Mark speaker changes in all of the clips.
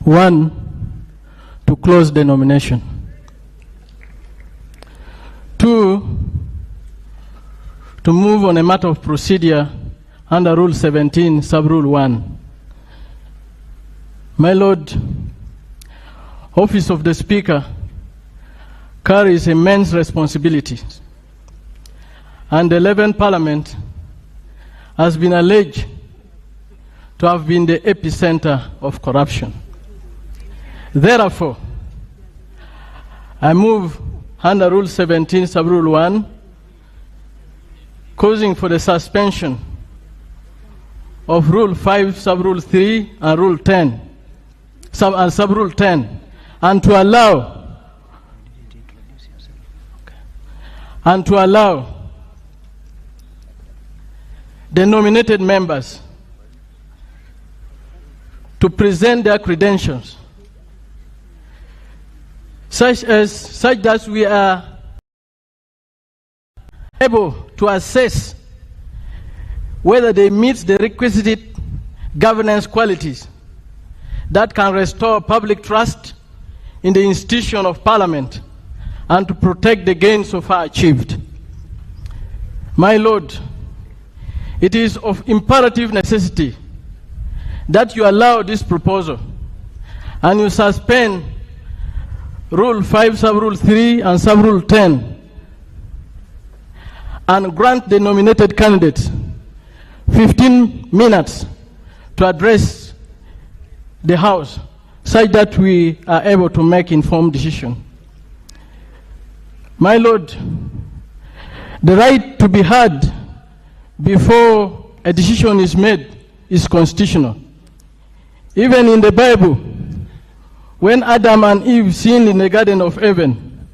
Speaker 1: 1, to close the nomination. 2, to move on a matter of procedure under Rule 17, Sub-Rule 1. My Lord, Office of the Speaker carries immense responsibilities, and the 11th Parliament has been alleged to have been the epicenter of corruption. Therefore, I move under Rule 17, Sub-Rule 1, causing for the suspension of Rule 5, Sub-Rule 3, and Rule 10, Sub-Rule 10, and to allow the nominated members to present their credentials such that we are able to assess whether they meet the requisite governance qualities that can restore public trust in the institution of Parliament and to protect the gains so far achieved. My Lord, it is of imperative necessity that you allow this proposal and you suspend Rule 5, Sub-Rule 3, and Sub-Rule 10, and grant the nominated candidates 15 minutes to address the House such that we are able to make informed decision. My Lord, the right to be heard before a decision is made is constitutional. Even in the Bible, when Adam and Eve sinned in the Garden of Eden,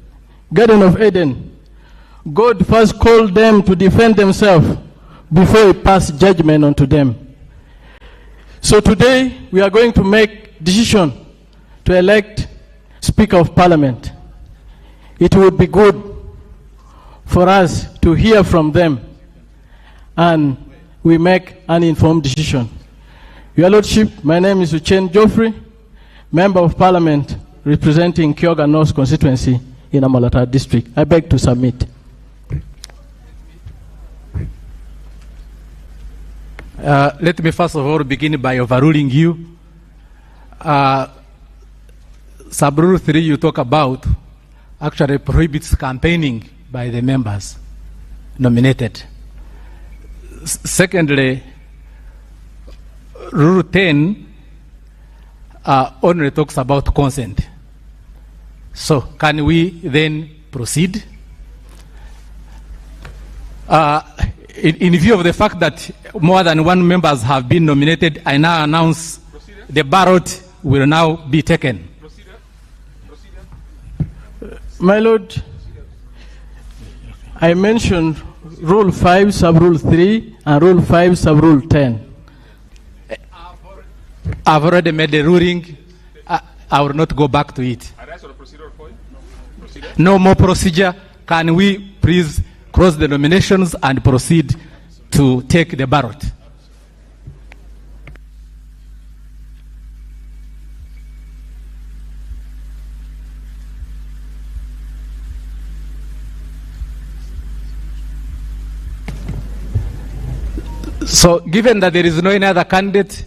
Speaker 1: God first called them to defend themselves before he passed judgment onto them. So today, we are going to make decision to elect Speaker of Parliament. It would be good for us to hear from them and we make an informed decision. Your Lordship, my name is Uchenn Geoffrey, Member of Parliament representing Kyoga North constituency in Amalata district. I beg to submit.
Speaker 2: Let me first of all begin by overruling you. Sub-Rule 3 you talk about actually prohibits campaigning by the members nominated. Secondly, Rule 10 only talks about consent. So can we then proceed? In view of the fact that more than one members have been nominated, I now announce the ballot will now be taken.
Speaker 1: My Lord, I mentioned Rule 5, Sub-Rule 3, and Rule 5, Sub-Rule 10.
Speaker 2: I've already made the ruling. I will not go back to it. No more procedure. Can we please close the nominations and proceed to take the ballot? So, given that there is no any other candidate,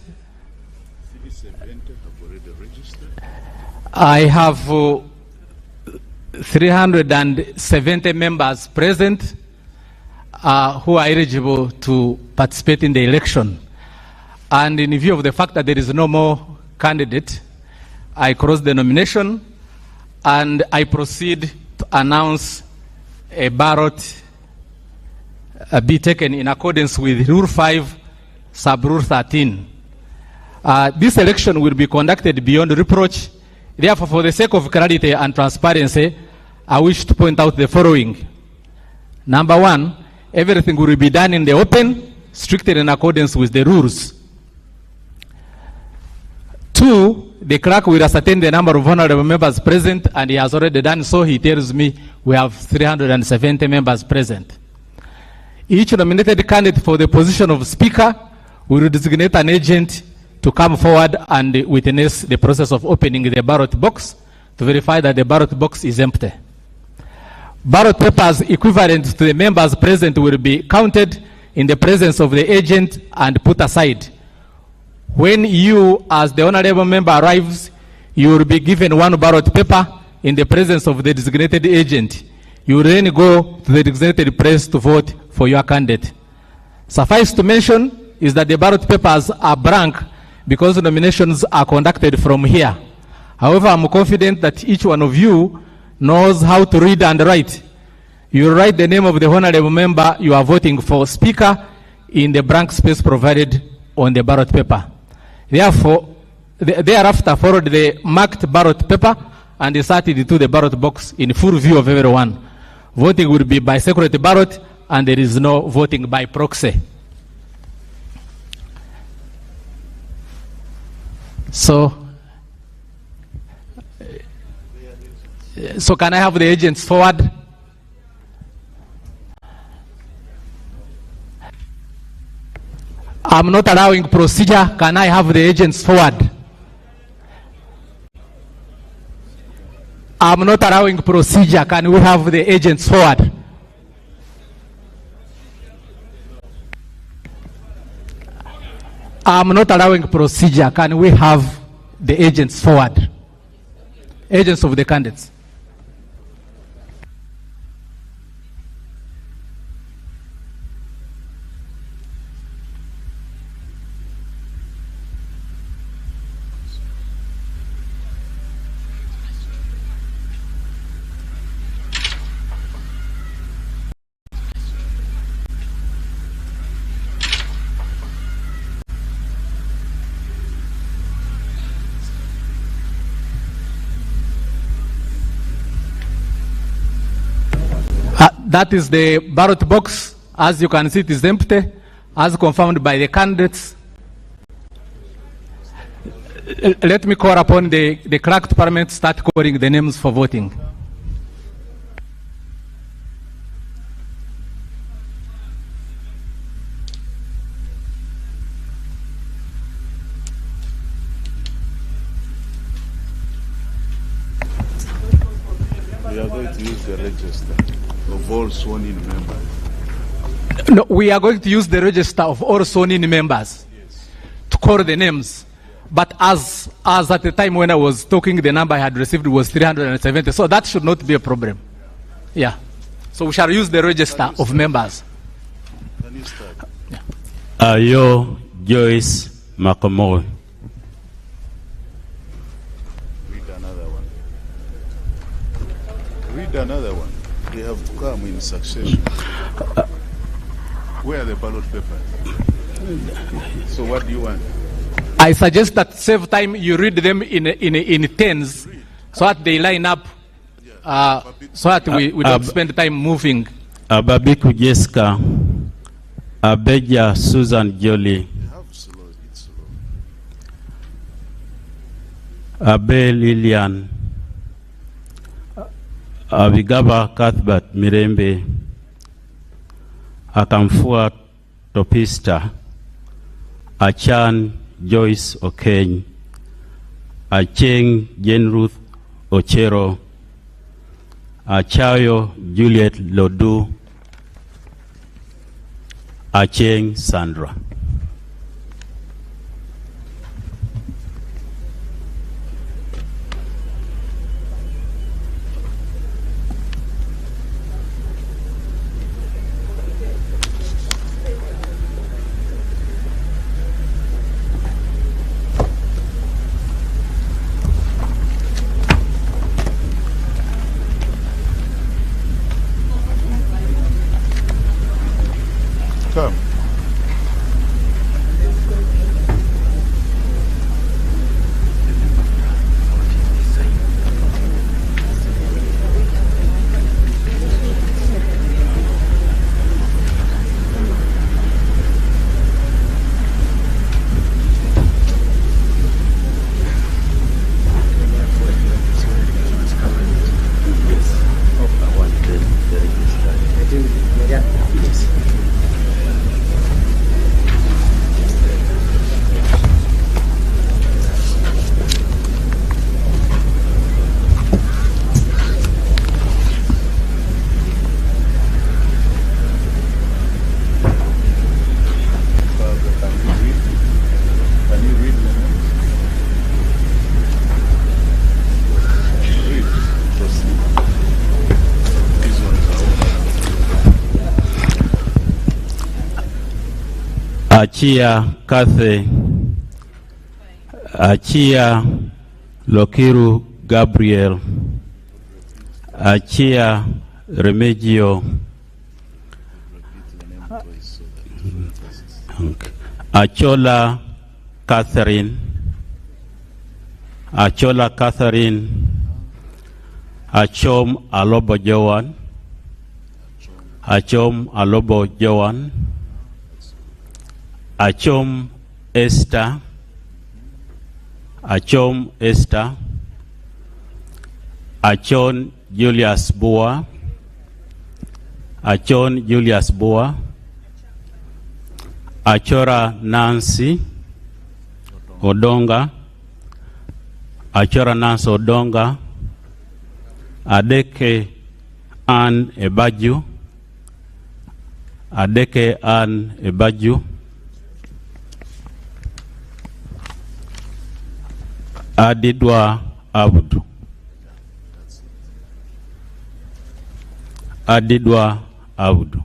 Speaker 2: I have 370 members present who are eligible to participate in the election. And in view of the fact that there is no more candidate, I close the nomination and I proceed to announce a ballot be taken in accordance with Rule 5, Sub-Rule 13. This election will be conducted beyond reproach. Therefore, for the sake of clarity and transparency, I wish to point out the following. Number one, everything will be done in the open, strictly in accordance with the rules. Two, the clerk will ascertain the number of honorable members present, and he has already done so. He tells me we have 370 members present. Each nominated candidate for the position of Speaker will designate an agent to come forward and witness the process of opening the ballot box to verify that the ballot box is empty. Ballot papers equivalent to the members present will be counted in the presence of the agent and put aside. When you, as the honorable member, arrives, you will be given one ballot paper in the presence of the designated agent. You will then go to the designated place to vote for your candidate. Suffice to mention is that the ballot papers are blank because nominations are conducted from here. However, I'm confident that each one of you knows how to read and write. You write the name of the honorable member you are voting for speaker in the blank space provided on the ballot paper. Therefore, thereafter followed the marked ballot paper and inserted into the ballot box in full view of everyone. Voting will be by secret ballot and there is no voting by proxy. So can I have the agents forward? I'm not allowing procedure. Can I have the agents forward? I'm not allowing procedure. Can we have the agents forward? I'm not allowing procedure. Can we have the agents forward? Agents of the candidates. That is the ballot box. As you can see, it is empty, as confirmed by the candidates. Let me call upon the clerk to Parliament to start calling the names for voting.
Speaker 3: We are going to use the register of all sworn-in members.
Speaker 2: No, we are going to use the register of all sworn-in members to call the names. But as at the time when I was talking, the number I had received was 370. So that should not be a problem. Yeah. So we shall use the register of members.
Speaker 3: Can you start?
Speaker 4: Ayo Joyce Makomoy.
Speaker 3: Read another one. Read another one. They have to come in succession. Where are the ballot papers? So what do you want?
Speaker 2: I suggest that save time you read them in tens so that they line up, so that we don't spend time moving.
Speaker 4: Ababiku Jessica, Abeja Susan Jolie, Abe Lilian, Abigaba Cuthbert Mirembe, Akamfua Topista, Achan Joyce Okeny, Acheng Jane Ruth Ochero, Achayo Juliet Lodu, Acheng Sandra.
Speaker 3: Come.
Speaker 4: Achia Kathe, Achia Lokiru Gabriel, Achia Remigio, Achola Catherine, Achola Catherine, Achom Alobo Joan, Achom Alobo Joan, Achom Esther, Achom Esther, Achon Julius Boa, Achon Julius Boa, Achora Nancy Odonga, Achora Nancy Odonga, Adeke Ann Ebaju, Adeke Ann Ebaju, Adidwa Abdu, Adidwa Abdu.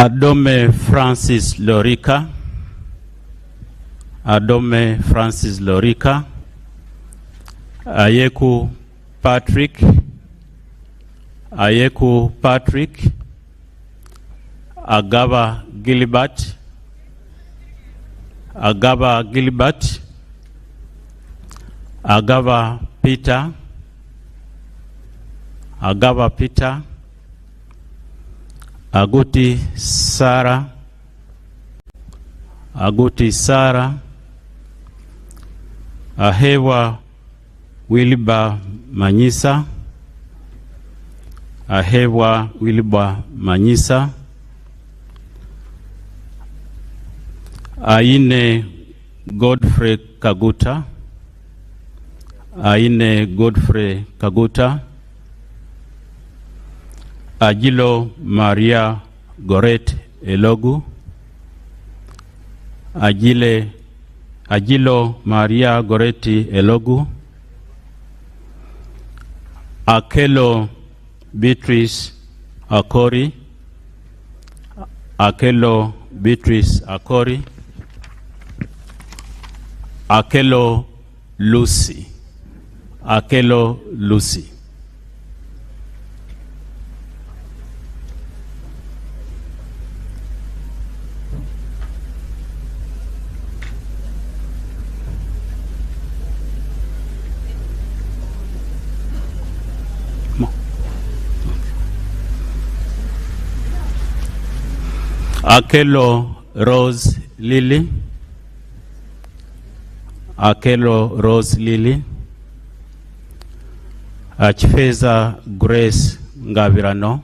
Speaker 4: Adome Francis Lorica, Adome Francis Lorica, Ayeku Patrick, Ayeku Patrick, Agaba Gilbert, Agaba Gilbert, Agaba Peter, Agaba Peter, Aguti Sarah, Aguti Sarah, Ahewa Wilba Manyisa, Ahewa Wilba Manyisa, Aine Godfrey Kaguta, Aine Godfrey Kaguta, Ajilo Maria Goret Elogu, Ajilo Maria Goreti Elogu, Akelo Beatrice Akori, Akelo Beatrice Akori, Akelo Lucy, Akelo Lucy. Akelo Rose Lily, Akelo Rose Lily, Achifeza Grace Ngavirano,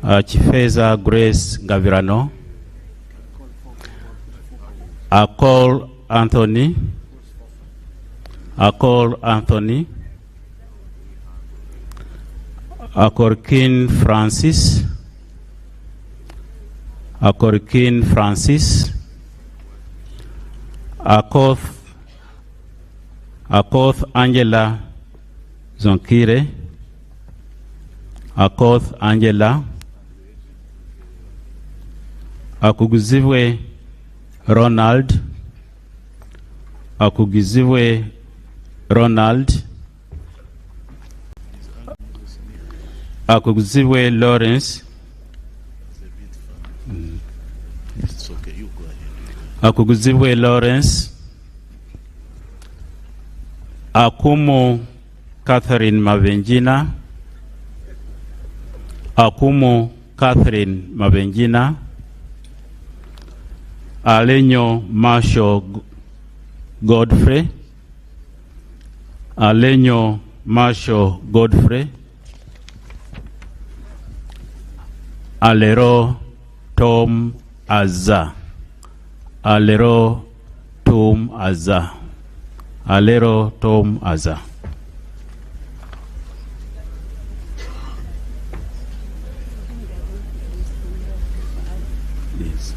Speaker 4: Achifeza Grace Ngavirano, Akol Anthony, Akol Anthony, Akorkin Francis, Akorkin Francis, Akoth Angela Zonkire, Akoth Angela, Akuguziwe Ronald, Akuguziwe Ronald, Akuguziwe Lawrence,
Speaker 3: It's okay, you go ahead.
Speaker 4: Akuguziwe Lawrence, Akumu Catherine Mavenjina, Akumu Catherine Mavenjina, Alenyo Godfrey, Alenyo Marshall Godfrey, Alero Tom Azza, Alero Tom Azza, Alero Tom Azza. Yes.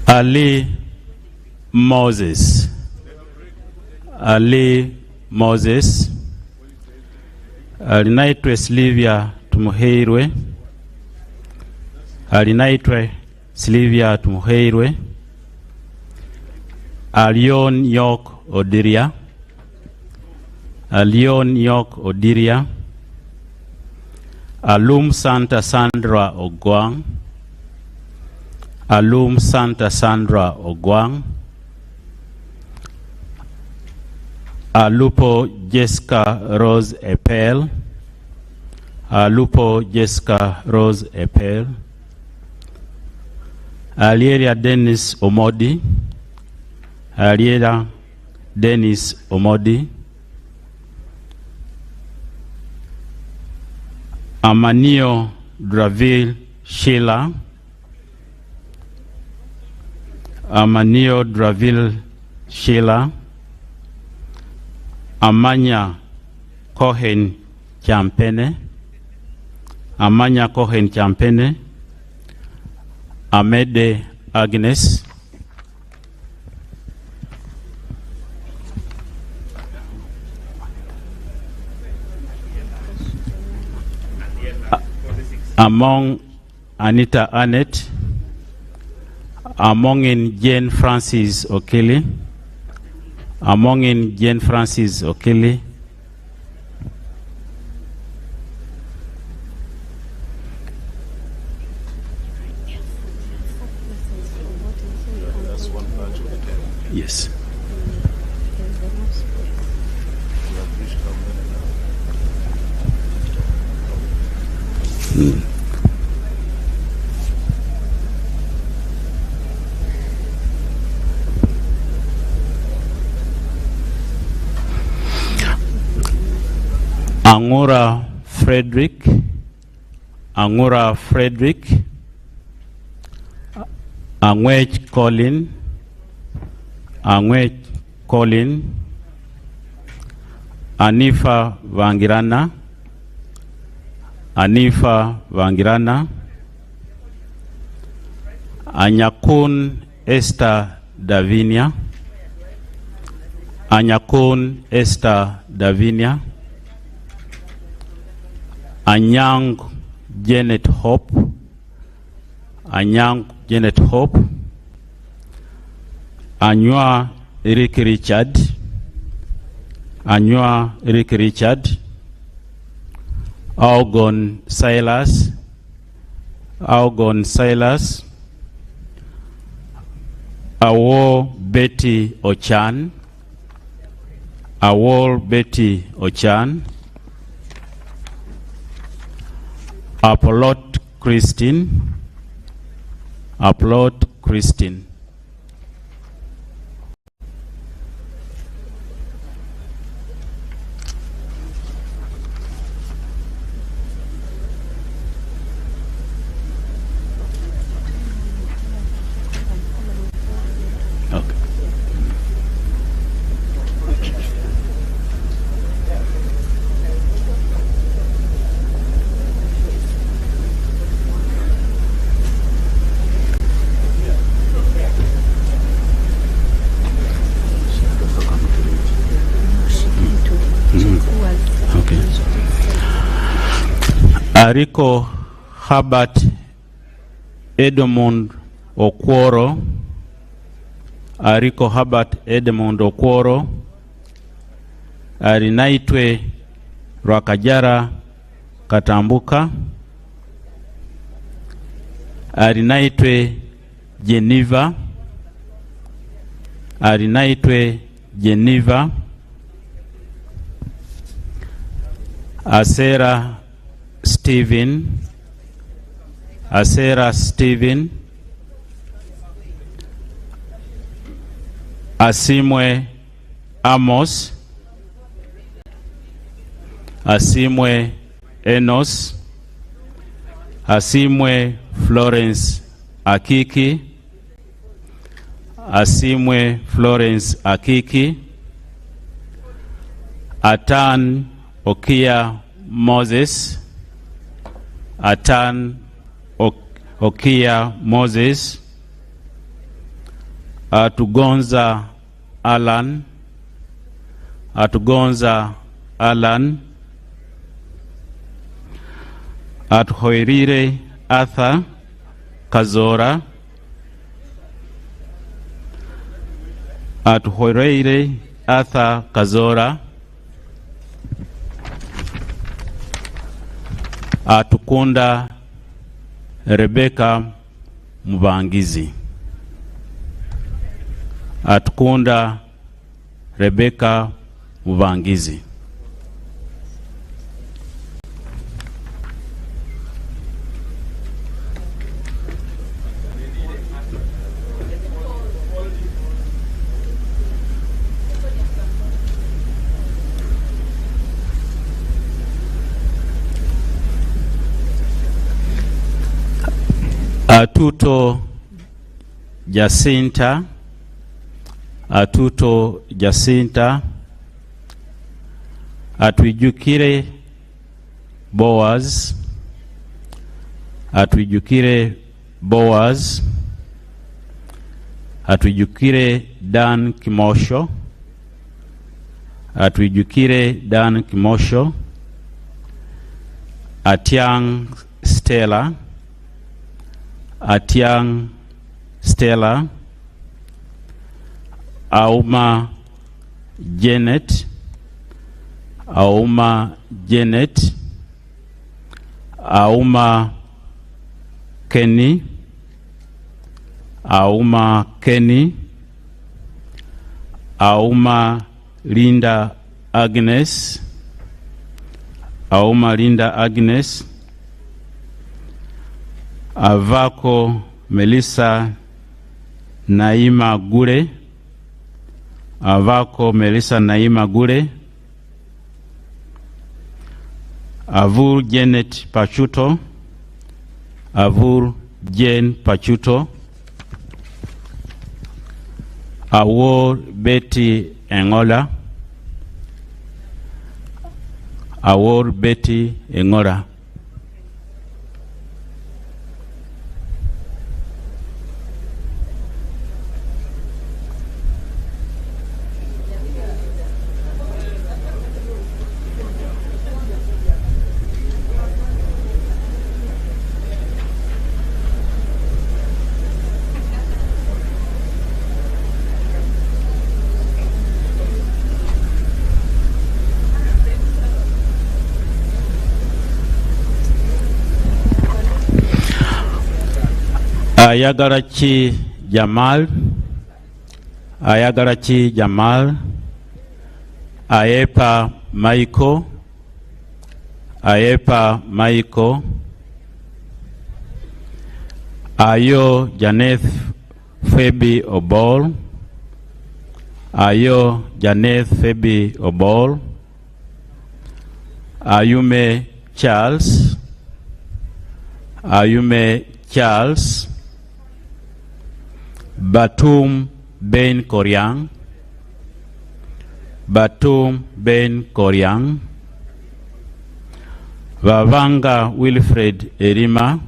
Speaker 4: Ali Moses, Ali Moses, alinaitwe Sylvia Tumuheirwe, alinaitwe Sylvia Tumuheirwe, Alion Yok Odiria, Alion Yok Odiria, Alum Santa Sandra Ogwang, Alum Santa Sandra Ogwang, Alupo Jessica Rose Epel, Alupo Jessica Rose Epel, Aliera Dennis Omodi, Aliera Dennis Omodi, Amanio Draville Sheila, Amanio Draville Sheila, Amanya Cohen Champene, Amanya Cohen Champene, Amede Agnes, among Anita Annette, among in Jane Francis Okili, among in Jane Francis Okili,
Speaker 3: That's one batch of 10.
Speaker 4: yes.
Speaker 3: We have reached how many now?
Speaker 4: Angura Frederick, Angura Frederick, Angwech Colin, Angwech Colin, Anifa Vangirana, Anifa Vangirana, Anyakun Esther Davinia, Anyakun Esther Davinia, Anyang Janet Hope, Anyang Janet Hope, Anywa Eric Richard, Anywa Eric Richard, Augon Silas, Augon Silas, Awo Betty Ochan, Awo Betty Ochan, Apolot Christine, Apolot Christine. Okay. Ariko Herbert Edmund Okworo, Ariko Herbert Edmund Okworo, Arinaitwe Rwakajara Katambuka. Arinaitwe Geneva. Arinaitwe Geneva. Asera Stephen. Asera Stephen. Asimwe Amos. Asimwe Enos. Asimwe Florence Akiki. Asimwe Florence Akiki. Atan Okia Moses. Atan Okia Moses. Atugonza Alan. Atugonza Alan. Atuhoirire Arthur Kazora. Atuhoirire Arthur Kazora. Atukunda Rebecca Mubangizi. Atukunda Rebecca Mubangizi. Atuto Jacinta. Atuto Jacinta. Atwijukire Boaz. Atwijukire Boaz. Atwijukire Dan Kimosho. Atwijukire Dan Kimosho. Atiang Stella. Atiang Stella. Auma Janet. Auma Janet. Auma Kenny. Auma Kenny. Auma Linda Agnes. Auma Linda Agnes. Avako Melissa Naima Gure. Avako Melissa Naima Gure. Avur Janet Pachuto. Avur Jane Pachuto. Awor Betty Engola. Awor Betty Engola. Ayagarachi Jamal. Ayagarachi Jamal. Ayepa Maiko. Ayepa Maiko. Ayo Janeth Febi Obol. Ayo Janeth Febi Obol. Ayume Charles. Ayume Charles. Batum Ben Koryang. Batum Ben Koryang. Vavanga Wilfred Erima.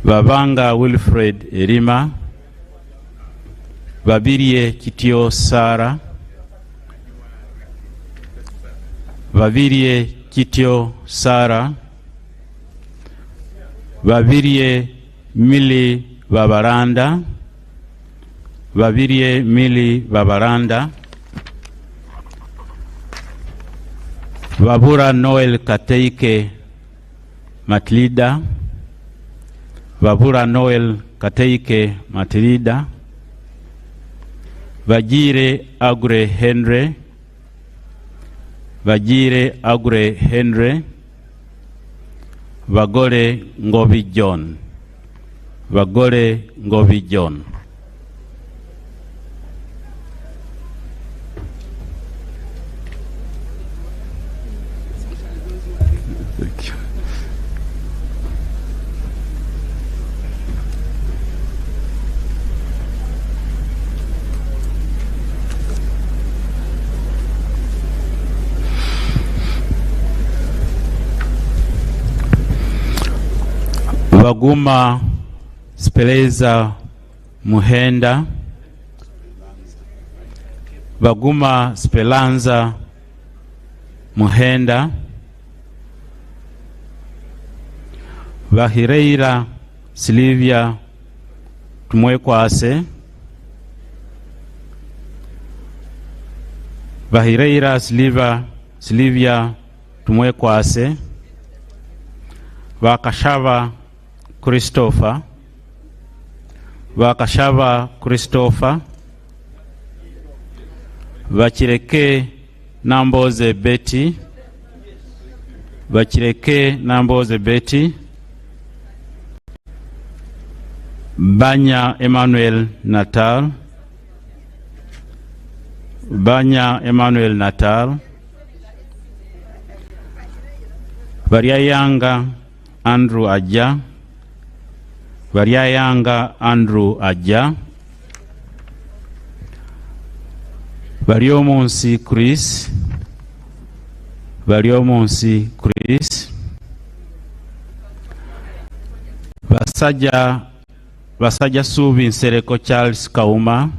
Speaker 4: Vavanga Wilfred Erima. Vabirie Kitio Sara. Vabirie Kitio Sara. Vabirie Mili Vabaranda. Babirie Mili Babaranda, Babura Noel Kateike Matlida, Babura Noel Kateike Matlida, Vajire Agure Henry, Vajire Agure Henry, Vagore Ngobi John, Vagore Ngobi John.
Speaker 3: Thank you.
Speaker 4: Baguma Speleza Muhenda, Baguma Spelanza Muhenda, Bahireira Silvia Tumwekwase, Bahireira Silvia Tumwekwase, Bakashava Christopher, Bakashava Christopher, Bachireke Namboze Betty, Bachireke Namboze Betty, Banya Emmanuel Natal, Banya Emmanuel Natal, Variayanga Andrew Aja, Variayanga Andrew Aja, Variomonsi Chris, Variomonsi Chris, Basaja Subi Nsereko Charles Kauma,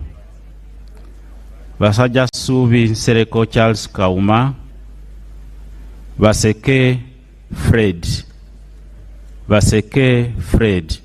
Speaker 4: Basaja Subi Nsereko Charles Kauma, Baseke Fred, Baseke Fred.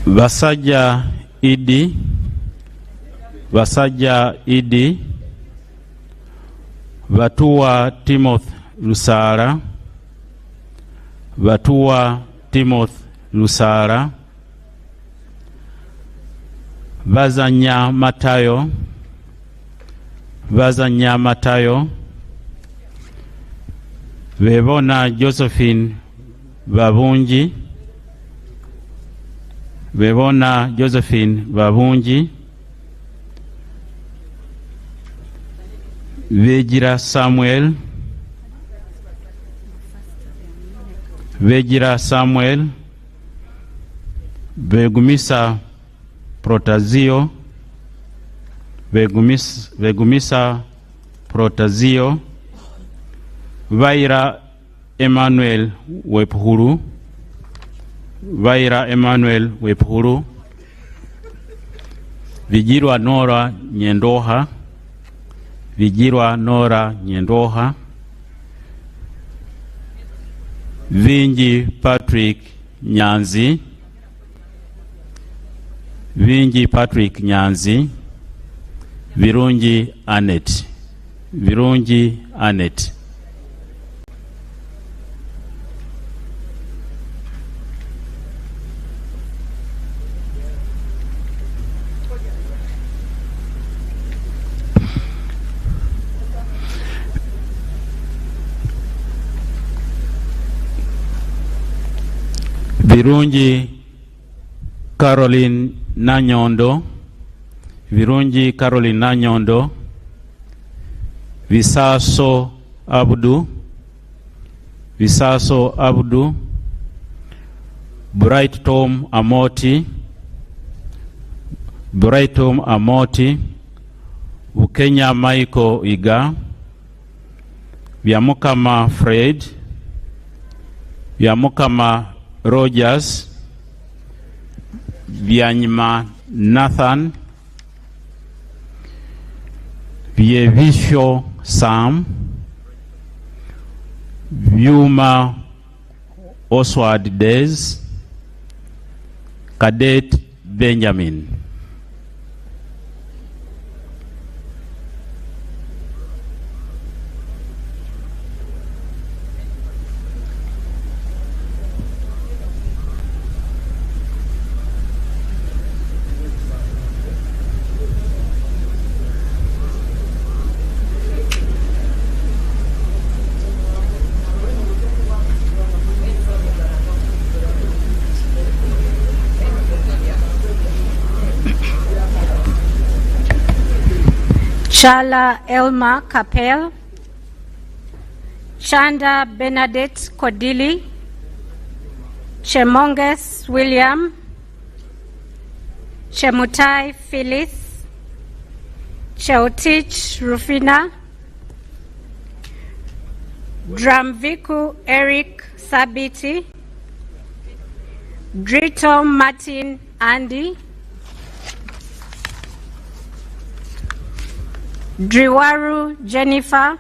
Speaker 4: Basaja Idi, Basaja Idi, Batua Timothy Lusara, Batua Timothy Lusara, Bazanya Matayo, Bazanya Matayo, Bebona Josephine Babunji, Bebona Josephine Babunji, Vejira Samuel, Vejira Samuel, Begumisa Protazio, Begumisa Protazio, Vaira Emmanuel Wepuru, Vaira Emmanuel Wepuru, Vijirwa Nora Nyendoha, Vijirwa Nora Nyendoha, Vinji Patrick Nyanzi, Vinji Patrick Nyanzi, Virunji Anet, Virunji Anet. Virunji Caroline Nanyondo, Virunji Caroline Nanyondo, Visaso Abdu, Visaso Abdu, Bright Tom Amoti, Bright Tom Amoti, Ukenya Michael Iga, Vyamukama Fred, Byamukama Rogers, Byanyima Nathan, Byevisho Sam, Byuma Oswald Des, Cadet Benjamin.
Speaker 5: Chala Elma Capel, Chanda Bernadette Kodili, Chemonges William, Chemutai Phyllis, Cheotich Rufina, Dramviku Eric Sabiti, Drito Martin Andy, Driwaru Jennifer,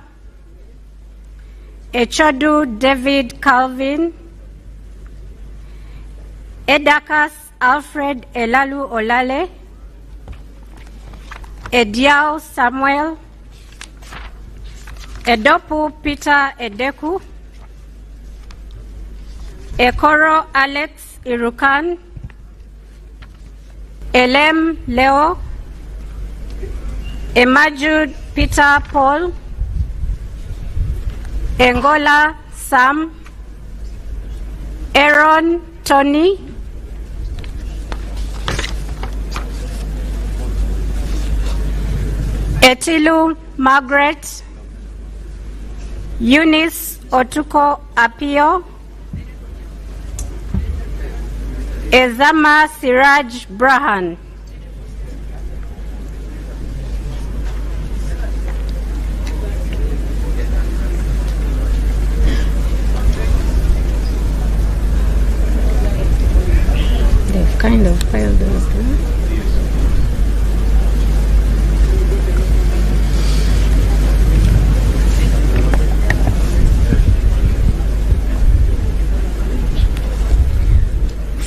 Speaker 5: Echodu David Calvin, Edakas Alfred Elalu Olale, Ediao Samuel, Edopu Peter Edeku, Ekoro Alex Irukan, Elem Leo, Emajud Peter Paul, Engola Sam, Aaron Tony, Etilu Margaret, Eunice Otuko Apio, Ezama Siraj Brahan. They've kind of piled those, huh?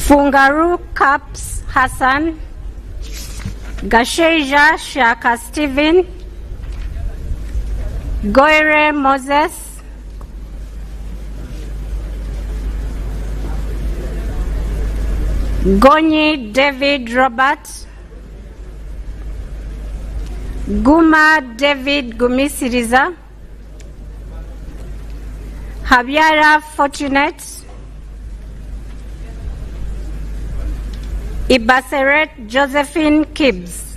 Speaker 5: Fungaru Caps Hassan, Gasheja Shaka Stephen, Goire Moses, Gonyi David Robert, Guma David Gumisiriza, Habiara Fortunate, Ibaseret Josephine Kibbs.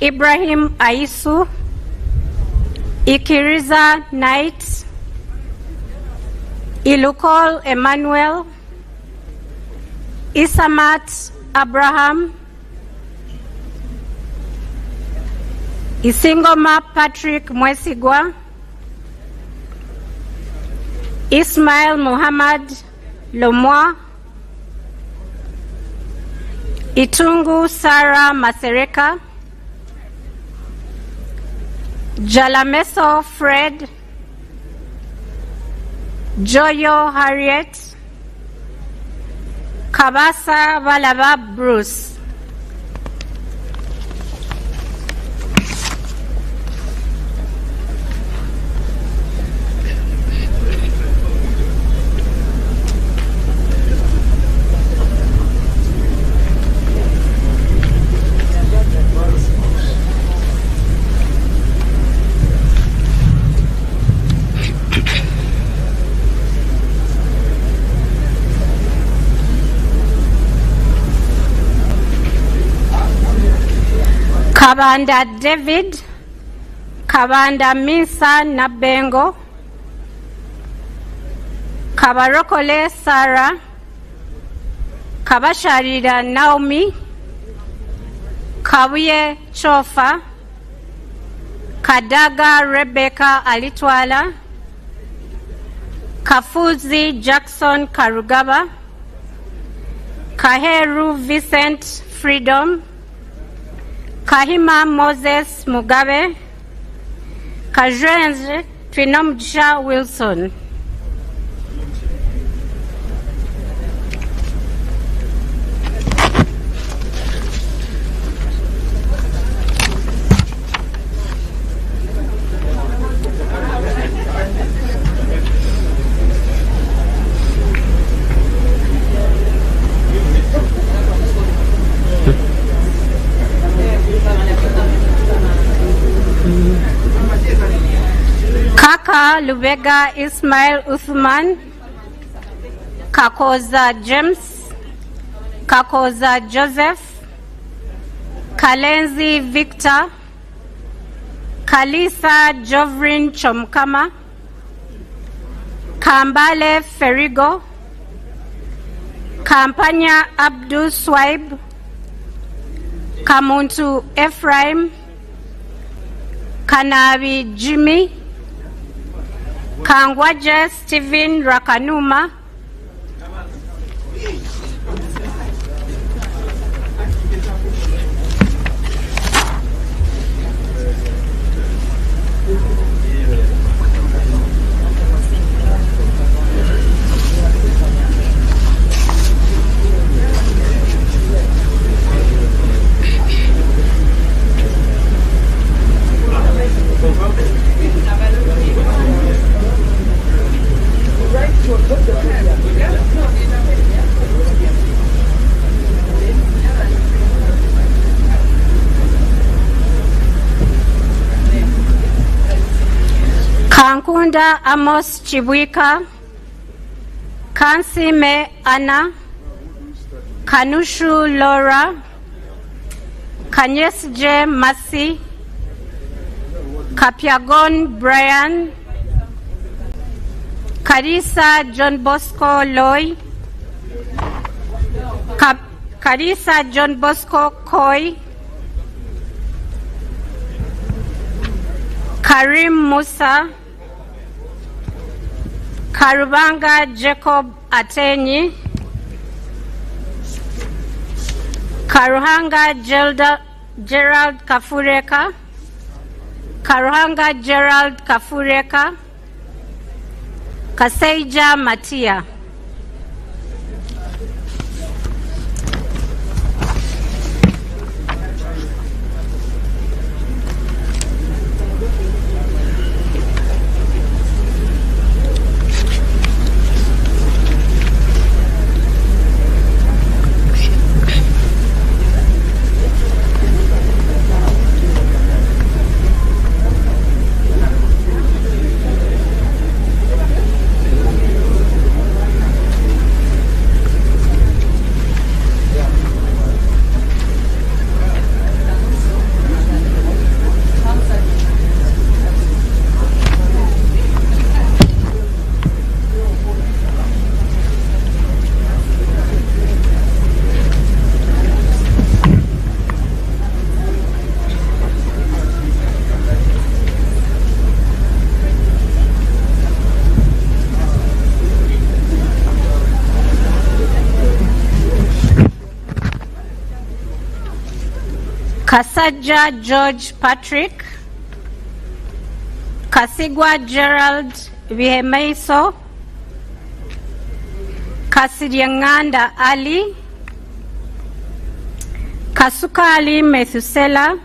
Speaker 5: Ibrahim Aisu, Ikiriza Knight, Ilukol Emmanuel, Isamat Abraham, Isingoma Patrick Mwesigwa, Ismail Muhammad Lomwa, Itungu Sarah Masereka, Jalameso Fred, Joyo Harriet, Kabasa Balaba Bruce. Kabanda David, Kabanda Misa Nabengo, Kabarokole Sarah, Kabasharira Naomi, Kabuye Chofa, Kadaga Rebecca Alitwala, Kafuzi Jackson Karugaba, Kaheru Vincent Freedom, Kahima Moses Mugabe, Kajwenze Twinomjha Wilson. Kaka Lubega Ismail Uthman, Kakoza James, Kakoza Joseph, Kalenzi Victor, Kalisa Jovrin Chomkama, Kambale Ferigo, Kampanya Abdul Swaib, Kamuntu Ephraim, Kanabi Jimmy, Kangwaje Stephen Rakanuma, Kankunda Amos Chibwika, Kansime Anna, Kanushu Laura, Kanyesje Masi, Kapyagon Brian, Karisa John Bosco Loy, Karisa John Bosco Koi, Karim Musa, Karubanga Jacob Atenyi, Karuhanga Gerald Kafureka, Karuhanga Gerald Kafureka, Kaseija Matia. Kasaja George Patrick, Kasigwa Gerald Vihemeiso, Kasidyanganda Ali, Kasukali Methusela,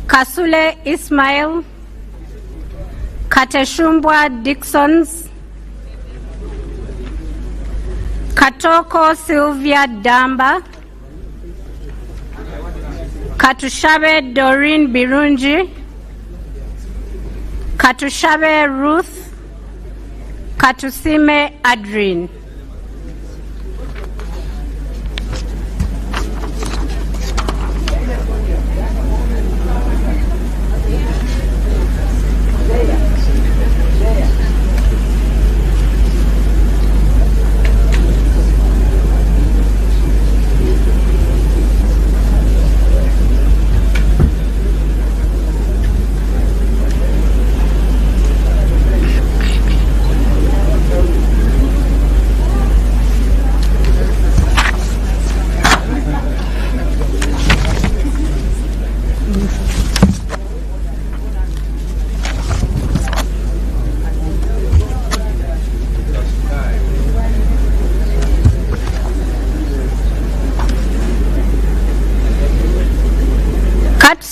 Speaker 5: Kasule Ismail, Kateshumbwa Dixons, Katoko Sylvia Damba, Katushabe Doreen Birunji, Katushabe Ruth, Katusime Adrien.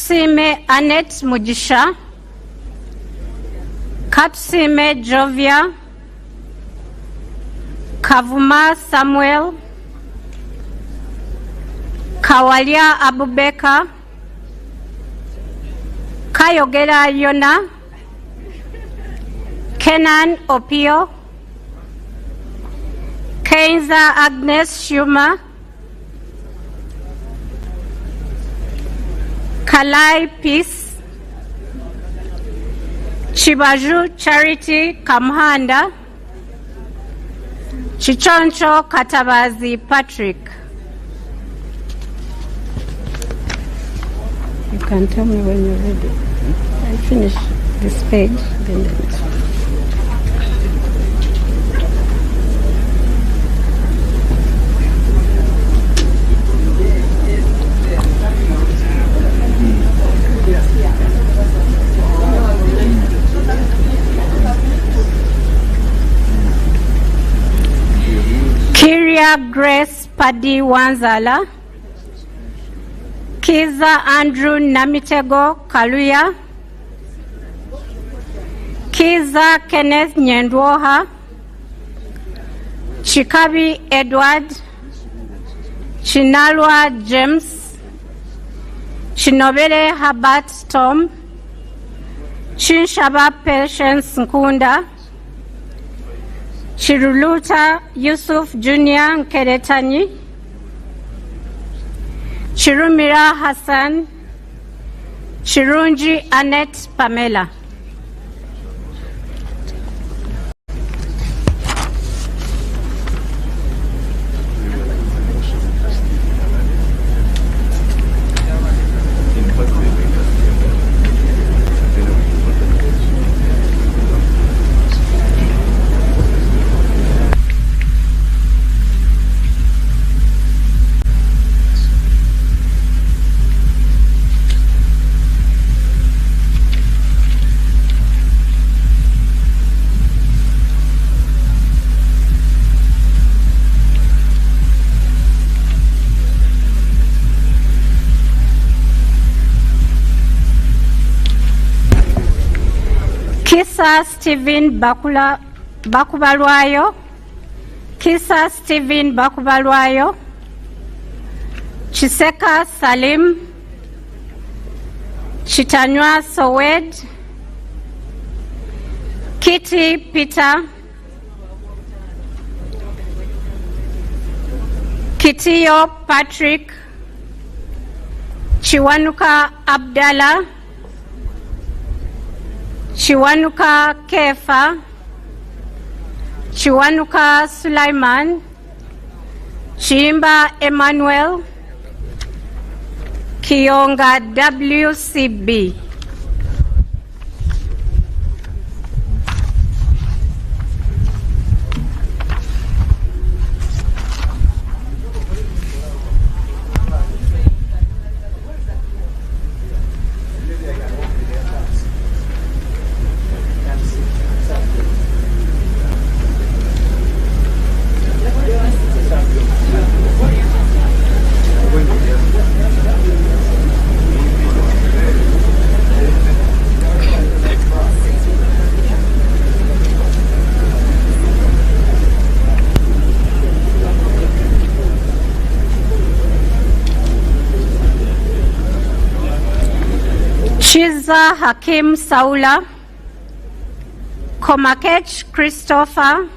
Speaker 5: Katusime Annette Mugisha, Katusime Jovia, Kavuma Samuel, Kawalia Abubeka, Kayogera Yona, Kenan Opio, Kenza Agnes Shuma, Kalai Peace, Chibaju Charity Kamhanda, Chichoncho Katabazi Patrick. You can tell me when you're ready. I finish this page, then the next one. Kiria Grace Padi Wanzala, Kiza Andrew Namitego Kaluya, Kiza Kenneth Nyendwoha, Chikabi Edward, Chinalwa James, Chinobere Habat Tom, Chinshaba Patience Nkunda, Chiruluta Yusuf Junior Nkeretani, Chirumira Hassan, Chirunji Annette Pamela. Kisa Stephen Bakubalwayo, Kisa Stephen Bakubalwayo, Chiseka Salim, Chitanywa Sowed, Kitty Peter, Kitiyo Patrick, Chiwanuka Abdallah, Chiwanuka Kefa, Chiwanuka Sulaiman, Chimba Emmanuel, Kionga WCB. Chiza Hakim Saula, Komakech Christopher,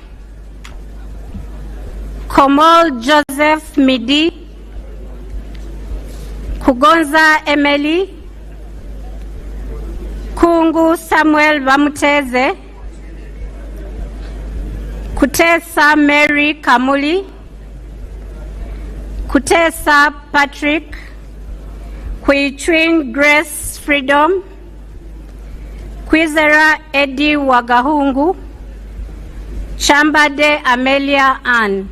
Speaker 5: Komol Joseph Midi, Kugonza Emily, Kungu Samuel Bamuteze, Kutesa Mary Kamuli, Kutesa Patrick, Kuichwin Grace Freedom, Kwizera Eddie Wagahungu, Chambade Amelia Ann.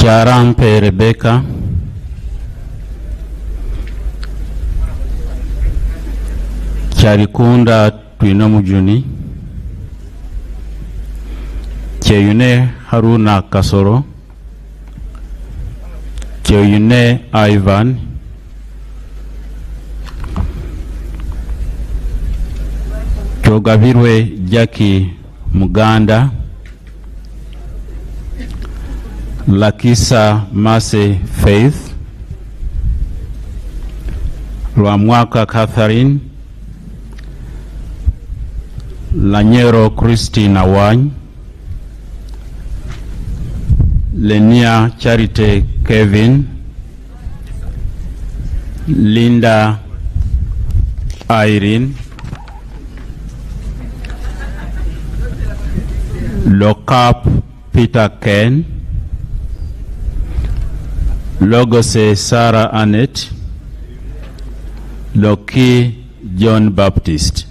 Speaker 4: Kyarampe Rebecca, Kyarikunda Twina Mujuni, Kyeyune Haruna Kasoro, Kyeyune Ivan, Kyogabirwe Jackie Muganda, Lakisa Mase Faith, Lwamwaka Catherine, Lanyero Christine Awany, Lenia Charity Kevin, Linda Irene, Lokap Peter Ken, Logose Sarah Annette, Loki John Baptist.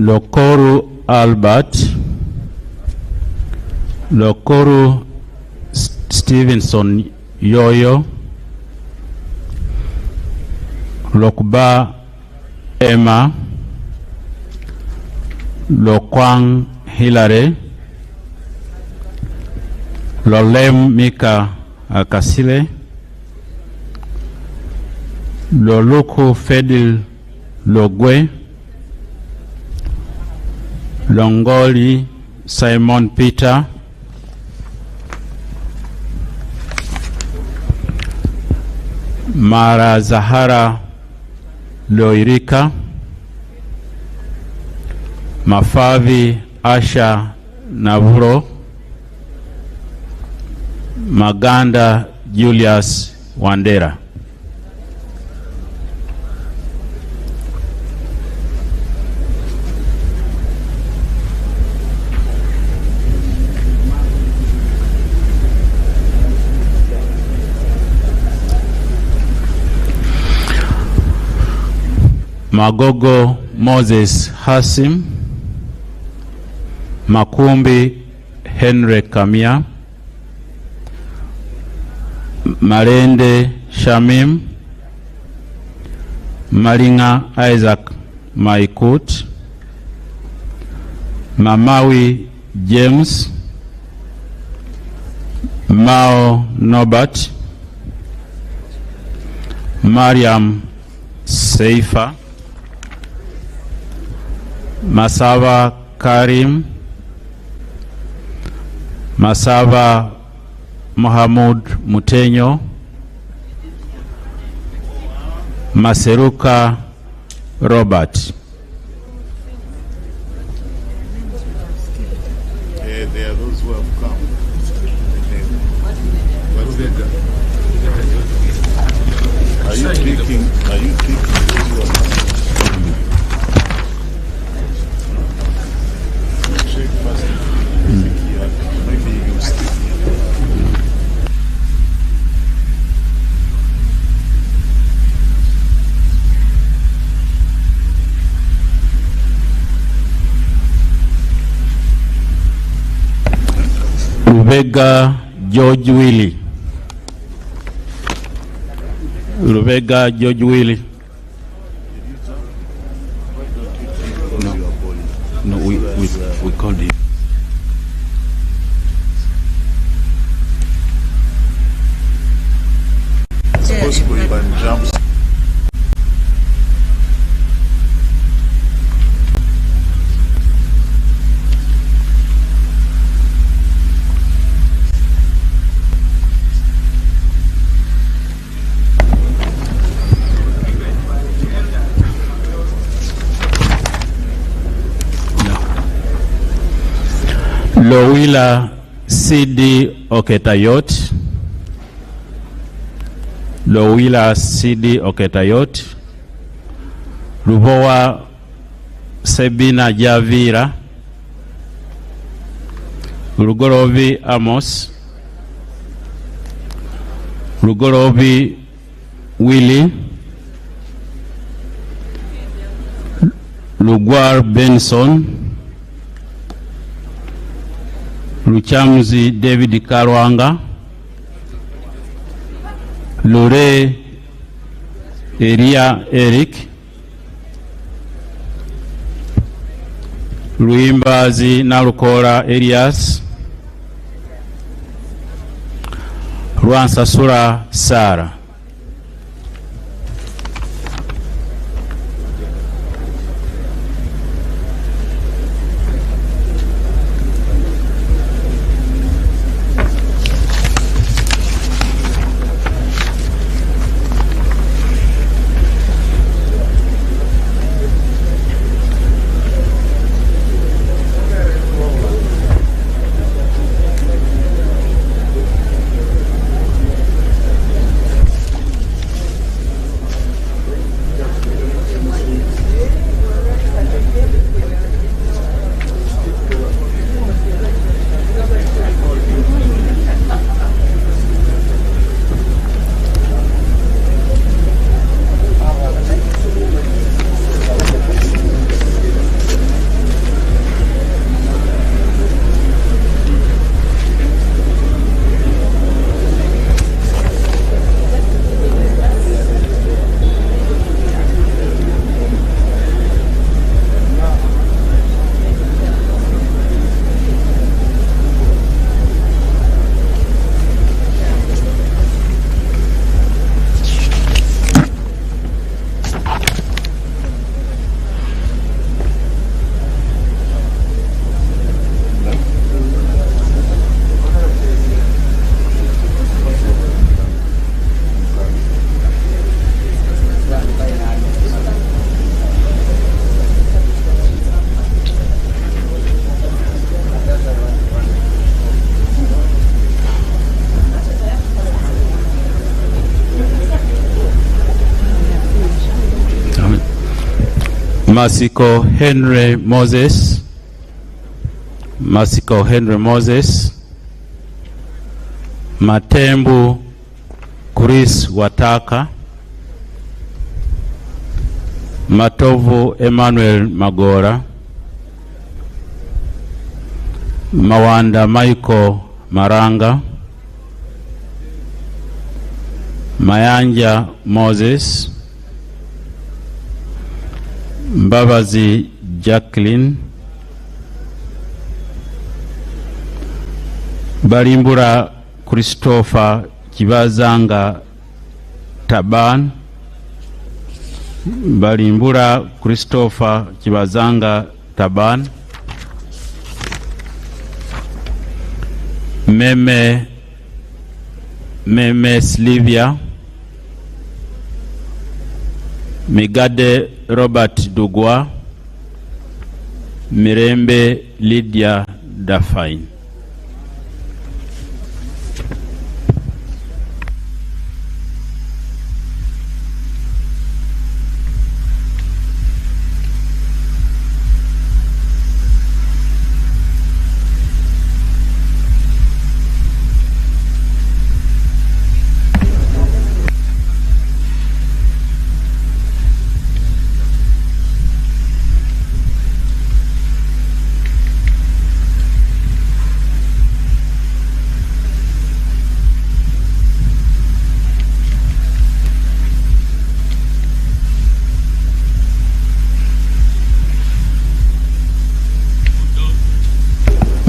Speaker 4: Lokoru Albert, Lokoru Stevenson Yoyo, Lokba Emma, Lokwang Hilary, Lolem Mika Akasile, Loluku Fedil Logwe, Longoli Simon Peter, Mara Zahara Loirika, Mafavi Asha Navuro, Maganda Julius Wandera. Magogo Moses Hasim, Makumbi Henry Kamia, Marende Shamim, Maringa Isaac Maikut, Mamawi James, Mao Nobat, Mariam Seifa, Masava Karim, Masava Mohamud Mutenyo, Maseruka Robert.
Speaker 3: There are those who have come. Are you picking those who have come? Check first. Maybe you stick.
Speaker 4: Vega George Willie, Lubega George Willie. No, we called him.
Speaker 3: Possible you can jump.
Speaker 4: Lowila CD Oketayot. Lowila CD Oketayot. Lubowa Sebina Javira. Lugorovi Amos. Lugorovi Willie. Lugwar Benson. Luchamuzi David Karwanga. Lure Eria Eric. Luimbazi Narukora Elias. Rwansasura Sara. Masiko Henry Moses. Masiko Henry Moses. Matembu Chris Wataka. Matovu Emmanuel Magora. Mawanda Michael Maranga. Mayanja Moses. Mbabazi Jacqueline. Balimbura Christopher Kibazanga Taban. Balimbura Christopher Kibazanga Taban. Meme Slivia. Migade Robert Dugwa. Mirembe Lydia Dafain.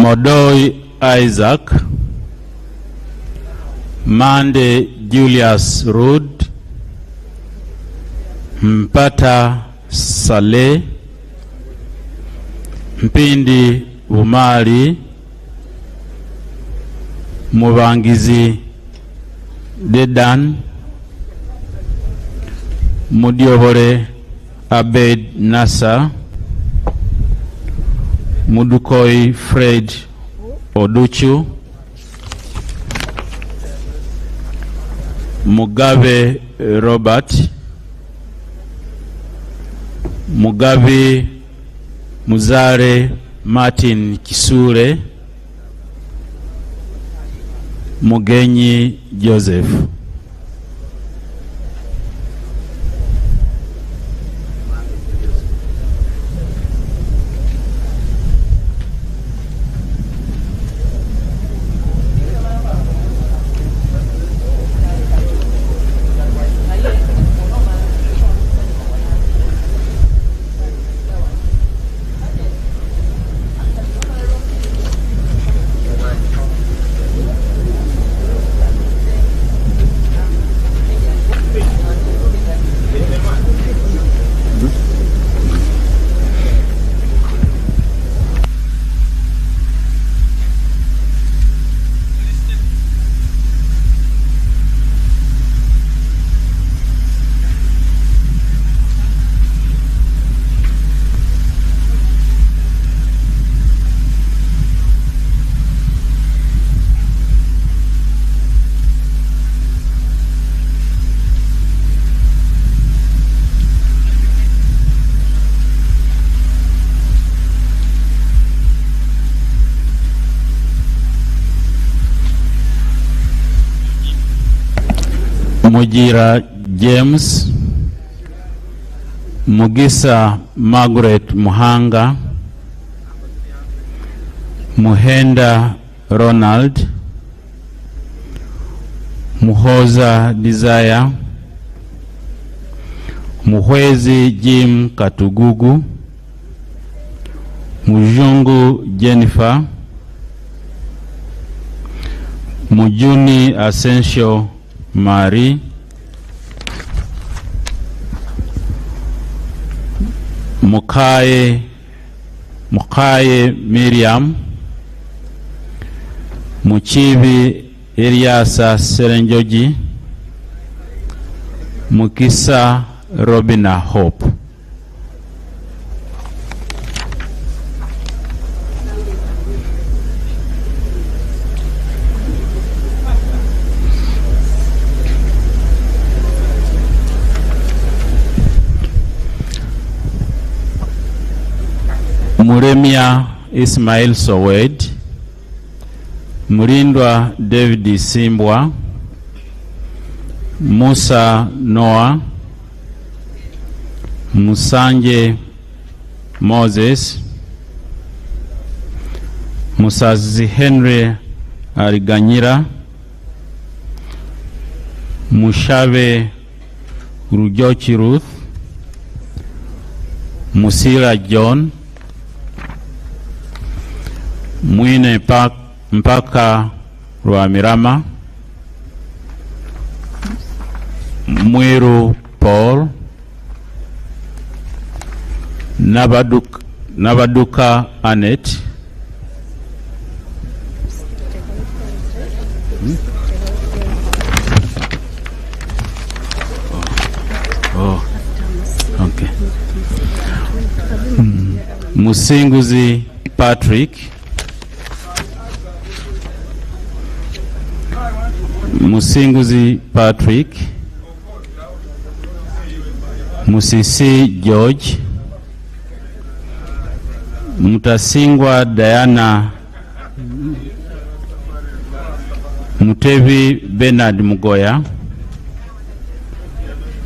Speaker 4: Modoi Isaac, Mande Julius Rud, Mpata Saleh, Mpindi Umali, Mubangizi Dedan, Mudiobore Abed Nasa, Mudukoi Fred Oduchu, Mugabe Robert, Mugabe Muzare Martin Kisure, Mugenyi Joseph. Mujira James, Mugisa Margaret Muhanga, Muhenda Ronald, Muhoza Desire, Muhwezi Jim Katugugu, Mujungu Jennifer, Mujuni Asensio Mari, Mukaye Miriam, Muchibi Eliasa Serenjoji, Mukisa Robina Hope. Muremia Ismail Sowed, Murindwa David Simbwa, Musa Noah, Musanje Moses, Musazi Henry Ariganyira, Mushabe Rujochi Ruth, Musira John, Mwine Mpaka Rwamirama, Mwiru Paul, Nabaduka Annette, okay. Musinguzi Patrick, Musinguzi Patrick, Musisi George, Mutasingwa Diana, Mutevi Bernard Mugoya,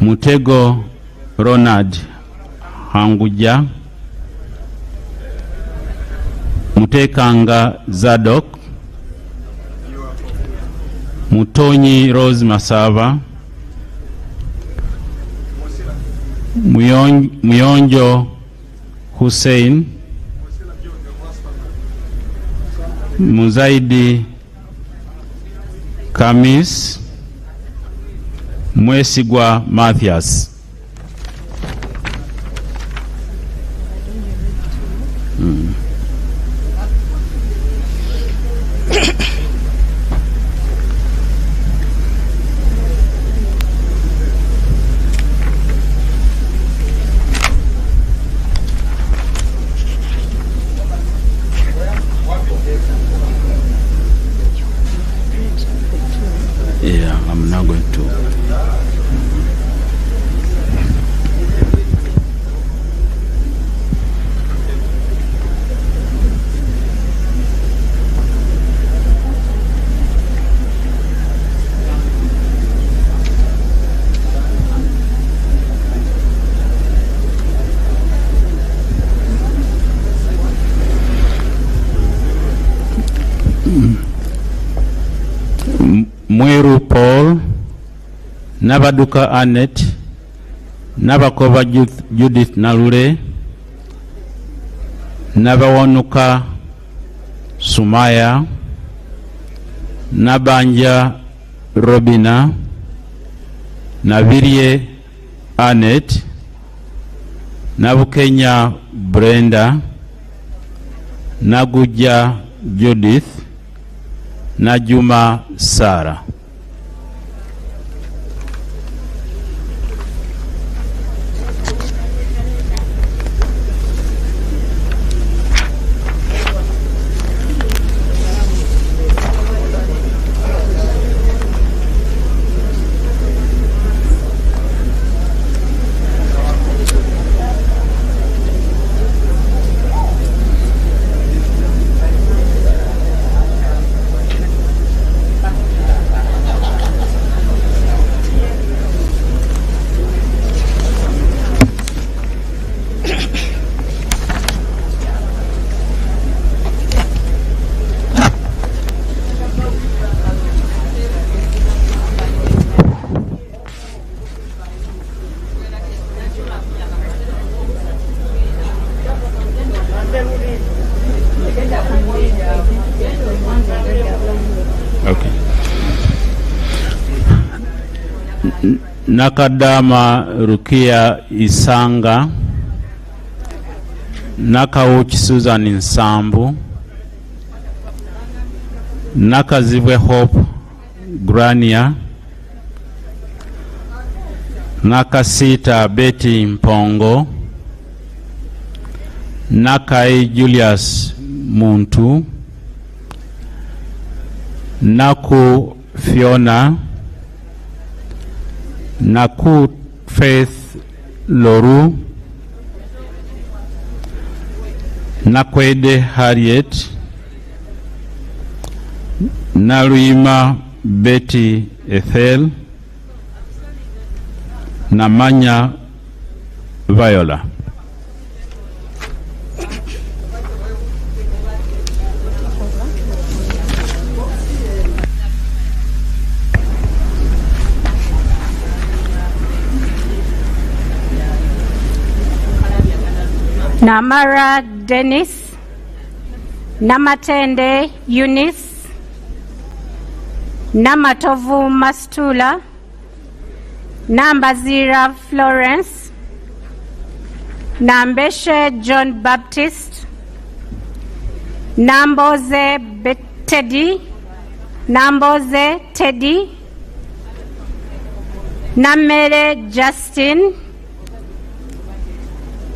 Speaker 4: Mutego Ronald Hanguja, Mutekanga Zadok, Mutonyi Rose Masava, Muyonjo Hussein, Muzaidi Kamis, Mwesigwa Mathias. Yeah, I'm not going to. Mwiru Paul, Nabaduka Annette, Nabakova Judith Nalure, Nabawanuka Sumaya, Nabanja Robina, Navirie Annette, Nabukenya Brenda, Naguja Judith, Najuma Sara. Okay. Nakadama Rukia Isanga, Nakauchi Susan Nsambu, Nakazibwe Hope Grania, Nakasita Betty Mpongo, Nakai Julius Muntu, Naku Fiona, Naku Faith Loru, Nakwede Harriet, Naluima Betty Ethel, Namanya Viola.
Speaker 5: Namara Dennis, Namatende Eunice, Namatovu Mastula, Nambazira Florence, Nambeshe John Baptist, Namboze Teddy, Namboze Teddy, Namere Justin,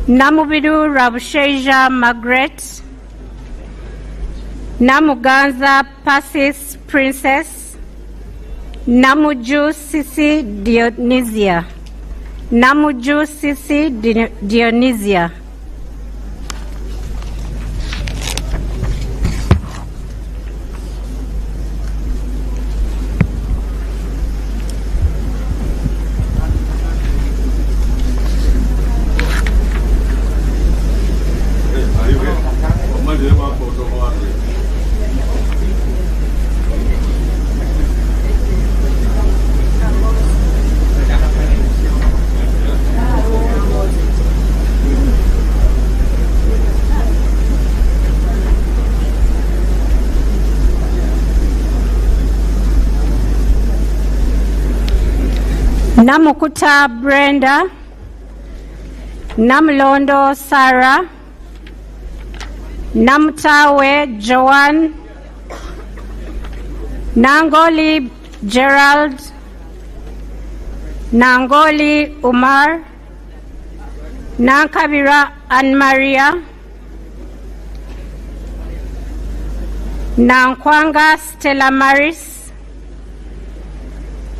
Speaker 5: Namubidu Rabusheja Margaret, Namuganza Persis Princess, Namuju Sisi Dionysia, Namuju Sisi Dionysia. Namukuta Brenda, Namlondo Sarah, Namtawe Joanne, Nangoli Gerald, Nangoli Umar, Nankabira Anne Maria, Nankwanga Stella Maris,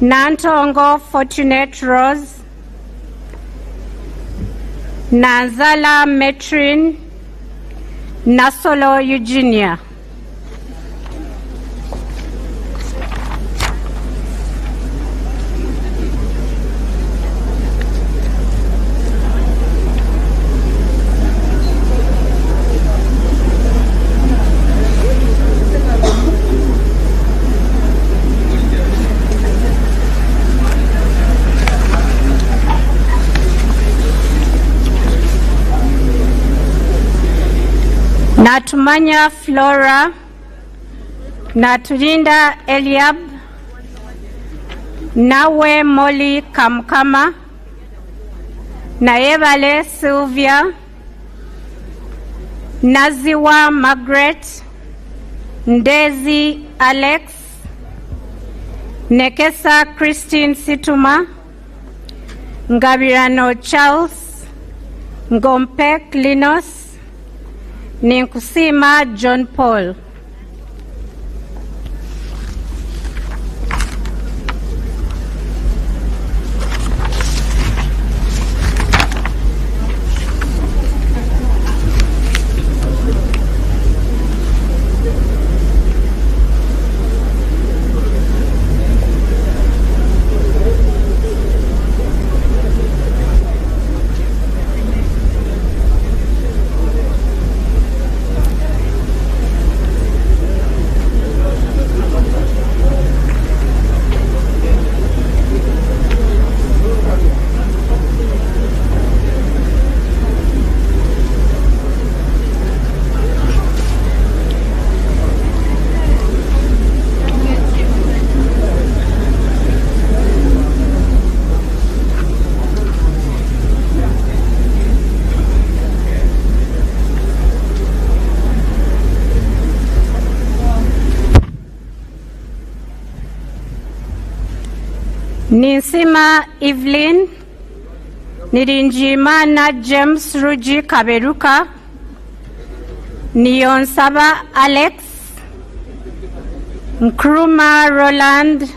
Speaker 5: Nantongo Fortunate Rose, Nanzala Metrin, Nasolo Eugenia. Natumanya Flora, Natulinda Eliab, Nawe Molly Kamkama, Naevale Sylvia, Naziwa Margaret, Ndezi Alex, Nekesa Christine Situma, Ngabirano Charles, Ngompek Linus, Ninkusima John Paul. Ninsima Evelyn, Nirinjimana James Ruji Kaberuka, Niyonsaba Alex, Nkrumah Roland,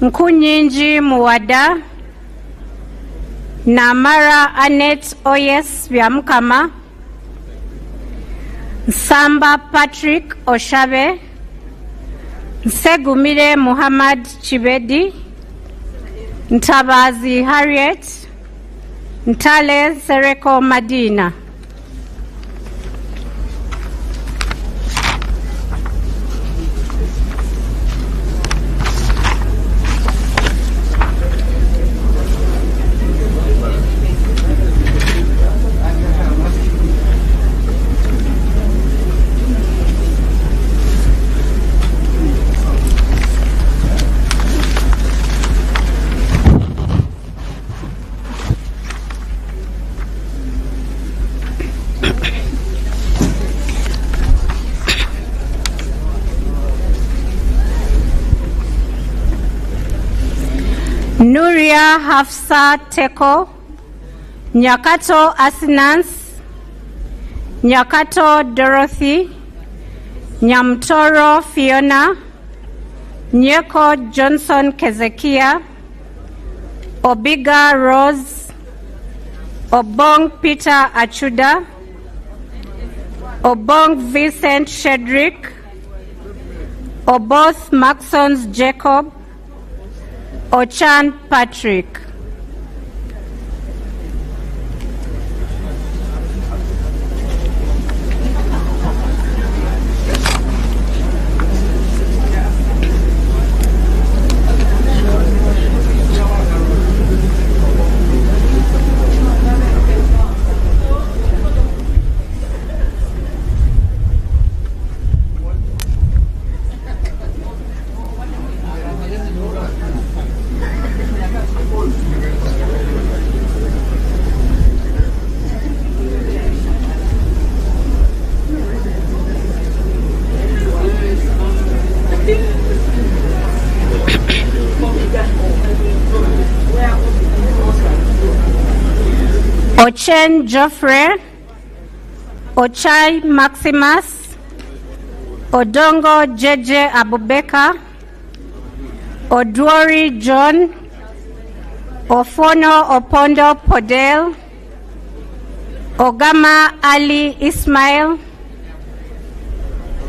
Speaker 5: Nkunyinji Muwada, Namara Annette Oyes Byamukama, Samba Patrick Oshabe, Segumire Muhammad Chibedi, Ntabazi Harriet, Ntale Sereko Madina. Nuria Hafsa Teko, Nyakato Asinance, Nyakato Dorothy, Nyamtoro Fiona, Nyeko Johnson Kezekia, Obiga Rose, Obong Peter Achuda, Obong Vincent Shedrick, Oboth Maxons Jacob, Ochan Patrick. Ochen Geoffrey, Ochai Maximus, Odongo JJ Abubeka, Odwori John, Ofono Opondo Podel, Ogama Ali Ismail,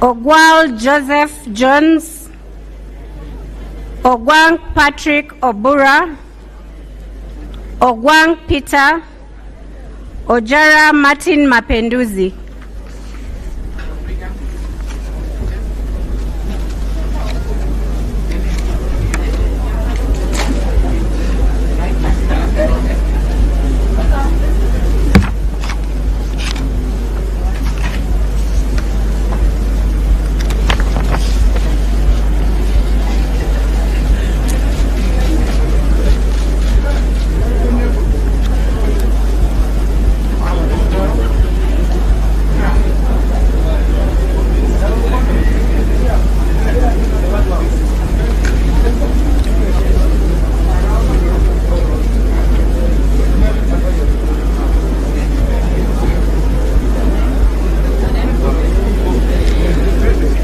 Speaker 5: Ogwal Joseph Jones, Ogwang Patrick Obura, Ogwang Peter, Ojara Martin Mapenduzi.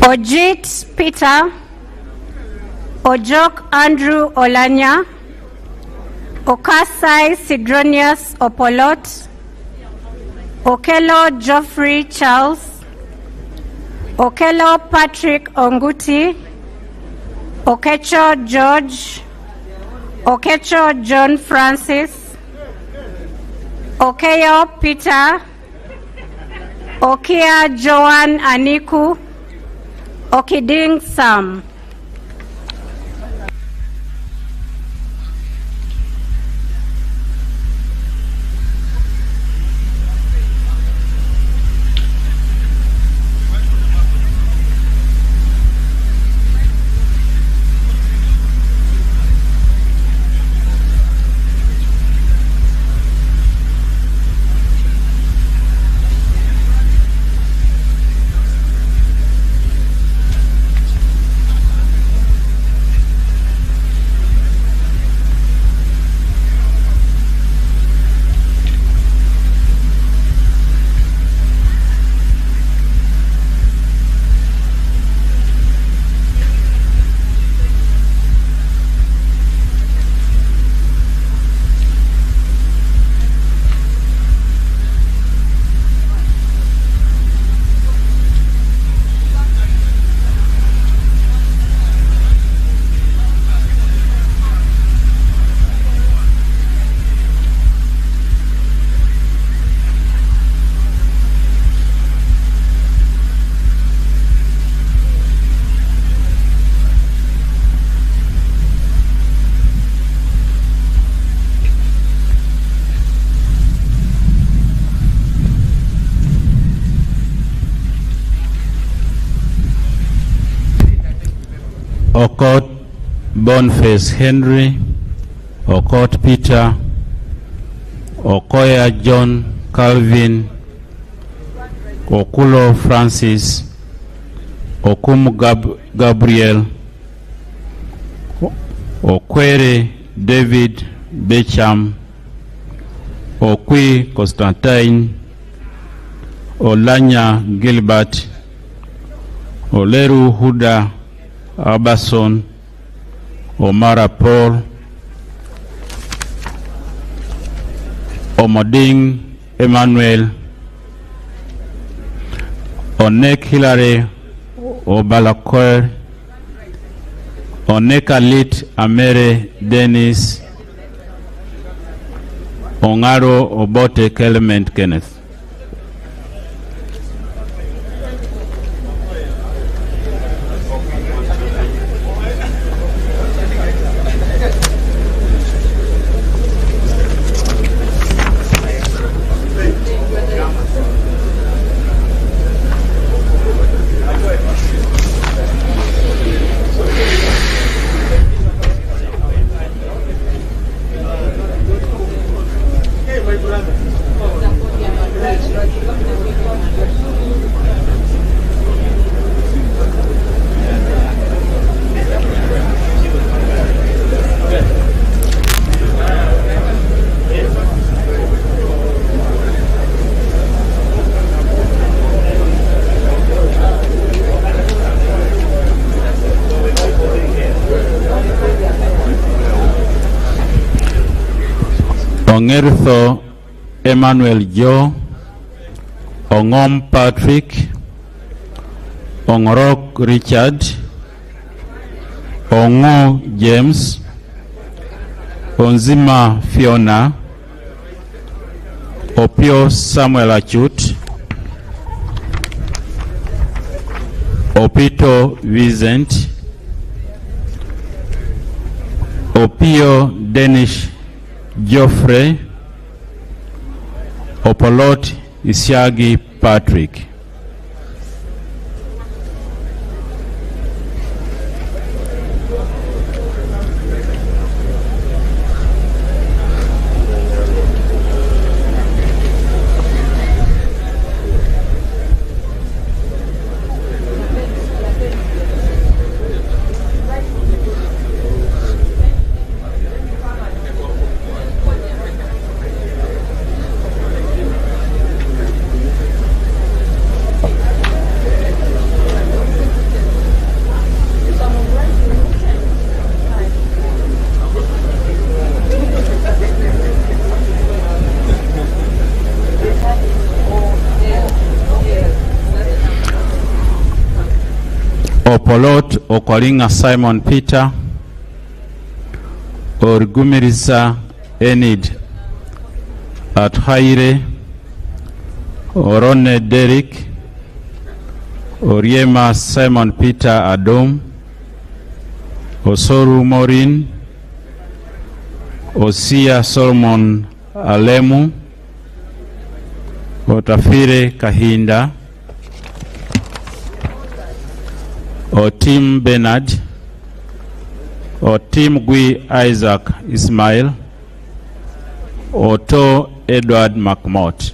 Speaker 5: Ojit Peter, Ojok Andrew Olanya, Okasai Sidronius Opolot, Okelo Geoffrey Charles, Okelo Patrick Onguti, Okecho George, Okecho John Francis, Okeyo Peter, Okia Joan Aniku, Okiding Sam.
Speaker 4: Okot Boniface Henry, Okot Peter, Okoya John Calvin, Okulo Francis, Okum Gabriel, Okwere David Becham, Okwi Constantine, Olanya Gilbert, Oleru Huda Abason, Omara Paul, Omoding Emmanuel, Onek Hilary Obalakoer, Onek Alit Amere Dennis, Ongaro Obote Clement Kenneth. Ongertho Emmanuel Joe, Ongom Patrick, Ongorok Richard, Ongo James, Onzima Fiona, Opio Samuel Achut, Opito Vincent, Opio Danish Geoffrey, Opolot Isiagi Patrick. Opolot Okolinga Simon Peter, Orgumiriza Enid Athaire, Orone Derek, Oriema Simon Peter Adom, Osoru Morin, Osia Solomon Alemu, Otafire Kahinda, Otim Bernard, Otim Gui Isaac Ismail, Otto Edward McMott.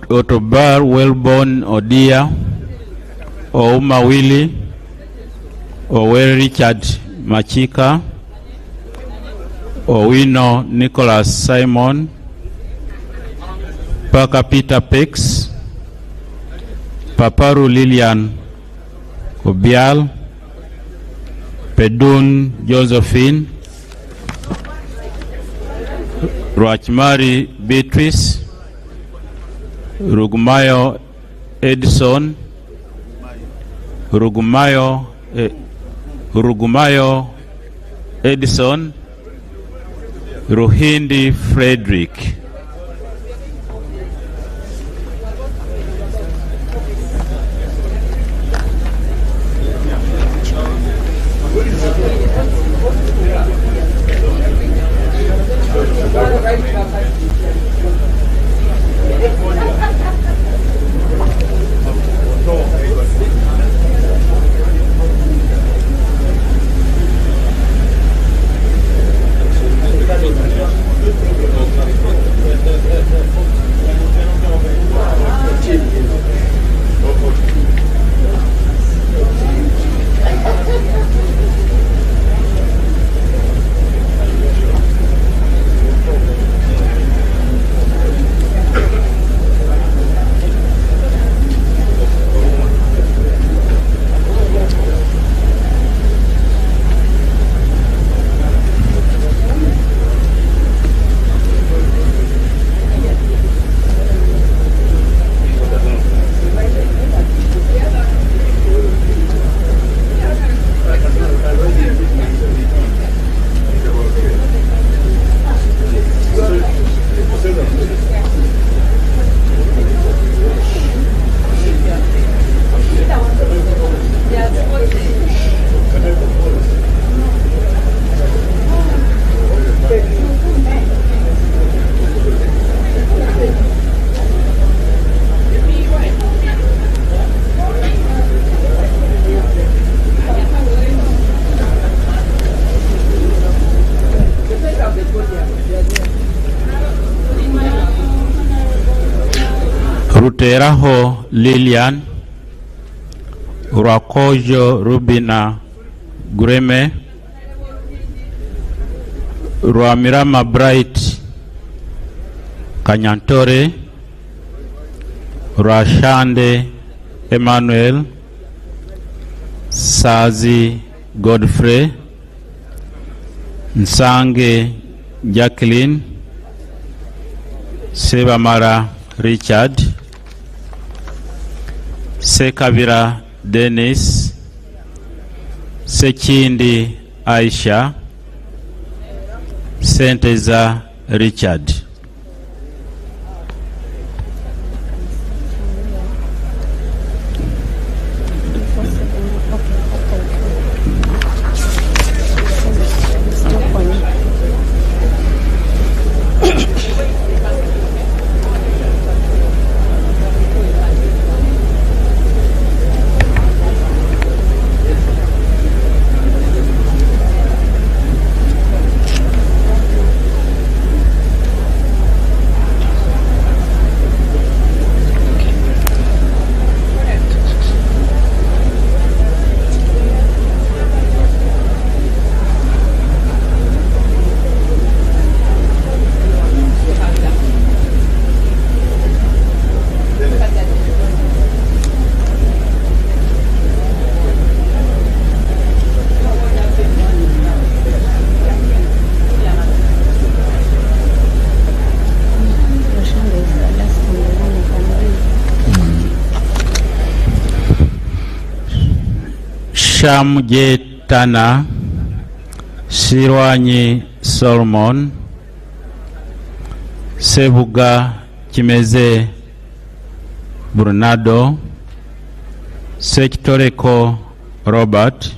Speaker 4: Otobar Wellborn Odia, Ouma Willie, Owe Richard Machika, Owino Nicholas Simon, Paka Peter Pex, Paparu Lilian Obial, Pedun Josephine, Rachmari Beatrice, Rugumayo Edison, Rugumayo Edison, Ruhindi Frederick. Ruteraho Lilian, Rwakojo Rubina Gureme, Rwamirama Bright Kanyantore, Rwashande Emmanuel, Sazi Godfrey, Nsange Jacqueline, Sebamara Richard, Sekabira Dennis, Sekindi Aisha, Senteza Richard. Shamjetana, Sirwanyi Solomon, Sebuga Kimeze Bernardo, Sekitoreko Robert,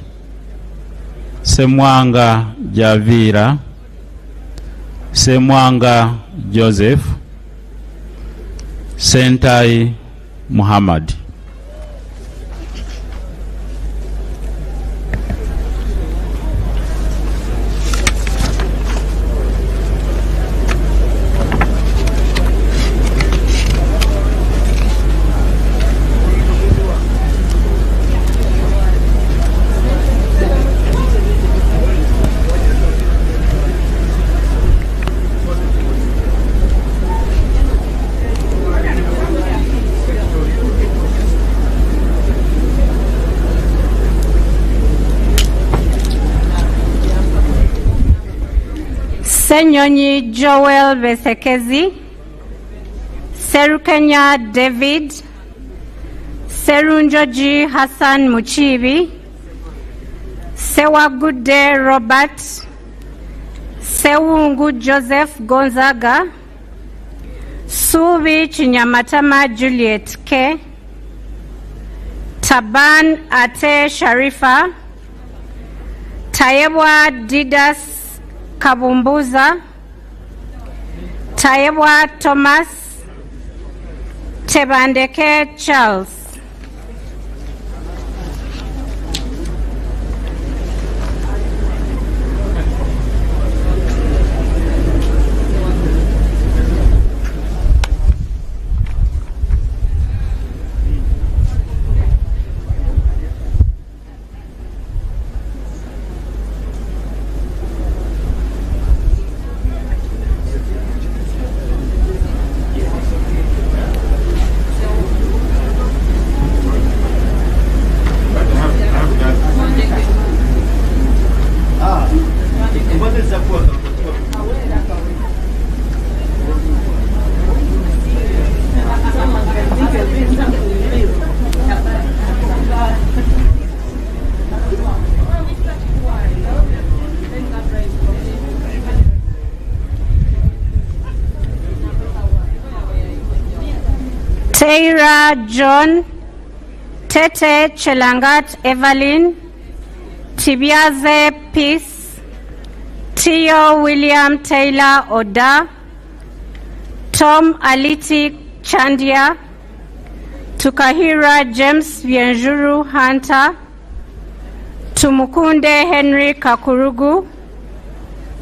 Speaker 4: Semwanga Javira, Semwanga Joseph, Sentai Muhammad.
Speaker 5: Senyonyi Joel Besekezi, Serukenya David, Serunjoji Hassan Muchibi, Eyungudde Robert, Sewungu Joseph Gonzaga, Subi Chinyamatama Juliet K, Taban Ate Sharifa, Tayebwa Didas Kabumbuza, Tayebwa Thomas, Tebandeke Charles. Teira John, Tete Chelangat Evelyn, Tibiaze Peace, Tio William Taylor Oda, Tom Aliti Chandia, Tukahira James Vienjuru Hunter, Tumukunde Henry Kakurugu,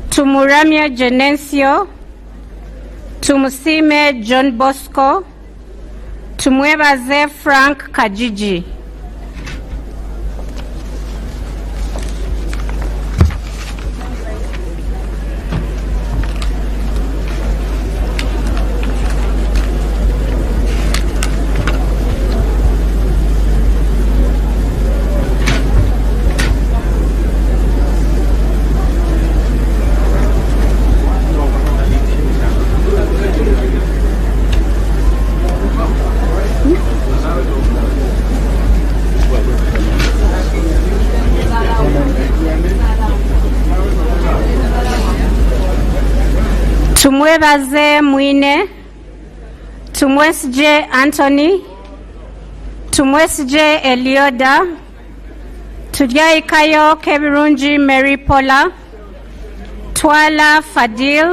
Speaker 5: Tumuramya Genensio, Tumusime John Bosco, Tumwebaze Frank Kajiji. Tumwebaze Mwine, tumwesije Anthony, tumwesije Elioda, tujyaikayo Kebirungi Mary Paula, Twala Fadil,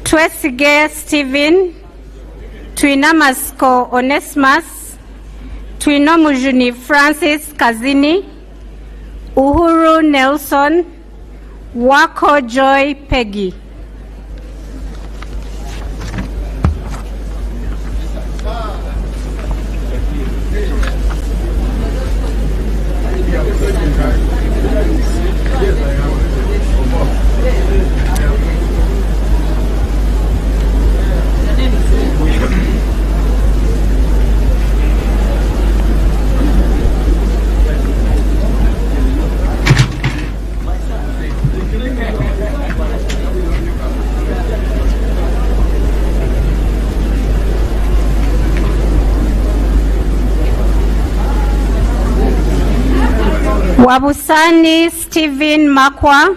Speaker 5: twesige Stephen, Twinamasko Onesimus, Twinomujuni Francis Kazini, Uhuru Nelson, Wako Joy Peggy. Wabusani Stephen Makwa,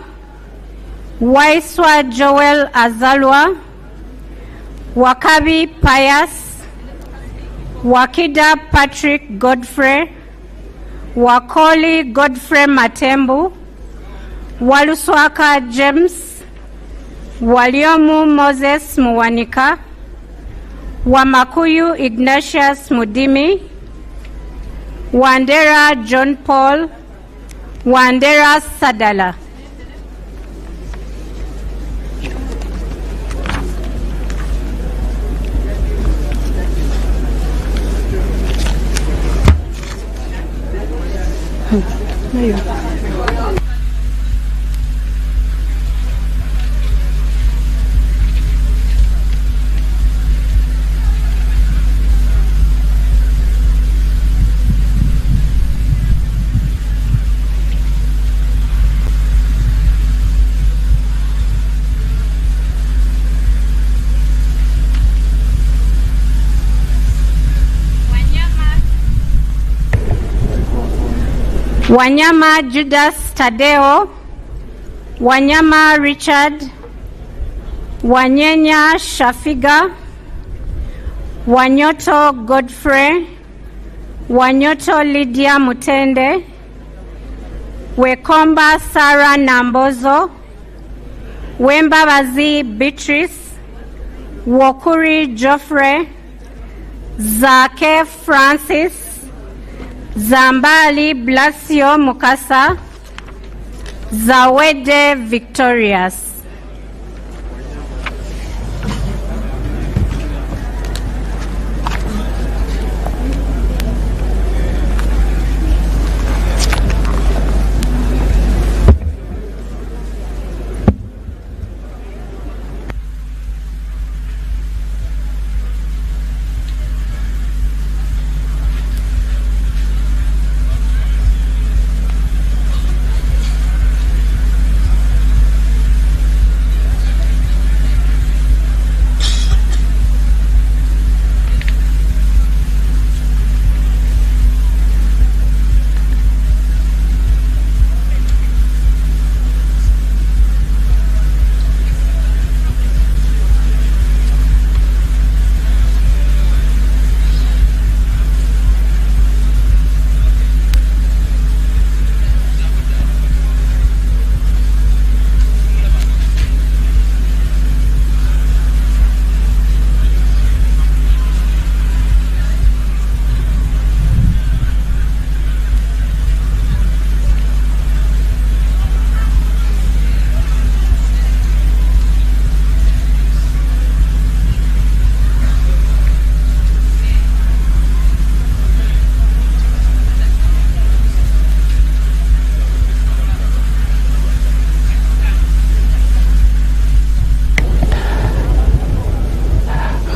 Speaker 5: Waiswa Joel Azalwa, Wakabi Pius, Wakida Patrick Godfrey, Wakoli Godfrey Matembu, Waluswaka James, Waliomu Moses Muwanika, Wamakuyu Ignatius Mudimi, Wandera John Paul, Wandera Sadala. Wanyama Judas Tadeo, Wanyama Richard, Wanyenya Shafiga, Wanyoto Godfrey, Wanyoto Lydia Mutende, Wekomba Sarah Nambozo, Wembabazi Beatrice, Wokuri Geoffrey, Zake Francis, Zambali Blasio Mukasa, Zawede Victorious.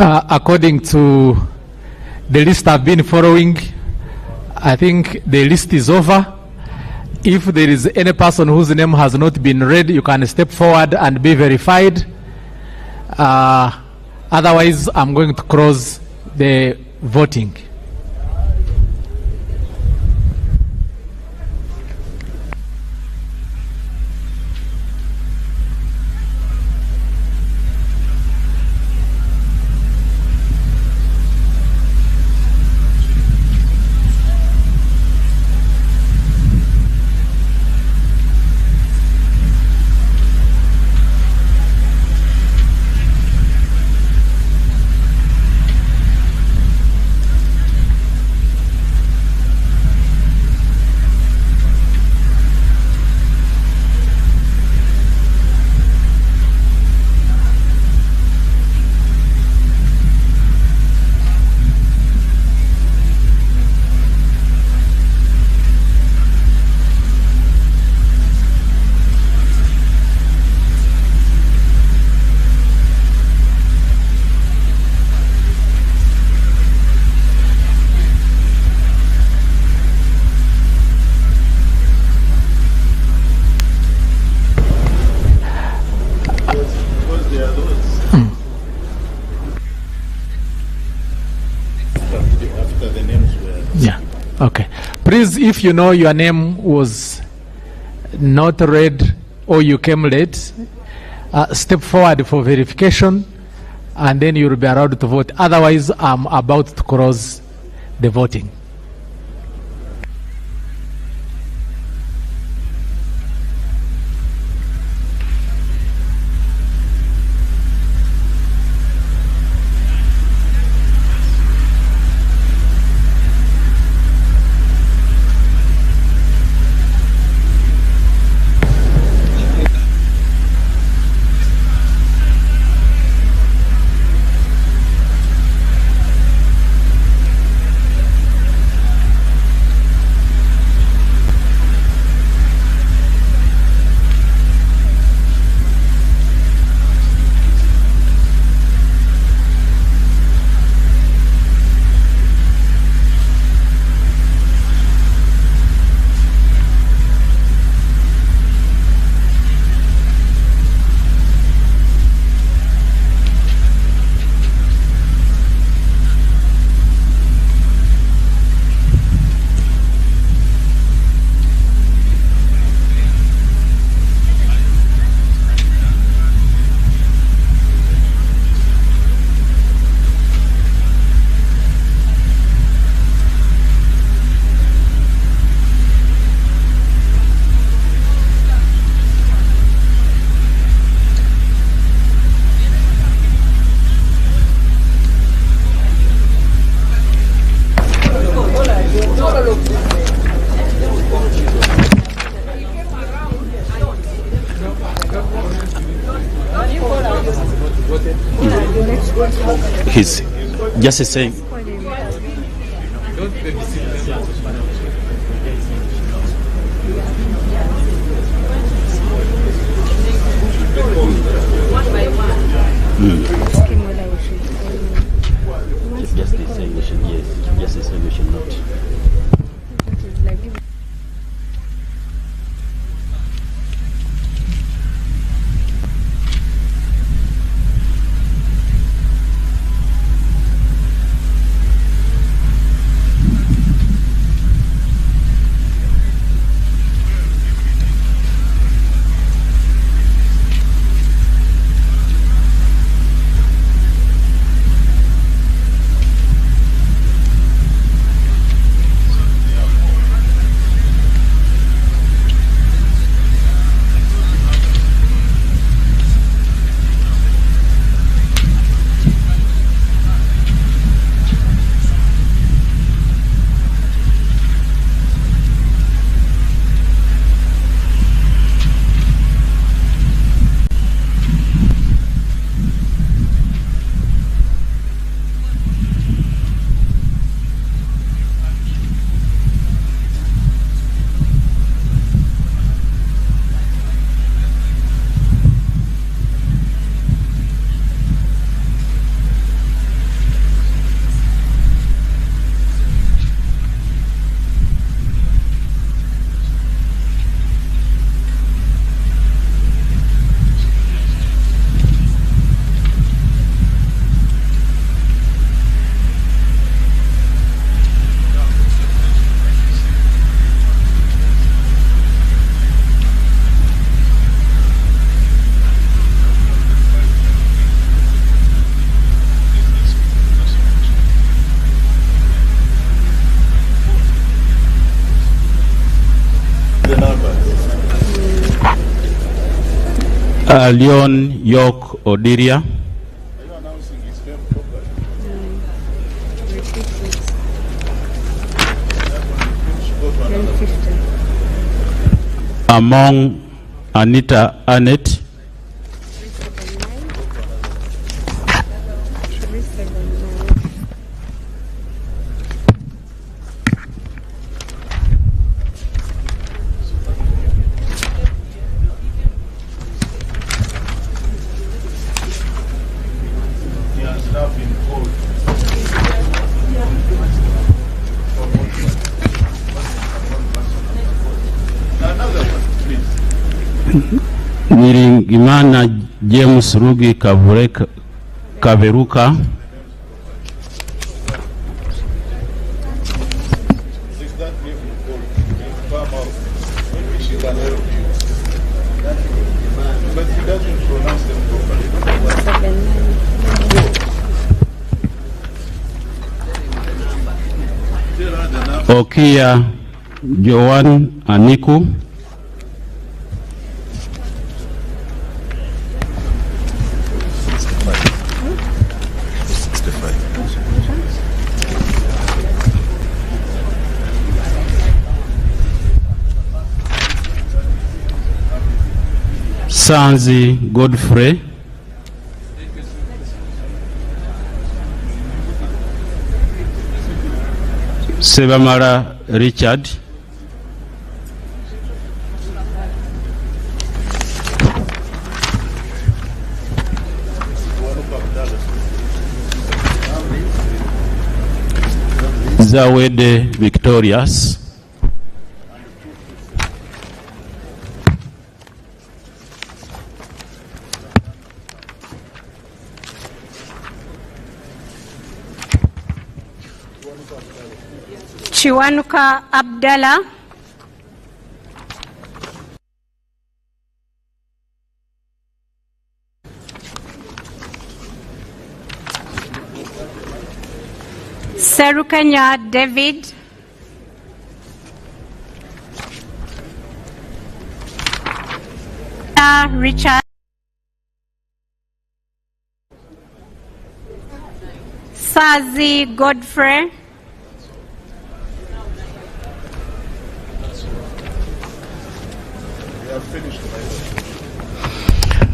Speaker 2: According to the list I've been following, I think the list is over. If there is any person whose name has not been read, you can step forward and be verified. Otherwise, I'm going to close the voting. Okay. Please, if you know your name was not read or you came late, step forward for verification and then you will be allowed to vote. Otherwise, I'm about to close the voting.
Speaker 4: He's just saying. Just saying we should, yes. Just saying we should not. Leon York Odiria.
Speaker 3: Are you announcing his name properly?
Speaker 4: Among Anita Annette.
Speaker 3: He has now been called. Another one, please.
Speaker 4: Niringimana James Rugi Kaveruka.
Speaker 3: Is that name called? Come out. Maybe she can help you. But he doesn't pronounce them properly.
Speaker 4: Okia Joan Aniku. Sanzi Godfrey. Sebamara Richard. Zawede Victorious.
Speaker 5: Chiwanuka Abdallah. Serukanya David. Richard. Sazi Godfrey.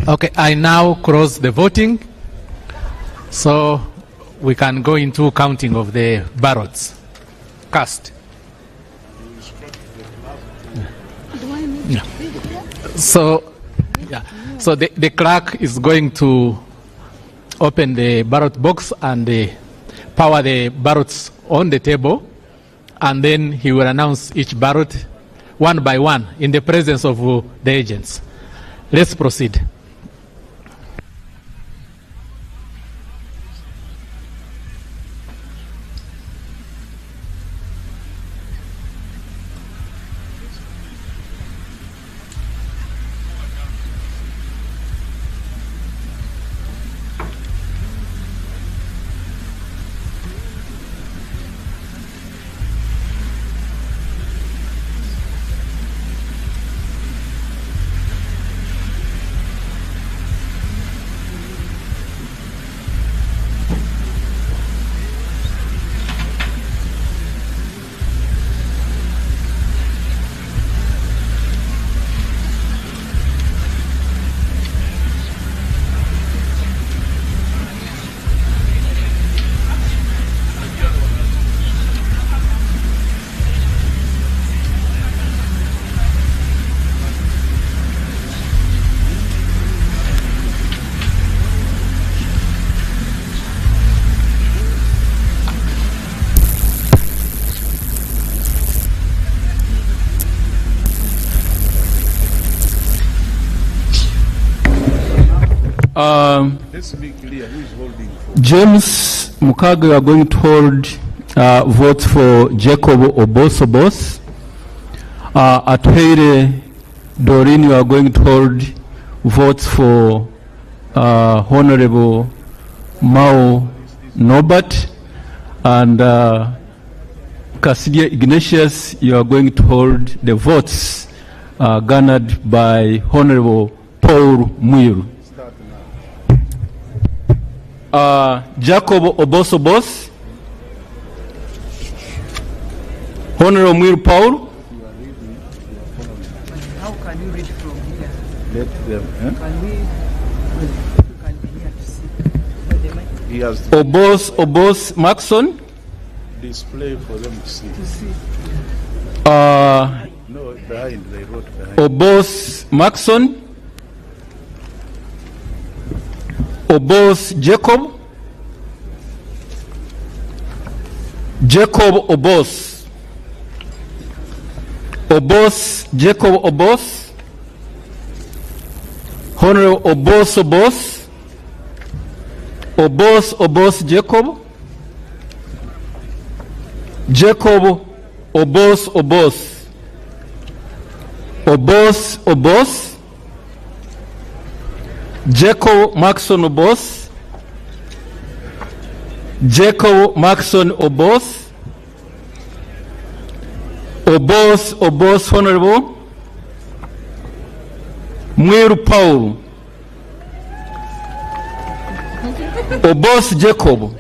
Speaker 2: Okay, I now close the voting, so we can go into counting of the ballots cast. Yeah. So the clerk is going to open the ballot box and power the ballots on the table, and then he will announce each ballot one by one in the presence of the agents. Let's proceed.
Speaker 3: Let's be clear, who is holding for?
Speaker 6: James Mukaga, we are going to hold votes for Jacob Obosobos. Atweire Doreen, you are going to hold votes for Honorable Mao Norbert. And Cassidia Ignatius, you are going to hold the votes garnered by Honorable Paul Mwiru. Jacob Obos. Honorable Mwiru Paul.
Speaker 7: How can you read from here?
Speaker 3: Let them.
Speaker 7: Can we? You can be here to see. But they might
Speaker 3: He has
Speaker 6: Obos Maxon.
Speaker 3: display for them to see. No, behind. They wrote behind.
Speaker 6: Obos Maxon. Obos Jacob. Jacob Obos. Obos Jacob Obos. Honorable Obos Obos. Obos Obos Jacob. Jacob Obos Obos. Obos Obos. Jacob Maxon Obos. Jacob Maxon Obos. Obos Obos Honorable Mwiru Paul. Obos Jacob.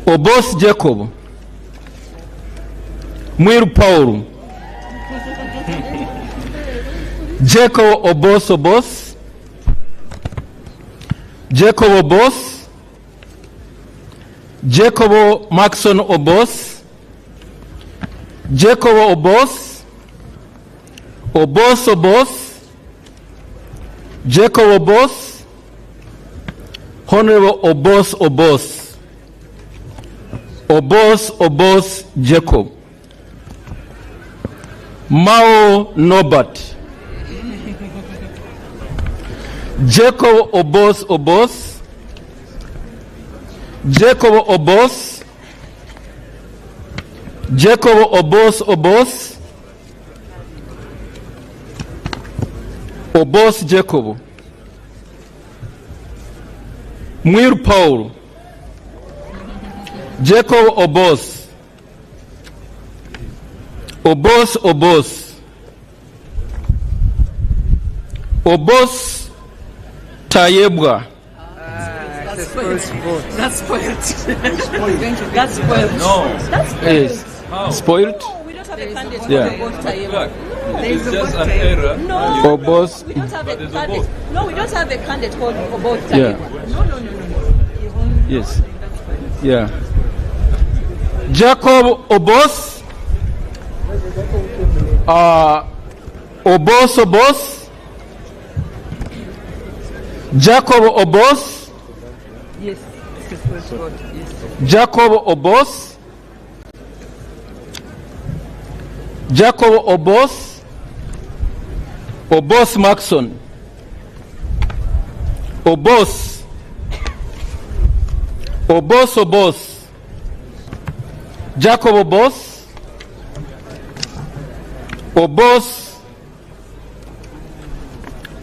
Speaker 6: Obos Jacob. Mwiru Paul. Jacob Obos Obos. Jacob Obos. Jacob Maxon Obos. Jacob Obos. Obos Obos. Jacob Obos. Honorable Obos Obos. Obos Obos Jacob. Mao Norbert. Jacob Obos Obos. Jacob Obos. Jacob Obos Obos. Obos Jacob. Mwiru Paul. Jacob Obos. Obos Obos. Obos Tayebwa.
Speaker 7: That's spoiled. That's spoiled. That's spoiled.
Speaker 6: No.
Speaker 7: That's spoiled.
Speaker 6: Yes. Spoiled?
Speaker 7: No, we don't have a candidate
Speaker 6: Yeah.
Speaker 7: for both Tayebwa.
Speaker 8: It's just an error.
Speaker 7: No.
Speaker 6: Obos.
Speaker 7: We don't have a
Speaker 8: But there's
Speaker 7: candidate.
Speaker 8: Obos.
Speaker 7: No, we don't have a candidate called Obos
Speaker 6: Yeah.
Speaker 7: Tayebwa. No.
Speaker 6: Yes. Yeah. Jacob Obos. Obos Obos. Jacob Obos.
Speaker 7: Yes. It's the first word. Yes.
Speaker 6: Jacob Obos. Jacob Obos. Obos Maxon. Obos. Obos Obos. Jacob Obos. Obos.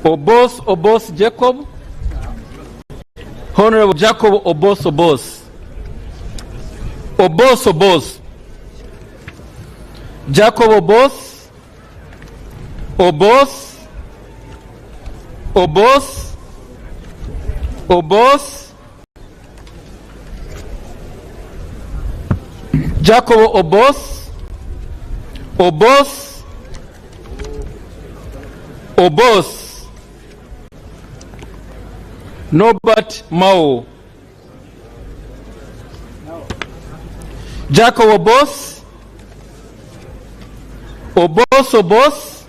Speaker 6: Obos Obos Jacob. Honorable Jacob Obos Obos. Obos Obos. Jacob Obos. Obos. Obos. Obos. Jacob Obos. Obos. Obos. Norbert Mao. Jacob Obos. Obos Obos.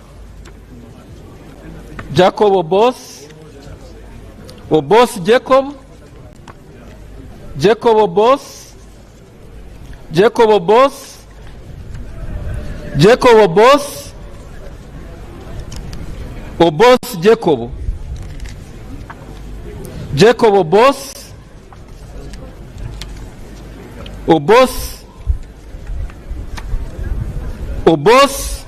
Speaker 6: Jacob Obos. Obos Jacob. Jacob Obos. Jacob Obos. Jacob Obos. Obos Jacob. Jacob Obos. Obos. Obos.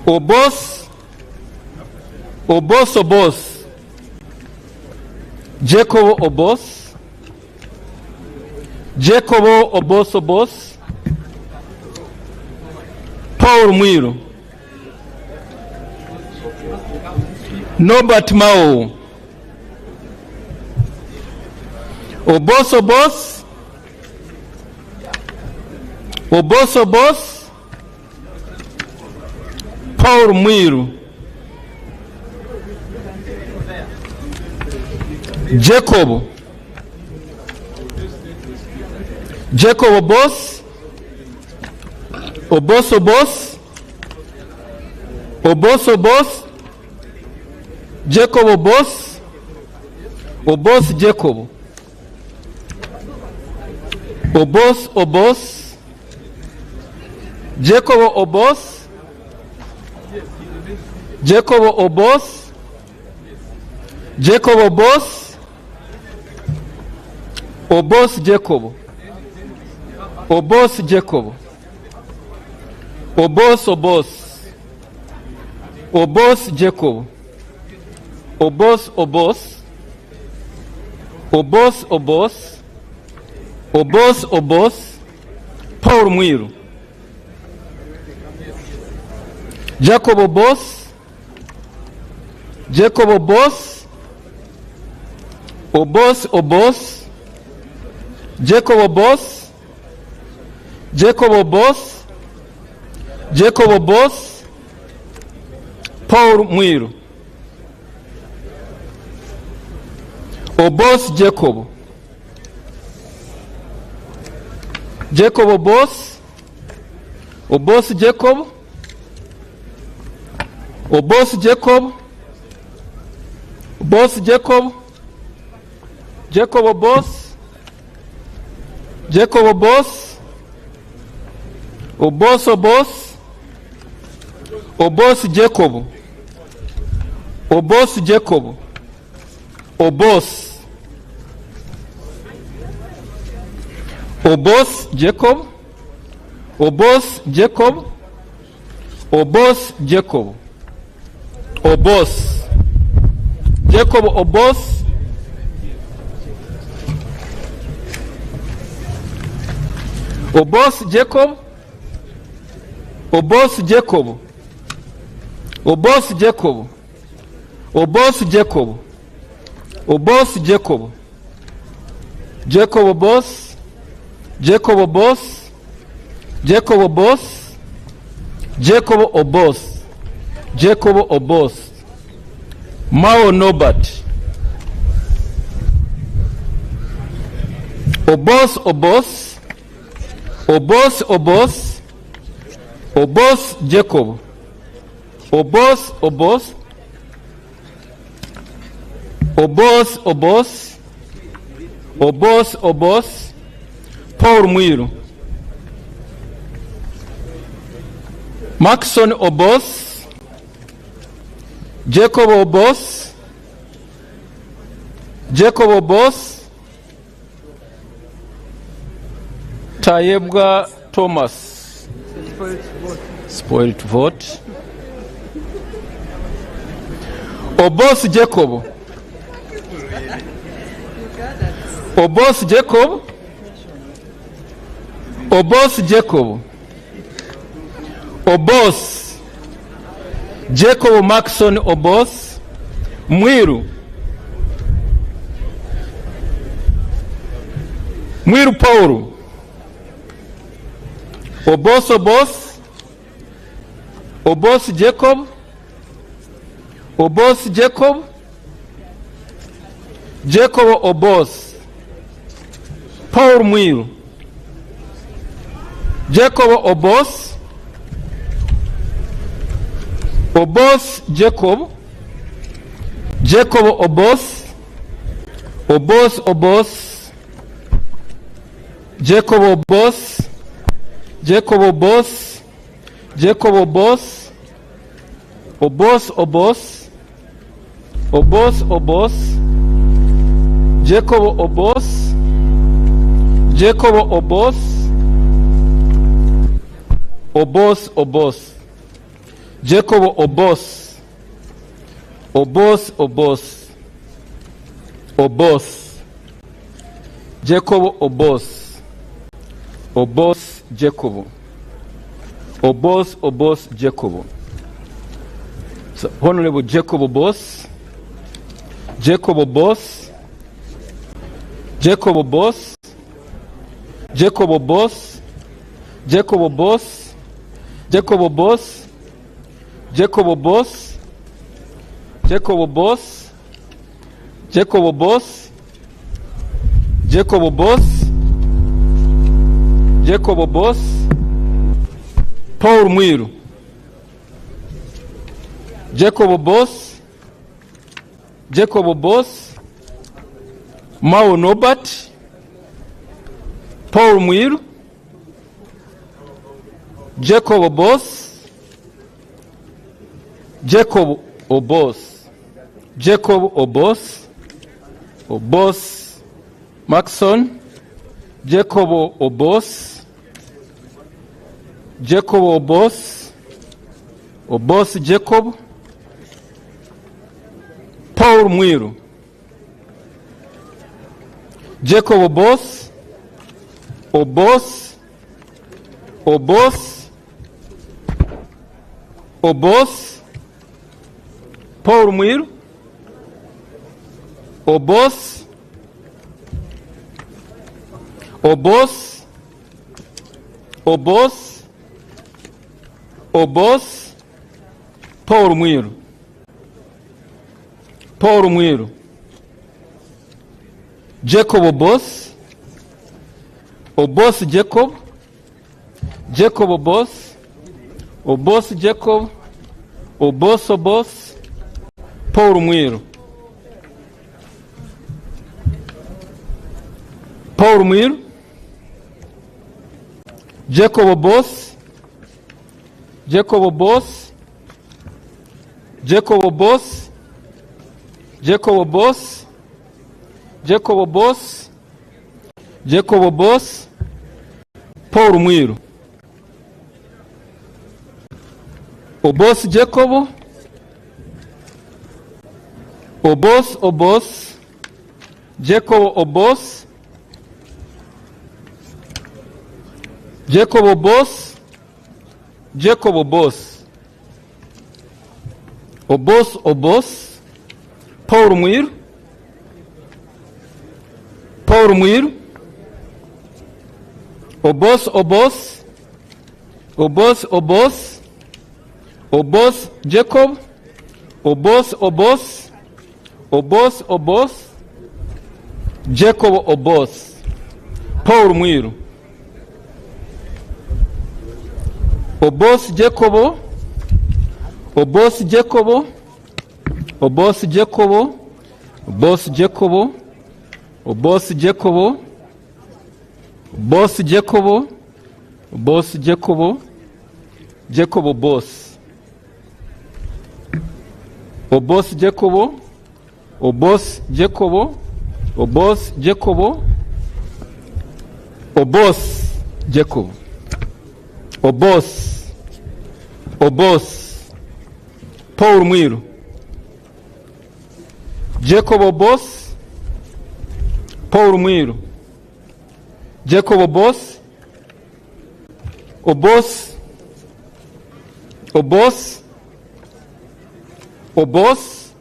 Speaker 6: Obos. Obos Obos. Jacob Obos. Jacob Obos Obos. Paul Mwiru. Norbert Mao. Obos Obos. Obos Obos. Paul Mwiru. Jacob. Jacob Obos. Obos Obos. Obos Obos. Jacob Obos. Obos Jacob. Obos Obos. Jacob Obos. Jacob Obos. Jacob Obos. Obos Jacob. Obos Jacob. Obos Obos. Obos Jacob. Obos Obos. Obos Obos. Obos Obos. Paul Mwiru. Jacob Obos. Jacob Obos. Obos Obos. Jacob Obos. Jacob Obos. Jacob Obos. Paul Mwiru. Obos Jacob. Jacob Obos. Obos Jacob. Obos Jacob. Obos Jacob. Jacob Obos. Jacob Obos. Obos Obos. Obos Jacob. Obos Jacob. Obos. Obos Jacob. Obos Jacob. Obos Jacob. Obos. Jacob Obos. Obos Jacob. Obos Jacob. Obos Jacob. Obos Jacob. Obos Jacob. Jacob Obos. Jacob Obos. Jacob Obos. Jacob Obos. Jacob Obos. Mao Norbert. Obos Obos. Obos Obos. Obos Jacob. Obos Obos. Obos Obos. Obos Obos. Paul Mwiru. Maxon Obos. Jacob Obos. Jacob Obos. Tayebwa Thomas. Spoiled vote. Obos Jacob. Obos Jacob. Obos Jacob. Obos. Jacob Maxon Obos. Mwiru. Mwiru Paul. Obos Obos. Obos Jacob. Obos Jacob. Jacob Obos. Paul Mwiru. Jacob Obos. Obos Jacob. Jacob Obos. Obos Obos. Jacob Obos. Jacob Obos. Jacob Obos. Obos Obos. Obos Obos. Jacob Obos. Jacob Obos. Obos Obos. Jacob Obos. Obos Obos. Obos. Jacob Obos. Obos Jacob. Obos Obos Jacob. So, Honorable Jacob Obos, Jacob Obos, Jacob Obos, Jacob Obos, Jacob Obos, Jacob Obos, Jacob Obos, Jacob Obos, Jacob Obos, Jacob Obos, Jacob Obos, Paul Mwiru, Jacob Obos, Jacob Obos, Mao Norbert, Paul Mwiru, Jacob Obos, Jacob Obos, Jacob Obos, Obos Maxson, Jacob Obos, Jacob Obos, Obos Jacob, Paul Mwiru, Jacob Obos, Obos, Obos, Obos, Paul Mwiru, Obos, Obos, Obos, Obos, Paul Mwiru, Paul Mwiru, Jacob Obos, Obos Jacob, Jacob Obos, Obos Jacob, Obos Obos, Paul Mwiru, Paul Mwiru, Jacob Obos, Jacob Obos, Jacob Obos, Jacob Obos, Jacob Obos, Jacob Obos, Paul Mwiru, Obos Jacob, Obos Obos, Jacob Obos, Jacob Obos, Jacob Obos, Obos Obos, Paul Mwiru, Paul Mwiru, Obos Obos, Obos Obos, Obos Jacob, Obos Obos, Obos Obos, Jacob Obos, Paul Mwiru, Obos Jacob, Obos Jacob, Obos Jacob, Obos Jacob, Obos Jacob, Obos Jacob, Obos Jacob, Jacob Obos, Obos Jacob, Obos Jacob, Obos Jacob, Obos Jacob, Obos, Obos, Paul Mwiru, Jacob Obos, Paul Mwiru, Jacob Obos, Obos, Obos, Obos,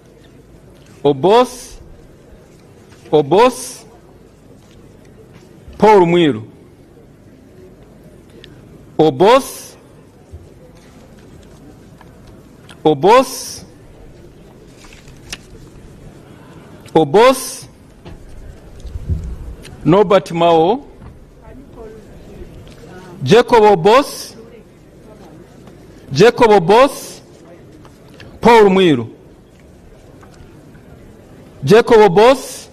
Speaker 6: Obos, Obos, Paul Mwiru, Obos, Obos, Obos, Norbert Mao, Jacob Obos, Jacob Obos, Paul Mwiru, Jacob Obos,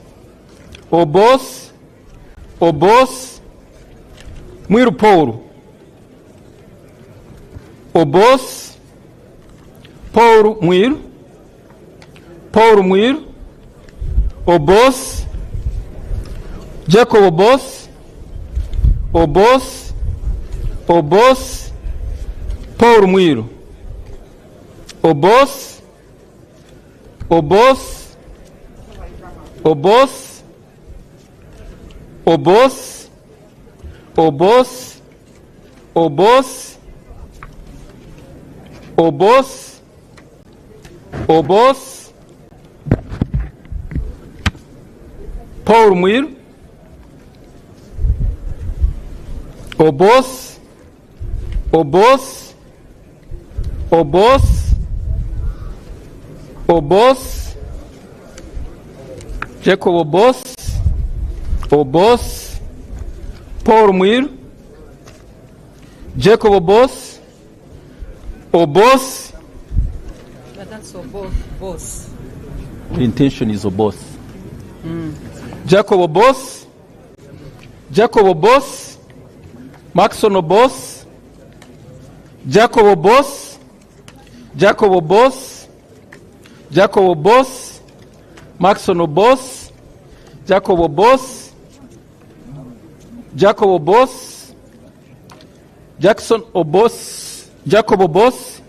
Speaker 6: Obos, Obos, Mwiru Paul, Obos, Paul Mwiru, Paul Mwiru, Obos, Jacob Obos, Obos, Obos, Paul Mwiru, Obos, Obos, Obos, Obos, Obos, Obos, Obos,
Speaker 9: Obos, Paul Mwiru, Obos, Obos, Obos, Obos, Jacob Obos, Obos, Paul Mwiru, Jacob Obos, Obos.
Speaker 7: But that's boss.
Speaker 9: The intention is Obos. Jacob Obos, Jacob Obos, Maxon Obos, Jacob Obos, Jacob Obos, Jacob Obos, Maxon Obos, Jacob Obos, Jacob Obos, Jackson Obos, Jacob Obos,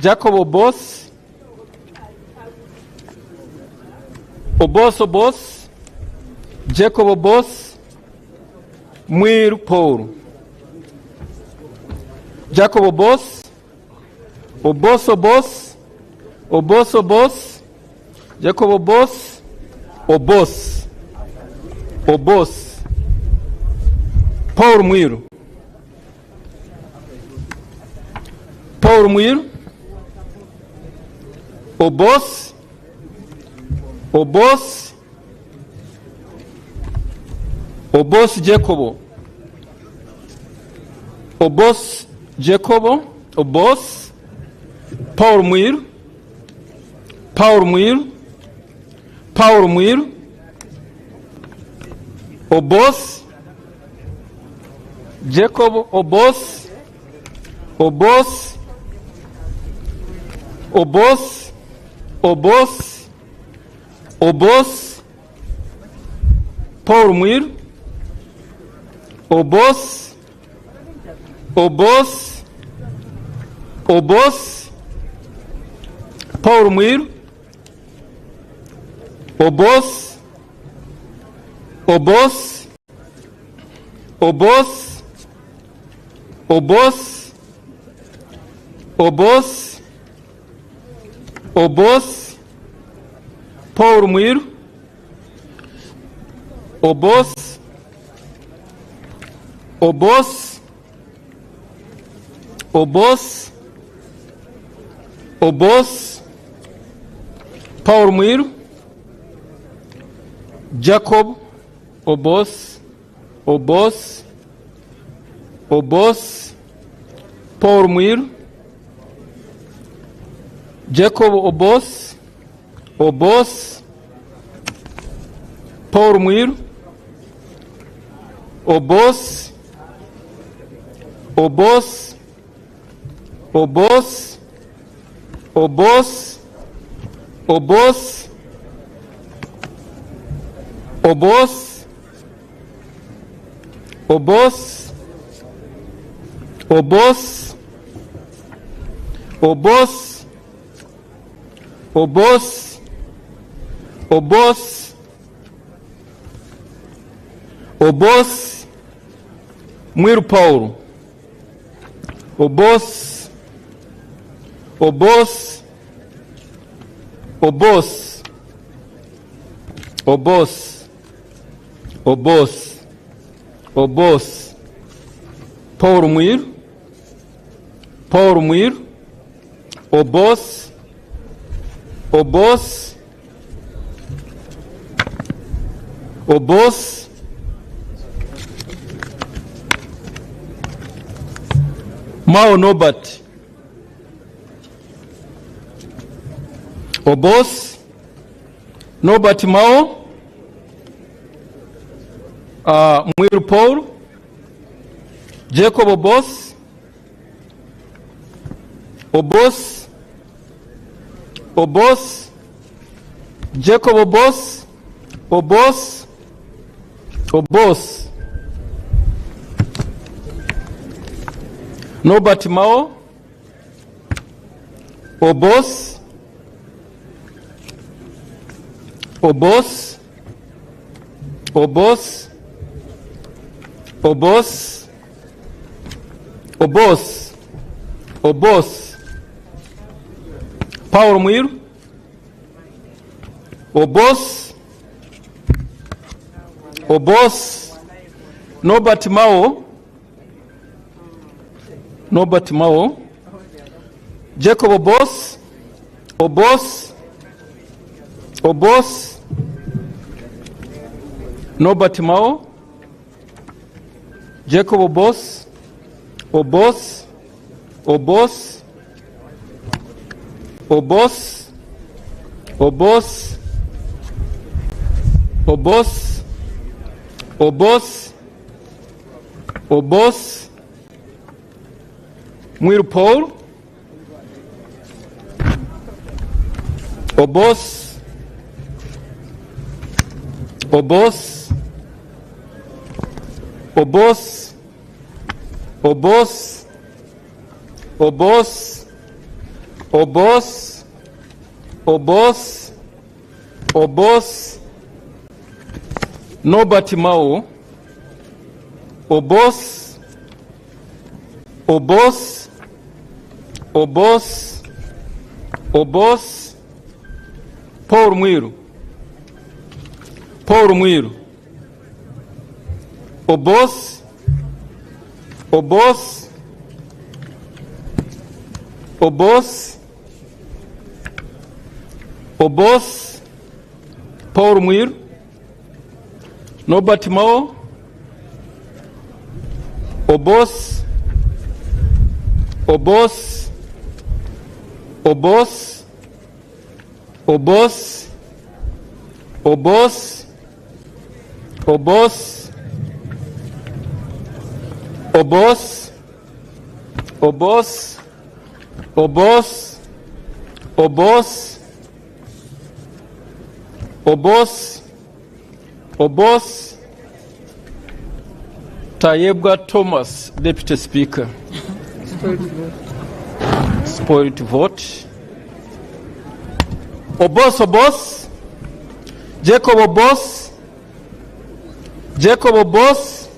Speaker 9: Jacob Obos, Obos Obos, Jacob Obos, Mwiru Paul, Jacob Obos, Obos Obos, Obos Obos, Jacob Obos, Obos, Obos, Paul Mwiru, Paul Mwiru, Obos, Obos, Obos Jacobo, Obos Jacobo, Obos, Paul Mwiru, Paul Mwiru, Paul Mwiru, Obos, Jacob Obos, Obos, Obos, Obos, Obos, Paul Mwiru, Obos, Obos, Obos, Paul Mwiru, Obos, Obos, Obos, Obos, Obos, Obos, Paul Mwiru, Obos, Obos, Obos, Obos, Paul Mwiru, Jacob Obos, Obos, Obos, Paul Mwiru, Jacob Obos, Obos, Paul Mwiru, Obos, Obos, Obos, Obos, Obos, Obos, Obos, Obos, Obos, Obos, Obos, Obos, Mwiru Paulo, Obos, Obos, Obos, Obos, Obos, Obos, Paulo Mwiru, Paulo Mwiru, Obos, Obos, Obos, Mao Nobat, Obos, Nobat Mao, Mwiru Paul, Jacob Obos, Obos, Obos, Jacob Obos, Obos, Obos, Nobat Mao, Obos, Obos, Obos, Obos, Obos, Obos, Paul Mwiru. Obos. Obos. Norbert Mao. Norbert Mao. Jacob Obos. Obos. Obos. Norbert Mao. Jacob Obos. Obos. Obos. Obos. Obos. Obos. Obos. Obos. Mwiru Paul. Obos. Obos. Obos. Obos. Obos. Obos. Obos. Obos. Norbert Mao. Obos. Obos. Obos. Obos. Paul Mwiru. Paul Mwiru. Obos. Obos. Obos. Obos. Paul Mwiru. Norbert Mao. Obos. Obos. Obos. Obos. Obos. Obos. Obos. Obos. Obos. Obos. Obos. Obos. Tayebwa Thomas, Deputy Speaker. Spoiled vote. Obos. Obos. Jacob Obos. Jacob Obos.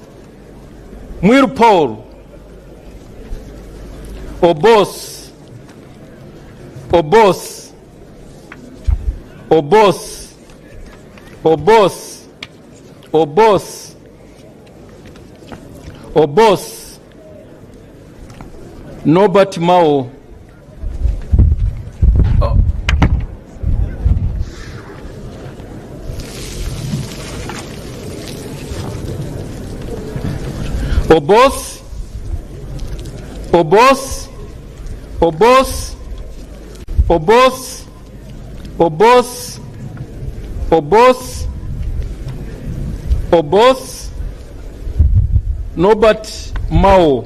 Speaker 9: Mwiru Paul. Obos. Obos. Obos. Obos. Obos. Obos. Norbert Mao. Obos. Obos. Obos. Obos. Obos. Obos. Obos. Norbert Mao.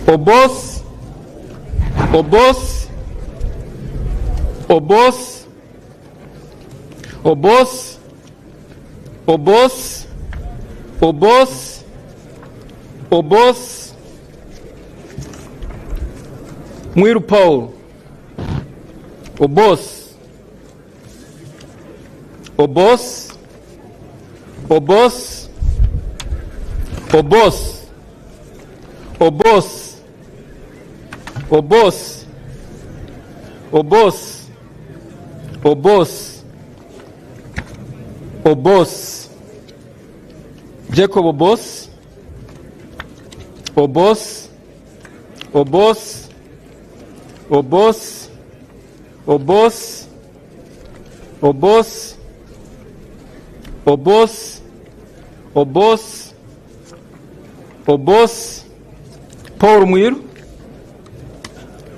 Speaker 9: Obos. Obos. Obos. Obos. Obos. Obos. Obos. Mwiru Paul. Obos. Obos. Obos. Obos. Obos. Obos. Obos. Obos. Obos. Jacob Obos. Obos. Obos. Obos. Obos. Obos. Obos. Obos. Obos. Paul Mwiru.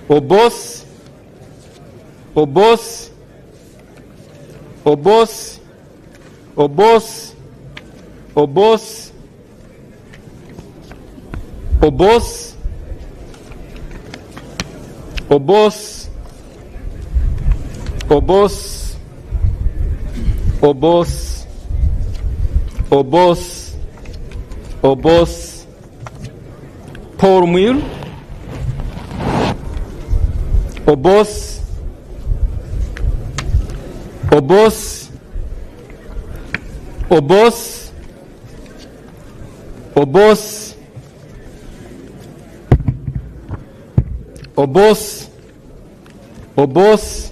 Speaker 9: Obos. Obos. Obos. Obos. Obos. Obos. Obos. Obos. Obos. Obos. Obos. Paul Mwiru. Obos. Obos. Obos. Obos. Obos. Obos,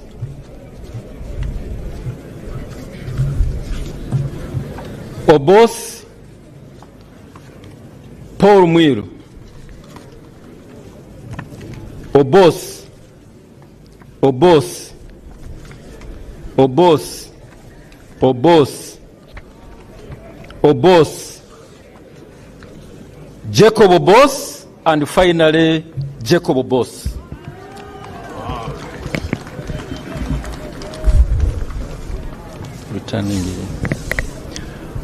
Speaker 9: Obos, Paul Mwiru. Obos, Obos, Obos, Obos, Obos, Jacob Obos, and finally Jacob Obos. Returning.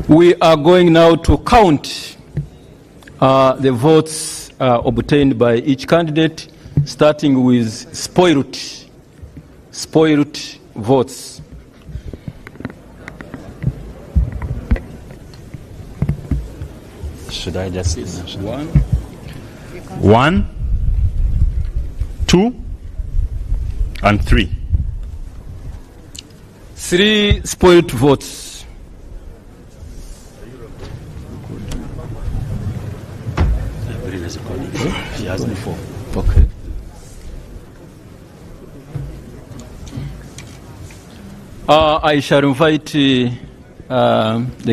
Speaker 9: We are going now to count the votes obtained by each candidate, starting with spoiled votes.
Speaker 4: Should I just mention?
Speaker 9: 1,
Speaker 10: 2, and 3.
Speaker 9: 3 spoiled votes.
Speaker 4: She has me 4.
Speaker 9: Okay. I shall invite the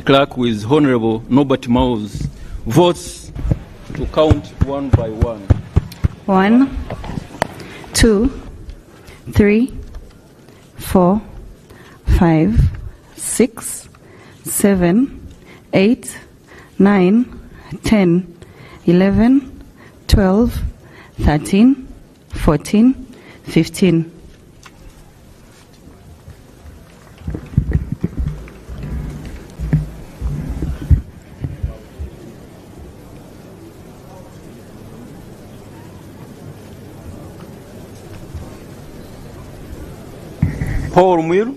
Speaker 9: clerk with Honorable Norbert Mau's votes to count one by one.
Speaker 7: 1, 2, 3, 4, 5, 6, 7, 8, 9, 10, 11, 12, 13, 14, 15.
Speaker 9: Paul Mwiru.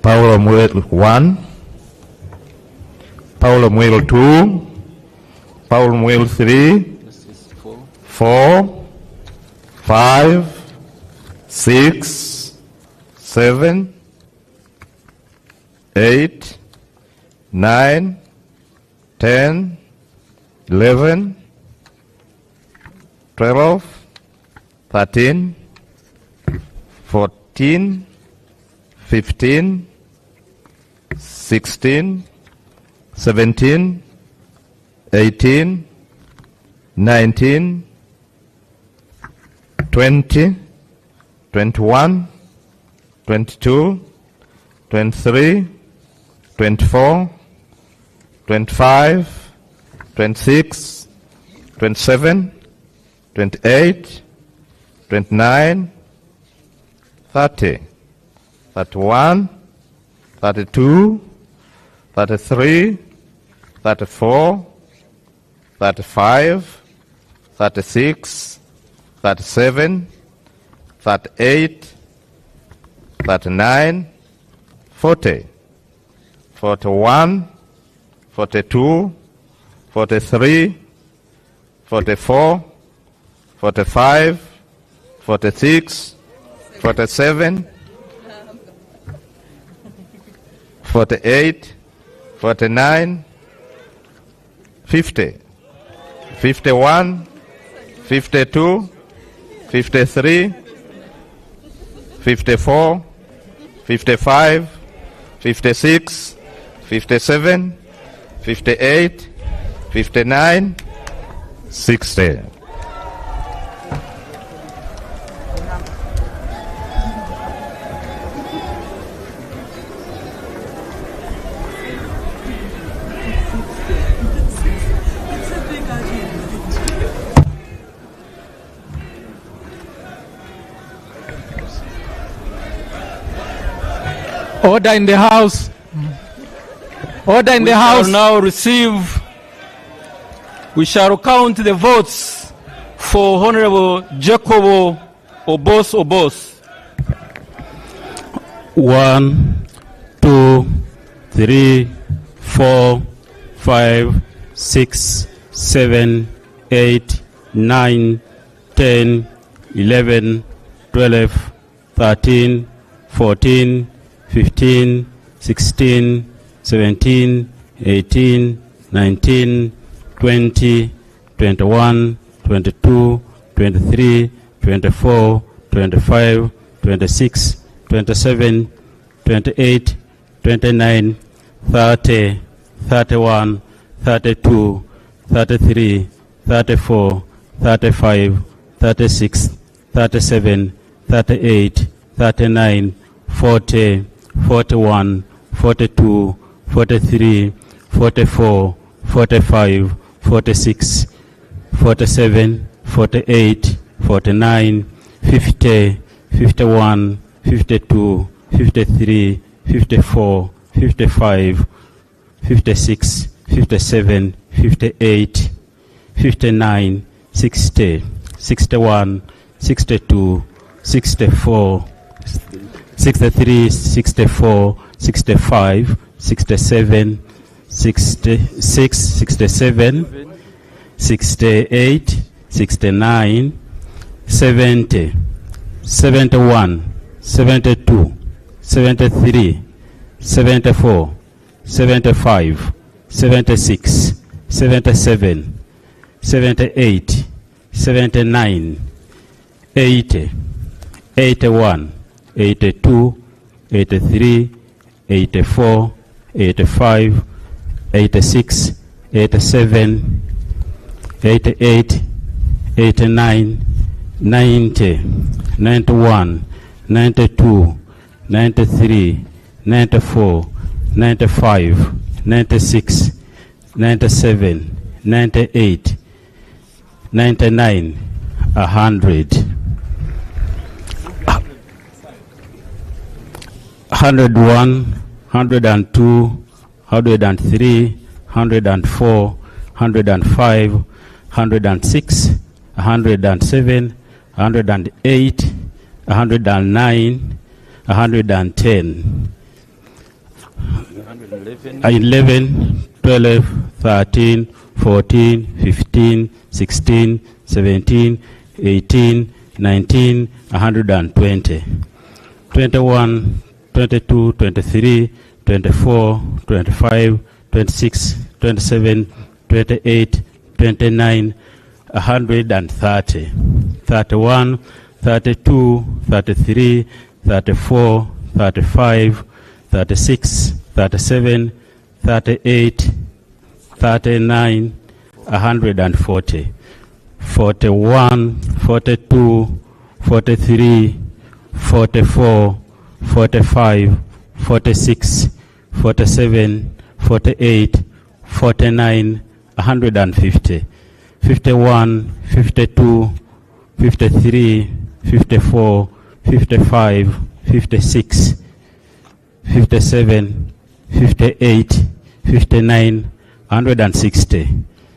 Speaker 10: Paulo Mwiru 1, Paulo Mwiru 2, Paulo Mwiru 3, 4, 5, 6, 7, 8, 9, 10, 11, 12, 13, 14, 15, 16, 17, 18, 19, 20, 21, 22, 23, 24, 25, 26, 27, 28, 29, 30. 31, 32, 33, 34, 35, 36, 37, 38, 39, 40, 41, 42, 43, 44, 45, 46, 47, 48, 49, 50, 51, 52, 53, 54, 55, 56, 57, 58, 59, 60.
Speaker 2: Order in the House. Order in the House.
Speaker 9: We shall count the votes for Honorable Jacob Obos.
Speaker 4: 1, 2, 3, 4, 5, 6, 7, 8, 9, 10, 11, 12, 13, 14, 15, 16, 17, 18, 19, 20, 21, 22, 23, 24, 25, 26, 27, 28, 29, 30, 31, 32, 33, 34, 35, 36, 37, 38, 39, 40, 41, 42, 43, 44, 45, 46, 47, 48, 49, 50, 51, 52, 53, 54, 55, 56, 57, 58, 59, 60, 61, 62, 64, 63, 64, 65, 67, 66, 67, 68, 69, 70, 71, 72, 73, 74, 75, 76, 77, 78, 79, 80, 81, 82, 83, 84, 85, 86, 87, 88, 89, 90, 91, 92, 93, 94, 95, 96, 97, 98, 99, 100. 101, 102, 103, 104, 105, 106, 107, 108, 109, 110, 11, 12, 13, 14, 15, 16, 17, 18, 19, 120, 21, 22, 23, 24, 25, 26, 27, 28, 29, 130, 31, 32, 33, 34, 35, 36, 37, 38, 39, 140, 41, 42, 43, 44, 45, 46, 47, 48, 49, 150, 51, 52, 53, 54, 55, 56, 57, 58, 59, 160,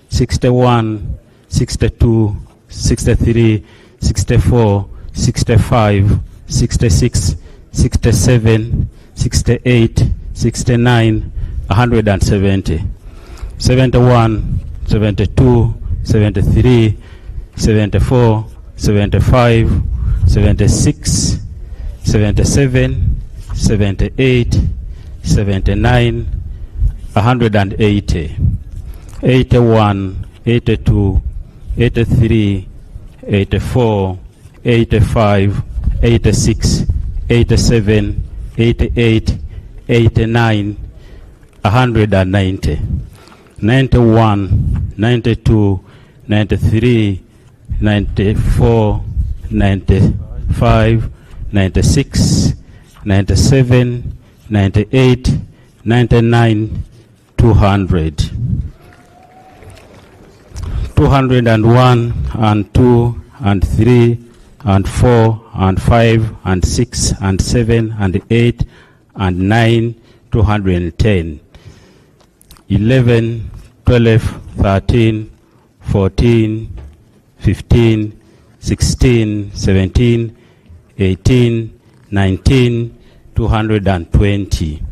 Speaker 4: 61, 62, 63, 64, 65, 66, 67, 68, 69, 170, 71, 72, 73, 74, 75, 76, 77, 78, 79, 180, 81, 82, 83, 84, 85, 86, 87, 88, 89, 190, 91, 92, 93, 94, 95, 96, 97, 98, 99, 200. 201 and 2 and 3 and 4 and 5 and 6 and 7 and 8 and 9, 210. 11, 12, 13, 14, 15, 16, 17, 18, 19, 220.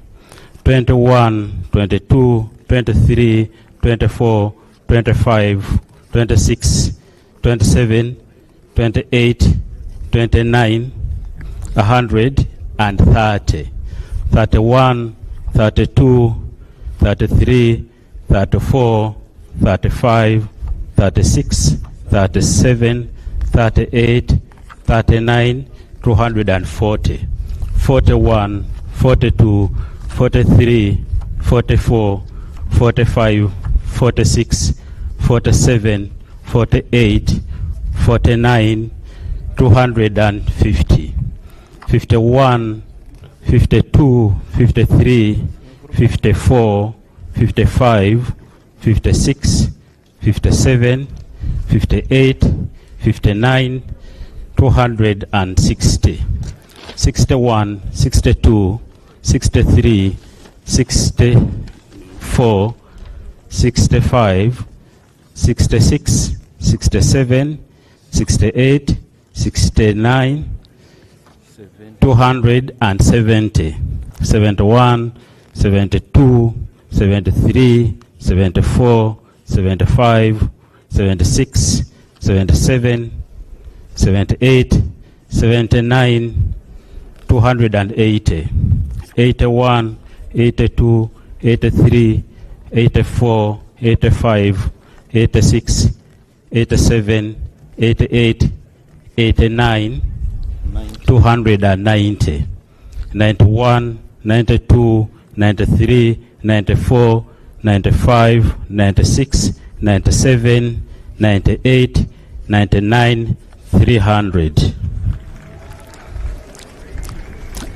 Speaker 4: 21, 22, 23, 24, 25, 26, 27, 28, 29, 130, 31, 32, 33, 34, 35, 36, 37, 38, 39, 240, 41, 42, 43, 44, 45, 46, 47, 48, 49, 250, 51, 52, 53, 54, 55, 56, 57, 58, 59, 260, 61, 62, 63, 64, 65, 66, 67, 68, 69, 270, 71, 72, 73, 74, 75, 76, 77, 78, 79, 280, 81, 82, 83, 84, 85, 86, 87, 88, 89, 290, 91, 92, 93, 94, 95, 96, 97, 98, 99, 300.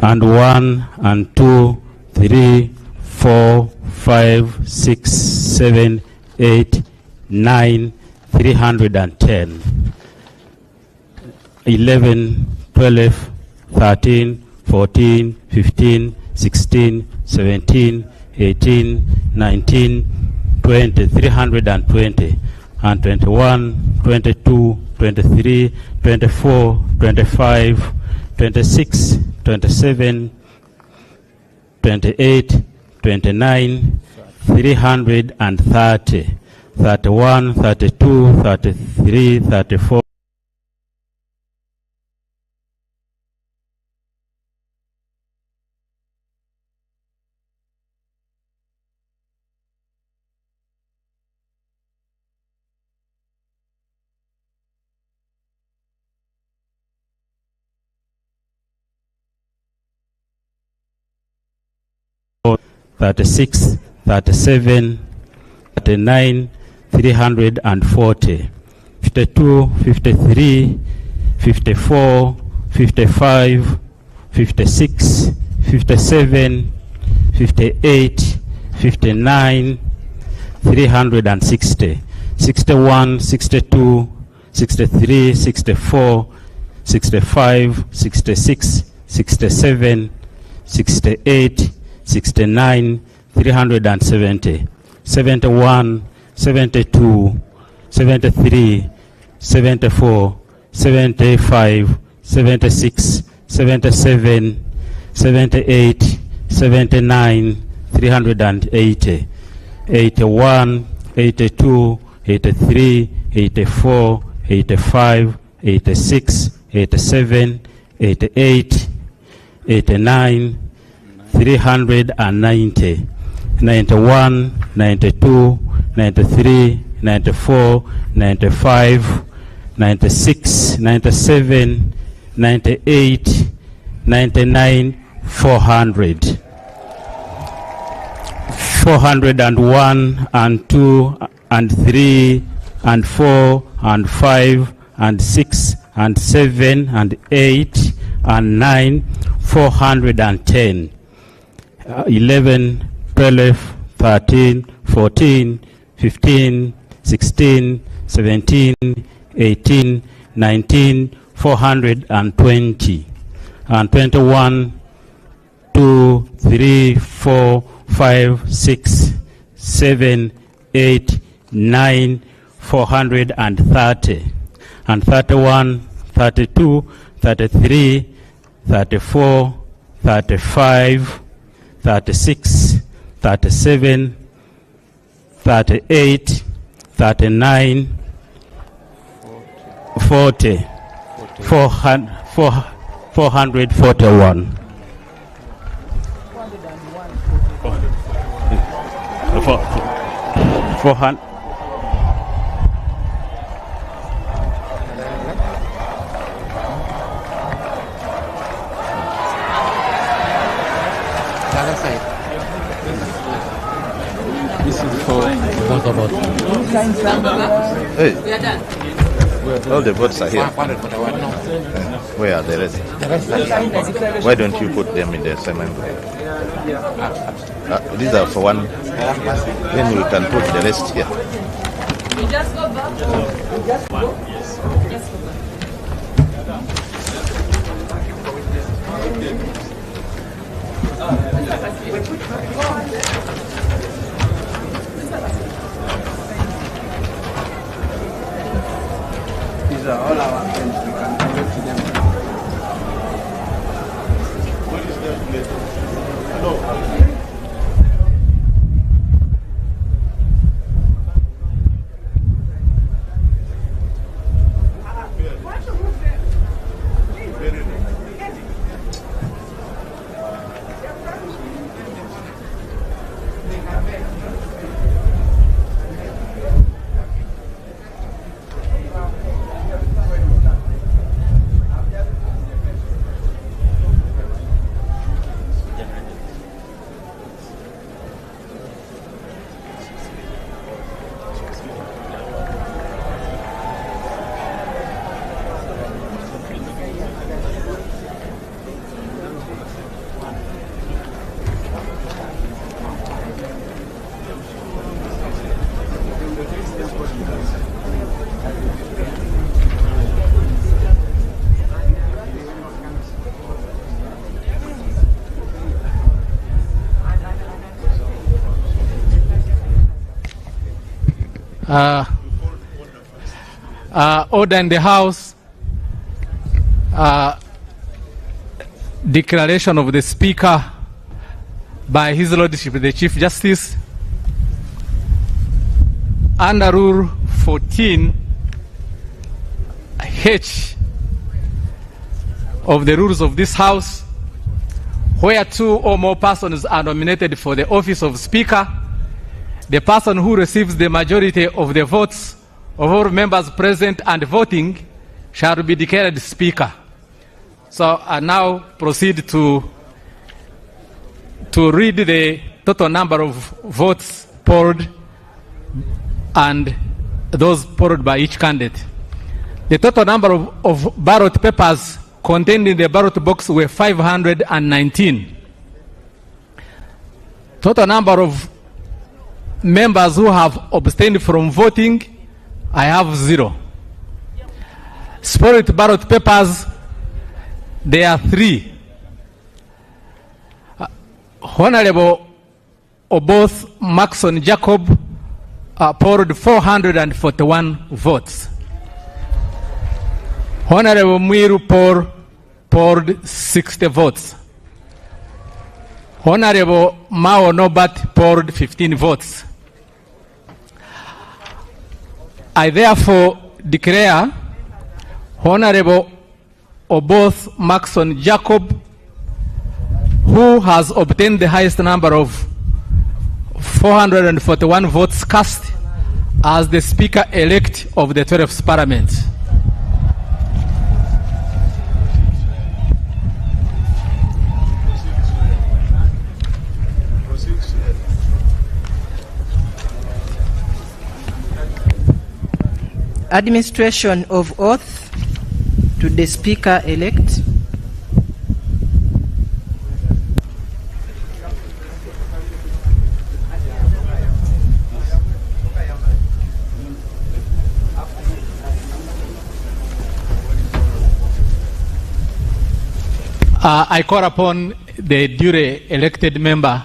Speaker 4: And 1 and 2, 3, 4, 5, 6, 7, 8, 9, 310. 11, 12, 13, 14, 15, 16, 17, 18, 19, 20, 320, and 21, 22, 23, 24, 25, 26, 27, 28, 29, 330, 31, 32, 33, 34, 36, 37, 39, 340, 52, 53, 54, 55, 56, 57, 58, 59, 360, 61, 62, 63, 64, 65, 66, 67, 68, 69, 370, 71, 72, 73, 74, 75, 76, 77, 78, 79, 380, 81, 82, 83, 84, 85, 86, 87, 88, 89, 390, 91, 92, 93, 94, 95, 96, 97, 98, 99, 400. 401 and 2 and 3 and 4 and 5 and 6 and 7 and 8 and 9, 410. 11, 12, 13, 14, 15, 16, 17, 18, 19, 420. And 21, 2, 3, 4, 5, 6, 7, 8, 9, 430. And 31, 32, 33, 34, 35, 36, 37, 38, 39, 40, 441. 400.
Speaker 10: Hey, all the votes are here. Where are the rest? Why don't you put them in the same envelope? These are for one. Then we can put the rest here.
Speaker 11: We just go back.
Speaker 7: These are all our friends. We can go to them.
Speaker 3: What is that later? No.
Speaker 2: Order in the House. Declaration of the Speaker by His Lordship the Chief Justice. Under Rule 14H of the rules of this House, where two or more persons are nominated for the office of Speaker, the person who receives the majority of the votes of all members present and voting shall be declared Speaker. So I now proceed to read the total number of votes polled and those polled by each candidate. The total number of ballot papers contained in the ballot box were 519. Total number of members who have abstained from voting, I have 0. Spoiled ballot papers, there are 3. Honorable Oboth Maxon Jacob polled 441 votes. Honorable Mwiru polled 60 votes. Honorable Mao Nobat polled 15 votes. I therefore declare Honorable Oboth Maxon Jacob, who has obtained the highest number of 441 votes cast, as the Speaker-elect of the 12th Parliament.
Speaker 7: Administration of oath to the Speaker-elect.
Speaker 2: I call upon the duly elected member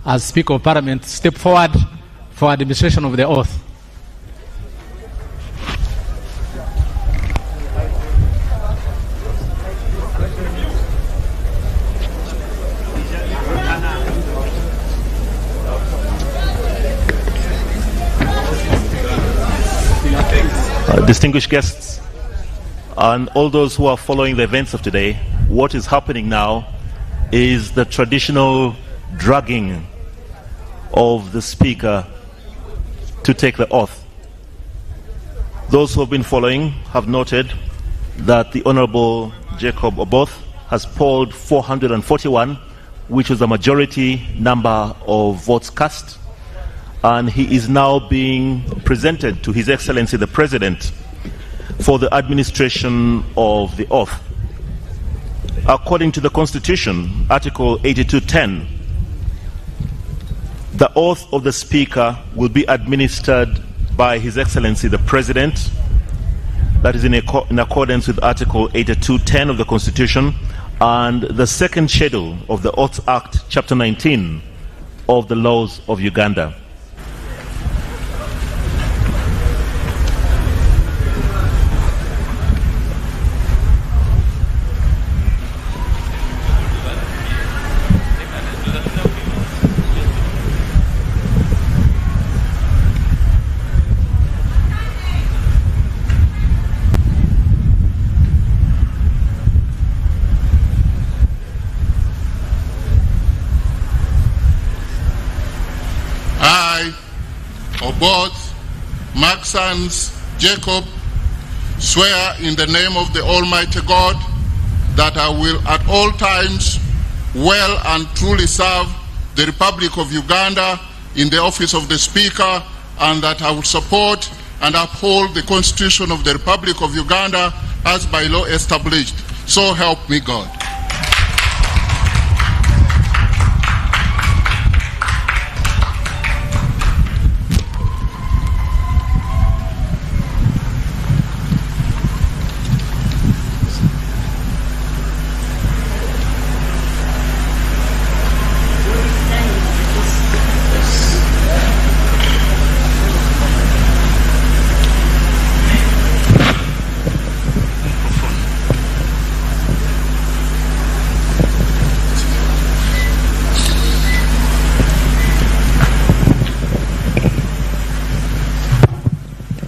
Speaker 2: as Speaker of Parliament to step forward for administration of the oath.
Speaker 12: Distinguished guests, and all those who are following the events of today, what is happening now is the traditional dragging of the Speaker to take the oath. Those who have been following have noted that the Honorable Jacob Oboth has polled 441, which was the majority number of votes cast, and he is now being presented to His Excellency the President for the administration of the oath. According to the Constitution, Article 82:10, the oath of the Speaker will be administered by His Excellency the President. That is in accordance with Article 82:10 of the Constitution and the second schedule of the Oaths Act, Chapter 19 of the laws of Uganda.
Speaker 13: Both Maxans Jacob swear in the name of the Almighty God that I will at all times well and truly serve the Republic of Uganda in the office of the Speaker, and that I will support and uphold the Constitution of the Republic of Uganda as by law established. So help me God.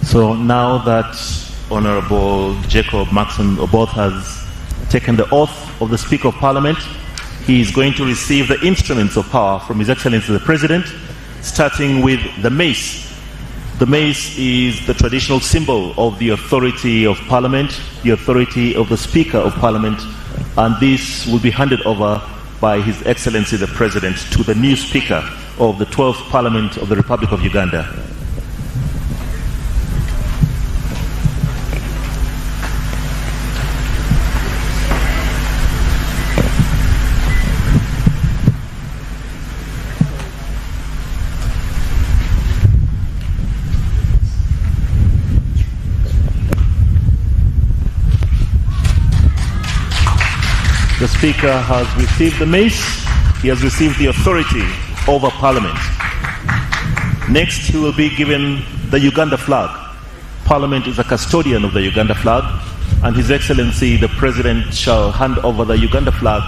Speaker 12: So now that Honorable Jacob Maxon Oboth has taken the oath of the Speaker of Parliament, he is going to receive the instruments of power from His Excellency the President, starting with the mace. The mace is the traditional symbol of the authority of Parliament, the authority of the Speaker of Parliament, and this will be handed over by His Excellency the President to the new Speaker of the 12th Parliament of the Republic of Uganda. The Speaker has received the mace. He has received the authority over Parliament. Next, he will be given the Uganda flag. Parliament is a custodian of the Uganda flag, and His Excellency the President shall hand over the Uganda flag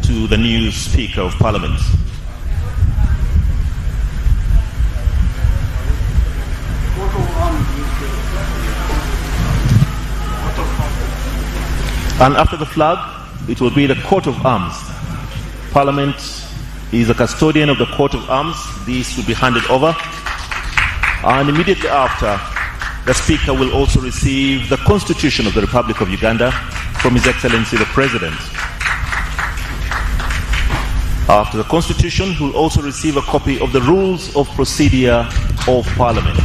Speaker 12: to the new Speaker of Parliament. And after the flag, it will be the coat of arms. Parliament is a custodian of the coat of arms. This will be handed over. And immediately after, the Speaker will also receive the Constitution of the Republic of Uganda from His Excellency the President. After the Constitution, he will also receive a copy of the Rules of Procedure of Parliament.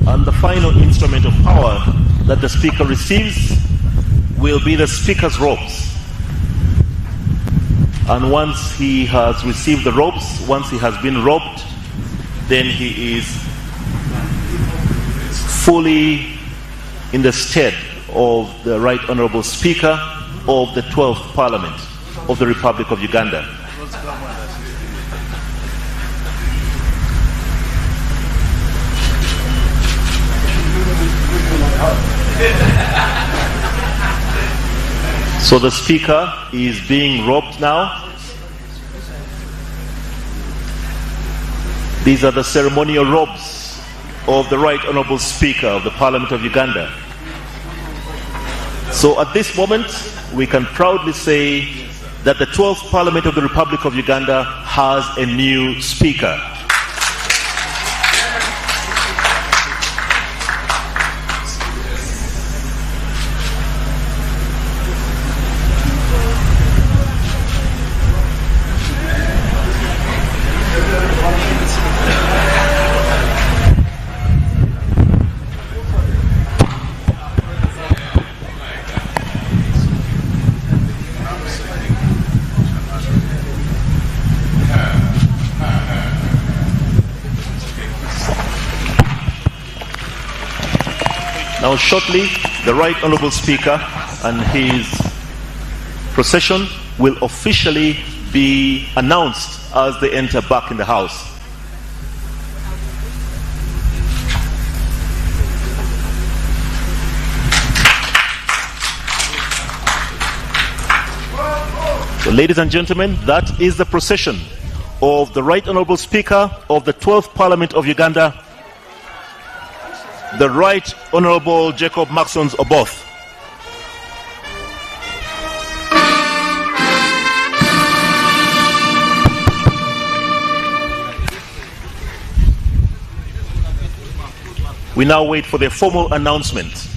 Speaker 12: And the final instrument of power that the Speaker receives will be the Speaker's robes. And once he has received the robes, once he has been robed, then he is fully in the stead of the Right Honourable Speaker of the 12th Parliament of the Republic of Uganda. So the Speaker is being robed now. These are the ceremonial robes of the Right Honourable Speaker of the Parliament of Uganda. So at this moment, we can proudly say that the 12th Parliament of the Republic of Uganda has a new Speaker. Now shortly, the Right Honourable Speaker and his procession will officially be announced as they enter back in the House. So, ladies and gentlemen, that is the procession of the Right Honourable Speaker of the 12th Parliament of Uganda, the Right Honourable Jacob Maxons Oboth. We now wait for the formal announcement.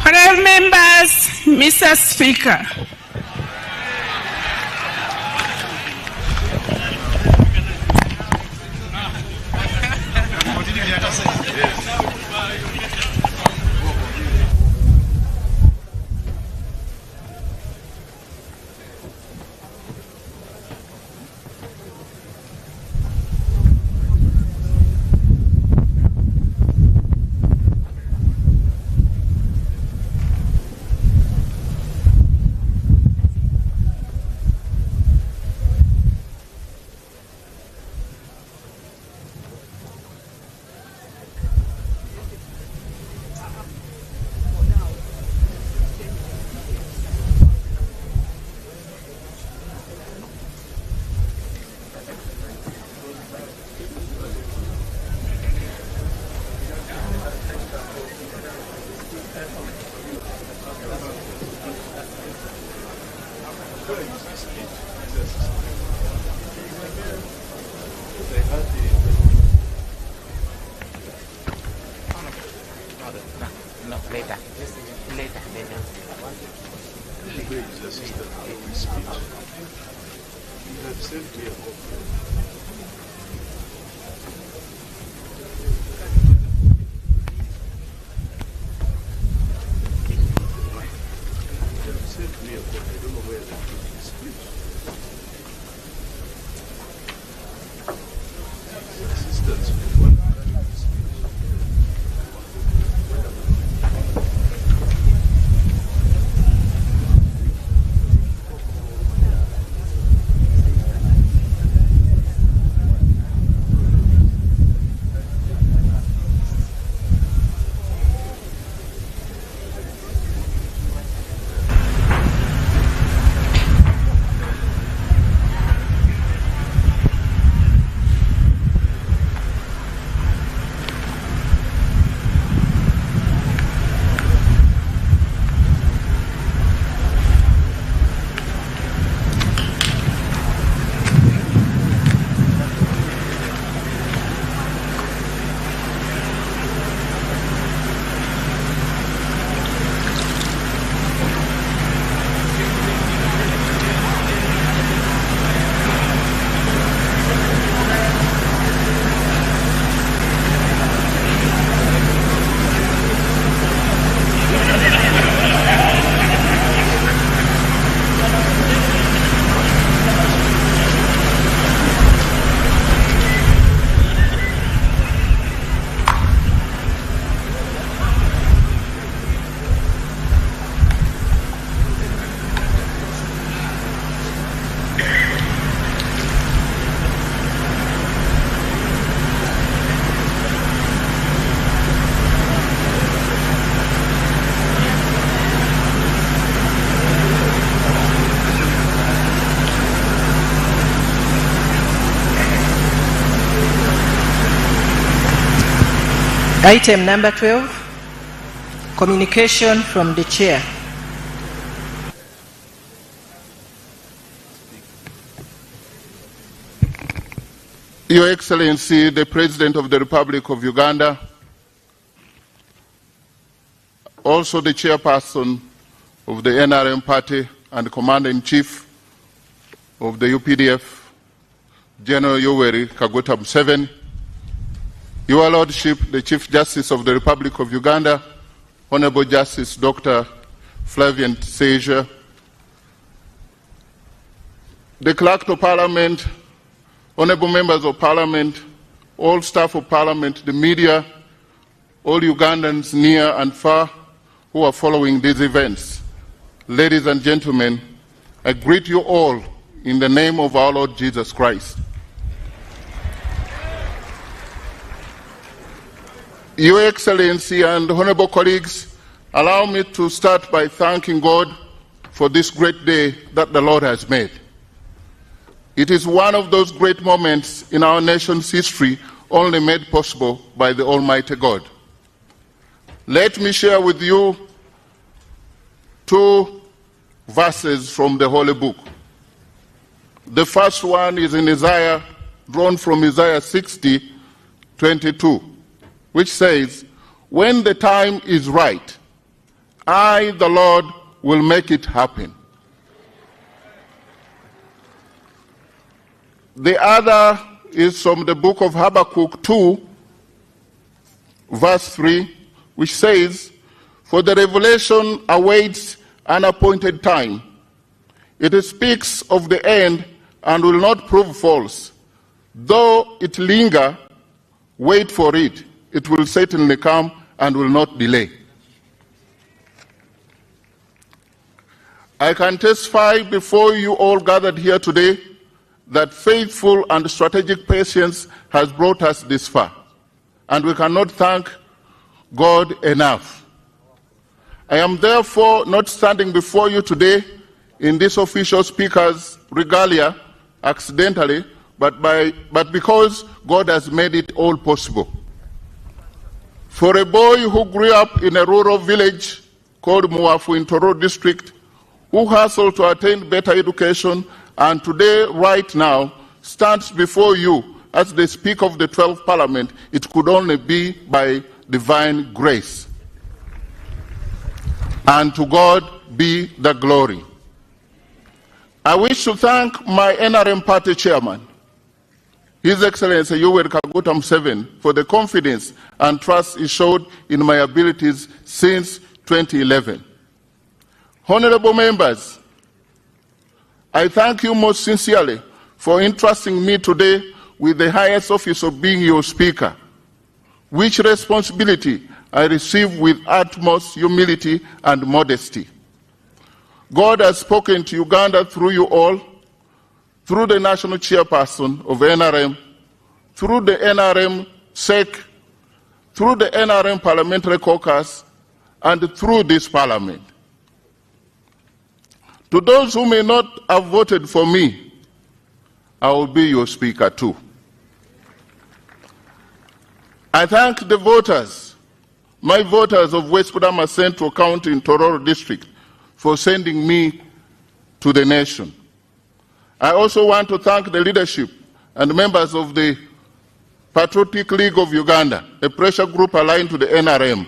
Speaker 14: Honourable members, Mr. Speaker.
Speaker 7: Item number 12, communication from the chair.
Speaker 13: Your Excellency, the President of the Republic of Uganda, also the Chairperson of the NRM Party and Commander-in-Chief of the UPDF, General Yoweri Kaguta Museveni, Your Lordship, the Chief Justice of the Republic of Uganda, Honorable Justice Dr. Flavian Seizure, the Clerk of Parliament, Honorable Members of Parliament, all staff of Parliament, the media, all Ugandans near and far who are following these events, ladies and gentlemen, I greet you all in the name of our Lord Jesus Christ. Your Excellency and honorable colleagues, allow me to start by thanking God for this great day that the Lord has made. It is one of those great moments in our nation's history only made possible by the Almighty God. Let me share with you 2 verses from the Holy Book. The first one is in Isaiah, drawn from Isaiah 60:22, which says, "When the time is right, I, the Lord, will make it happen." The other is from the book of Habakkuk 2, verse 3, which says, "For the revelation awaits an appointed time. It speaks of the end and will not prove false. Though it linger, wait for it. It will certainly come and will not delay." I can testify before you all gathered here today that faithful and strategic patience has brought us this far, and we cannot thank God enough. I am therefore not standing before you today in this official speaker's regalia accidentally, but because God has made it all possible. For a boy who grew up in a rural village called Mwiru in Tororo district, who hustled to attain better education, and today, right now, stands before you as the Speaker of the 12th Parliament, it could only be by divine grace. And to God be the glory. I wish to thank my NRM party chairman, His Excellency Yoweri Kaguta Museveni, for the confidence and trust he showed in my abilities since 2011. Honorable members, I thank you most sincerely for entrusting me today with the highest office of being your speaker, which responsibility I receive with utmost humility and modesty. God has spoken to Uganda through you all, through the national chairperson of NRM, through the NRM SEC, through the NRM Parliamentary Caucus, and through this Parliament. To those who may not have voted for me, I will be your speaker too. I thank the voters, my voters of West Kudama Central County in Tororo District, for sending me to the nation. I also want to thank the leadership and members of the Patriotic League of Uganda, a pressure group aligned to the NRM,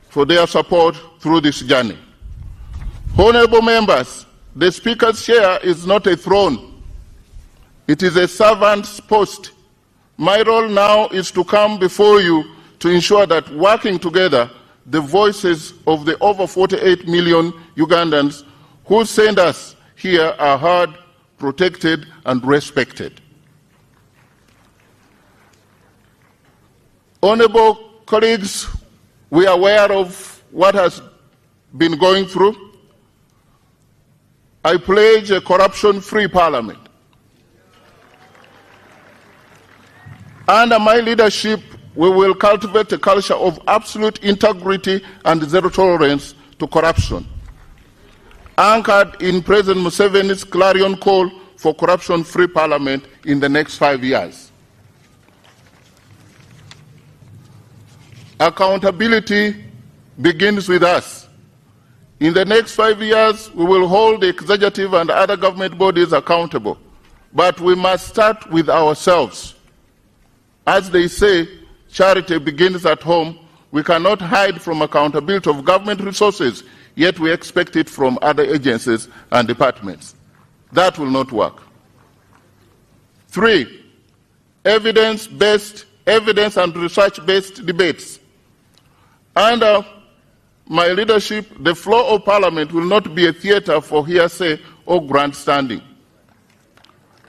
Speaker 13: for their support through this journey. Honorable members, the Speaker's chair is not a throne. It is a servant's post. My role now is to come before you to ensure that working together, the voices of the over 48 million Ugandans who send us here are heard, protected, and respected. Honorable colleagues, we are aware of what has been going through. I pledge a corruption-free parliament. Under my leadership, we will cultivate a culture of absolute integrity and zero tolerance to corruption, anchored in President Museveni's clarion call for corruption-free parliament in the next 5 years. Accountability begins with us. In the next 5 years, we will hold the executive and other government bodies accountable, but we must start with ourselves. As they say, charity begins at home. We cannot hide from accountability of government resources, yet we expect it from other agencies and departments. That will not work. 3, evidence and research-based debates. Under my leadership, the floor of Parliament will not be a theatre for hearsay or grandstanding.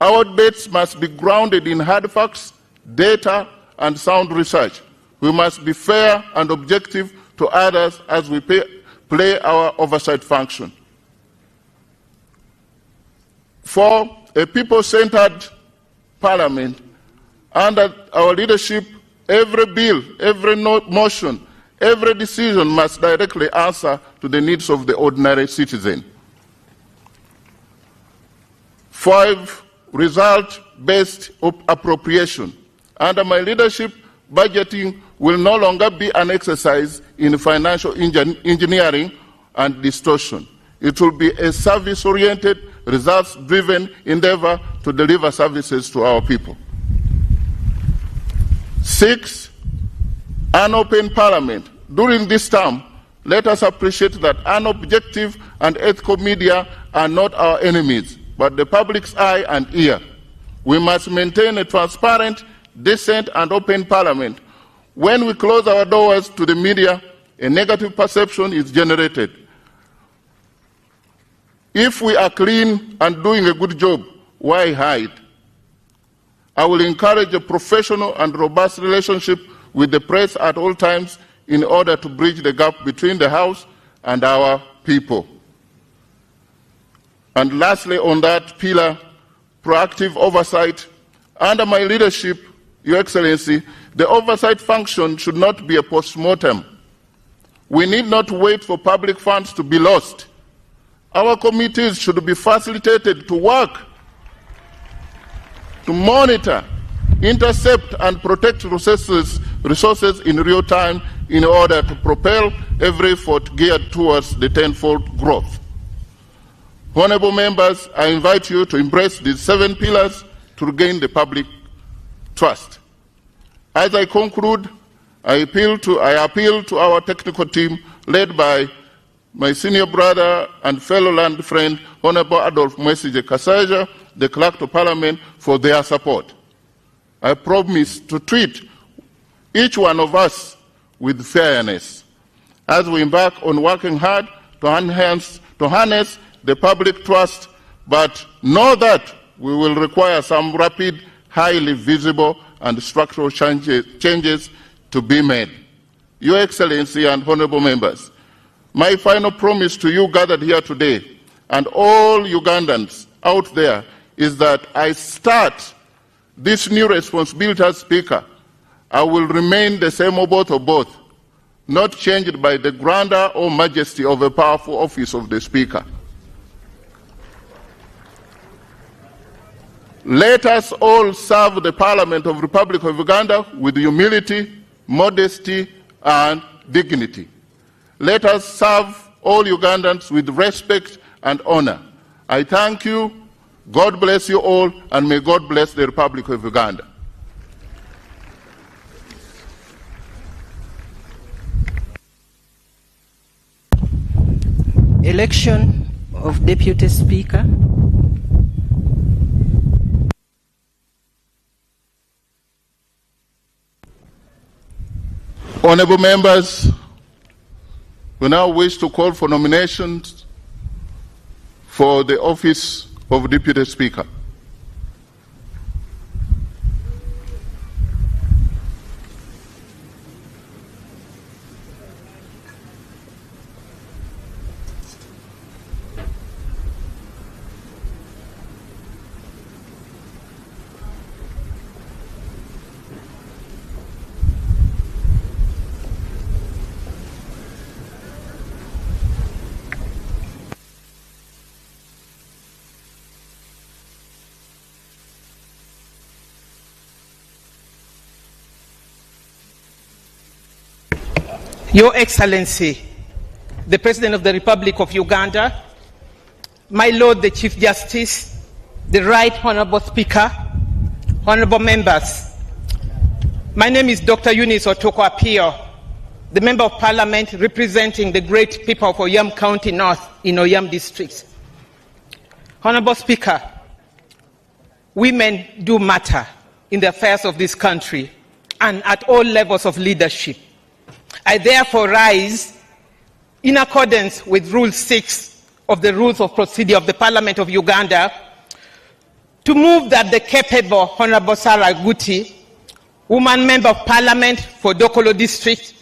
Speaker 13: Our debates must be grounded in hard facts, data, and sound research. We We must be fair and objective to others as we play our oversight function. 4, a people-centered parliament. Under our leadership, every bill, every motion, every decision must directly answer to the needs of the ordinary citizen. 5, result-based appropriation. Under my leadership, budgeting will no longer be an exercise in financial engineering and distortion. It will be a service-oriented, results-driven endeavor to deliver services to our people. 6, an open parliament. During this term, let us appreciate that unobjective and ethical media are not our enemies, but the public's eye and ear. We must maintain a transparent, decent, and open parliament. When we close our doors to the media, a negative perception is generated. If we are clean and doing a good job, why hide? I will encourage a professional and robust relationship with the press at all times in order to bridge the gap between the House and our people. And lastly, on that pillar, proactive oversight. Under my leadership, Your Excellency, the oversight function should not be a post-mortem. We need not wait for public funds to be lost. Our committees should be facilitated to work, to monitor, intercept, and protect resources in real time in order to propel every effort geared towards the tenfold growth. Honorable members, I invite you to embrace these 7 pillars to regain the public trust. As I conclude, I appeal to our technical team led by my senior brother and fellow land friend, Honorable Adolf Mwesige Kasaja, the Clerk to Parliament, for their support. I promise to treat each one of us with fairness as we embark on working hard to harness the public trust, but know that we will require some rapid, highly visible, and structural changes to be made. Your Excellency and honorable members, my final promise to you gathered here today and all Ugandans out there is that I start this new responsibility as Speaker. I will remain the same oboth of both, not changed by the grandeur or majesty of a powerful office of the Speaker. Let us all serve the Parliament of the Republic of Uganda with humility, modesty, and dignity. Let us serve all Ugandans with respect and honor. I thank you. God bless you all, and may God bless the Republic of Uganda.
Speaker 7: Election of Deputy Speaker.
Speaker 13: Honorable members, we now wish to call for nominations for the office of Deputy Speaker.
Speaker 7: Your Excellency, the President of the Republic of Uganda, my Lord the Chief Justice, the Right Honorable Speaker, honorable members, my name is Dr. Eunice Otoko Apio, the Member of Parliament representing the great people of Oyam County North in Oyam District. Honorable Speaker, women do matter in the affairs of this country and at all levels of leadership. I therefore rise in accordance with Rule 6 of the Rules of Procedure of the Parliament of Uganda to move that the capable Honorable Sarah Guti, woman member of parliament for Dokolo district,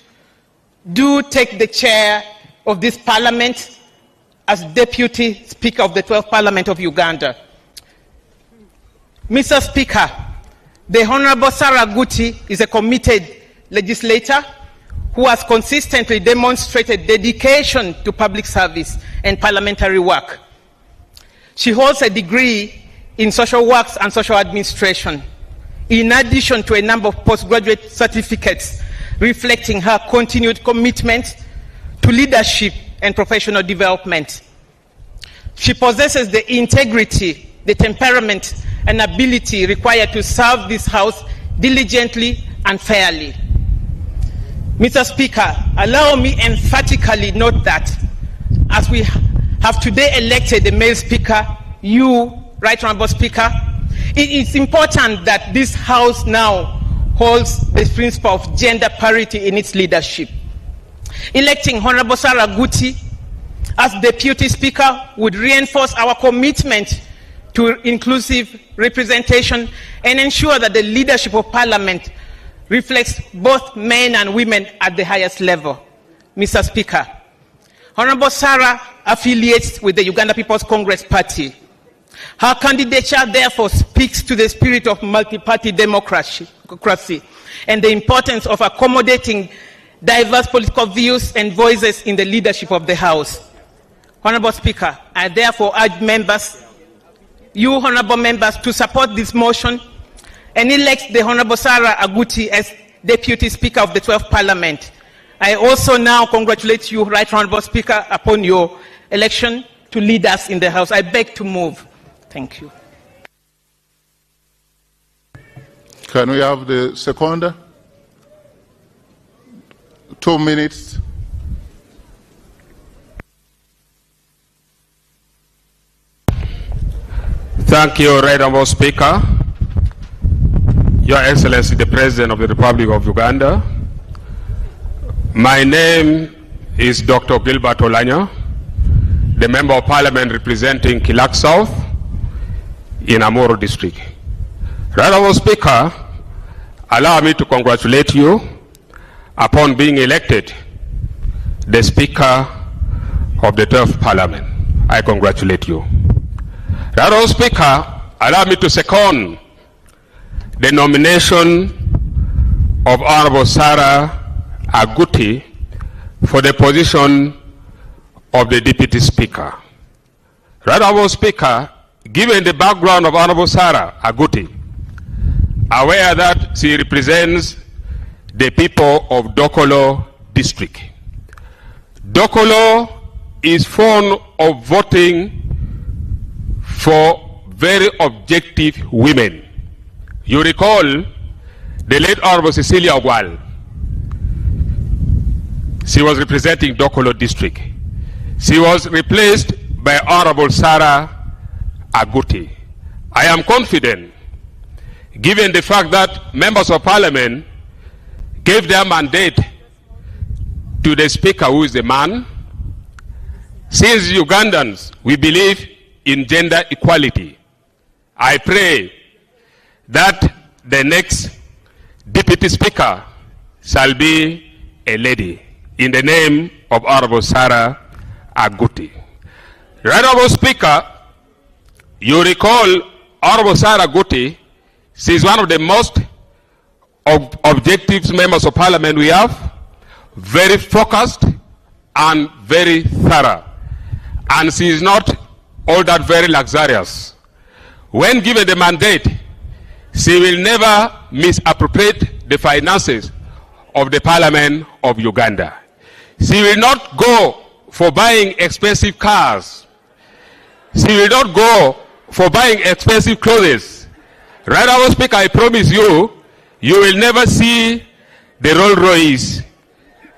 Speaker 7: do take the chair of this parliament as Deputy Speaker of the 12th Parliament of Uganda. Mr. Speaker, the Honorable Sarah Guti is a committed legislator who has consistently demonstrated dedication to public service and parliamentary work. She holds a degree in social works and social administration, in addition to a number of postgraduate certificates reflecting her continued commitment to leadership and professional development. She possesses the integrity, the temperament, and ability required to serve this House diligently and fairly. Mr. Speaker, allow me emphatically note that as we have today elected the male Speaker, you, Right Honourable Speaker, it is important that this House now holds the principle of gender parity in its leadership. Electing Honourable Sarah Guti as Deputy Speaker would reinforce our commitment to inclusive representation and ensure that the leadership of Parliament reflects both men and women at the highest level. Mr. Speaker, Honourable Sarah affiliates with the Uganda People's Congress Party. Her candidature therefore speaks to the spirit of multi-party democracy and the importance of accommodating diverse political views and voices in the leadership of the House. Honourable Speaker, I therefore urge members, you honourable members, to support this motion and elect the Honourable Sarah Aguti as Deputy Speaker of the 12th Parliament. I also now congratulate you, Right Honourable Speaker, upon your election to lead us in the House. I beg to move. Thank you.
Speaker 13: Can we have the seconder? 2 minutes.
Speaker 15: Thank you, Right Honourable Speaker. Your Excellency, the President of the Republic of Uganda. My name is Dr. Gilbert Olanya, the Member of Parliament representing Kilak South in Amuru District. Right Honourable Speaker, allow me to congratulate you upon being elected the Speaker of the 12th Parliament. I congratulate you. Right Honourable Speaker, allow me to second the nomination of Honourable Sarah Aguti for the position of the Deputy Speaker. Right Honourable Speaker, given the background of Honourable Sarah Aguti, aware that she represents the people of Dokolo District. Dokolo is fond of voting for very objective women. You recall the late Honourable Cecilia Ogwal. She was representing Dokolo District. She was replaced by Honourable Sarah Aguti. I am confident, given the fact that members of Parliament gave their mandate to the Speaker, who is a man. Since Ugandans, we believe in gender equality, I pray that the next Deputy Speaker shall be a lady, in the name of Honourable Sarah Aguti. Right Honourable Speaker, you recall Honourable Sarah Aguti, she is one of the most objective members of Parliament we have, very focused and very thorough. And she is not all that very luxurious. When given the mandate, she will never misappropriate the finances of the Parliament of Uganda. She will not go for buying expensive cars. She will not go for buying expensive clothes. Right, Honourable Speaker, I promise you, you will never see the Rolls Royce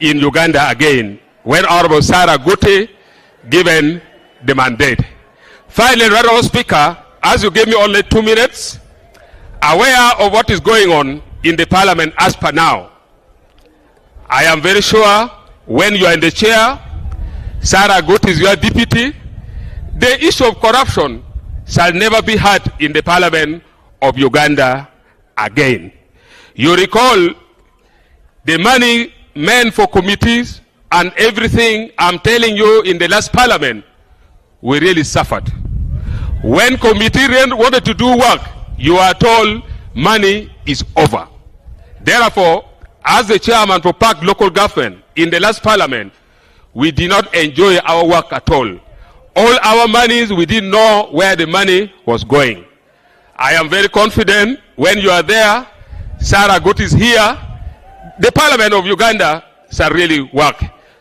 Speaker 15: in Uganda again when Honourable Sarah Aguti given the mandate. Finally, Right Honourable Speaker, as you gave me only 2 minutes, aware of what is going on in the Parliament as per now, I am very sure when you are in the chair, Sarah Aguti is your deputy, the issue of corruption shall never be heard in the Parliament of Uganda again. You recall the money meant for committees and everything. I'm telling you, in the last parliament, we really suffered. When committee wanted to do work, you are told money is over. Therefore, as the chairman for Park local government in the last parliament, we did not enjoy our work at all. All our monies, we didn't know where the money was going. I am very confident when you are there, Sarah Gut is here, the Parliament of Uganda shall really work.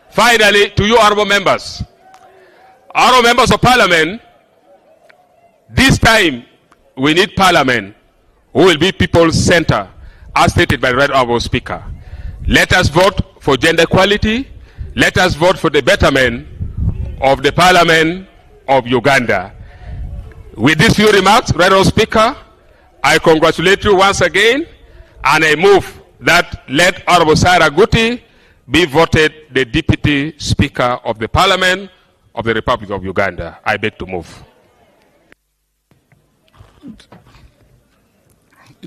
Speaker 15: Finally, to you honorable members of Parliament, this time we need Parliament who will be people's center, as stated by the Right Honorable Speaker. Let us vote for gender equality. Let us vote for the betterment of the Parliament of Uganda. With these few remarks, Right Honorable Speaker, I congratulate you once again, and I move that let Honorable Sarah Guti be voted the Deputy Speaker of the Parliament of the Republic of Uganda. I beg to move.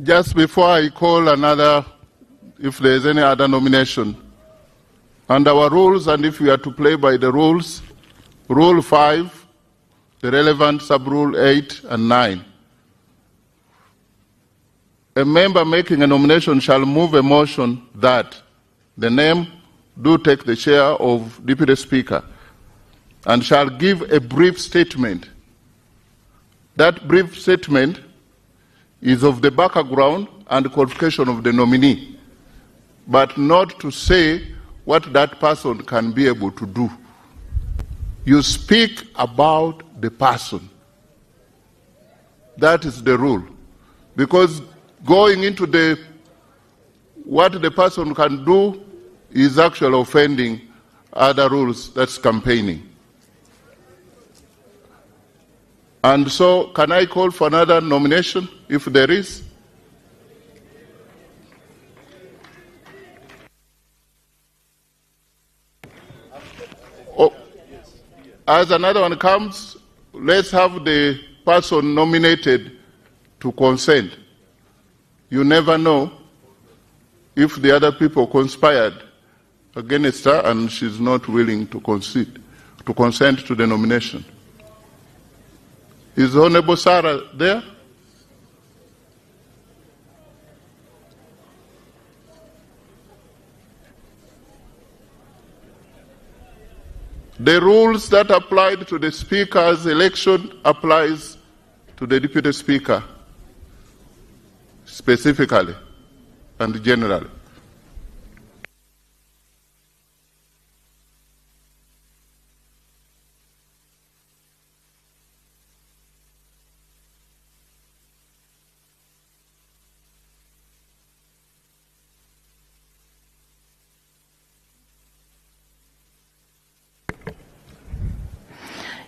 Speaker 13: Just before I call another, if there is any other nomination, under our rules, and if we are to play by the rules, Rule 5, the relevant sub-rule 8 and 9. A member making a nomination shall move a motion that the name do take the chair of Deputy Speaker and shall give a brief statement. That brief statement is of the background and qualification of the nominee, but not to say what that person can be able to do. You speak about the person. That is the rule. Because going into what the person can do is actually offending other rules, that's campaigning. And so, can I call for another nomination, if there is? Oh, as another one comes, let's have the person nominated to consent. You never know if the other people conspired against her and she's not willing to consent to the nomination. Is Honorable Sarah there? The rules that applied to the Speaker's election applies to the Deputy Speaker specifically and generally.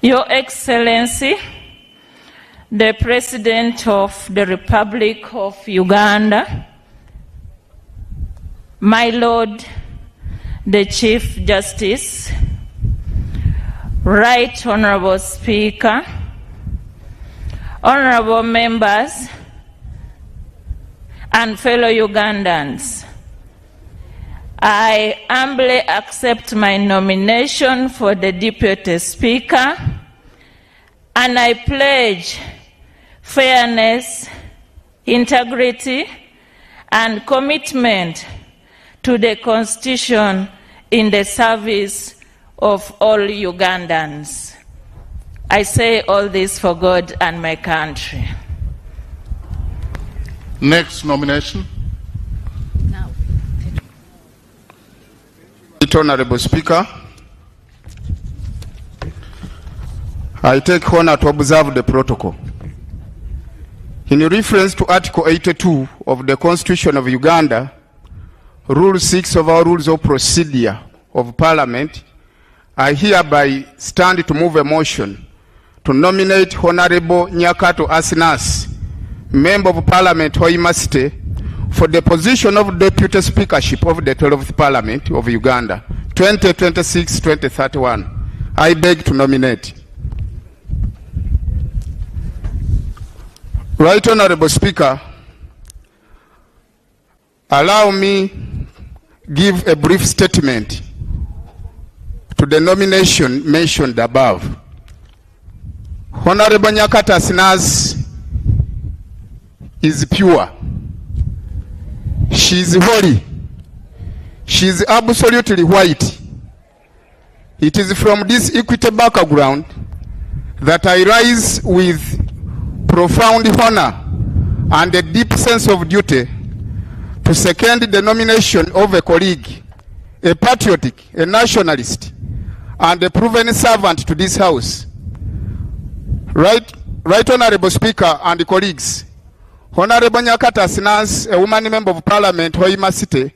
Speaker 14: Your Excellency, the President of the Republic of Uganda, my Lord, the Chief Justice, Right Honorable Speaker, honorable members, and fellow Ugandans, I humbly accept my nomination for the Deputy Speaker, and I pledge fairness, integrity, and commitment to the Constitution in the service of all Ugandans. I say all this for God and my country.
Speaker 13: Next nomination.
Speaker 16: Honorable Speaker, I take honor to observe the protocol. In reference to Article 82 of the Constitution of Uganda, Rule 6 of our Rules of Procedure of Parliament, I hereby stand to move a motion to nominate Honorable Nyakato Asinas, Member of Parliament Hoima City, for the position of Deputy Speakership of the 12th Parliament of Uganda, 2026-2031. I beg to nominate. Right Honorable Speaker, Allow me give a brief statement to the nomination mentioned above. Honorable Nyakata Sinas is pure. She is holy. She is absolutely white. It is from this equity background that I rise with profound honor and a deep sense of duty to second the nomination of a colleague, a patriotic, a nationalist, and a proven servant to this House. Right Honorable Speaker and colleagues, Honorable Nyakata Sinas, a woman member of Parliament, Hoima City,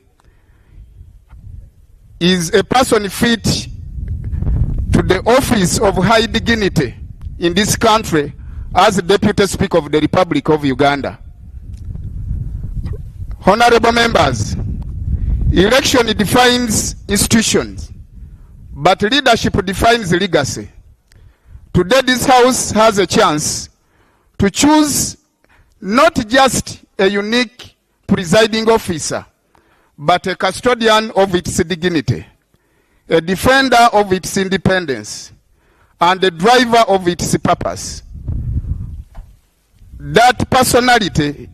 Speaker 16: is a person fit to the office of high dignity in this country as Deputy Speaker of the Republic of Uganda. Honorable members, election defines institutions, but leadership defines legacy. Today this House has a chance to choose not just a unique presiding officer, but a custodian of its dignity, a defender of its independence, and a driver of its purpose. That personality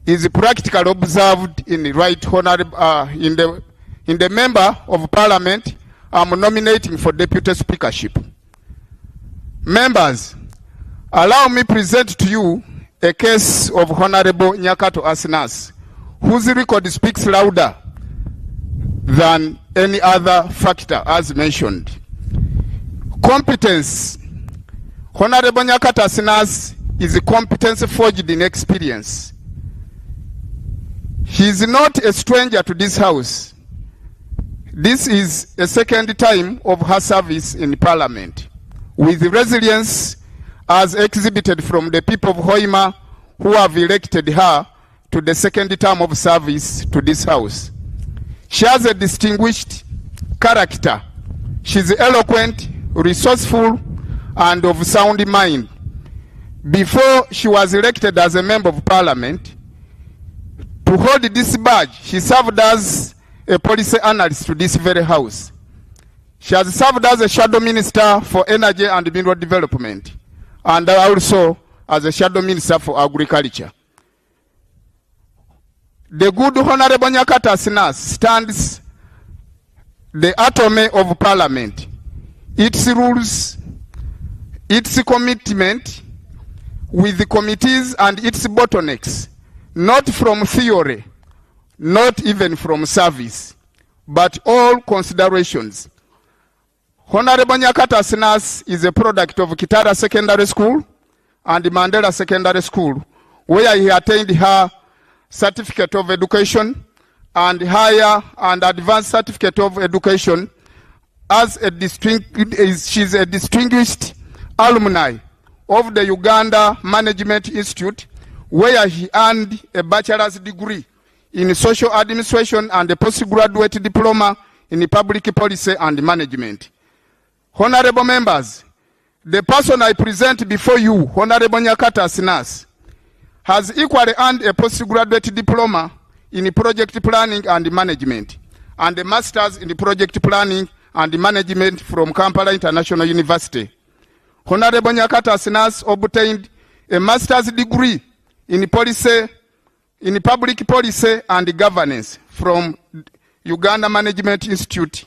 Speaker 16: is practically observed in the right honorable in the member of Parliament I'm nominating for Deputy Speakership. Members, allow me present to you a case of Honorable Nyakato Sinas, whose record speaks louder than any other factor as mentioned. Competence. Honorable Nyakata Sinas is a competence forged in experience. He is not a stranger to this House. This is a second time of her service in Parliament, with resilience as exhibited from the people of Hoima who have elected her to the second term of service to this House. She has a distinguished character. She is eloquent, resourceful, and of sound mind. Before she was elected as a member of Parliament, to hold this badge, she served as a policy analyst to this very House. She has served as a shadow minister for energy and mineral development, and also as a shadow minister for agriculture. The good Honorable Nyakata Sinas stands the atomy of Parliament, its rules, its commitment with the committees and its bottlenecks, not from theory, not even from service, but all considerations. Honorable Nyakata Sinas is a product of Kitara Secondary School and Mandela Secondary School, where he attained her certificate of education and higher and advanced certificate of education as she's a distinguished alumni of the Uganda Management Institute, where he earned a bachelor's degree in social administration and a postgraduate diploma in public policy and management. Honorable members, the person I present before you, Honorable Nyakata Sinas, has equally earned a postgraduate diploma in project planning and management and a master's in project planning and management from Kampala International University. Honorable Nyakata Sinas obtained a master's degree in public policy and governance from Uganda Management Institute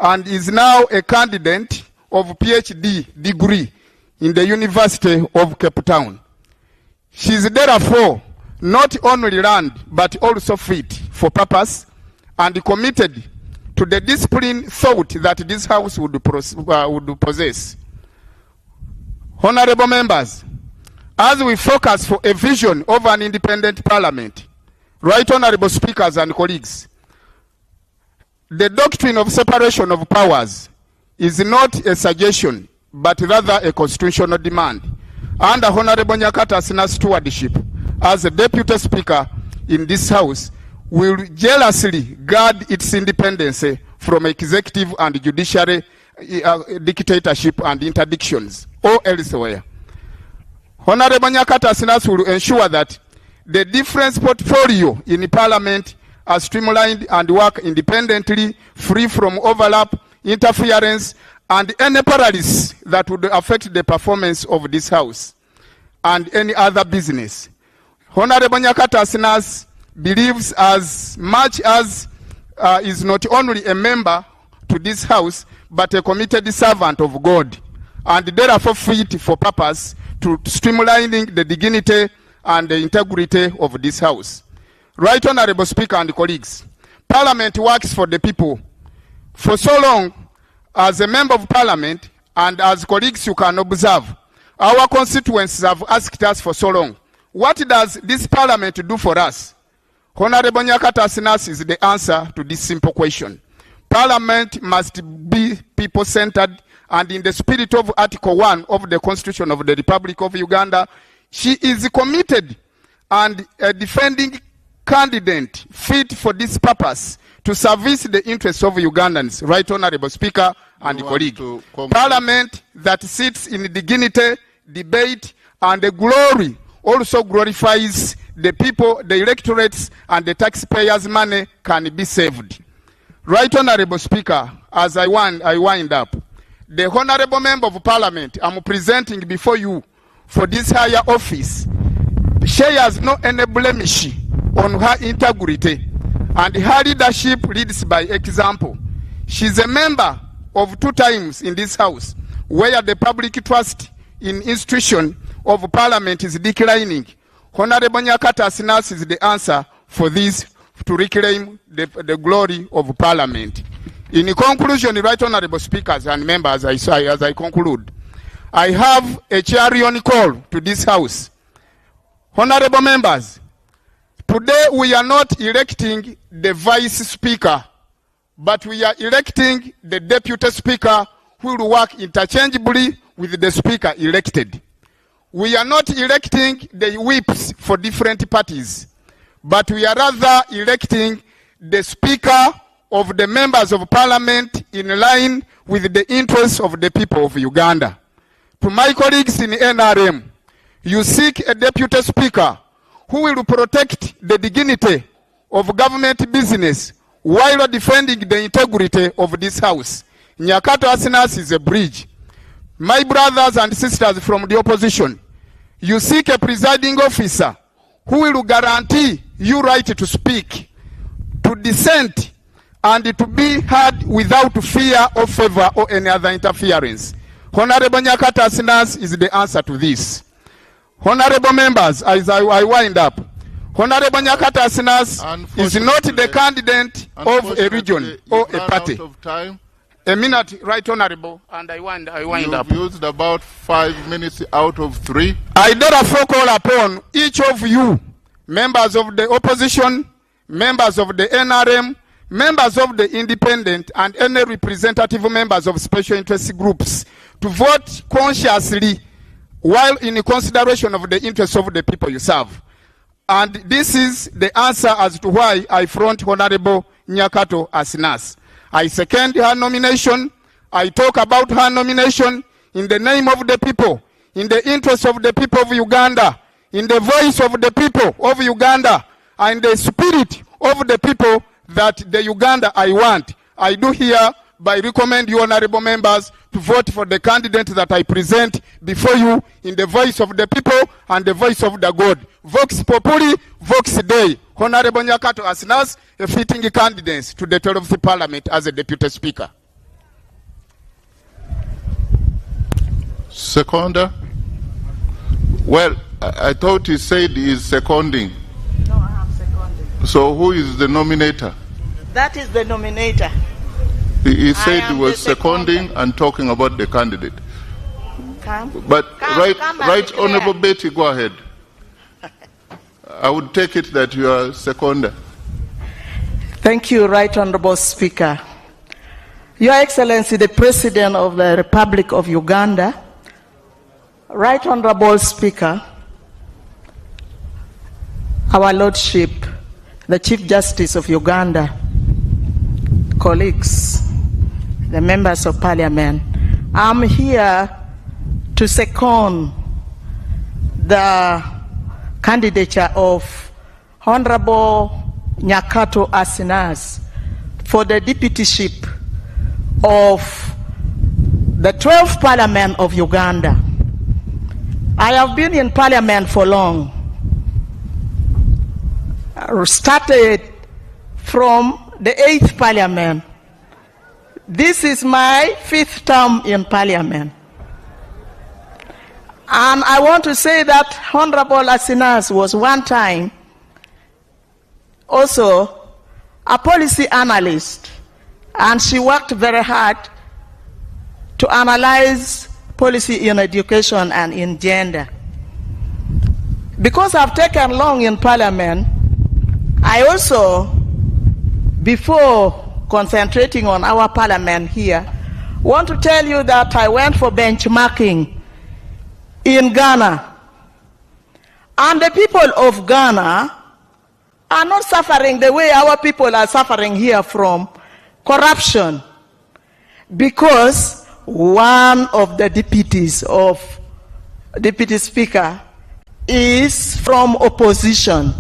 Speaker 16: and is now a candidate of PhD degree in the University of Cape Town. She is therefore not only learned but also fit for purpose and committed to the discipline thought that this House would possess. Honorable members, as we focus for a vision of an independent Parliament, right honorable speakers and colleagues, the doctrine of separation of powers is not a suggestion but rather a constitutional demand. Under Honorable Nyakata Sinas' stewardship as a Deputy Speaker in this House, will jealously guard its independence from executive and judiciary dictatorship and interdictions or elsewhere. Honorable Nyakata Sinas will ensure that The different portfolio in Parliament are streamlined and work independently, free from overlap, interference, and any paralysis that would affect the performance of this House and any other business. Honorable Nyakata Asinas believes as much as is not only a member to this House, but a committed servant of God, and therefore fit for purpose to streamlining the dignity and the integrity of this House. Right Honorable Speaker and colleagues, Parliament works for the people. For so long, as a member of Parliament, and as colleagues you can observe, our constituents have asked us for so long, what does this Parliament do for us? Honorable Nyakata Asinas is the answer to this simple question. Parliament must be people-centered, and in the spirit of Article 1 of the Constitution of the Republic of Uganda, she is committed and a defending candidate fit for this purpose to service the interests of Ugandans. Right Honorable Speaker and colleague. Parliament that sits in dignity, debate, and the glory also glorifies the people, the electorates, and the taxpayers' money can be saved. Right Honorable Speaker, as I wind up, the Honorable Member of Parliament I'm presenting before you for this higher office shares no any blemish on her integrity, and her leadership leads by example. She's a member of 2 times in this House where the public trust in institution of Parliament is declining. Honorable Nyakata Asinas is the answer for this, to reclaim the glory of Parliament. In conclusion, Right Honorable Speakers and members, as I conclude, I have a clarion call to this House. Honorable members, today we are not electing the Vice Speaker, but we are electing the Deputy Speaker who will work interchangeably with the Speaker elected. We are not electing the whips for different parties, but we are rather electing the Speaker of the members of Parliament in line with the interests of the people of Uganda. To my colleagues in NRM, you seek a Deputy Speaker who will protect the dignity of government business while defending the integrity of this House. Nyakata Asinas is a bridge. My brothers and sisters from the opposition, you seek a presiding officer who will guarantee you right to speak, to dissent, and to be heard without fear or favor or any other interference. Honorable Nyakata Asinas is the answer to this. Honorable members, as I wind up, Honorable Nyakata Asinas is not the candidate of a region or a party. A minute, Right Honorable, and I wind up.
Speaker 13: You've used about 5 minutes out of 3.
Speaker 16: I therefore call upon each of you, members of the opposition, members of the NRM, members of the independent, and any representative members of special interest groups, to vote consciously while in consideration of the interests of the people you serve. And this is the answer as to why I front Honorable Nyakata Asinas. I second her nomination. I talk about her nomination in the name of the people, in the interest of the people of Uganda, in the voice of the people of Uganda, and the spirit of the people that the Uganda I want. I do hereby recommend you, honorable members, to vote for the candidate that I present before you in the voice of the people and the voice of the God. Vox Populi, Vox Dei. Honorable Nyakata Asinas, a fitting candidate to the 12th Parliament as a Deputy Speaker.
Speaker 13: Seconder? Well, I thought he said he is seconding.
Speaker 17: No, I am seconding.
Speaker 13: So who is the nominator?
Speaker 17: That is the nominator.
Speaker 13: He said he was seconding and talking about the candidate. But right, Honorable Betty, go ahead. I would take it that you are seconder.
Speaker 17: Thank you, Right Honorable Speaker. Your Excellency, the President of the Republic of Uganda, Right Honorable Speaker, our Lordship, the Chief Justice of Uganda, colleagues, the members of Parliament, I'm here to second the candidature of Honorable Nyakato Asinas for the deputyship of the 12th Parliament of Uganda. I have been in Parliament for long. I started from the 8th Parliament. This is my 5th term in Parliament. And I want to say that Honorable Asinas was one time also a policy analyst, and she worked very hard to analyze policy in education and in gender. Because I've taken long in Parliament, I also, before concentrating on our Parliament here, want to tell you that I went for benchmarking in Ghana. And the people of Ghana are not suffering the way our people are suffering here from corruption, because one of the deputies of Deputy Speaker is from opposition.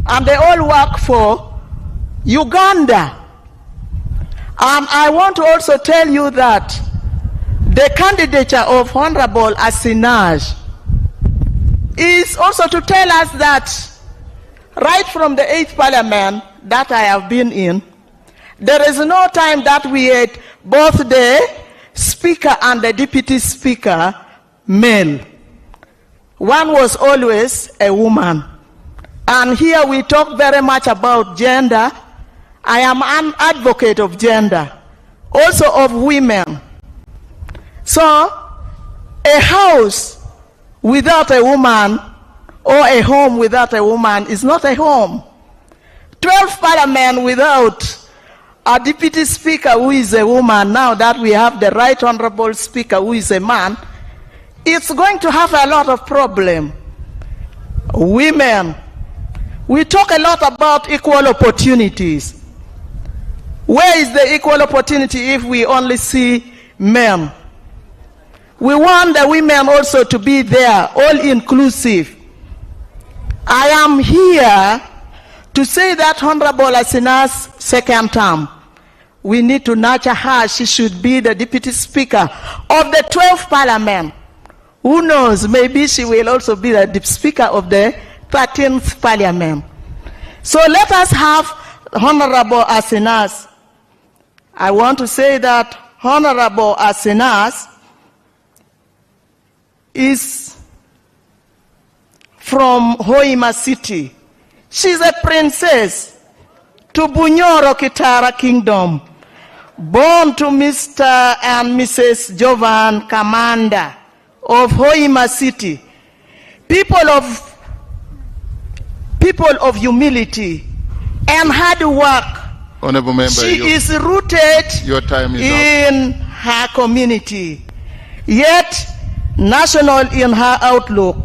Speaker 17: And they all work for Uganda. And I want to also tell you that the candidature of Honorable Asinas is also to tell us that right from the 8th Parliament that I have been in, there is no time that we had both the Speaker and the Deputy Speaker male. One was always a woman. And here we talk very much about gender. I am an advocate of gender, also of women. So, a house without a woman or a home without a woman is not a home. 12th Parliament without a Deputy Speaker who is a woman, now that we have the Right Honorable Speaker who is a man, it's going to have a lot of problem. Women, we talk a lot about equal opportunities. Where is the equal opportunity if we only see men? We want the women also to be there, all inclusive. I am here to say that Honorable Asinas' second term, we need to nurture her. She should be the Deputy Speaker of the 12th Parliament. Who knows, maybe she will also be the Speaker of the 13th Parliament. So let us have Honorable Asinas. I want to say that Honorable Asinas is from Hoima City. She's a princess to Bunyoro Kitara Kingdom, born to Mr. and Mrs. Jovan Kamanda of Hoima City. People of humility and hard work.
Speaker 13: Honorable Member,
Speaker 17: she is rooted in her community, yet national in her outlook.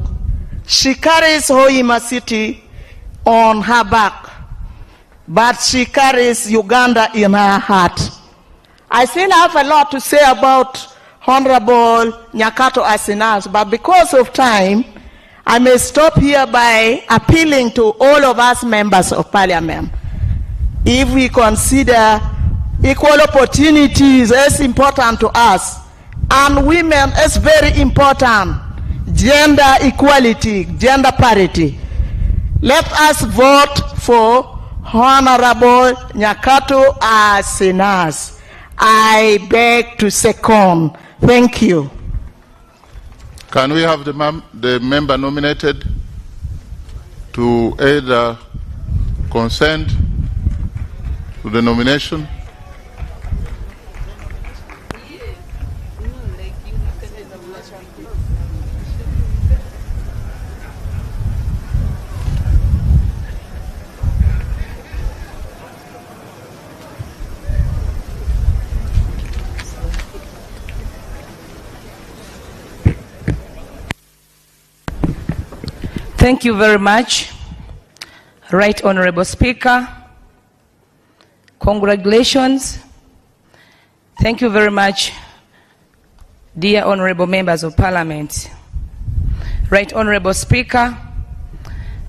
Speaker 17: She carries Hoima City on her back, but she carries Uganda in her heart. I still have a lot to say about Honorable Nyakato Asinas, but because of time, I may stop here by appealing to all of us members of Parliament. If we consider equal opportunities as important to us, and women as very important, gender equality, gender parity, let us vote for Honorable Nyakato Asinas. I beg to second. Thank you.
Speaker 13: Can we have the member nominated to either consent to the nomination?
Speaker 18: Thank you very much, Right Honorable Speaker. Congratulations. Thank you very much, dear Honorable Members of Parliament. Right Honorable Speaker,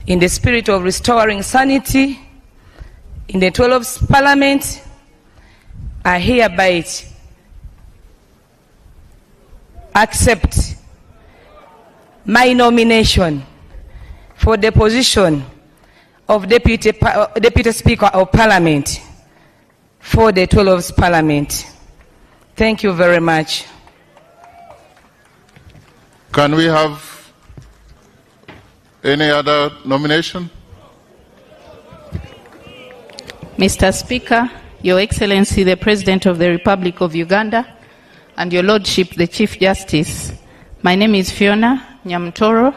Speaker 18: in the spirit of restoring sanity in the 12th Parliament, I hereby accept my nomination for the position of Deputy Speaker of Parliament for the 12th Parliament. Thank you very much.
Speaker 13: Can we have any other nomination?
Speaker 19: Mr. Speaker, Your Excellency, the President of the Republic of Uganda, and Your Lordship, the Chief Justice, my name is Fiona Nyamtoro,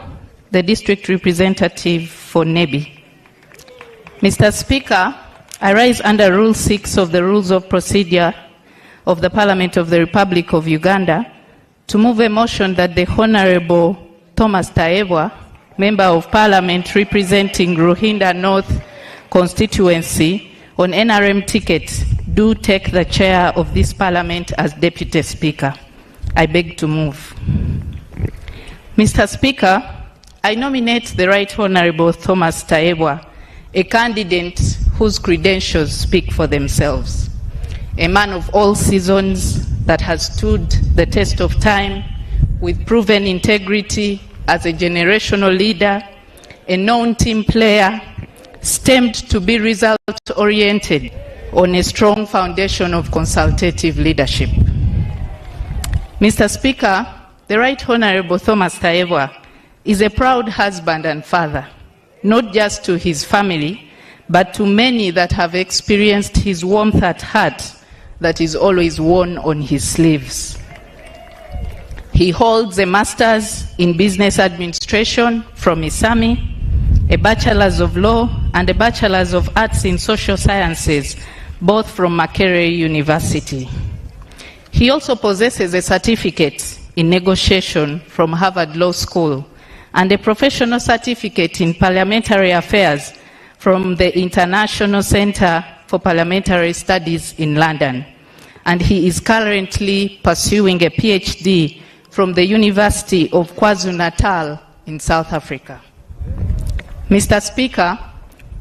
Speaker 19: the District Representative for Nebi. Mr. Speaker, I rise under Rule 6 of the Rules of Procedure of the Parliament of the Republic of Uganda to move a motion that the Honorable Thomas Taebwa, Member of Parliament representing Ruhinda North constituency on NRM ticket, do take the chair of this Parliament as Deputy Speaker. I beg to move. Mr. Speaker, I nominate the Right Honorable Thomas Taebwa, a candidate whose credentials speak for themselves. A man of all seasons that has stood the test of time with proven integrity as a generational leader, a known team player, stemmed to be result-oriented on a strong foundation of consultative leadership. Mr. Speaker, the Right Honorable Thomas Taebwa is a proud husband and father, not just to his family, but to many that have experienced his warmth at heart that is always worn on his sleeves. He holds a Master's in Business Administration from ISAMI, a Bachelor's of Law, and a Bachelor's of Arts in Social Sciences, both from Makerere University. He also possesses a certificate in negotiation from Harvard Law School and a professional certificate in parliamentary affairs from the International Center for Parliamentary Studies in London. And he is currently pursuing a PhD from the University of KwaZulu-Natal in South Africa. Mr. Speaker,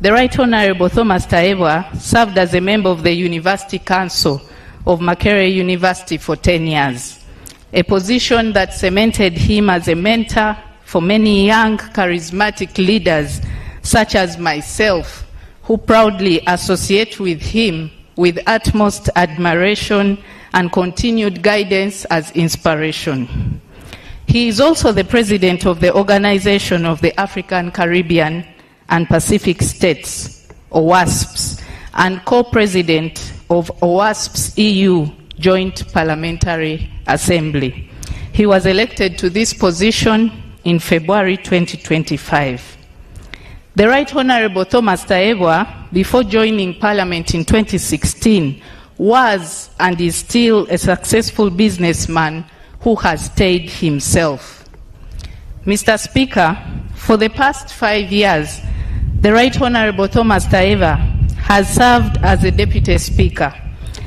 Speaker 19: the Right Honorable Thomas Taebwa served as a member of the University Council of Makerere University for 10 years, a position that cemented him as a mentor for many young, charismatic leaders such as myself, who proudly associate with him with utmost admiration and continued guidance as inspiration. He is also the president of the Organization of the African, Caribbean, and Pacific States, OWASPs, and co-president of OWASP's EU Joint Parliamentary Assembly. He was elected to this position in February 2025. The Right Honorable Thomas Taebwa, before joining Parliament in 2016, was and is still a successful businessman who has stayed himself. Mr. Speaker, for the past 5 years, the Right Honorable Thomas Taebwa has served as a Deputy Speaker.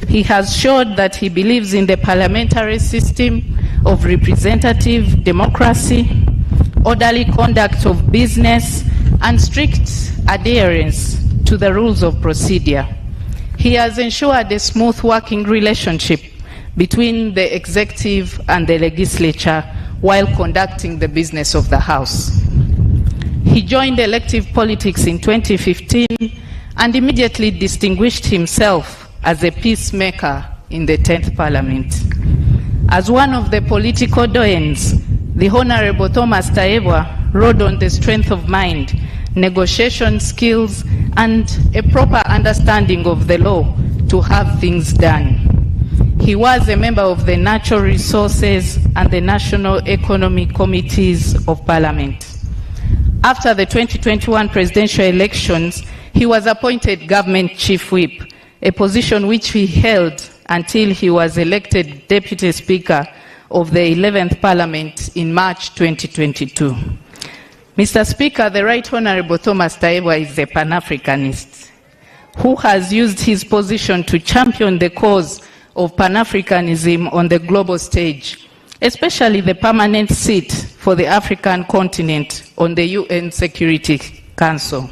Speaker 19: He has showed that he believes in the parliamentary system of representative democracy, orderly conduct of business, and strict adherence to the rules of procedure. He has ensured a smooth working relationship between the executive and the legislature while conducting the business of the House. He joined elective politics in 2015 and immediately distinguished himself as a peacemaker in the 10th Parliament. As one of the political doyens, the Honorable Thomas Taebwa rode on the strength of mind, negotiation skills, and a proper understanding of the law to have things done. He was a member of the Natural Resources and the National Economic Committees of Parliament. After the 2021 presidential elections, he was appointed Government Chief Whip, a position which he held until he was elected Deputy Speaker of the 11th Parliament in March 2022. Mr. Speaker, the Right Honorable Thomas Taebwa is a Pan-Africanist who has used his position to champion the cause of Pan-Africanism on the global stage especially the permanent seat for the African continent on the UN Security Council.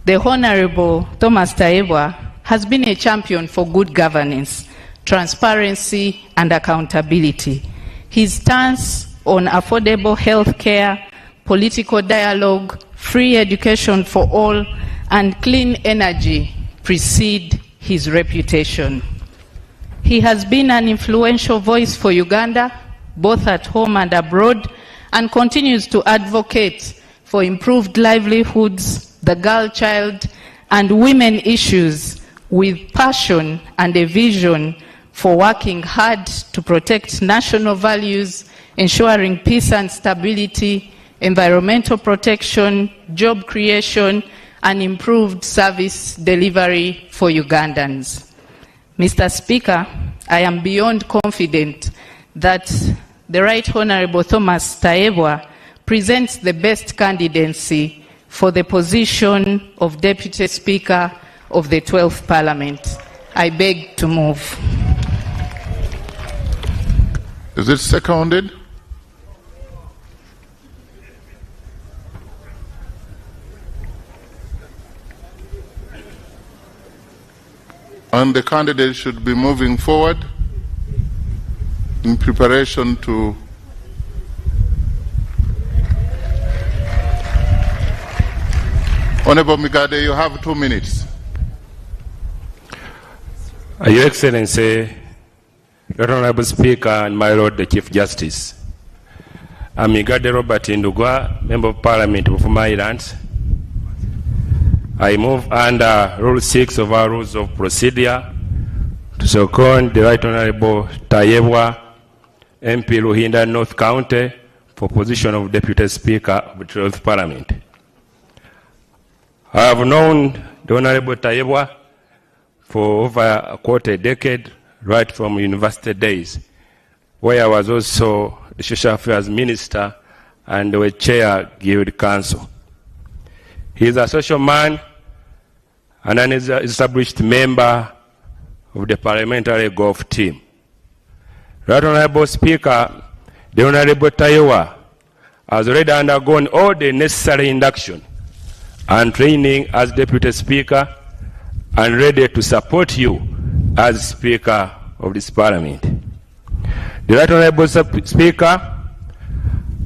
Speaker 19: The Honorable Thomas Tayebwa has been a champion for good governance, transparency, and accountability. His stance on affordable health care, political dialogue, free education for all, and clean energy precede his reputation. He has been an influential voice for Uganda, both at home and abroad, and continues to advocate for improved livelihoods, the girl child, and women issues with passion and a vision for working hard to protect national values, ensuring peace and stability, environmental protection, job creation, and improved service delivery for Ugandans. Mr. Speaker, I am beyond confident that the Right Honorable Thomas Tayebwa presents the best candidacy for the position of Deputy Speaker of the 12th Parliament. I beg to move.
Speaker 13: Is it seconded? And the candidate should be moving forward in preparation to Honorable Migade, you have 2 minutes.
Speaker 15: Your Excellency, Lord Honorable Speaker, and my Lord the Chief Justice, I'm Migade Robert Indugwa, Member of Parliament of Maryland. I move under Rule 6 of our Rules of Procedure to second the Right Honorable Tayebwa, MP Luhinda North County, for position of Deputy Speaker of the 12th Parliament. I have known the Honorable Tayebwa for over a quarter decade, right from university days, where I was also the Social Affairs Minister and the Chair Guild Council. He is a social man and an established member of the parliamentary golf team. Right Honorable Speaker, the Honorable Tayebwa has already undergone all the necessary induction and training as Deputy Speaker and ready to support you as Speaker of this Parliament. The Right Honorable Speaker,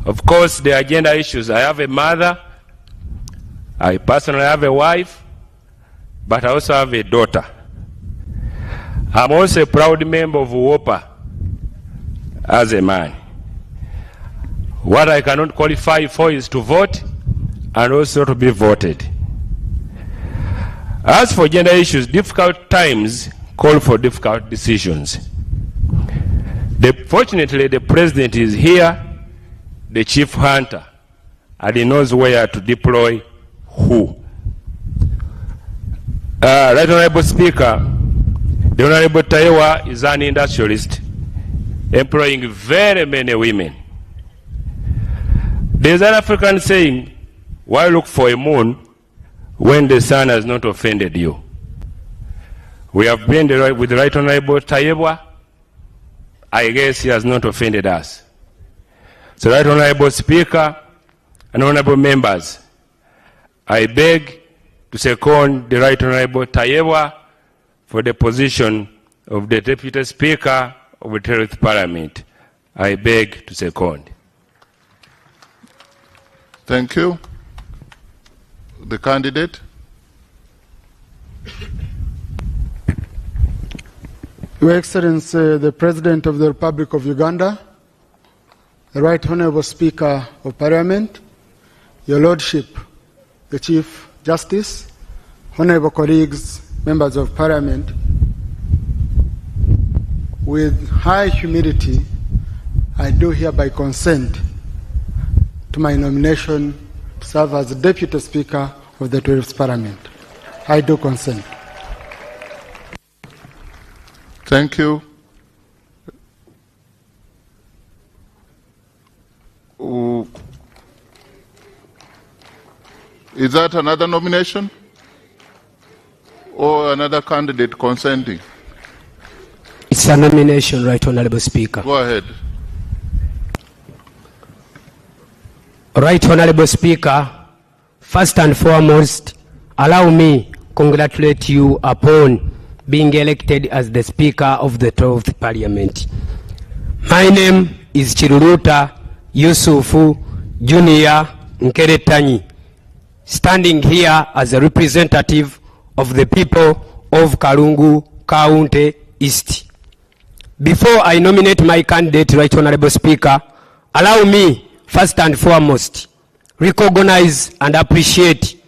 Speaker 15: of course, the agenda issues. I have a mother, I personally have a wife, but I also have a daughter. I'm also a proud member of WOPA as a man. What I cannot qualify for is to vote and also to be voted. As for gender issues, difficult times call for difficult decisions. Fortunately, the President is here, the Chief Hunter, and he knows where to deploy who. Right Honorable Speaker, the Honorable Tayebwa is an industrialist employing very many women. There's an African saying, why look for a moon when the sun has not offended you? We have been with the Right Honorable Tayebwa. I guess he has not offended us. So, Right Honorable Speaker and honorable members, I beg to second the Right Honorable Tayebwa for the position of the Deputy Speaker of the 12th Parliament. I beg to second.
Speaker 13: Thank you. The candidate.
Speaker 20: Your Excellency, the President of the Republic of Uganda, the Right Honorable Speaker of Parliament, Your Lordship, the Chief Justice, honorable colleagues, members of Parliament, with high humility, I do hereby consent to my nomination to serve as the Deputy Speaker of the 12th Parliament. I do consent.
Speaker 13: Thank you. Is that another nomination? Or another candidate consenting?
Speaker 21: It's a nomination, Right Honorable Speaker.
Speaker 13: Go ahead.
Speaker 21: Right Honorable Speaker, first and foremost, allow me to congratulate you upon being elected as the Speaker of the 12th Parliament. My name is Chiruruta Yusufu Junior Nkeretanyi, standing here as a representative of the people of Kalungu County East. Before I nominate my candidate, Right Honorable Speaker, allow me first and foremost recognize and appreciate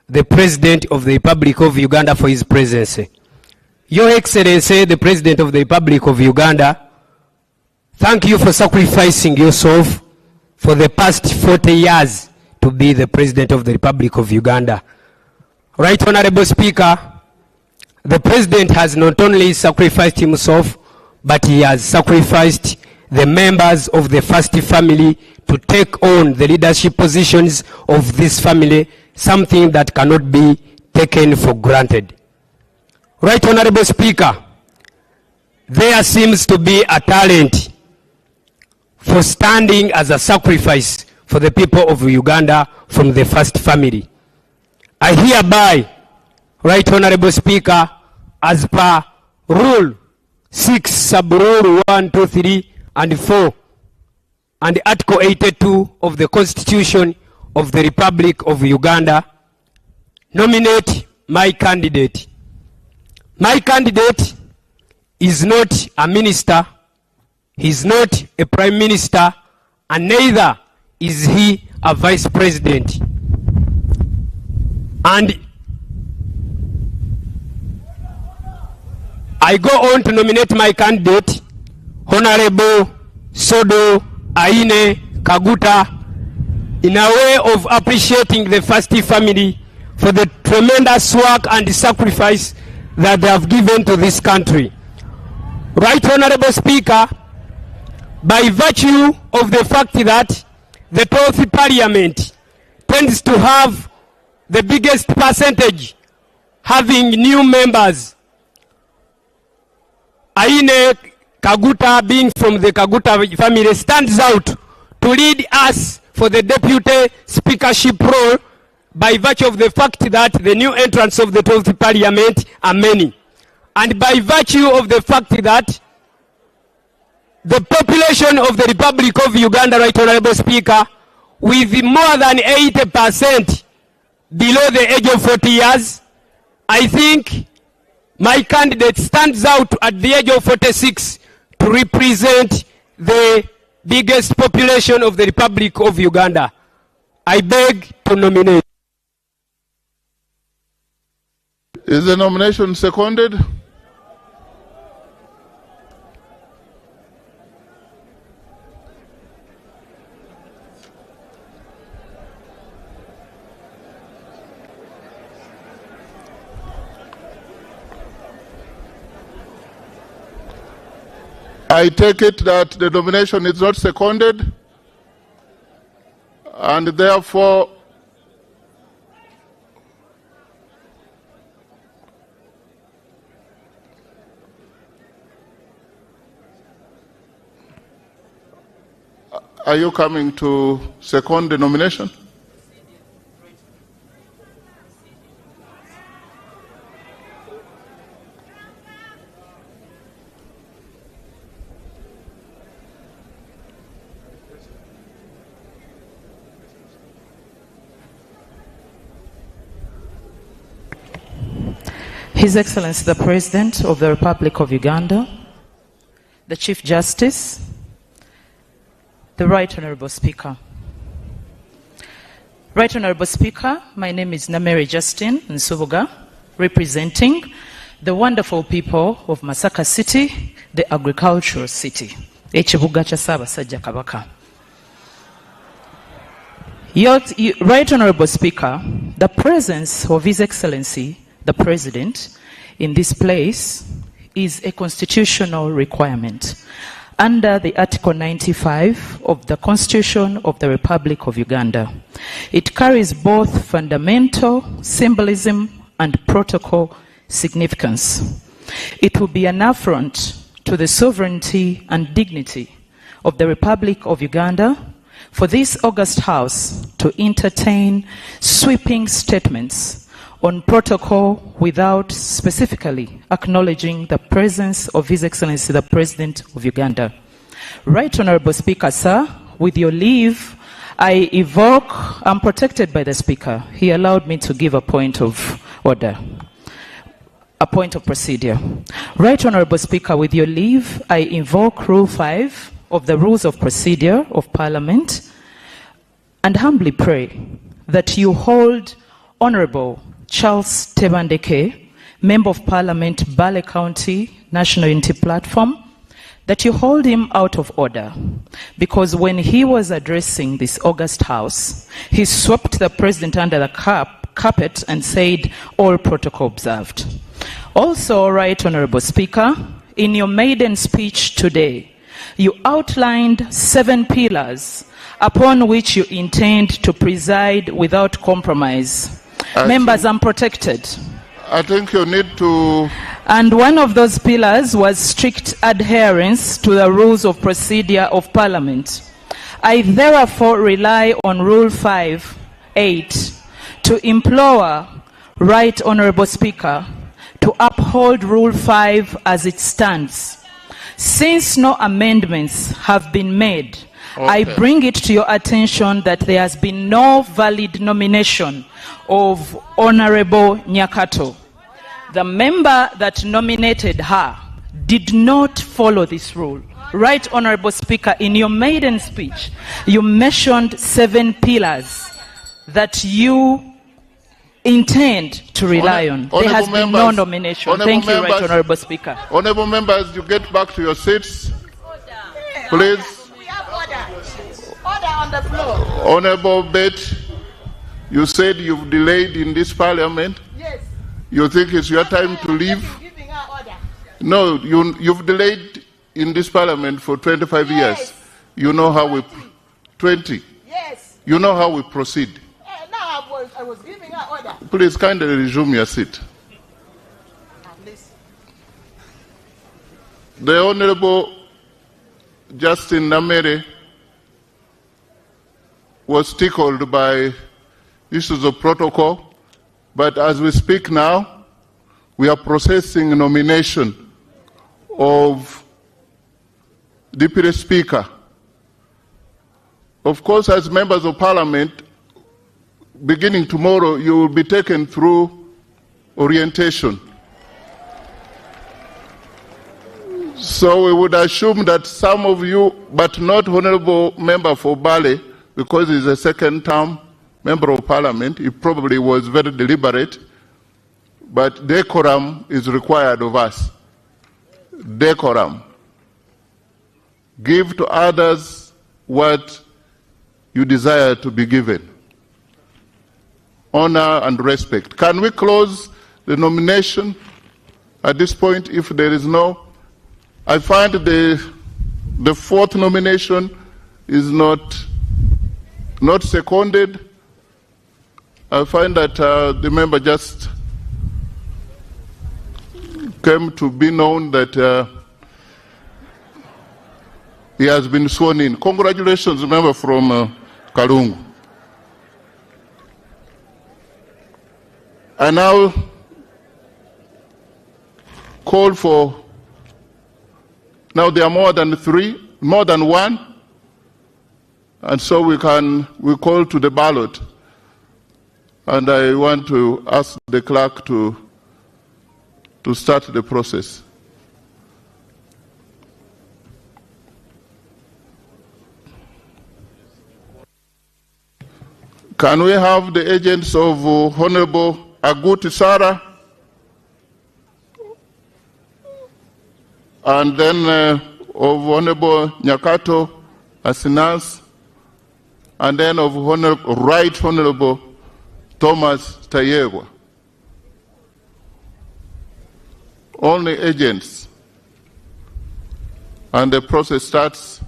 Speaker 21: the President of the Republic of Uganda for his presence. Your Excellency, the President of the Republic of Uganda, thank you for sacrificing yourself for the past 40 years to be the President of the Republic of Uganda. Right Honorable Speaker, the President has not only sacrificed himself, but he has sacrificed the members of the first family to take on the leadership positions of this family, something that cannot be taken for granted. Right Honorable Speaker, there seems to be a talent for standing as a sacrifice for the people of Uganda from the first family. I hereby, Right Honorable Speaker, as per Rule 6, Sub-Rule 1, 2, 3, and 4, and Article 82 of the Constitution of the Republic of Uganda, nominate my candidate. My candidate is not a minister, he is not a prime minister, and neither is he a vice president. And I go on to nominate my candidate, Honorable Sodo Aine Kaguta, in a way of appreciating the first family for the tremendous work and sacrifice that they have given to this country. Right Honorable Speaker, by virtue of the fact that the 12th Parliament tends to have the biggest percentage having new members, Aine Kaguta, being from the Kaguta family, stands out to lead us for the deputy speakership role by virtue of the fact that the new entrants of the 12th Parliament are many. And by virtue of the fact that the population of the Republic of Uganda, Right Honorable Speaker, with more than 80% below the age of 40 years, I think my candidate stands out at the age of 46 to represent the biggest population of the Republic of Uganda. I beg to nominate.
Speaker 13: Is the nomination seconded? I take it that the nomination is not seconded, and therefore are you coming to second the nomination?
Speaker 22: His Excellency the President of the Republic of Uganda, the Chief Justice, the Right Honorable Speaker. Right Honorable Speaker, my name is Namere Justin Nsubuga, representing the wonderful people of Masaka City, the agricultural city. Ekibuga kya Ssaabasajja Kabaka. Right Honorable Speaker, the presence of His Excellency the President in this place is a constitutional requirement. Under the Article 95 of the Constitution of the Republic of Uganda, it carries both fundamental symbolism and protocol significance. It will be an affront to the sovereignty and dignity of the Republic of Uganda for this august House to entertain sweeping statements on protocol without specifically acknowledging the presence of His Excellency the President of Uganda. Right Honourable Speaker, sir, with your leave, I evoke, I'm protected by the Speaker. He allowed me to give a point of order, a point of procedure. Right Honourable Speaker, with your leave, I invoke Rule 5 of the Rules of Procedure of Parliament and humbly pray that you hold Honourable Charles Tebandeke, Member of Parliament, Bale County, National Unity Platform, that you hold him out of order, because when he was addressing this august House, he swept the President under the carpet and said, all protocol observed. Also, Right Honourable Speaker, in your maiden speech today, you outlined 7 pillars upon which you intend to preside without compromise. Members, I'm protected.
Speaker 13: I think you need to...
Speaker 22: And one of those pillars was strict adherence to the rules of procedure of Parliament. I therefore rely on Rule 5(8) to implore Right Honourable Speaker to uphold Rule 5 as it stands. Since no amendments have been made, I bring it to your attention that there has been no valid nomination of Honourable Nyakato. The member that nominated her did not follow this rule. Right Honourable Speaker, in your maiden speech, you mentioned 7 pillars that you intend to rely on. There has been no nomination. Thank you, Right Honourable Speaker.
Speaker 13: Honourable members, you get back to your seats. Please.
Speaker 17: We have order on the floor.
Speaker 13: Honourable Bet, you said you've delayed in this Parliament.
Speaker 17: Yes.
Speaker 13: You think it's your time to leave? No, you've delayed in this Parliament for 25 years. You know how we... 20.
Speaker 17: Yes.
Speaker 13: You know how we proceed.
Speaker 17: Now I was giving her order.
Speaker 13: Please kindly resume your seat. The Honourable Justin Namere was tickled by issues of protocol. But as we speak now, we are processing nomination of Deputy Speaker. Of course, as members of Parliament, beginning tomorrow, you will be taken through orientation. So we would assume that some of you, but not Honourable Member for Bale, because he's a second term Member of Parliament, he probably was very deliberate, but decorum is required of us. Decorum. Give to others what you desire to be given. Honor and respect. Can we close the nomination at this point if there is no? I find the 4th nomination is not seconded. I find that the member just came to be known that he has been sworn in. Congratulations, member from Kalungu. I now call for, now there are more than 3, more than 1, and so we call to the ballot. And I want to ask the clerk to start the process. Can we have the agents of Honourable Aguti Sarah, and then of Honourable Nyakato Asinas, and then of Right Honourable Thomas Tayegwa. Only agents. And the process starts.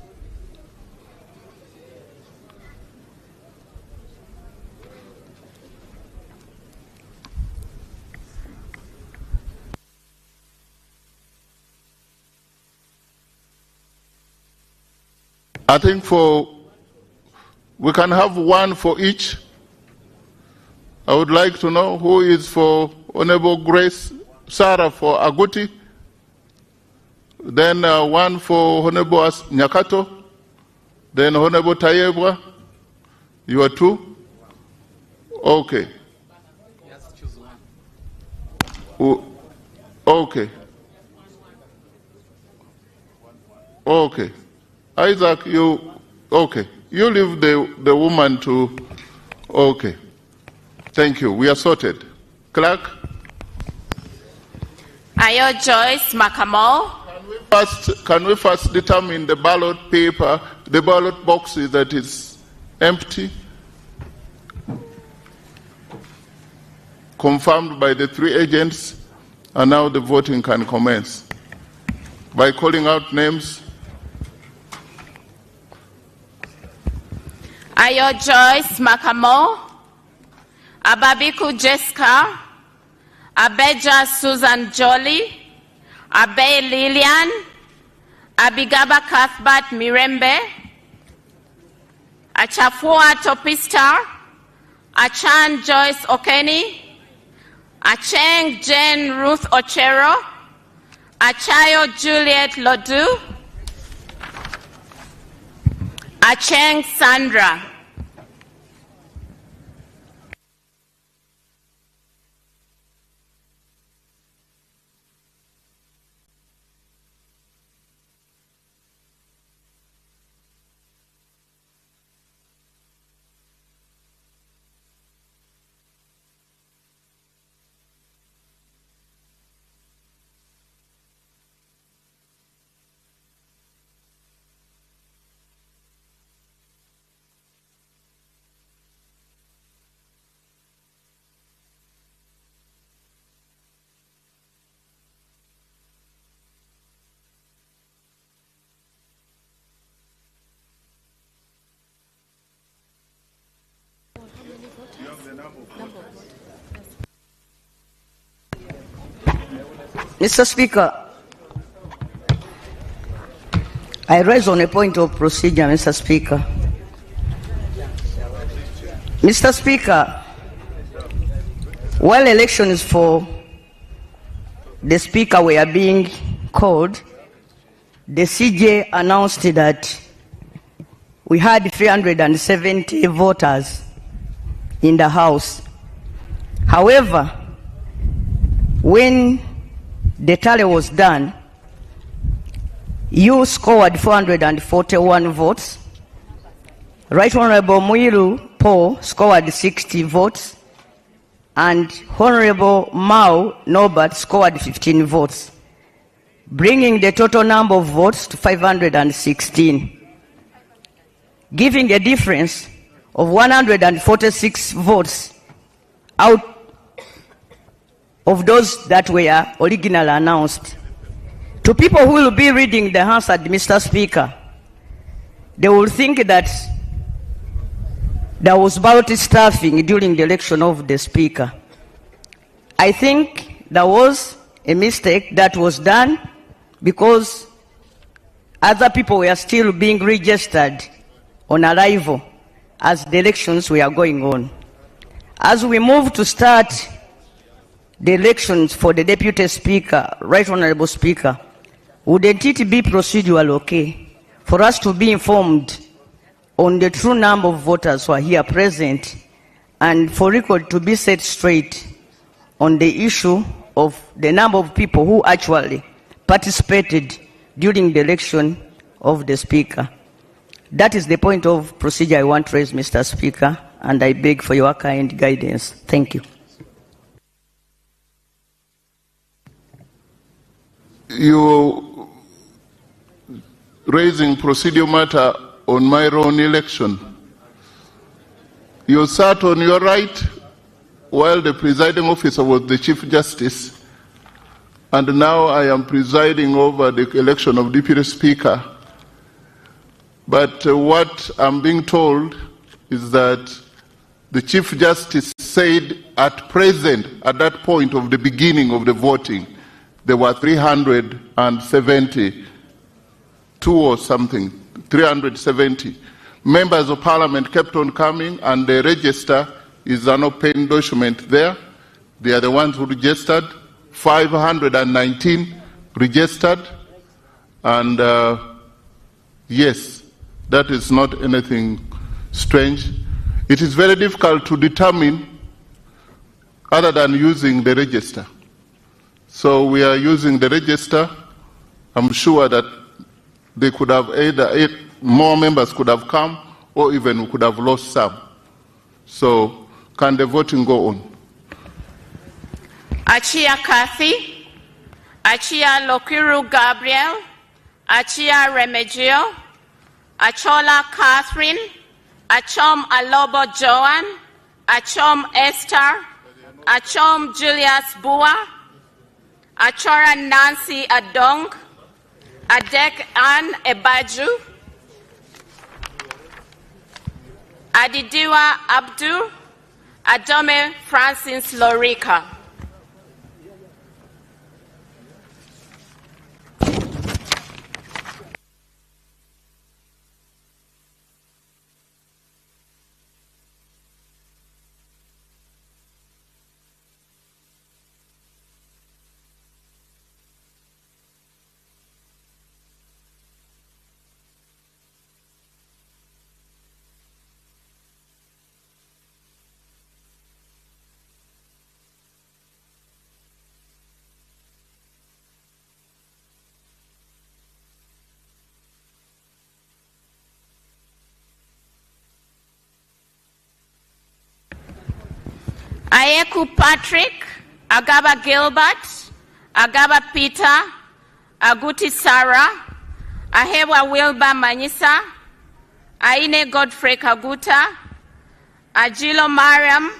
Speaker 13: I think for We can have one for each. I would like to know who is for Honorable Grace Sarah for Aguti, then one for Honorable Nyakato, then Honorable Tayebwa. You are two? Okay. Okay. Okay. Isaac, you, okay. You leave the woman to, okay. Thank you. We are sorted. Clerk?
Speaker 14: Ayo Joyce Makamo.
Speaker 13: Can we first determine the ballot paper, the ballot boxes that is empty? Confirmed by the 3 agents, and now the voting can commence. By calling out names.
Speaker 14: Ayo Joyce Makamo. Ababiku Jessica, Abeja Susan Jolly, Abe Lillian, Abigaba Cuthbert Mirembe, Achafua Topista, Achan Joyce Okeni, Acheng Jane Ruth Ochero, Achayo Juliet Lodu, Acheng Sandra.
Speaker 1: Mr. Speaker, I raise on a point of procedure, Mr. Speaker. Mr. Speaker, while elections for the Speaker were being called, the CJ announced that we had 370 voters in the House. However, when the tally was done, you scored 441 votes. Right Honorable Mwiru Paul scored 60 votes, and Honorable Mao Norbert scored 15 votes, bringing the total number of votes to 516, giving a difference of 146 votes out of those that were originally announced. To people who will be reading the answer, Mr. Speaker, they will think that there was ballot stuffing during the election of the Speaker. I think there was a mistake that was done because other people were still being registered on arrival as the elections were going on. As we move to start the elections for the Deputy Speaker, Right Honorable Speaker, wouldn't it be procedural okay for us to be informed on the true number of voters who are here present, and for record to be set straight on the issue of the number of people who actually participated during the election of the Speaker? That is the point of procedure I want to raise, Mr. Speaker, and I beg for your kind guidance. Thank you.
Speaker 13: You raising procedural matter on my own election. You sat on your right while the presiding officer was the Chief Justice, and now I am presiding over the election of Deputy Speaker. But what I'm being told is that the Chief Justice said at present, at that point of the beginning of the voting, there were 372 or something, 370 members of parliament kept on coming, and the register is an open document there. They are the ones who registered. 519 registered, and yes, that is not anything strange. It is very difficult to determine other than using the register. So we are using the register. I'm sure that they could have either more members could have come, or even we could have lost some. So can the voting go on?
Speaker 14: Achia Kathy, Achia Lokiru Gabriel, Achia Remigio, Achola Catherine, Achom Alobo Joan, Achom Esther, Achom Julius Bua, Achora Nancy Adong, Adek Ann Ebaju, Adidiwa Abdu, Adome Francis Lorica. Ayeku Patrick, Agaba Gilbert, Agaba Peter, Aguti Sarah, Ahewa Wilba Manyisa, Aine Godfrey Kaguta, Ajilo Mariam,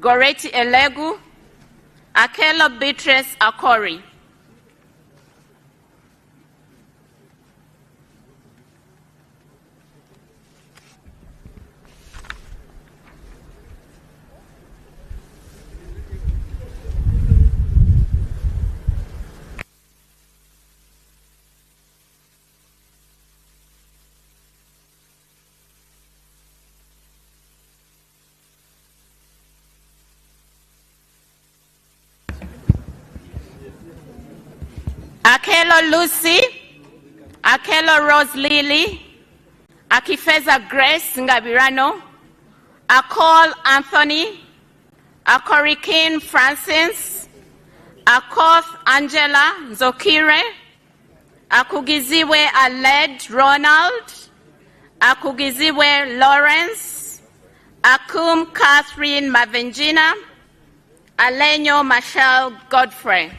Speaker 14: Goreti Elegu, Akelo Beatrice Akori. Akelo Lucy, Akelo Rose Lily, Akifeza Grace Ngabirano, Akol Anthony, Akorikin Francis, Akoth Angela Zokire, Akugiziwe Aled Ronald, Akugiziwe Lawrence, Akum Catherine Mavenjina, Alenyo Michelle Godfrey.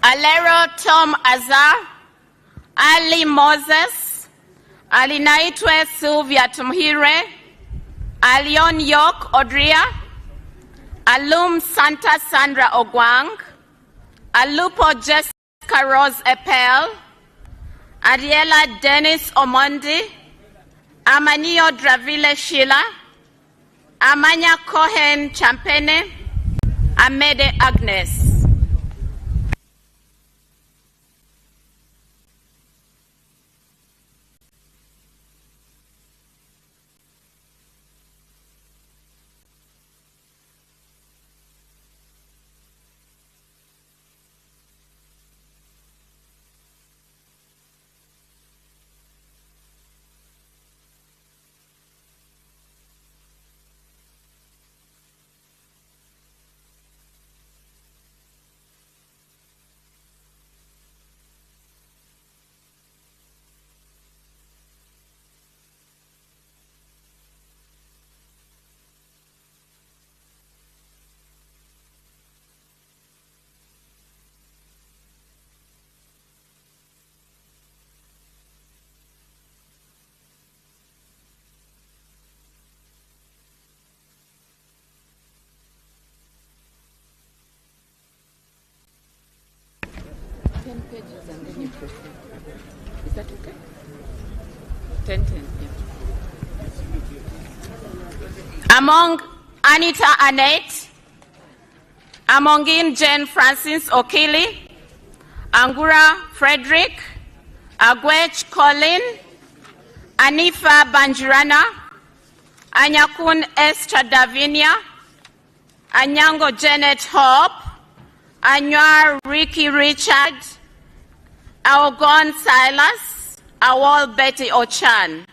Speaker 14: Alero Tom Azar, Ali Moses, Alinaitwe Sylvia Tumhire, Alion York Odria, Alum Santa Sandra Ogwang, Alupo Jessica Rose Epel, Ariela Dennis Omondi, Amanio Dravile Sheila, Amanya Cohen Champene, Amede Agnes.
Speaker 5: Is that okay? 10-10, yeah.
Speaker 14: Among Anita Annette, Amongin Jane Francis Okili, Angura Frederick, Agwech Colin, Anifa Banjirana, Anyakun Esther Davinia, Anyango Janet Hope, Anwar Ricky Richard, Aogon Silas, Awol Betty Ochan.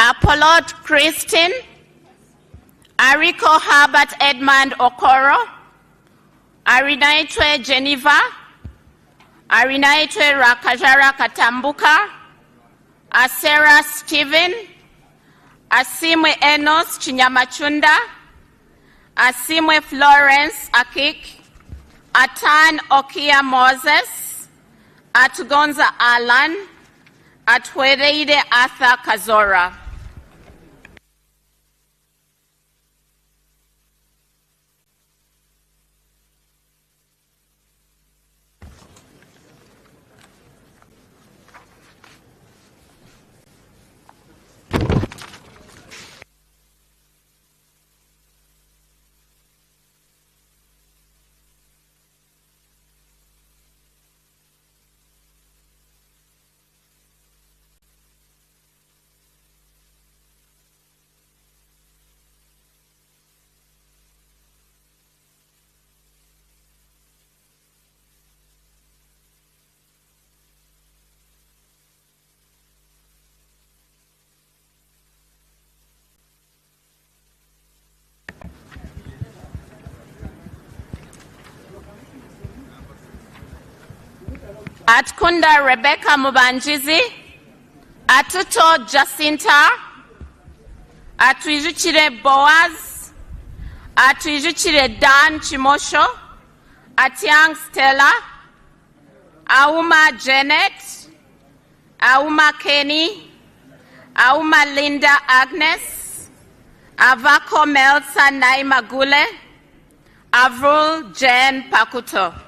Speaker 14: Apollo Christine, Ariko Herbert Edmund Okoro, Arinaitwe Geneva, Arinaitwe Rakajara Katambuka, Asera Stephen, Asimwe Enos Chinyamachunda, Asimwe Florence Akik, Atan Okia Moses, Atugonza Alan, Atwereide Arthur Kazora. Atkunda Rebecca Mubanjizi, Atuto Jacinta, Atuijuchire Boaz, Atuijuchire Dan Chimosho, Atiang Stella, Auma Janet, Auma Kenny, Auma Linda Agnes, Avako Melsa Naima Gule, Avrul Jen Pakuto.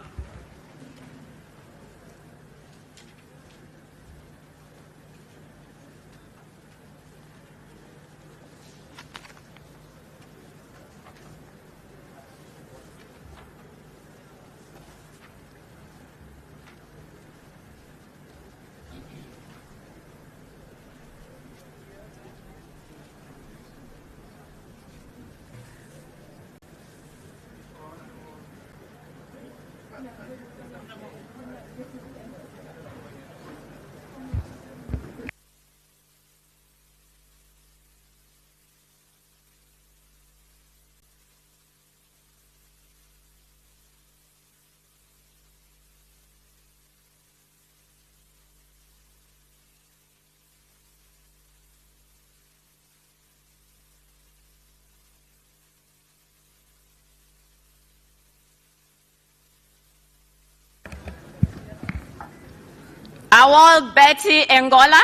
Speaker 14: Awol Betty Engola,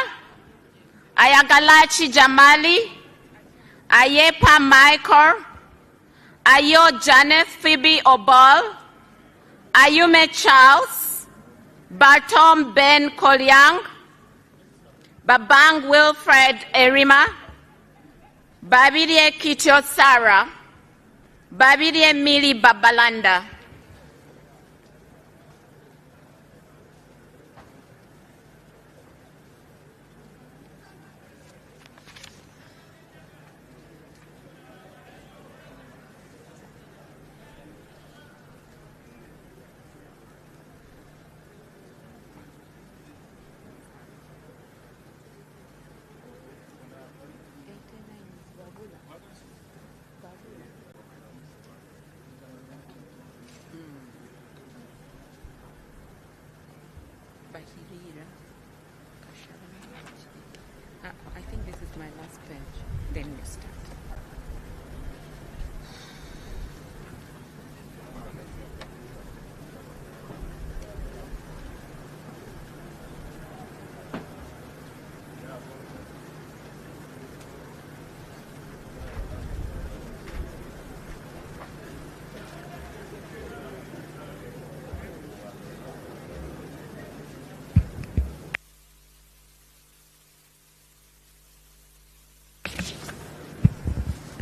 Speaker 14: Ayagalachi Jamali, Ayepa Michael, Ayo Janet Phoebe Obol, Ayume Charles, Bartom Ben Kolyang, Babang Wilfred Erima, Babirie Kitio Sarah, Babirie Mili Babalanda.
Speaker 5: I think this is my last page. Then we start.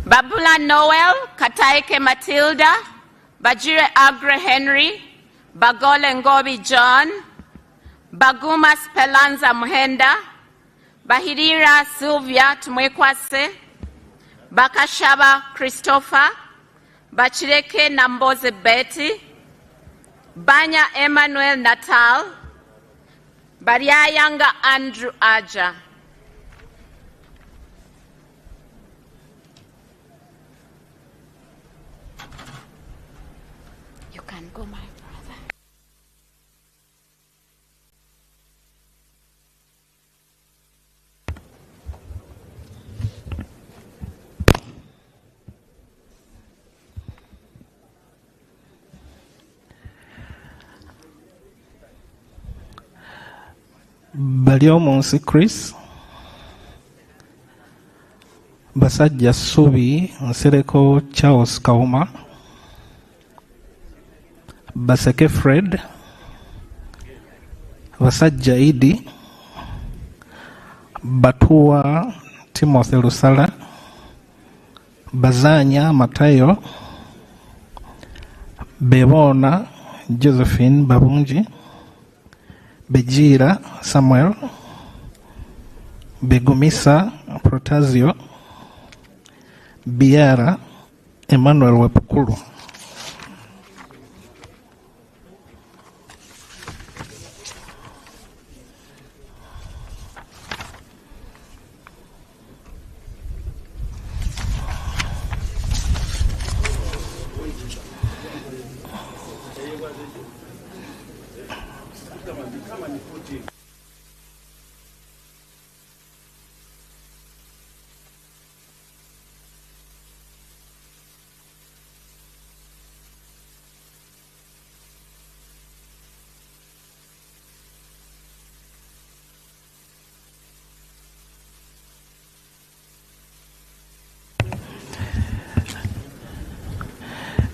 Speaker 14: Babula Noel, Kataike Matilda, Bajire Agre Henry, Bagole Ngobi John, Baguma Spelanza Muhenda, Bahirira Sylvia Tumwekwase, Bakashaba Christopher, Bachireke Namboze Betty, Banya Emmanuel Natal, Bariayanga Andrew Aja. You can go, my brother.
Speaker 6: Baliomonsi Chris Basajja Subi Nsereko Charles Kauma Baseke Fred Basajja Idi Batua Timothy Lusala Bazanya Matayo Bebona Josephine Babunji Bejira Samuel Begumisa Protasio Biara Emmanuel Wapukulu.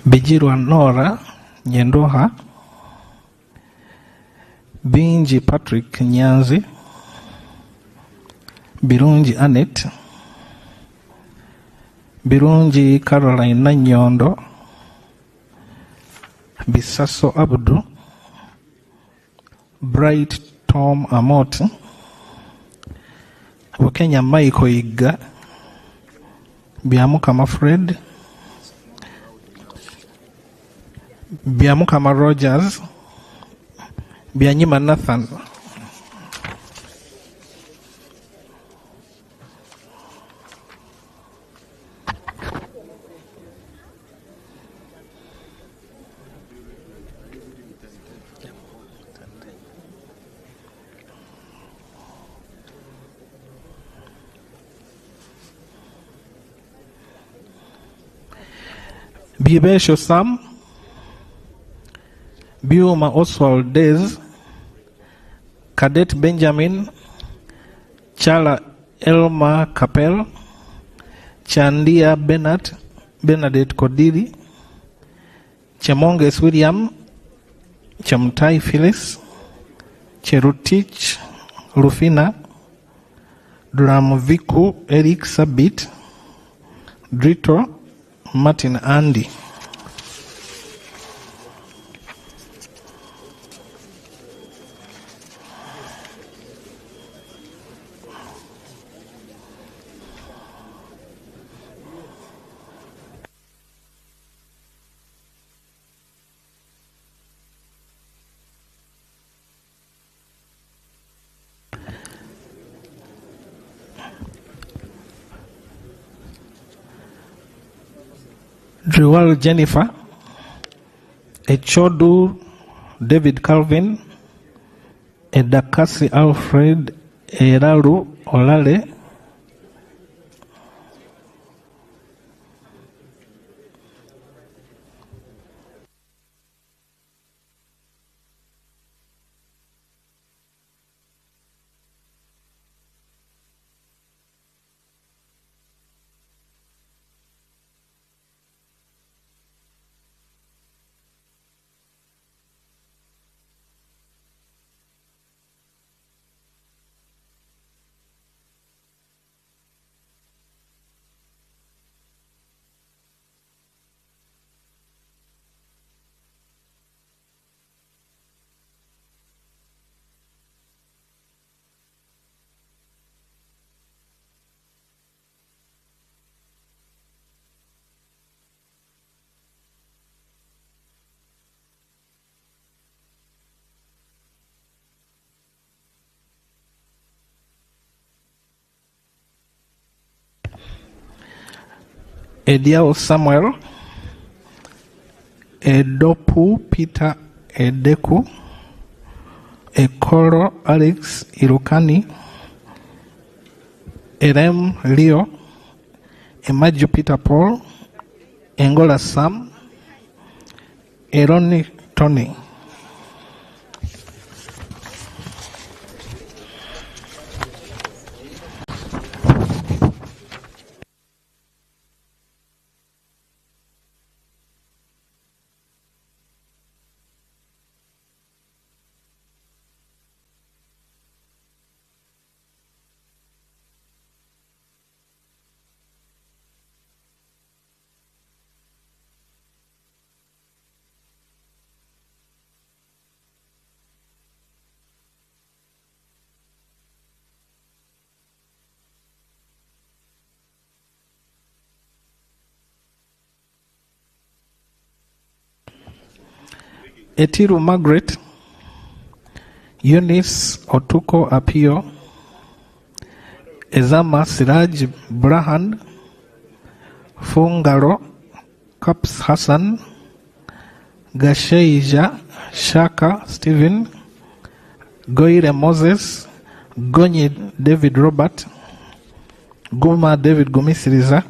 Speaker 6: Bijirwa Nora Nyendoha Binji Patrick Nyanzi Birungi Annette Birungi Caroline Nanyondo Bisaso Abdu Bright Tom Amot Wakenya Michael Iga Biamukama Fred Biamukama Rogers Bianyima Nathan Bibesho Sam Biuma Oswald Dez Cadet Benjamin Chala Elma Capel Chandia Bernadette Kodiri Chemonges William Chamtai Phyllis Cherutich Rufina Dramviku Eric Sabit Drito Martin Andy. Driwal Jennifer Echodu David Calvin Edakasi Alfred Eralu Olale, Ediao Samuel, Edopu Peter Edeku, Ekoro Alex Irukani, Erem Leo, Emaju Peter Paul, Engola Sam, Eroni Tony. Etiru Margaret, Eunice Otuko Apio, Ezama Siraj Brahan, Fungaro Kaps Hassan, Gasheija Shaka Stephen, Goire Moses, Gonyi David Robert, Guma David Gumisiriza,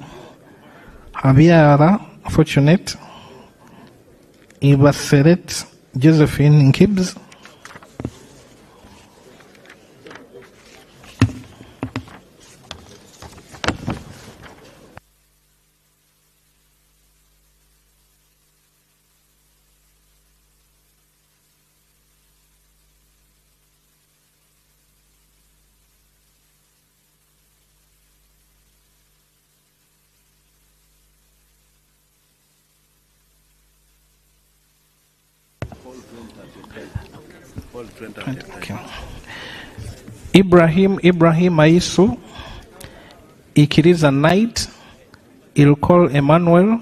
Speaker 6: Javiera Fortunate, Ibaseret Josephine Gibbs, Ibrahim Aisu, Ikiriza Knight, Ilkol Emmanuel,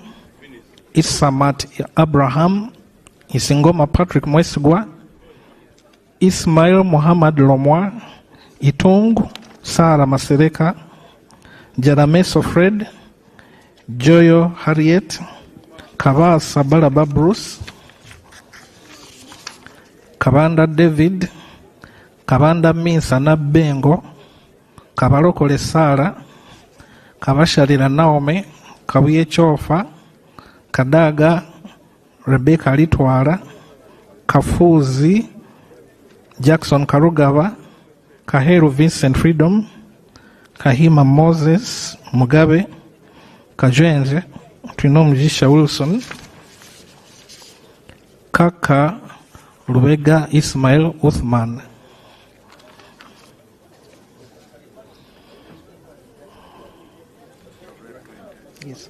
Speaker 6: Isamat Abraham, Isingoma Patrick Mwesgwa, Ismail Muhammad Lomwa, Itung Sara Masereka, Jarameso Fred, Joyo Harriet, Kava Sabalaba Bruce, Kabanda David, Kabanda Minsa Nabengo, Kabalokole Sara, Kabasharira Naomi, Kabuye Chofa, Kadaga Rebecca Litwara, Kafuzi Jackson Karugava, Kaheru Vincent Freedom, Kahima Moses Mugabe, Kajenze Trinomjisha Wilson, Kaka Lubega Ismail Uthman. Yes.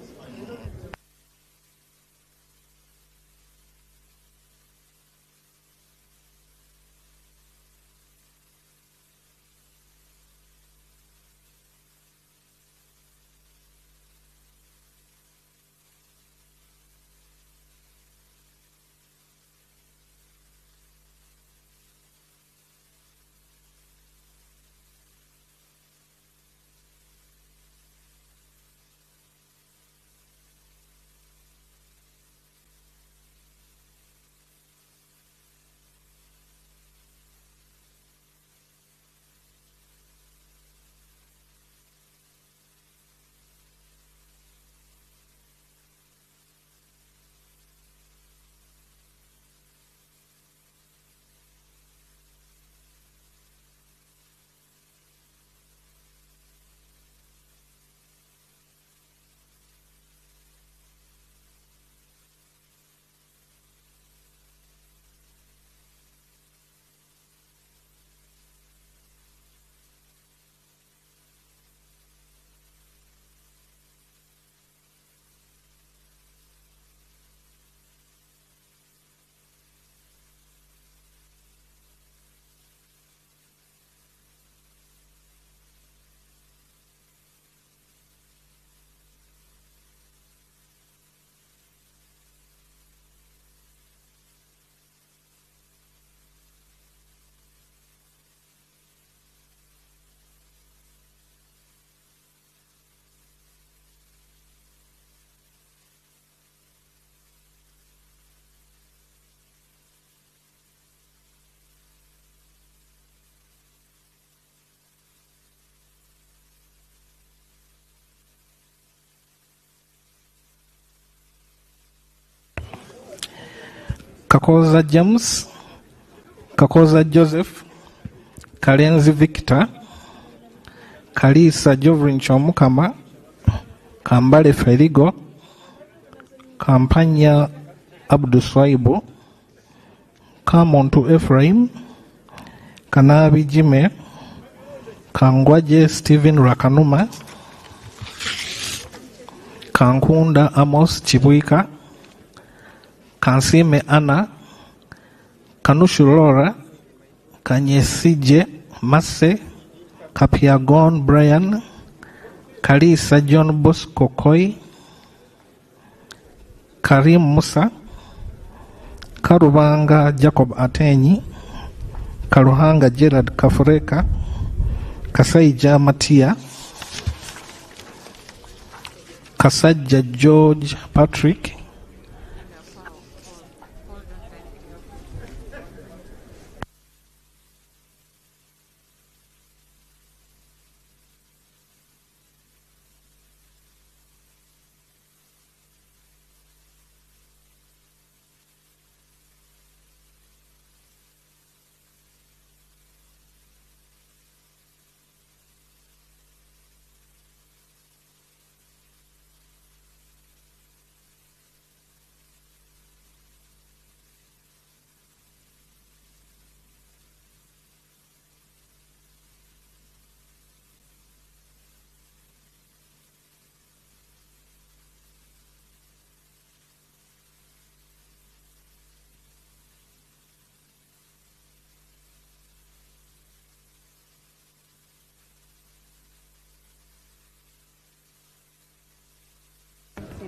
Speaker 6: Kakoza James, Kakoza Joseph, Kalenzi Victor, Kalisa Jovrin Chomukama, Kambale Feligo, Kampanya Abduswaibu, Kamontu Ephraim, Kanabi Jime, Kangwaje Stephen Rakanuma, Kankunda Amos Chibuika, Kansime Anna, Kanushu Laura, Kanyesije Mase, Kapiagon Brian, Kalisa John Bosco Koi, Karim Musa, Karubanga Jacob Atenyi, Karuhanga Gerard Kafureka, Kasaija Matia, Kasaja George Patrick,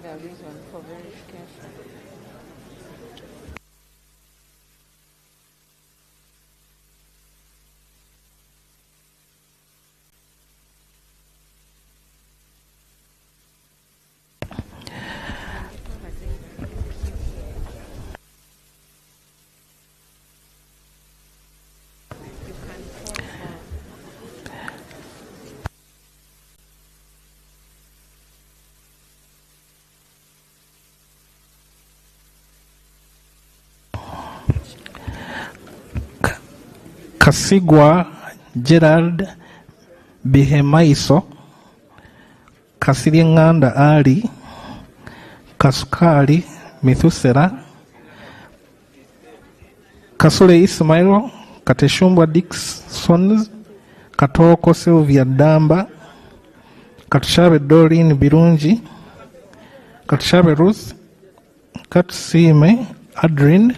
Speaker 5: The reason for verification.
Speaker 6: Kasigwa Gerald Bihemaiso, Kasiringanda Ali, Kasukali Mithusera, Kasule Ismail, Kateshumbwa Dixon, Katoko Sylvia Damba, Katushabe Doreen Birunji, Katushabe Ruth, Katusime Adrin,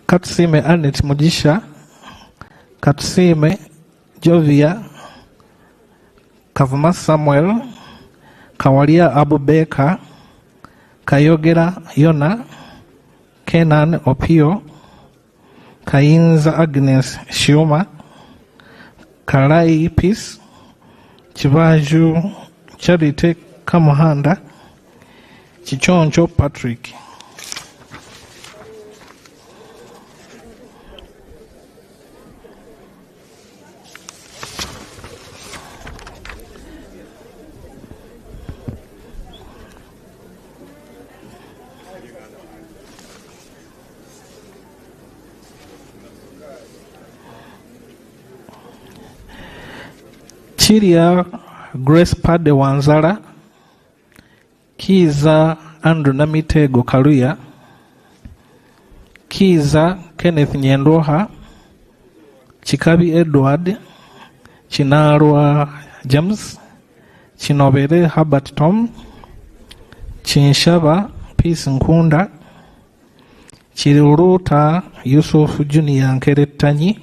Speaker 6: Katusime Anet Mujisha, Katusime Jovia, Kavuma Samuel, Kawalia Abubeka, Kayogera Yona, Kenan Opio, Kainza Agnes Shioma, Karai Peace, Chivaju Charity Kamuhanda, Chichoncho Patrick. Chiria Grace Pade Wanzara, Kiza Andrew Namitego Kaluya, Kiza Kenneth Nyendoha, Chikabi Edward, Chinarwa James, Chinobere Herbert Tom, Chinshaba Peace Nkunda, Chiruruta Yusuf Junior Nkeretanyi,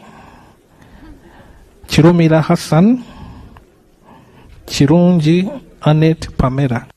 Speaker 6: Chirumira Hassan, Chirunji Anet Pamela.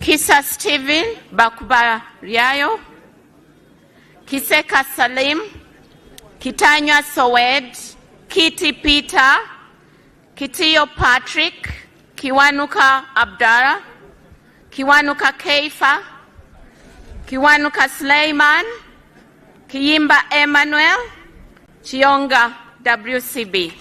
Speaker 14: Kisa Stephen Bakubaryayo, Kiseka Salim, Kitanya Sowed, Kitty Peter, Kitiyo Patrick, Kiwanuka Abdara, Kiwanuka Keifa, Kiwanuka Sleiman, Kiyimba Emmanuel, Chionga WCB.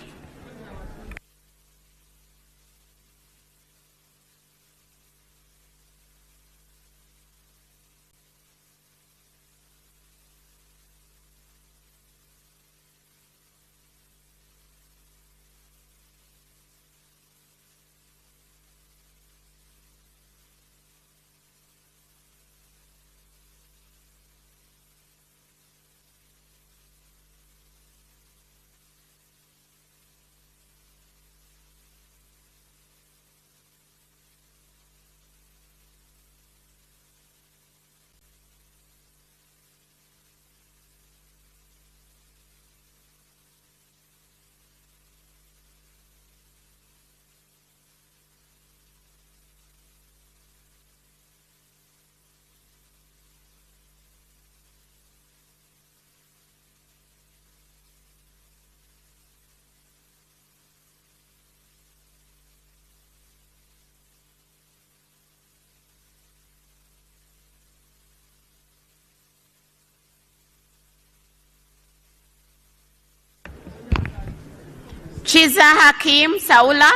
Speaker 14: Chiza Hakim Saula,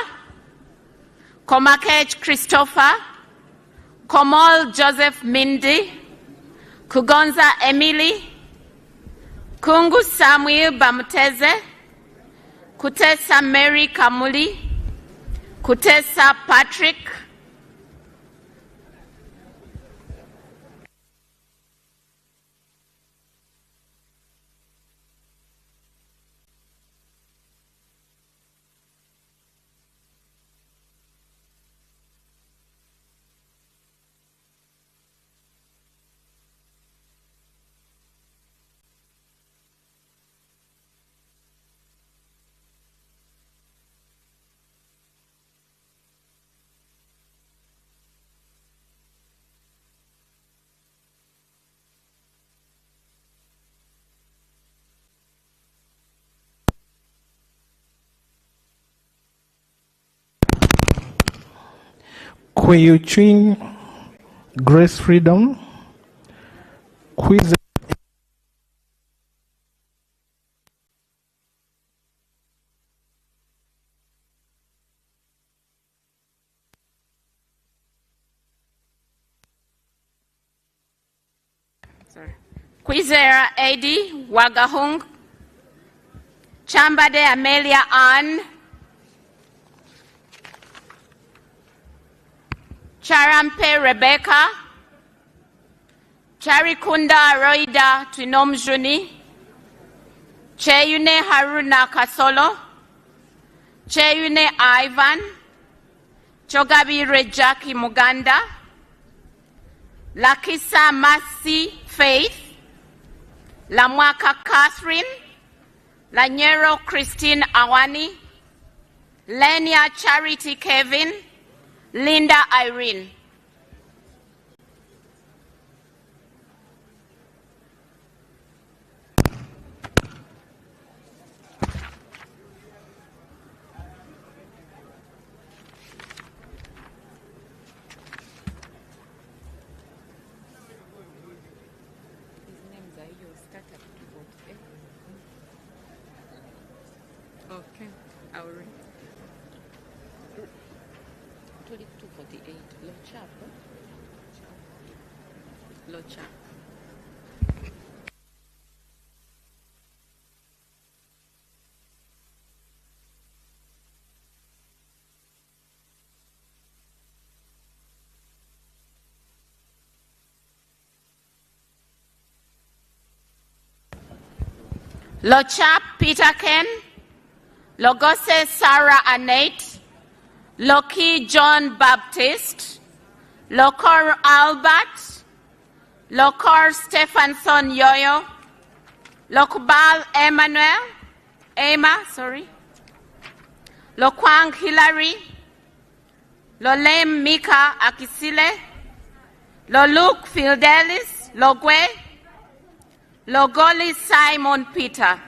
Speaker 14: Komakej Christopher, Komol Joseph Mindi, Kugonza Emily, Kungu Samuel Bamuteze, Kutesa Mary Kamuli, Kutesa Patrick,
Speaker 6: Kweyuchin Grace Freedom, Quiz
Speaker 14: Kwizera Eddie Wagahung, Chambade Amelia Ann, Charampe Rebecca, Charikunda Roida Twinomjuni, Cheyune Haruna Kasolo, Cheyune Ivan, Chogabi Rejaki Muganda, Lakisa Masi Faith, Lamwaka Catherine, Lanyero Christine Awani, Lenia Charity Kevin, Linda Irene.
Speaker 5: Okay, I'll read. 2248, Locha.
Speaker 14: Locha Peter Ken, Logose Sarah Annette, Loki John Baptist, Lokor Albert, Lokor Stephenson Yoyo, Lokbal Emma, Lokwang Hillary, Lolem Mika Akisile, Loluk Fidelis Logwe, Logoli Simon Peter.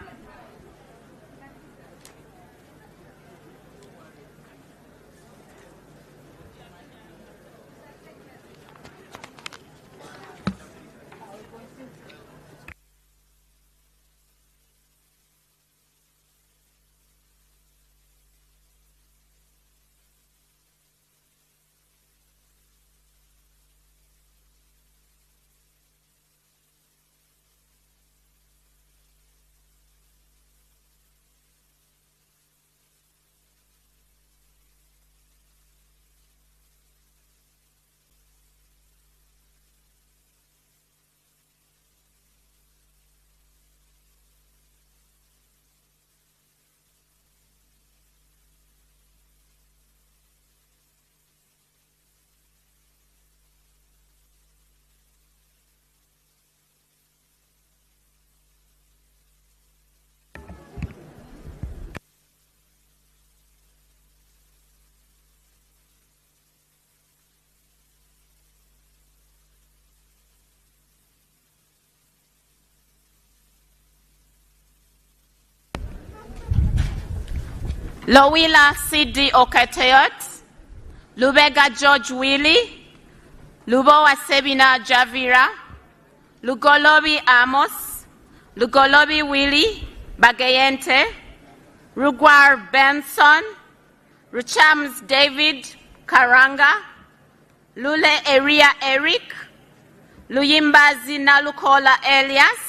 Speaker 14: Lowila Sidi Okateyot, Lubega George Willie, Lubowa Sebina Javira, Lugolobi Amos, Lugolobi Willie Bagayente, Rugwar Benson, Ruchams David Karanga, Lule Eria Eric, Luyimba Zina Lukola Elias.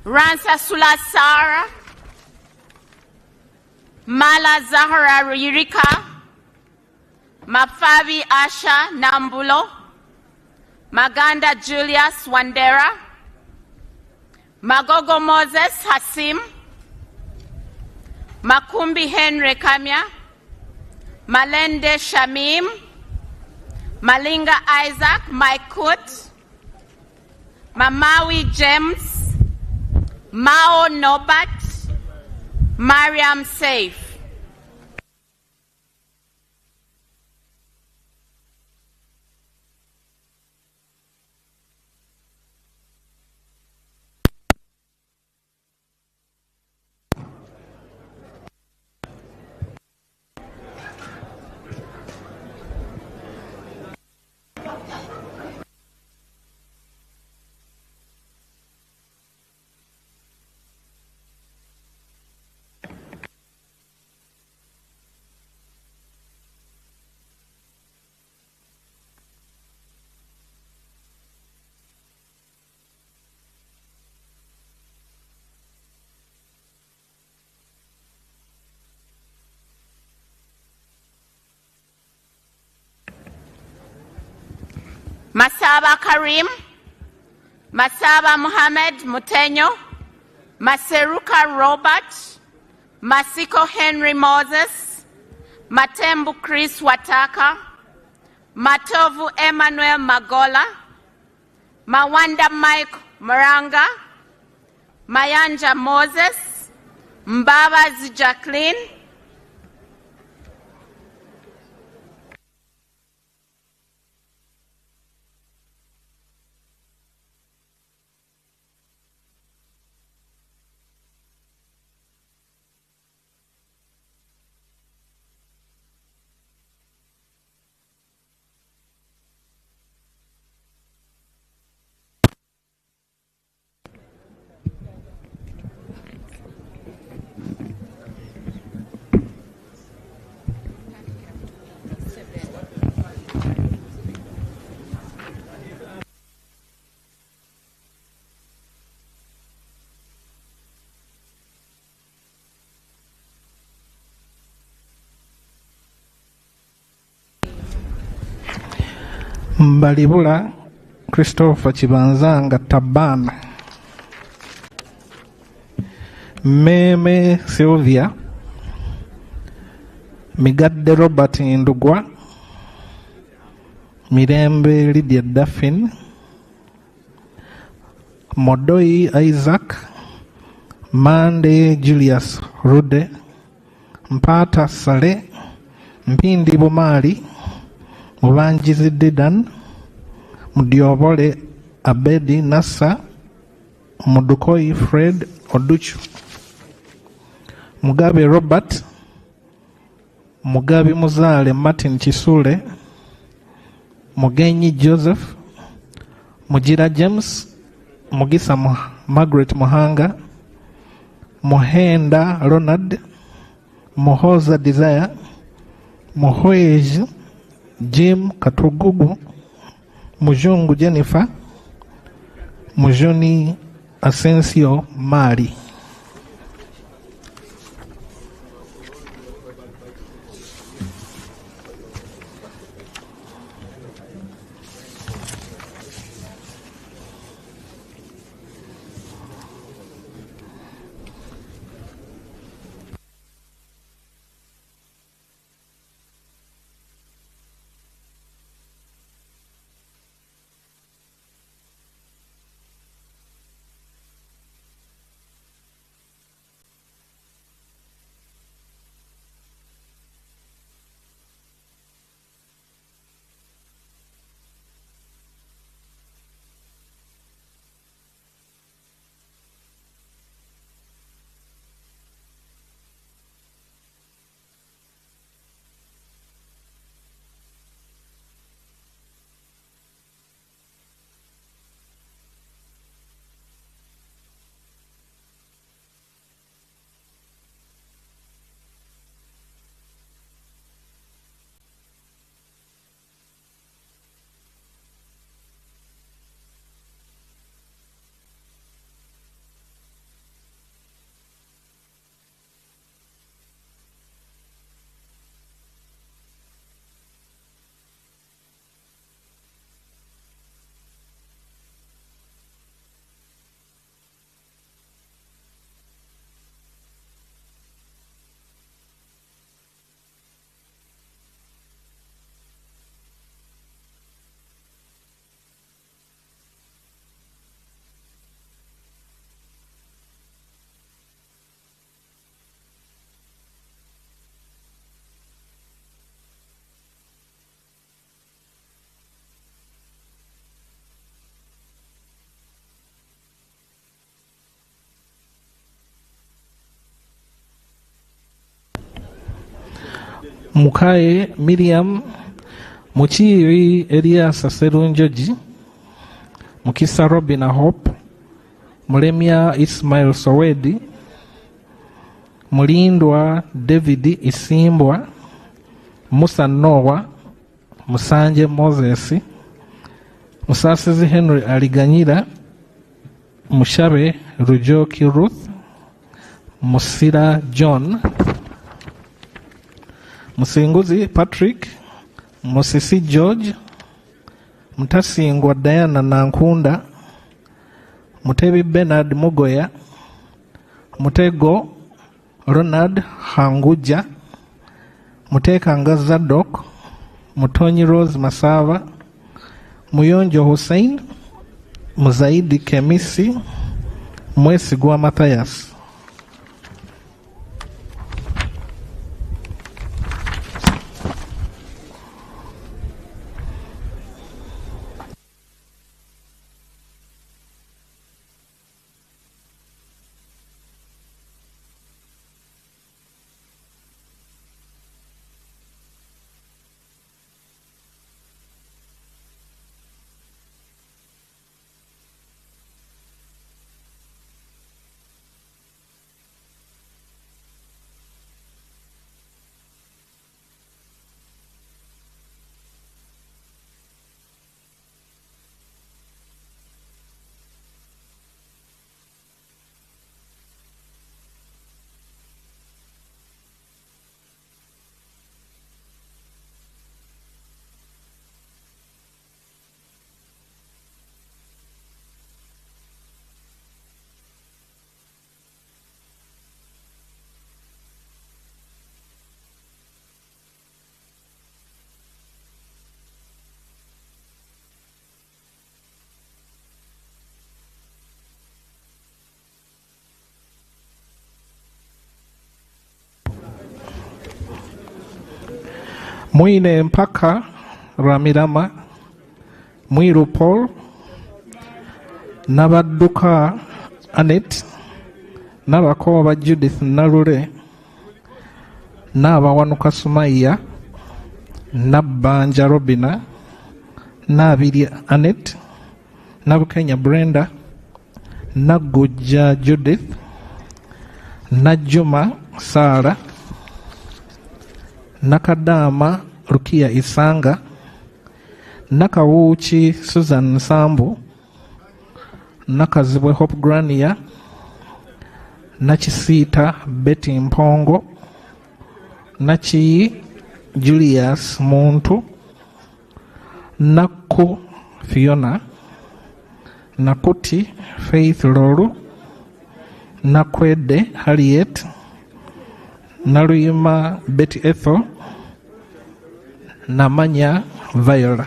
Speaker 14: Ransa Sulasara, Mala Zahara Yurika, Mafavi Asha Nambulo, Maganda Julius Wandera, Magogo Moses Hasim, Makumbi Henry Kamya, Malende Shamim, Malinga Isaac Maikut, Mamawi James, Mao Nobat, Mariam Saif. Masaba Karim, Masaba Muhammad Mutenyo, Maseruka Robert, Masiko Henry Moses, Matembu Chris Wataka, Matovu Emmanuel Magola, Mawanda Mike Maranga, Mayanja Moses, Mbabazi Jacqueline,
Speaker 6: Mbalibula Christopher Chibanzanga Tabana. Meme Sylvia. Migadde Robert Ndugwa. Mirembe Lydia Daffin. Modoi Isaac. Mande Julius Rude. Mpata Sale. Mpindi Bomali. Mubanjizi Didan. Mudiobole Abedi Nassa. Mudukoi Fred Oduchu. Mugabe Robert. Mugabe Muzale Martin Chisule. Mugenyi Joseph. Mujira James. Mugisa Margaret Muhanga. Mohenda Ronald. Mohoza Desire. Mohoej Jim Katugugu. Mujungu Jennifer. Mujuni Asensio Mari. Mukaye Miriam. Muchiri Elias Serunjoji. Mukisa Robin Hope. Mulemia Ismail Sowedi. Mulindwa David Isimbwa. Musa Noah. Musanje Moses. Musasizi Henry Aliganyira. Mushabe Rujoki Ruth. Musira John. Musinguzi Patrick. Musisi George. Mtasingwa Diana Nankunda. Mutebi Bernard Mugoya. Mutego Ronald Hanguja. Mutekanga Zadok. Mutonyi Rose Masava. Muyonjo Hussein. Muzaidi Kemisi. Mwesigwa Matthias. Mwine Mpaka Ramirama, Mwiru Paul, Nabadduka Annette, Nabakoba Judith Narure, Nabawanuka Sumaya, Nabanja Robina, Nabiri Annette, Nabukenya Brenda, Naguja Judith, Najuma Sara, Nakadama Rukia Isanga, Nakawuchi Susan Sambu, Nakazibwe Hope Grania, Nachisita Betty Mpongo, Nachi Julius Muntu, Naku Fiona, Nakuti Faith Loru, Nakwede Harriet, Naruyima Betty Ethel, Namanya Viola.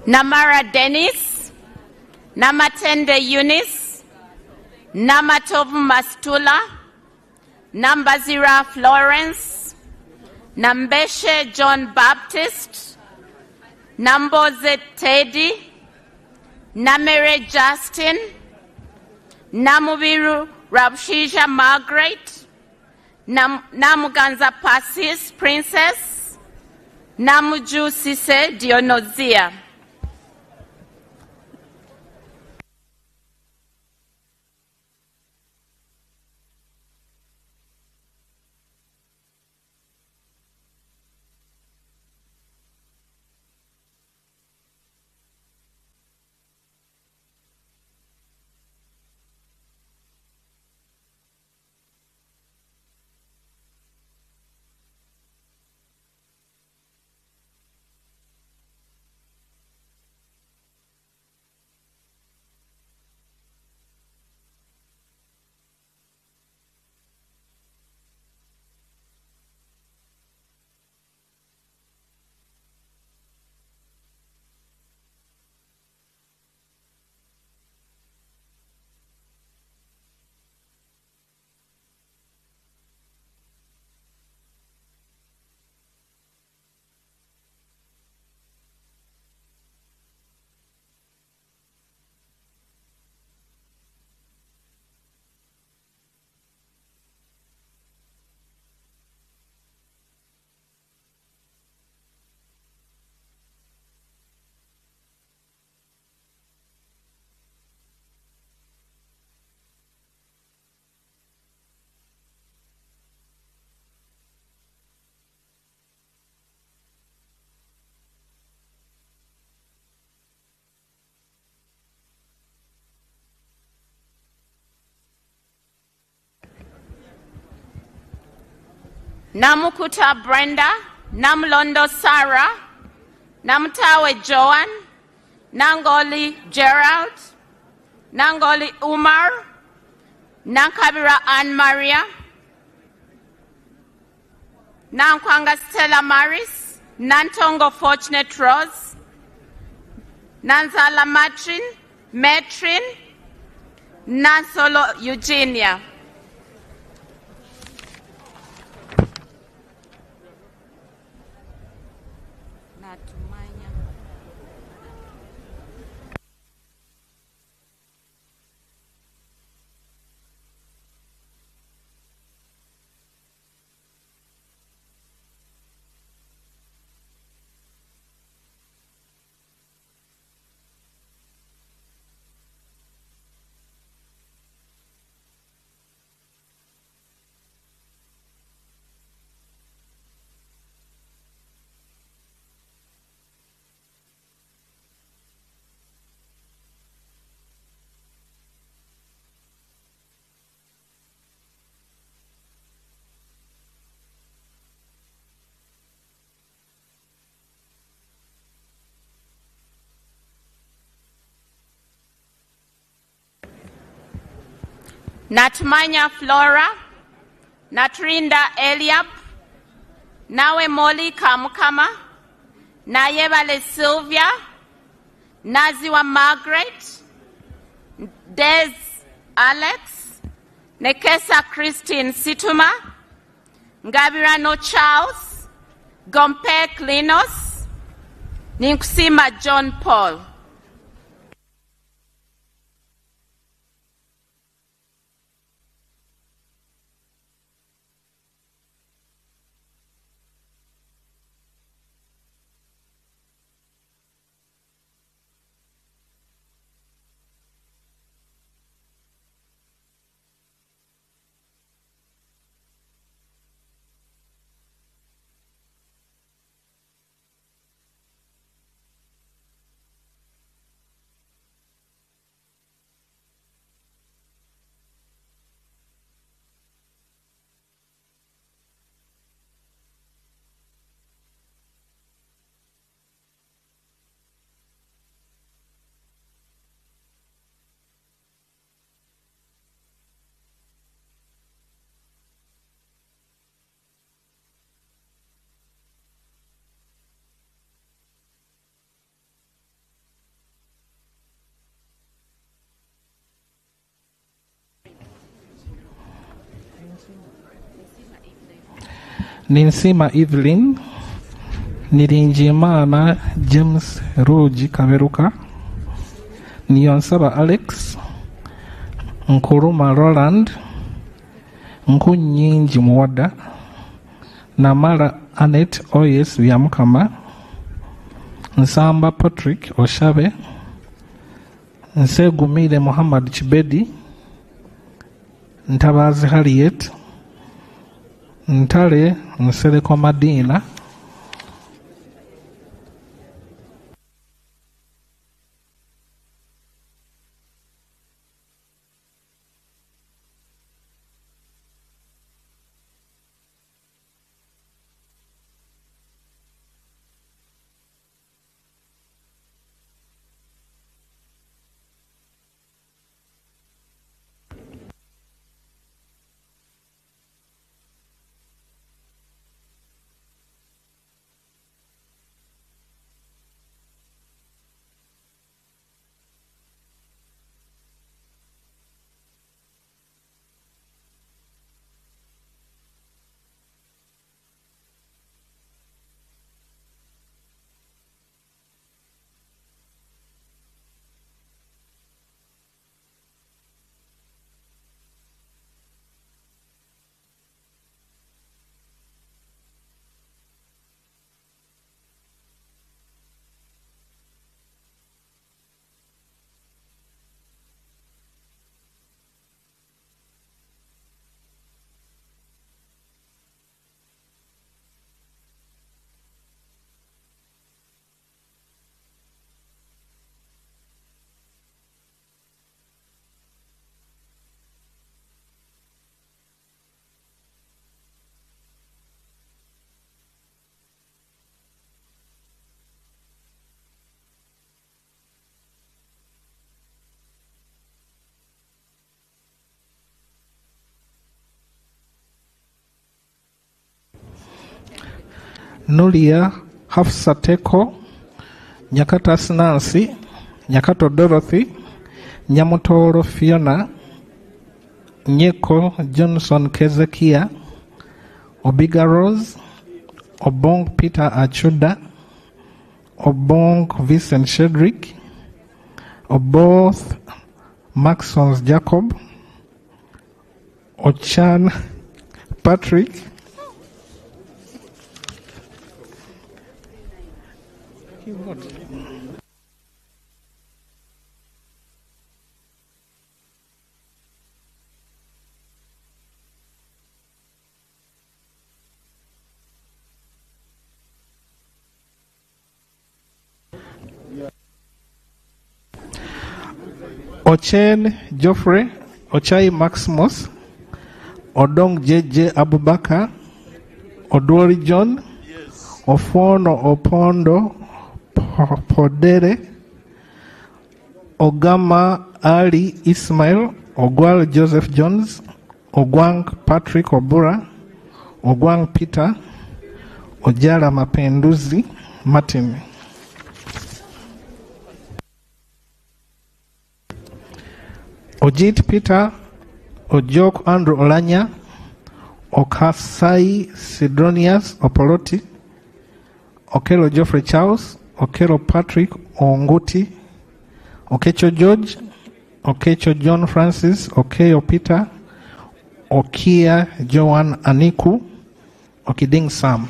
Speaker 14: Namara Dennis, Namatende Eunice, Namatovu Mastula, Nambazira Florence, Nambeshe John Baptist, Namboze Teddy, Namere Justin, Namubiru Rabshisha Margaret, Namuganza Pasis Princess, Namuju Sise Dionozia. Namukuta Brenda, Namlondo Sarah, Namtawe Joan, Nangoli Gerald, Nangoli Umar, Nankabira Anne Maria, Nankwanga Stella Maris, Nantongo Fortunate Rose, Nanzala Matrin, Nansolo Eugenia. Natmanya Flora, Natrinda Eliab, Nawe Molly Kamukama, Nayebale Sylvia, Naziwa Margaret, Des Alex, Nekesa Christine Situma, Ngabirano Charles, Gompe Klinos, Ninkusima John Paul.
Speaker 6: Ninsima Evelyn, Nirinjimana James Roji Kaveruka, Niyonsaba Alex, Nkuruma Roland, Nkunyinji Mwada, Namara Annette Oyes Vyamukama, Nsamba Patrick Oshabe, Nsegumile Muhammad Chibedi, Ntabazi Harriet, Ntale Nseleko Madina, Nulia Hafsateko, Nyakatas Nancy, Nyakato Dorothy, Nyamotoro Fiona, Nyeko Johnson Kezekia, Obiga Rose, Obong Peter Achuda, Obong Vincent Shedrick, Oboth Maxons Jacob, Ochan Patrick, Ochen Geoffrey, Ochai Maximus, Odong JJ Abubakar, Odori John, Ofono Opondo Podere, Ogama Ali Ismail, Ogwal Joseph Jones, Ogwang Patrick Obura, Ogwang Peter, Ojala Mapenduzi Martin. Ojit Peter, Ojok Andrew Olanya, Okasai Sidronius Opoloti, Okelo Geoffrey Charles, Okelo Patrick Onguti, Okecho George, Okecho John Francis, Okeyo Peter, Okia Joan Aniku, Okiding Sam.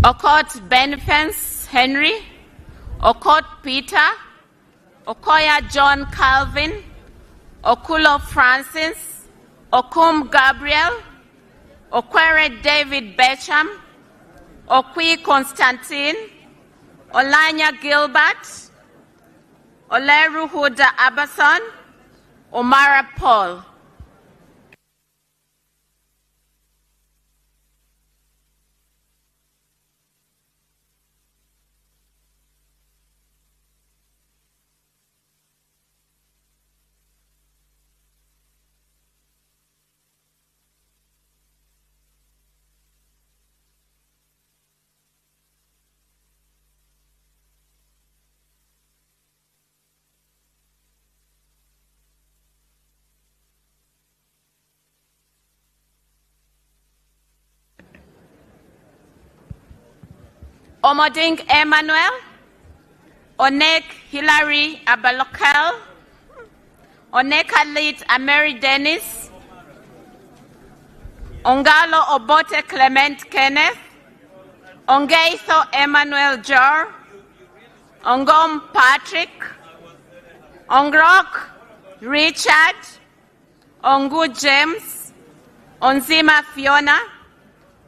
Speaker 14: Okot Benfence Henry, Okot Peter, Okoya John Calvin, Okulo Francis, Okum Gabriel, Okwere David Becham, Okwi Constantine, Olanya Gilbert, Oleru Huda Abason, Omara Paul. Omoding Emmanuel, Onek Hilary Abalokel, Onek Alit Ameri Dennis, Ongalo Obote Clement Kenneth, Ongeitho Emmanuel Jor, Ongom Patrick, Ongrok Richard, Ongu James, Onzima Fiona,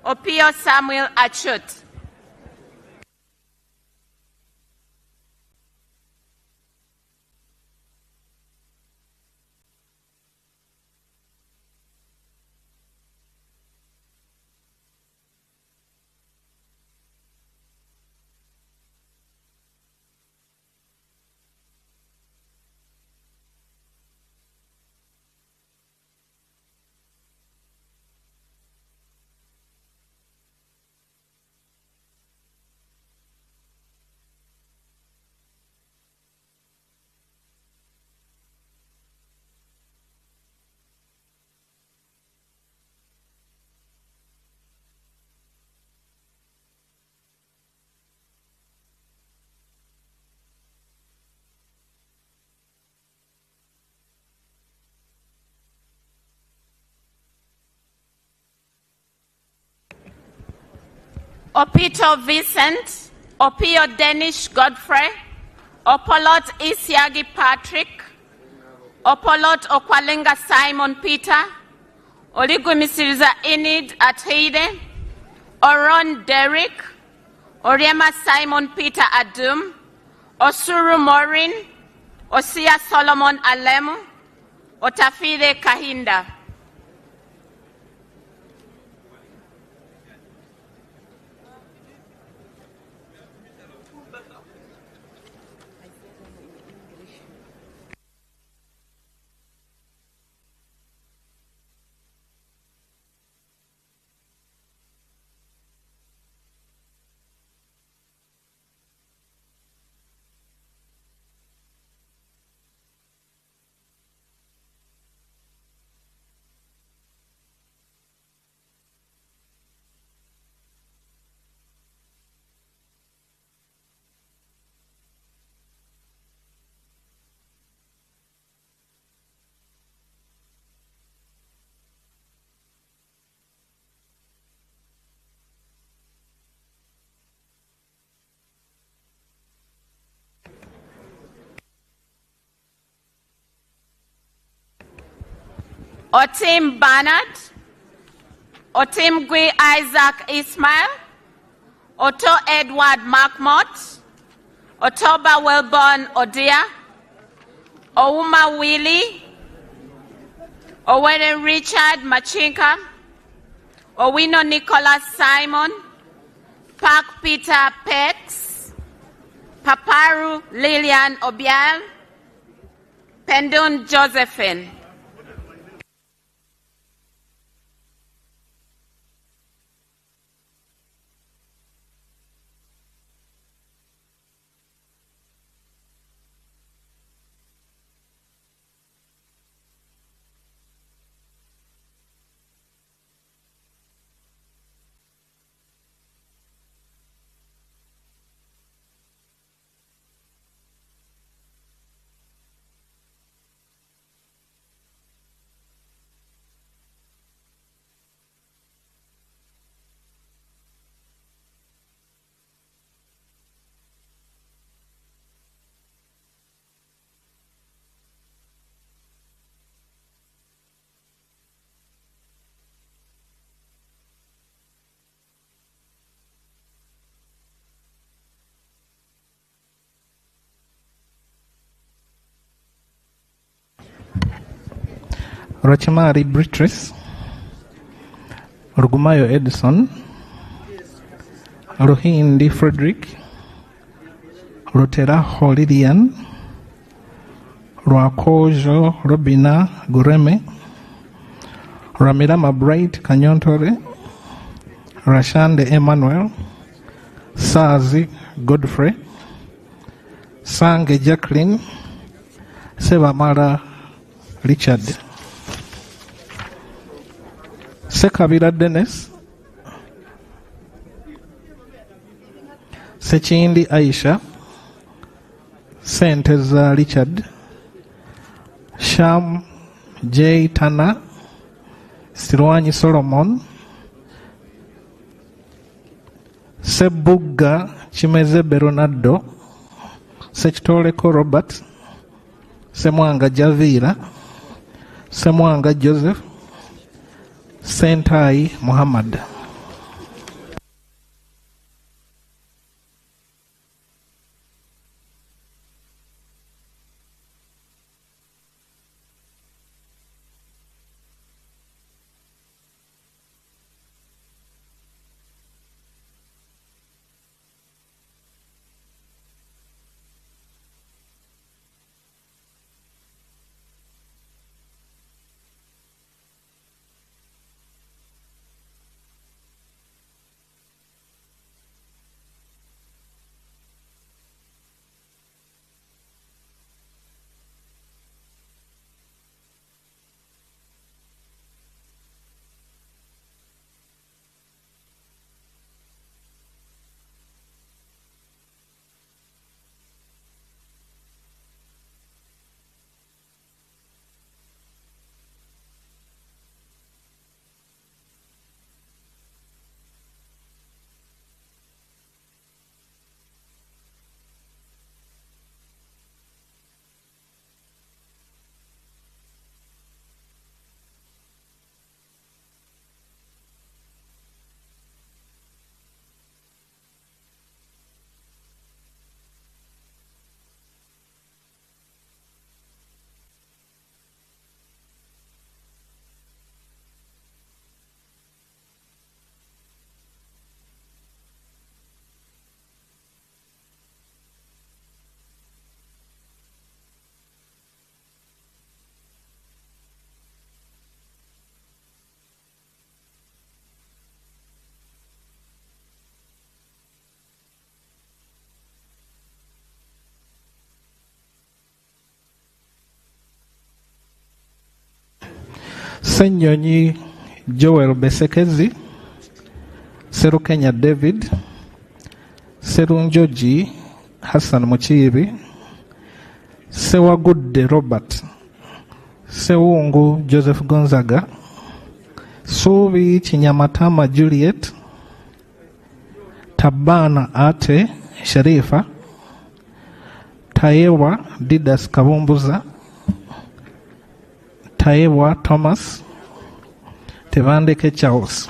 Speaker 14: Opio Samuel Achut. Opito Vincent, Opio Danish Godfrey, Opolot Isiagi Patrick, Opolot Okwalenga Simon Peter, Oligumisiriza Enid Atheide, Oron Derrick, Oriema Simon Peter Adum, Osuru Morin, Osia Solomon Alemu, Otafide Kahinda. Otim Bernard, Otim Gui Isaac Ismail, Otto Edward Markmott, Otoba Wellborn Odia, Ouma Willie, Owen Richard Machinka, Owino Nicholas Simon, Park Peter Pex, Paparu Lillian Obial, Pendun Josephine.
Speaker 6: Rachimari Beatrice, Rugumayo Edison, Ruhindi Frederick, Ruteraho Lilian, Rwakojo Robina Gureme, Ramirama Bright Kanyontore, Rashande Emmanuel, Sazi Godfrey, Sange Jacqueline, Sebamara Richard, Sekabira Dennis, Sechindi Aisha, Senteza Richard, Sham J. Tana, Sirwanyi Solomon, Sebuga Chimeze Beronado, Sechitoleko Robert, Semwanga Javira, Semwanga Joseph, Sentai Muhammad. Senyonyi Joel Besekezi, Serukenya David, Serunjoji Hassan Muchibi, Sewagudde Robert, Sewungu Joseph Gonzaga, Subi Chinyamatama Juliet, Tabana Ate Sharifa, Tayewa Didas Kabumbuza, Tayewa Thomas, Tevandeke Charles.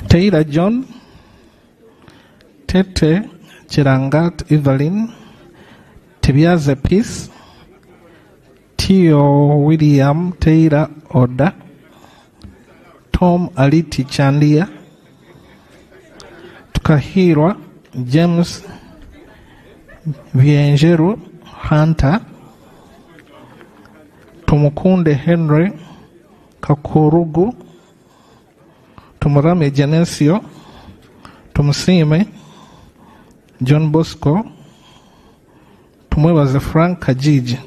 Speaker 6: Taylor John, Tete Chirangat Evelyn, Tibiaze Peace, Tio William Taylor Oda, Tom Aliti Chandia, Tukahirwa James Viengeru Hunter, Tumukunde Henry Kakurugu, Tumurame Genesio, Tumusime John Bosco, Tumwebaze Frank Kajiji.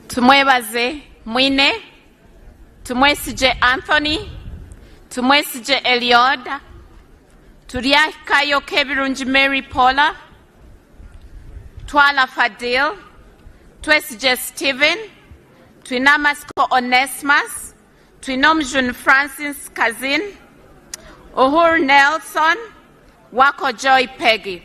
Speaker 14: Tumwebaze Mwine, tumwesije Anthony, tumwesije Ejelyyo, tulyakayo Kebirungi Mary Paula, Twala Fadil, twesije Stephen, twinamasiko Onesimus, twinomjun Francis Kazin, Uhuru Nelson, wako Joy Peggy.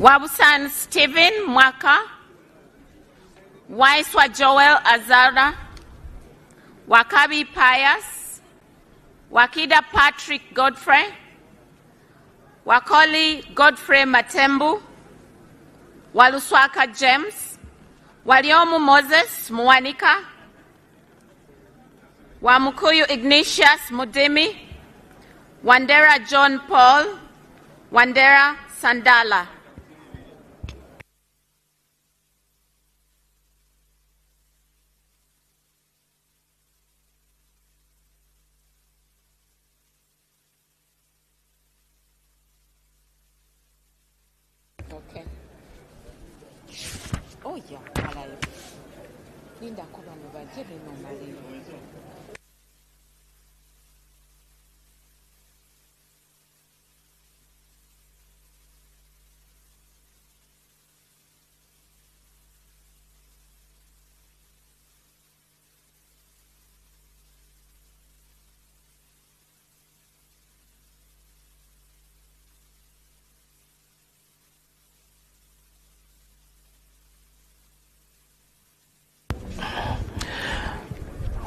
Speaker 14: Wabusan Stephen Mwaka, Waiswa Joel Azara, Wakabi Pius, Wakida Patrick Godfrey, Wakoli Godfrey Matembu, Waluswaka James, Waliomu Moses Mwanika, Wamukuyu Ignatius Mudimi, Wandera John Paul, Wandera Sandala.
Speaker 5: Okay. Oh yeah, malayo. Linda kuba no bajebe no malayo.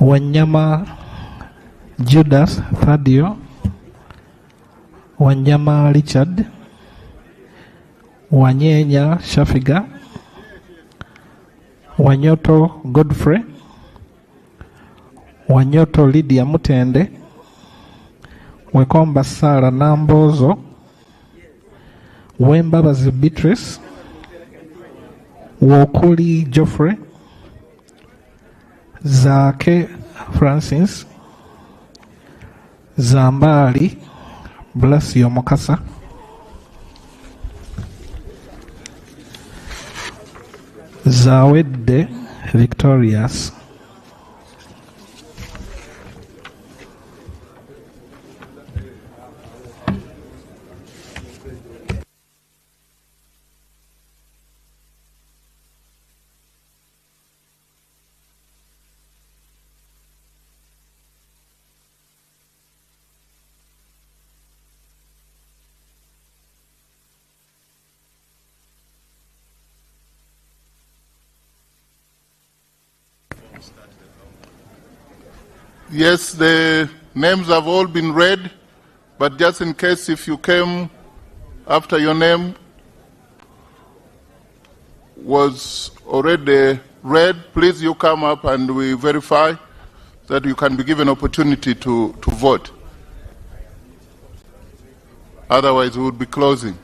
Speaker 6: Wanyama Judas Thadio, Wanyama Richard, Wanyenya Shafiga, Wanyoto Godfrey, Wanyoto Lydia Mutende, Wekomba Sara Nambozo, Wembabazi Beatrice, Wokuli Geoffrey, Zake Francis, Zambali Blasio Mokasa, Zawede Victorious,
Speaker 13: Yes, the names have all been read, but just in case if you came after your name was already read, please you come up and we verify that you can be given opportunity to vote. Otherwise, we would be closing.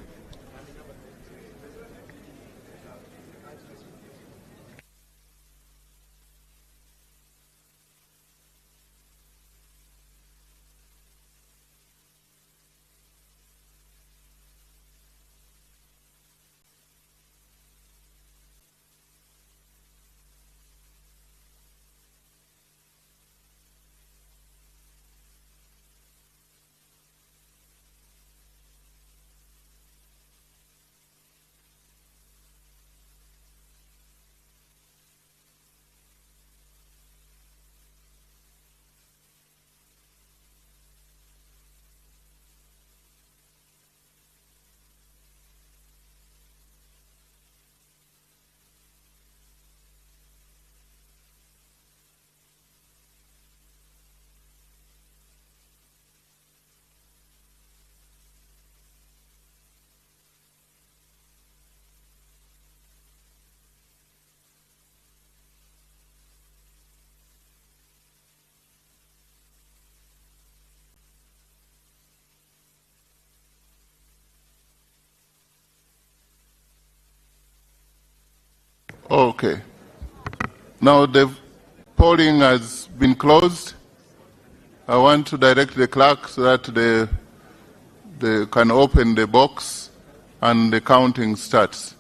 Speaker 13: Okay. Now the polling has been closed. I want to direct the clerk so that they can open the box and the counting starts.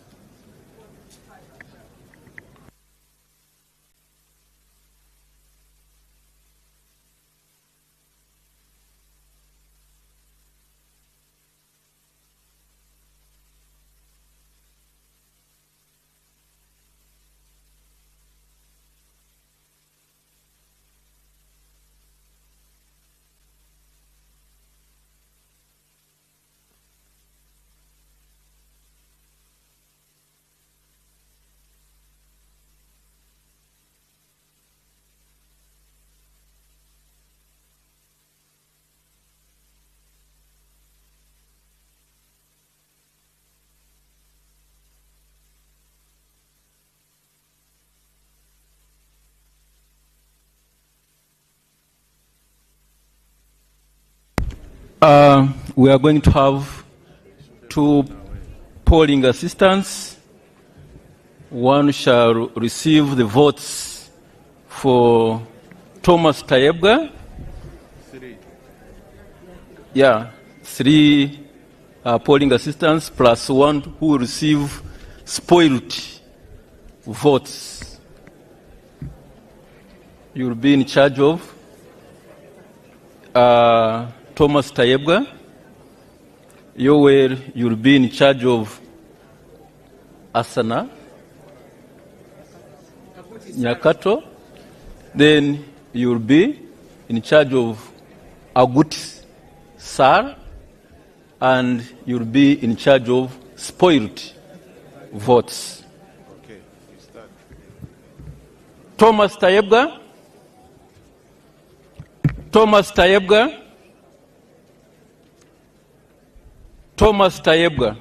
Speaker 8: We are going to have 2 polling assistants. One shall receive the votes for Thomas Tayebga. 3 polling assistants plus 1 who will receive spoiled votes. You will be in charge of Thomas Tayebga. You'll be in charge of Asana Nyakato. Then you'll be in charge of Agut Sar, and you'll be in charge of spoiled votes.
Speaker 13: Okay, we start.
Speaker 8: Thomas Tayebga. Thomas Tayebga. Thomas Tayebga.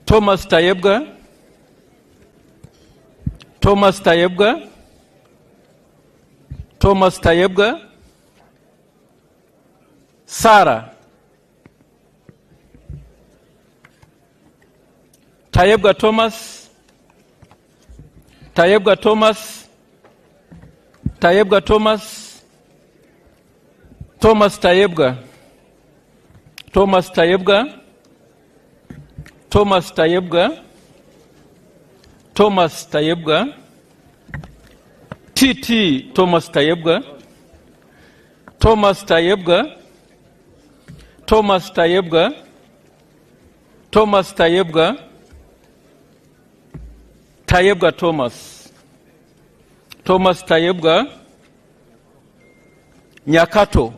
Speaker 8: Thomas Tayebga. Thomas Tayebga. Thomas Tayebga. Sarah. Tayebga Thomas. Tayebga Thomas. Tayebga Thomas. Thomas Tayebga. Thomas Tayebga. Thomas Tayebga. Thomas Tayebga. TT Thomas Tayebga. Thomas Tayebga. Thomas Tayebga. Thomas Tayebga. Tayebga Thomas. Thomas Tayebga. Nyakato.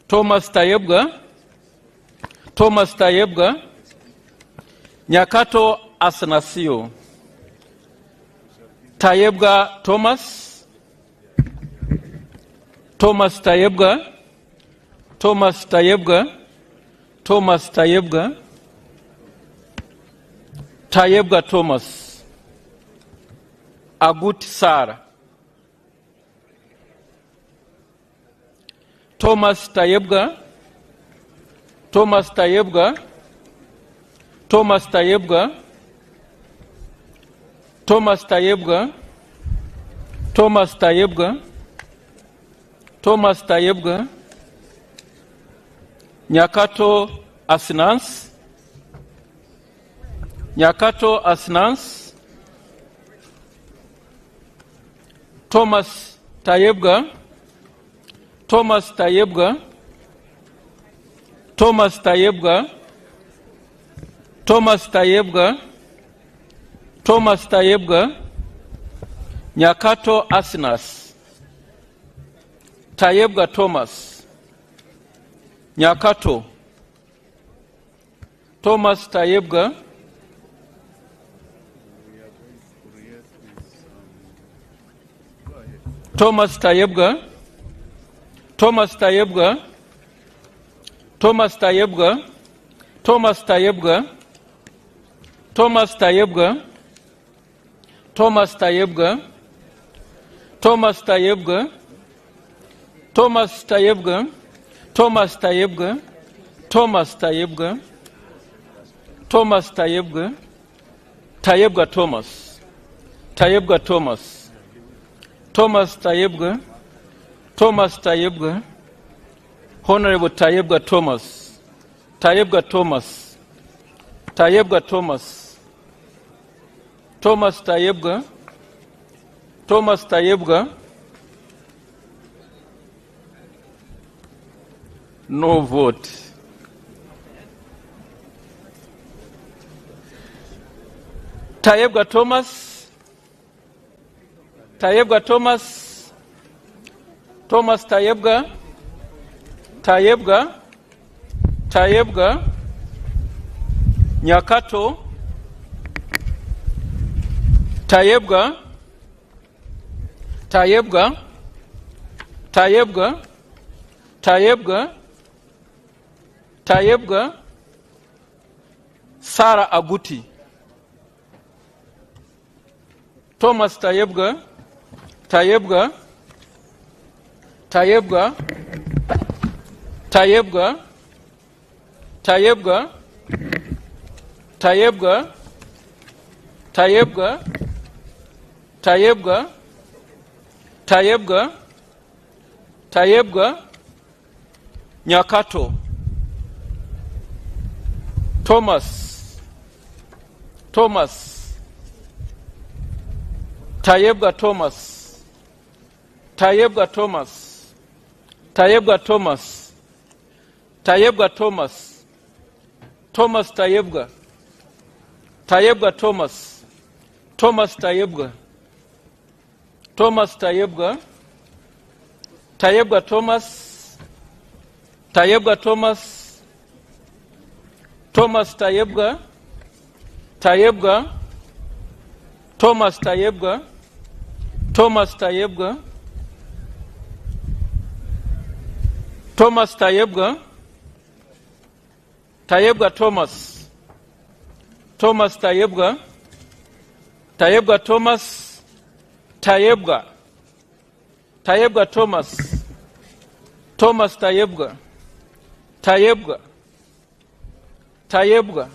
Speaker 8: Thomas Tayebga. Thomas Tayebga. Nyakato Asanasio. Tayebga Thomas. Thomas Tayebga. Thomas Tayebga. Thomas Tayebga. Tayebga Thomas. Agut Sara. Thomas Tayebga. Thomas Tayebga. Thomas Tayebga. Thomas Tayebga. Thomas Tayebga. Thomas Tayebga. Nyakato Asnans. Nyakato Asnans. Thomas Tayebga. Thomas Tayebga. Thomas Tayebga. Thomas Tayebga. Thomas Tayebga. Nyakato Asnas. Tayebga Thomas. Nyakato. Thomas Tayebga. Thomas Tayebga. Thomas Tayebga. Thomas Tayebga. Thomas Tayebga. Thomas Tayebga. Thomas Tayebga. Thomas Tayebga. Thomas Tayebga. Thomas Tayebga. Thomas Tayebga, Thomas Tayebga, Tayebga Thomas, Tayebga Thomas, Thomas Tayebga, Thomas Tayebga, Honorable Tayebga Thomas, Tayebga Thomas, Tayebga Thomas, Thomas Tayebga, Thomas Tayebga, no vote. Tayebga Thomas, Tayebga Thomas, Thomas Tayebga, Tayebga, Tayebga, Nyakato, Tayebga, Tayebga, Tayebga, Tayebga, Tayebga, Sarah Aguti. Thomas Tayebga, Tayebga, Tayebga, Tayebga, Tayebga, Tayebga, Tayebga, Tayebga, Tayebga, Tayebga, Nyakato. Thomas, Thomas, Tayebga Thomas, Tayebga Thomas, Tayebga Thomas, Tayebga Thomas, Thomas Tayebga, Tayebga Thomas, Thomas Tayebga, Thomas Tayebga, Tayebga Thomas, Tayebga Thomas, Thomas Tayebga, Tayebga, Thomas Tayebga, Thomas Tayebga, Thomas Tayebga, Tayebga Thomas, Thomas Tayebga, Tayebga Thomas, Tayebga, Tayebga Thomas, Thomas Tayebga, Tayebga, Tayebga,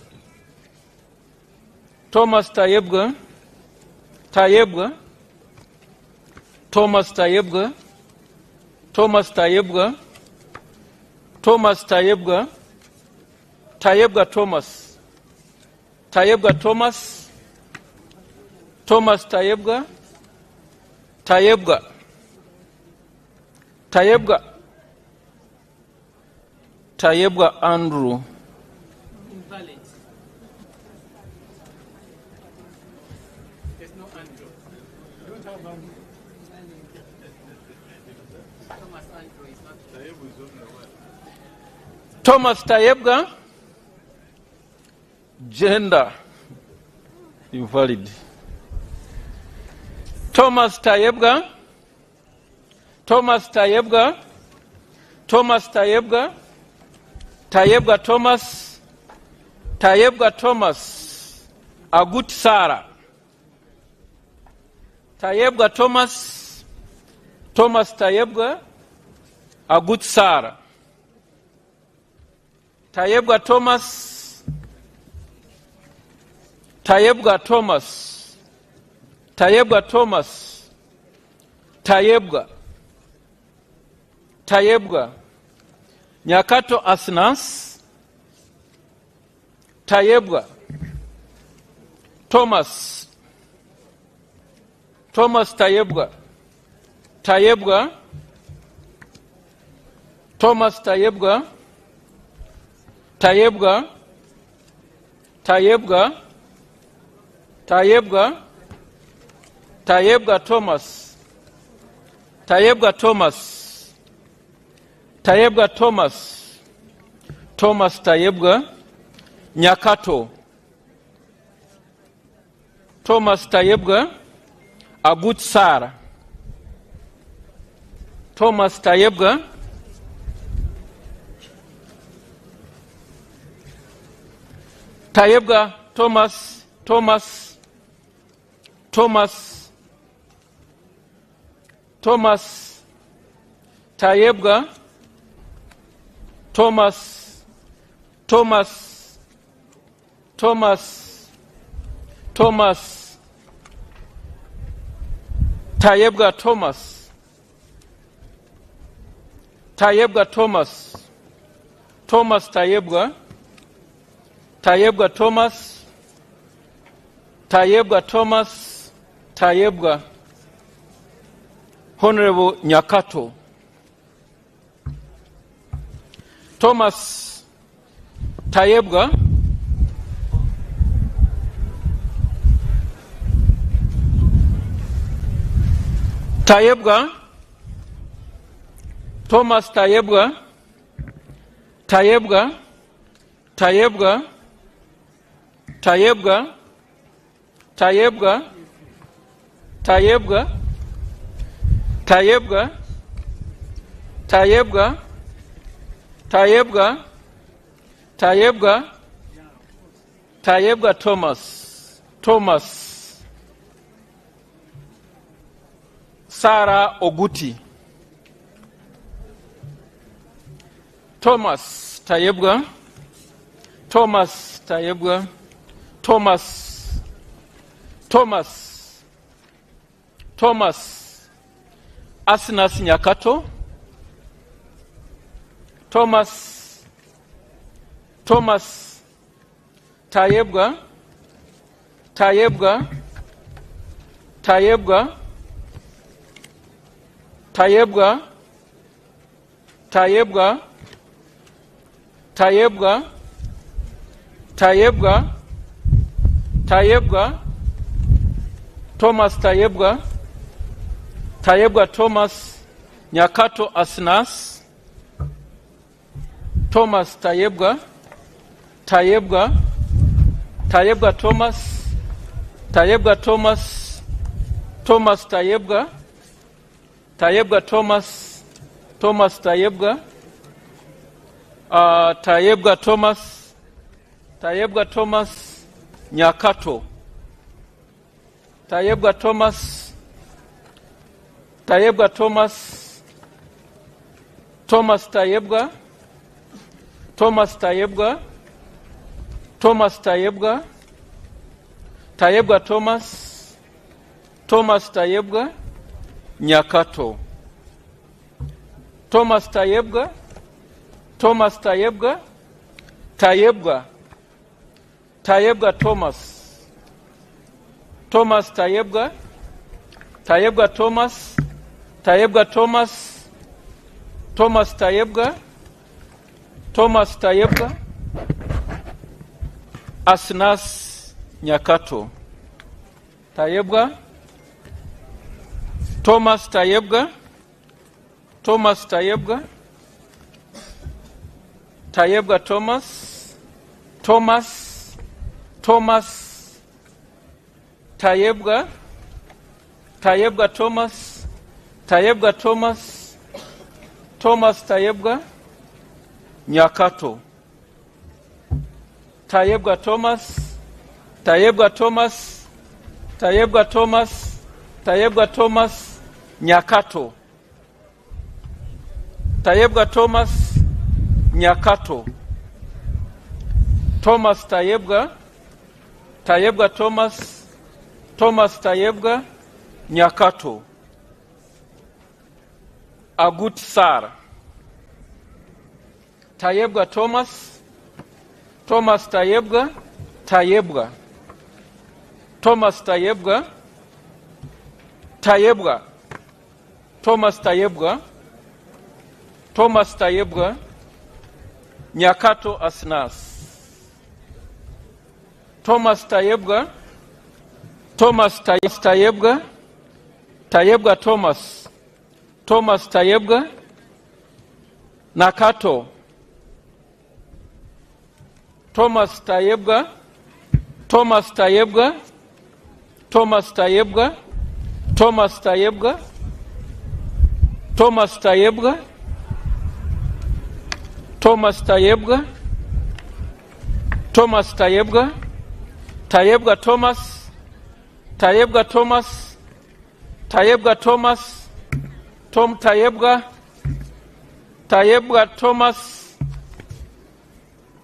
Speaker 8: Thomas Tayebga, Tayebga, Thomas Tayebga, Thomas Tayebga, Thomas Tayebga, Tayebga Thomas, Tayebga Thomas, Thomas Tayebga, Tayebga, Tayebga, Tayebga Andrew.
Speaker 2: Invalid. There's no Andrew. You don't have Andrew. Thomas Andrew is not.
Speaker 8: Thomas Tayebga, gender, invalid. Thomas Tayebga, Thomas Tayebga, Thomas Tayebga, Tayebga Thomas, Tayebga Thomas, Agut Sarah. Tayebga Thomas, Thomas Tayebga, Agut Sarah. Tayebga Thomas, Tayebga Thomas, Tayebga Thomas, Tayebga, Tayebga, Nyakato Asnas, Tayebga, Thomas, Thomas Tayebga, Tayebga, Thomas Tayebga, Tayebga, Tayebga, Tayebga, Tayebga Thomas, Tayebga Thomas, Tayebga Thomas, Thomas Tayebga, Nyakato, Thomas Tayebga, Agut Sarah, Thomas Tayebga, Tayebga Thomas, Thomas, Thomas, Thomas, Tayebga, Thomas,
Speaker 4: Thomas Tayebga Thomas Tayebga Thomas Tayebga Thomas Tayebga Honorable Nyakato Thomas Tayebga Thomas Tayebga Thomas Sarah Oguti Thomas Tayebga Thomas Asnas Nyakato Thomas Tayebga Thomas Thomas Nyakato Asnas Thomas Tayebga Thomas Nyakato Nyakato Asnas Nyakato Tayebga Thomas Tayebga Thomas Tayebga Thomas Tayebga Thomas Tayebga Nyakato Tayebga Thomas Nyakato Tayebga Thomas Nyakato Thomas Tayebga Thomas Tayebga Nyakato Agut Sar Tayebga Thomas Tayebga Thomas Tayebga Thomas Tayebga Nyakato Asnas Thomas Tayebga Thomas Tayebga Nakato Thomas Tayebga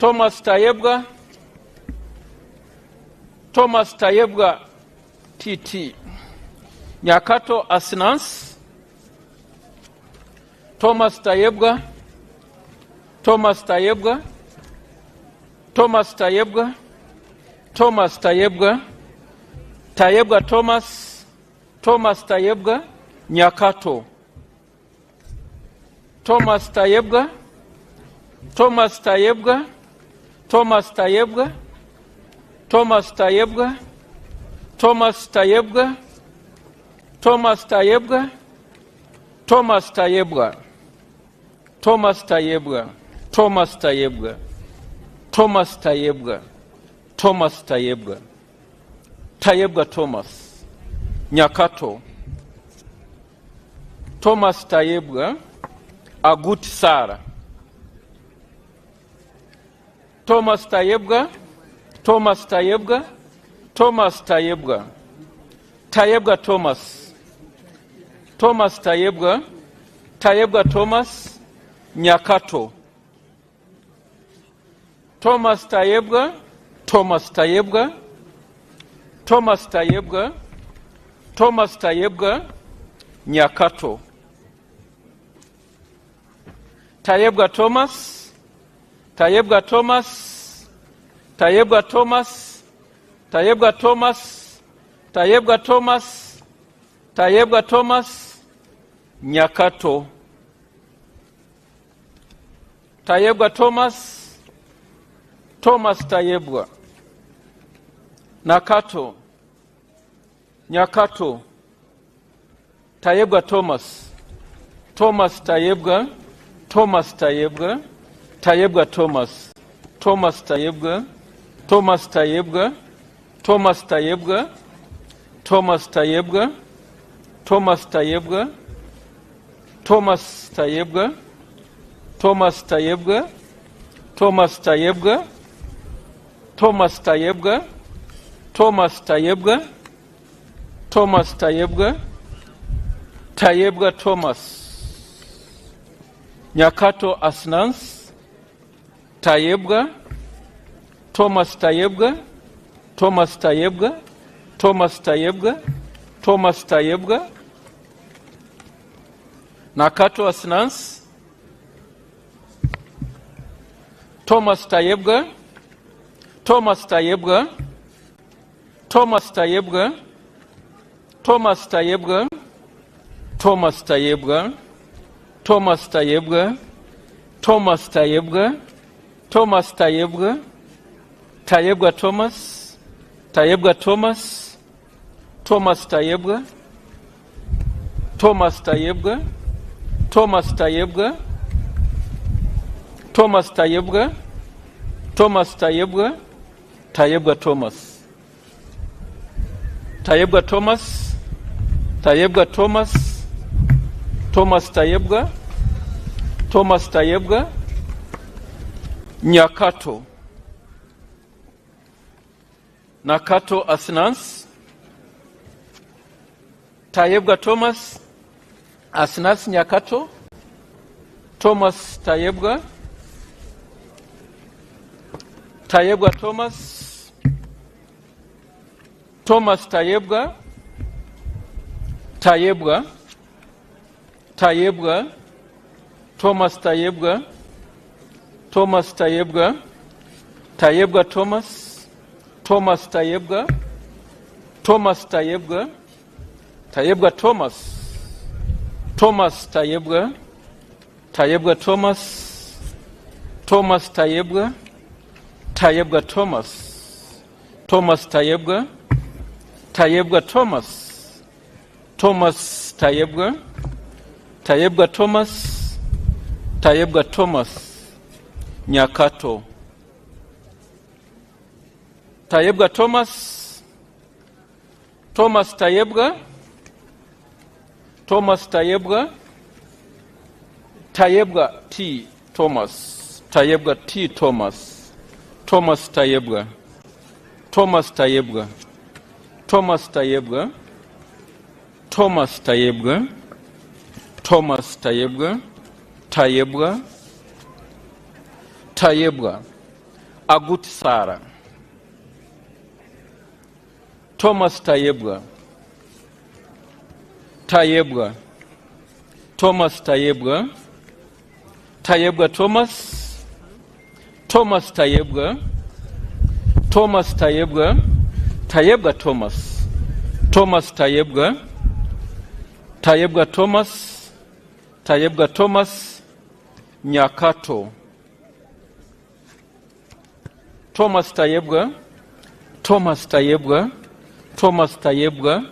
Speaker 4: Thomas Tayebwa, Thomas Tayebwa TT, Nyakato Asnans, Thomas Tayebwa, Thomas Tayebwa, Thomas Tayebwa, Thomas Tayebwa, Tayebwa Thomas, Thomas Tayebwa, Nyakato, Thomas Tayebwa, Thomas Tayebwa, Thomas Tayebwa, Thomas Tayebwa, Thomas Tayebwa, Thomas Tayebwa, Thomas Tayebwa, Thomas Tayebwa, Thomas Tayebwa, Thomas Tayebwa, Thomas Tayebwa, Tayebwa Thomas, Nyakato, Thomas Tayebwa, Agut Sara, Thomas Tayebwa, Thomas Tayebwa, Thomas Tayebwa, Tayebwa Thomas, Thomas Tayebwa, Tayebwa Thomas, Nyakato, Thomas Tayebwa, Thomas Tayebwa, Thomas Tayebwa, Thomas Tayebwa, Nyakato, Tayebwa Thomas, Tayebwa Thomas, Tayebwa Thomas, Tayebwa Thomas, Tayebwa Thomas, Tayebwa Thomas, Nyakato, Tayebwa Thomas, Thomas Tayebwa, Nakato, Nyakato, Tayebwa Thomas, Thomas Tayebwa, Thomas Tayebwa, Tayebwa Thomas, Thomas Tayebwa, Thomas Tayebwa, Thomas Tayebwa, Thomas Tayebwa, Thomas Tayebwa, Thomas Tayebwa, Thomas Tayebwa, Thomas Tayebwa, Thomas Tayebwa, Thomas Tayebwa, Thomas Tayebwa, Tayebwa Thomas, Nyakato Asnans, Tayebwa, Thomas Tayebwa, Thomas Tayebwa, Thomas Tayebwa, Thomas Tayebwa, Nakato Asnans, Thomas Tayebwa, Thomas Tayebwa, Thomas Tayebwa, Thomas Tayebwa, Thomas Tayebwa, Thomas Tayebwa, Thomas Tayebwa, Thomas Tayebwa, Tayebwa Thomas, Tayebwa Thomas, Thomas Tayebwa, Thomas Tayebwa, Thomas Tayebwa, Thomas Tayebwa, Thomas Tayebwa, Tayebwa Thomas, Tayebwa Thomas, Tayebwa Thomas, Thomas Tayebwa, Thomas Tayebwa, Nyakato, Nakato Asnans, Tayebwa Thomas, Asnans Nyakato, Thomas Tayebwa, Tayebwa Thomas, Thomas Tayebwa, Tayebwa, Tayebwa, Thomas Tayebwa, Thomas Tayebwa, Tayebwa Thomas, Thomas Tayebwa, Thomas Tayebwa, Tayebwa Thomas, Thomas Tayebwa, Tayebwa Thomas, Thomas Tayebwa, Tayebwa Thomas, Thomas Tayebwa, Tayebwa Thomas, Thomas Tayebwa, Tayebwa Thomas, Tayebwa Thomas, Nyakato, Tayebwa Thomas, Thomas Tayebwa, Thomas Tayebwa, Tayebwa T. Thomas, Tayebwa T. Thomas, Thomas Tayebwa, Thomas Tayebwa, Thomas Tayebwa, Thomas Tayebwa, Thomas Tayebwa, Tayebwa, Tayebwa, Agut Sara. Thomas Tayebwa. Tayebwa. Thomas Tayebwa. Tayebwa Thomas. Thomas Tayebwa. Thomas Tayebwa. Tayebwa Thomas. Thomas Tayebwa. Tayebwa Thomas. Tayebwa Thomas. Nyakato. Thomas Tayebwa. Thomas Tayebwa. Thomas Tayebwa.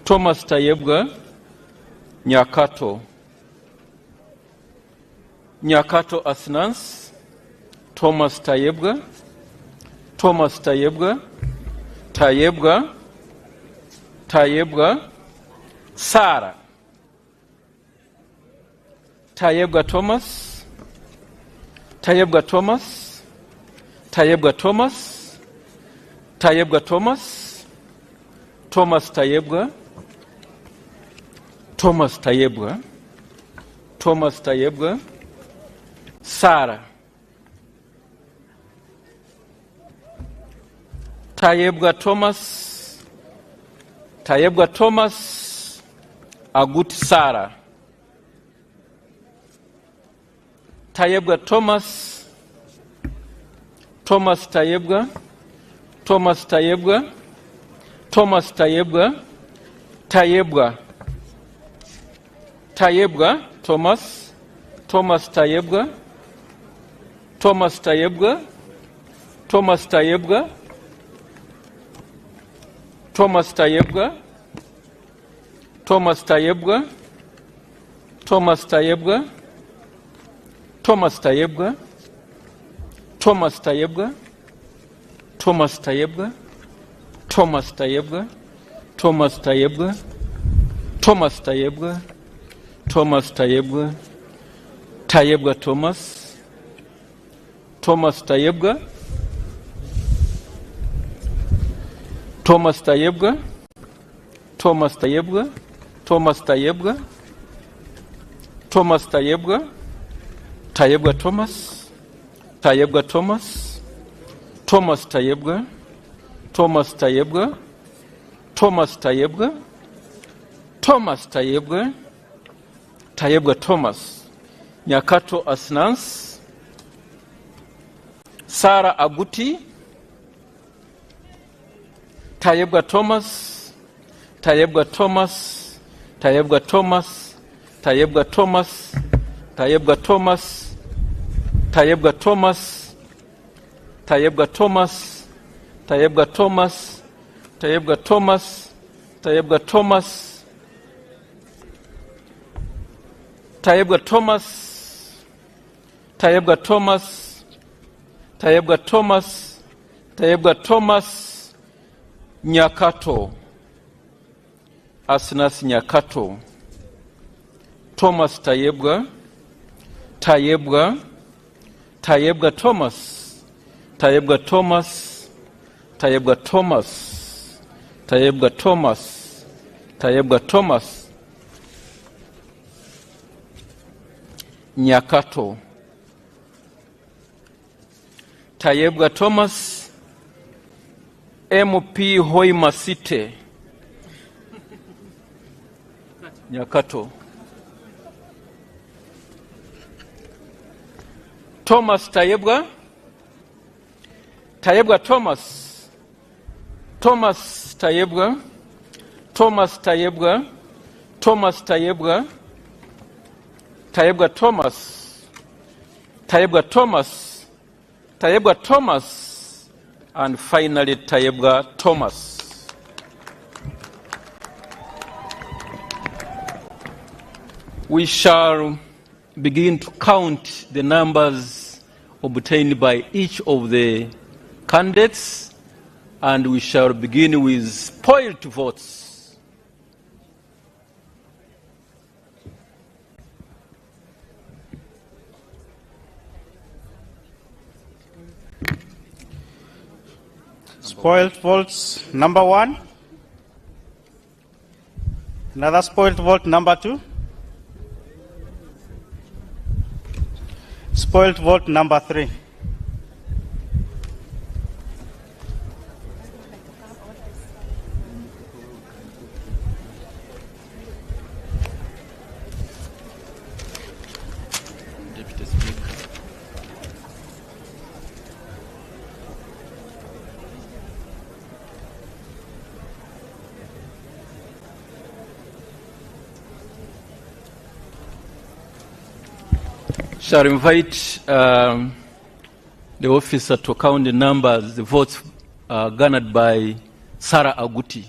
Speaker 4: Thomas Tayebwa. Nyakato. Nyakato Asnans. Thomas Tayebwa. Thomas Tayebwa. Tayebwa. Tayebwa. Sara. Tayebwa Thomas. Tayebwa Thomas. Tayebwa Thomas. Tayebwa Thomas. Thomas Tayebwa. Thomas Tayebwa. Thomas Tayebwa. Sara. Tayebwa Thomas. Tayebwa Thomas. Agut Sara. Tayebwa Thomas. Thomas Tayebwa. Thomas Tayebwa. Thomas Tayebwa. Tayebwa. Tayebwa Thomas. Thomas Tayebwa. Thomas Tayebwa. Thomas Tayebwa. Thomas Tayebwa. Thomas Tayebwa. Thomas Tayebwa. Thomas Tayebwa. Thomas Tayebwa. Thomas Tayebwa. Thomas Tayebwa. Thomas Tayebwa. Thomas Tayebwa. Thomas Tayebwa. Tayebwa Thomas. Thomas Tayebwa. Thomas Tayebwa. Thomas Tayebwa. Thomas Tayebwa. Thomas Tayebwa. Tayebwa Thomas. Tayebwa Thomas. Thomas Tayebwa. Thomas Tayebwa. Thomas Tayebwa. Thomas Tayebwa. Tayebwa Thomas. Nyakato Asnans. Sara Aguti. Tayebwa Thomas. Tayebwa Thomas. Tayebwa Thomas. Tayebwa Thomas. Tayebwa Thomas. Tayebwa Thomas. Tayebwa Thomas. Tayebwa Thomas. Tayebwa Thomas. Tayebwa Thomas. Tayebwa Thomas. Tayebwa Thomas. Tayebwa Thomas. Tayebwa Thomas. Nyakato. Asnas Nyakato. Thomas Tayebwa. Tayebwa. Tayebwa Thomas. Tayebwa Thomas. Tayebwa Thomas. Tayebwa Thomas. Tayebwa Thomas. Nyakato. Tayebwa Thomas. MP Hoima Site. Nyakato. Thomas Tayebwa. Tayebwa Thomas. Thomas Tayebwa. Thomas Tayebwa. Thomas Tayebwa. Tayebwa Thomas. Tayebwa Thomas. Tayebwa Thomas. And finally Tayebwa Thomas. We shall begin to count the numbers obtained by each of the candidates, and we shall begin with spoiled votes.
Speaker 9: Spoiled votes number 1. Another spoiled vote number 2. Spoiled vote number 3.
Speaker 4: Shall invite the officer to count the numbers, the votes garnered by Sarah Aguti.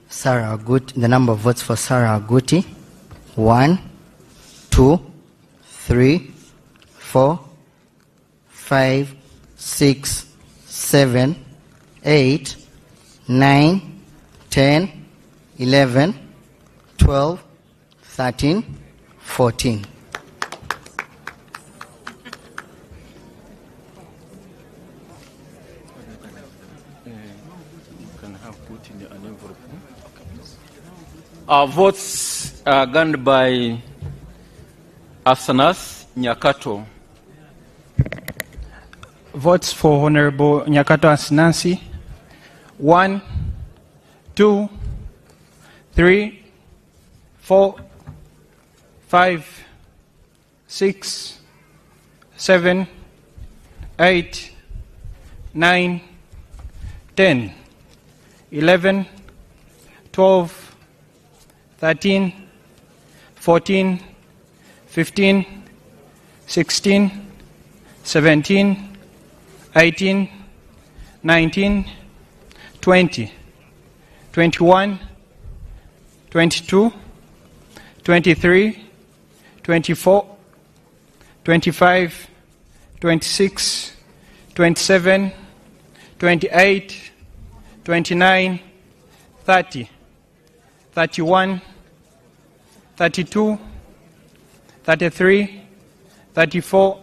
Speaker 1: Sarah Aguti, the number of votes for Sarah Aguti: 1, 2, 3, 4, 5, 6, 7, 8, 9, 10, 11, 12, 13, 14.
Speaker 4: Our votes are garnered by Asanas Nyakato.
Speaker 10: Votes for Honorable Nyakato Asinansi: 1, 2, 3, 4, 5, 6, 7, 8, 9, 10, 11, 12, 13, 14, 15, 16, 17, 18, 19, 20, 21, 22, 23, 24, 25, 26, 27, 28, 29, 30, 31, 32, 33, 34,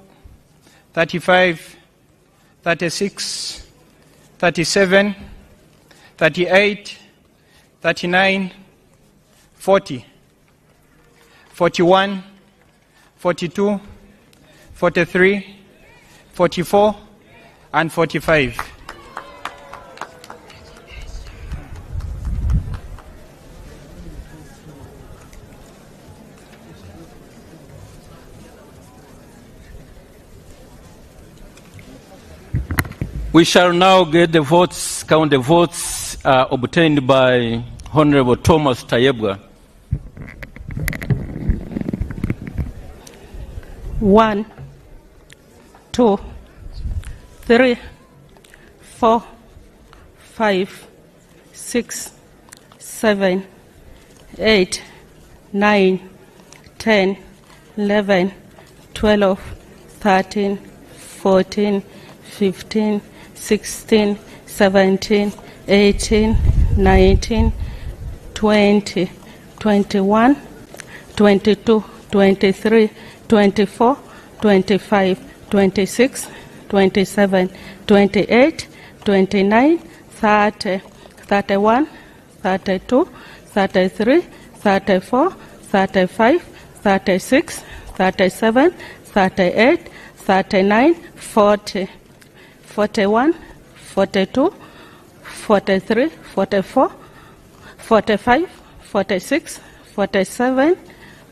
Speaker 10: 35, 36, 37, 38, 39, 40, 41, 42, 43, 44, and 45.
Speaker 4: We shall now get the votes, count the votes obtained by Honorable Thomas Tayebwa.
Speaker 11: 1, 2, 3, 4, 5, 6, 7, 8, 9, 10, 11, 12, 13, 14, 15, 16, 17, 18, 19, 20, 21, 22, 23, 24, 25, 26, 27, 28, 29, 30, 31, 32, 33, 34, 35, 36, 37, 38, 39, 40, 41, 42, 43, 44, 45, 46, 47,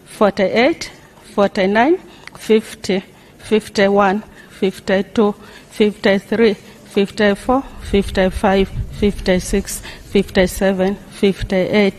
Speaker 11: 48, 49, 50, 51, 52, 53, 54, 55, 56, 57, 58,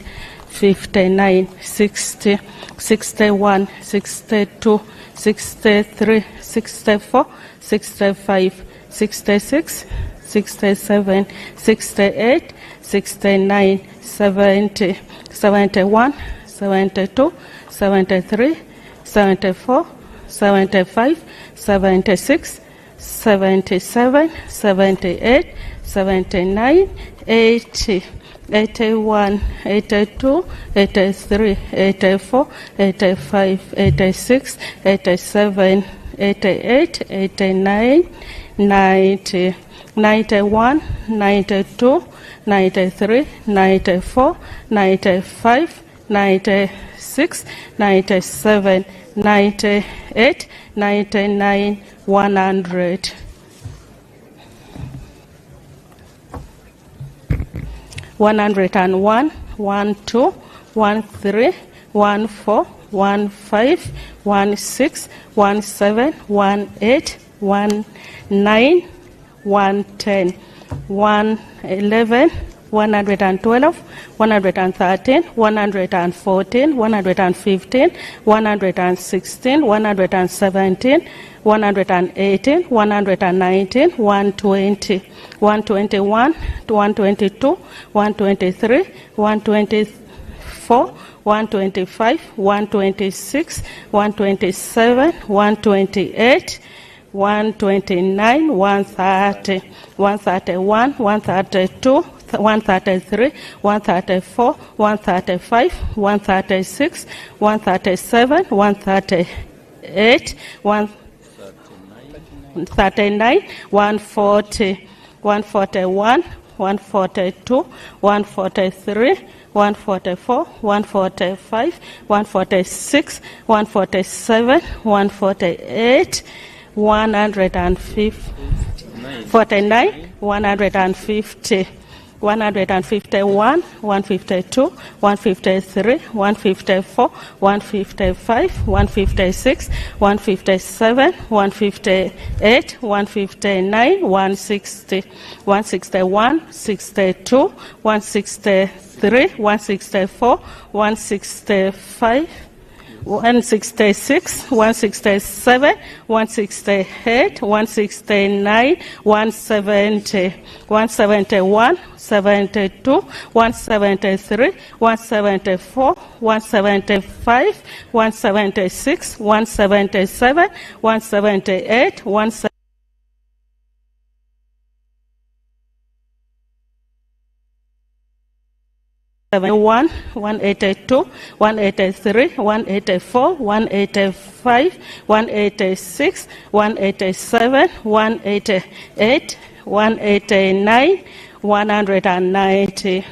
Speaker 11: 59, 60, 61, 62, 63, 64, 65, 66, 67, 68, 69, 70, 71, 72, 73, 74, 75, 76, 77, 78, 79, 80, 81, 82, 83, 84, 85, 86, 87, 88, 89, 90, 91, 92, 93, 94, 95, 96, 97, 98, 99, 100. One hundred and one, 12, 13, 14, 15, 16, 17, 18, 19, 110, 111, 112, 113, 114, 115, 116, 117, 118, 119, 120, 121, 122, 123, 124, 125, 126, 127, 128, 129, 130, 131, 132, 133, 134, 135, 136, 137, 138, 139, 140, 141, 142, 143, 144, 145, 146, 147, 148, 149, 150, 151, 152, 153, 154, 155, 156, 157, 158, 159, 160, 161, 62, 163, 164, 165, 166, 167, 168, 169, 170, 171, 72, 173, 174, 175, 176, 177, 178, 179. 1, 182, 183, 184, 185, 186, 187, 188, 189, 190,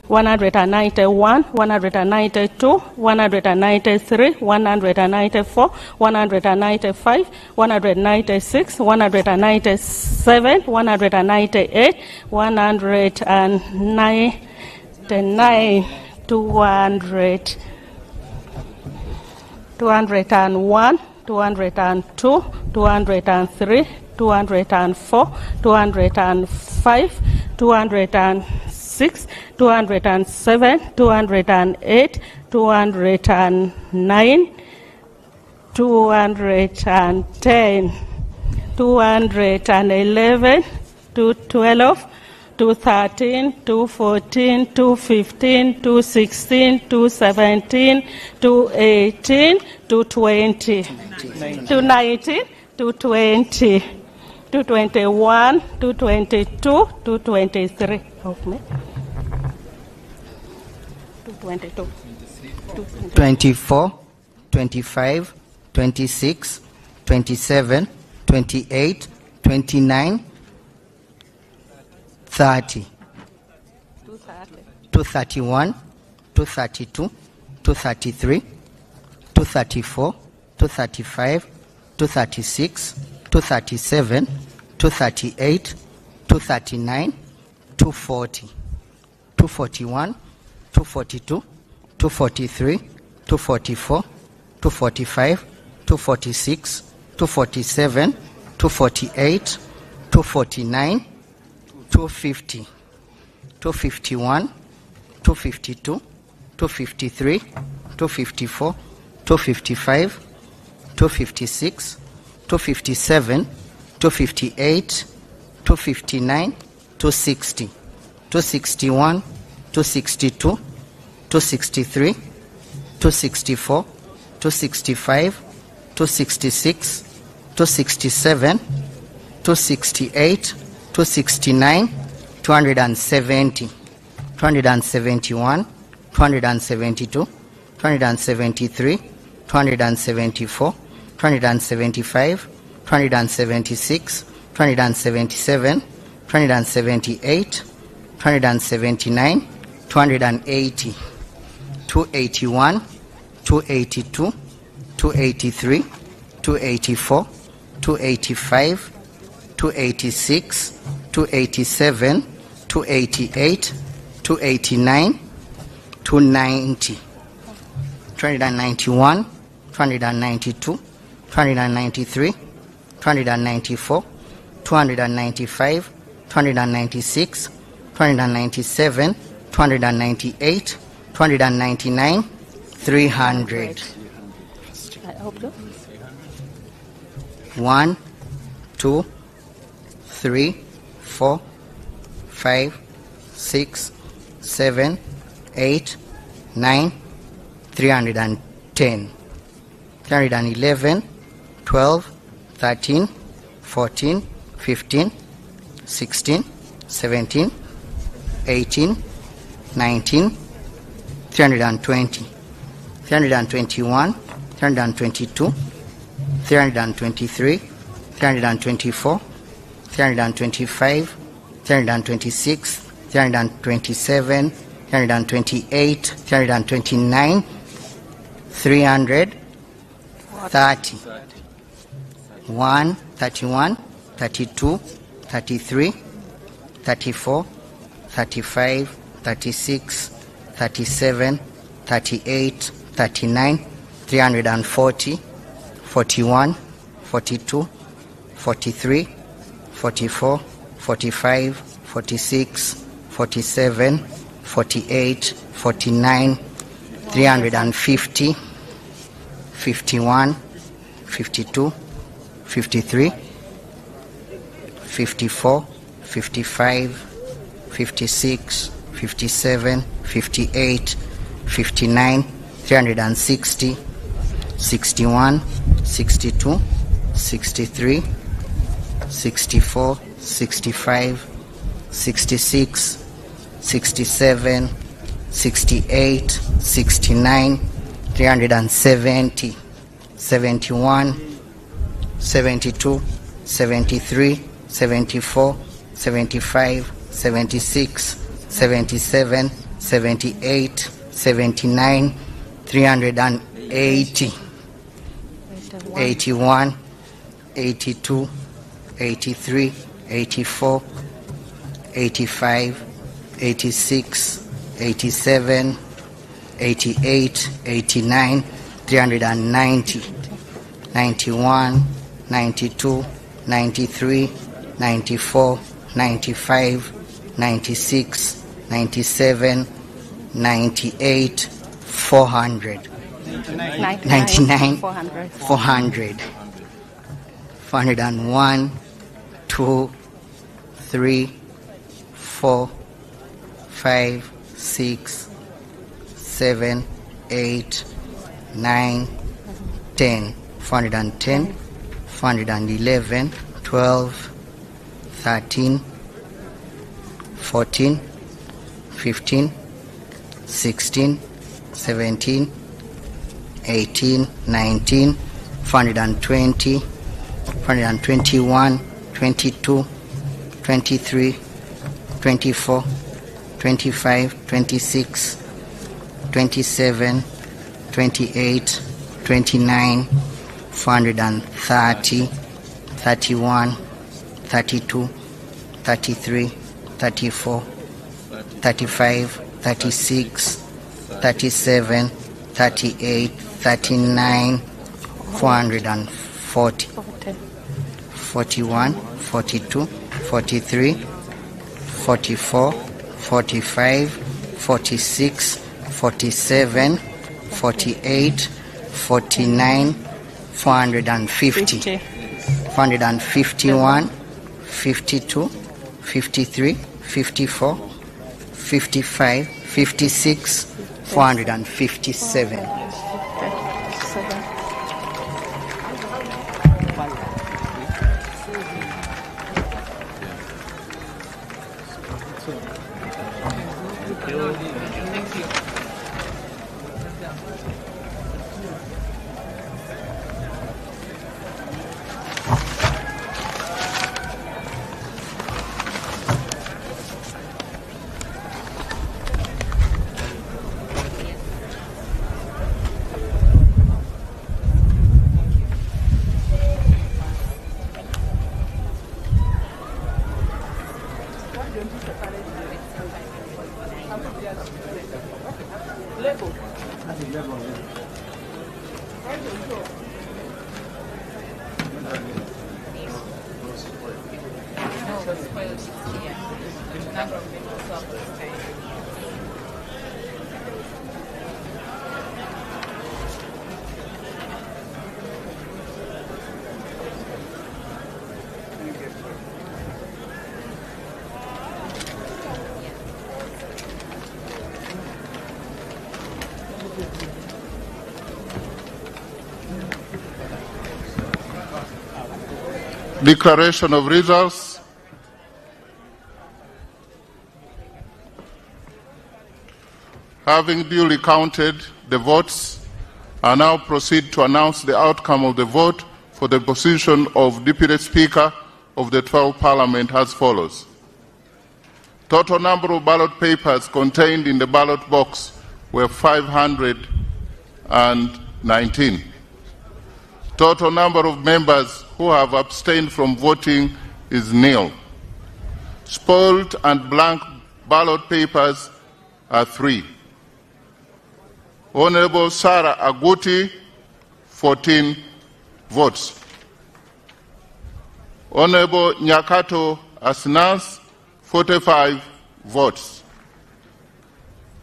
Speaker 11: 191, 192, 193, 194, 195, 196, 197, 198, 199, 200, 201, 202, 203, 204, 205, 206, 207, 208, 209, 210, 211, 212, 213, 214, 215, 216, 217, 218, 220, 219, 220, 221, 222, 223. Help me. 222.
Speaker 3: 24, 25, 26, 27, 28, 29, 30, 231, 232, 233, 234, 235, 236, 237, 238, 239, 240, 241, 242, 243, 244, 245, 246, 247, 248, 249, 250, 251, 252, 253, 254, 255, 256, 257, 258, 259, 260, 261, 262, 263, 264, 265, 266, 267, 268, 269, 270, 271, 272, 273, 274, 275, 276, 277, 278, 279, 280, 281, 282, 283, 284, 285, 286, 287, 288, 289, 290, 291, 292, 293, 294, 295, 296, 297, 298, 299, 300. 1, 2, 3, 4, 5, 6, 7, 8, 9, 310, 311, 12, 13, 14, 15, 16, 17, 18, 19, 320, 321, 322, 323, 324, 325, 326, 327, 328, 329, 330, 1, 31, 32, 33, 34, 35, 36, 37, 38, 39, 340, 41, 42, 43, 44, 45, 46, 47, 48, 49, 350, 51, 52, 53, 54, 55, 56, 57, 58, 59, 360, 61, 62, 63, 64, 65, 66, 67, 68, 69, 370, 71, 72, 73, 74, 75, 76, 77, 78, 79, 380, 81, 82, 83, 84, 85, 86, 87, 88, 89, 390, 91, 92, 93, 94, 95, 96, 97, 98, 400, 99, 400, 401, 2, 3, 4, 5, 6, 7, 8, 9, 10, 410, 411, 12, 13, 14, 15, 16, 17, 18, 19, 420, 421, 22, 23, 24, 25, 26, 27, 28, 29, 430, 31, 32, 33, 34, 35, 36, 37, 38, 39, 440, 41, 42, 43, 44, 45, 46, 47, 48, 49, 450, 451, 52, 53, 54, 55, 56, 457.
Speaker 13: Declaration of results. Having duly counted the votes, I now proceed to announce the outcome of the vote for the position of Deputy Speaker of the 12th Parliament as follows. Total number of ballot papers contained in the ballot box were 519. Total number of members who have abstained from voting is nil. Spoiled and blank ballot papers are 3. Honorable Sarah Aguti, 14 votes. Honorable Nyakato Asinas, 45 votes.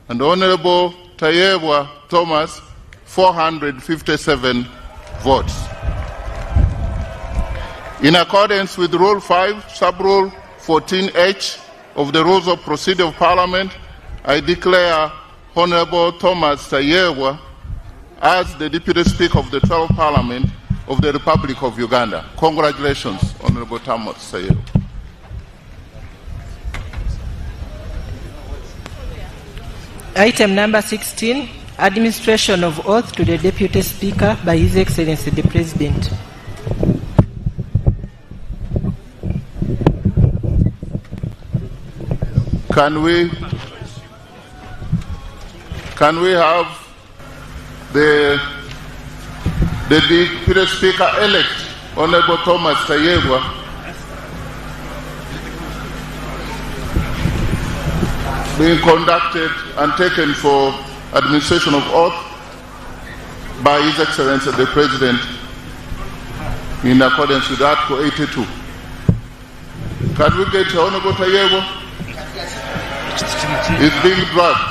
Speaker 13: And Honorable Tayebwa Thomas, 457 votes. In accordance with Rule 5, Sub-Rule 14H of the Rules of Procedure of Parliament, I declare Honorable Thomas Tayebwa as the Deputy Speaker of the 12th Parliament of the Republic of Uganda. Congratulations, Honorable Thomas Tayebwa.
Speaker 7: Item number 16, administration of oath to the Deputy Speaker by His Excellency the President.
Speaker 13: Can we have the Deputy Speaker elect, Honorable Thomas Tayebwa, being conducted and taken for administration of oath by His Excellency the President in accordance with Article 82. Can we get Honorable Tayebwa? It's being dragged.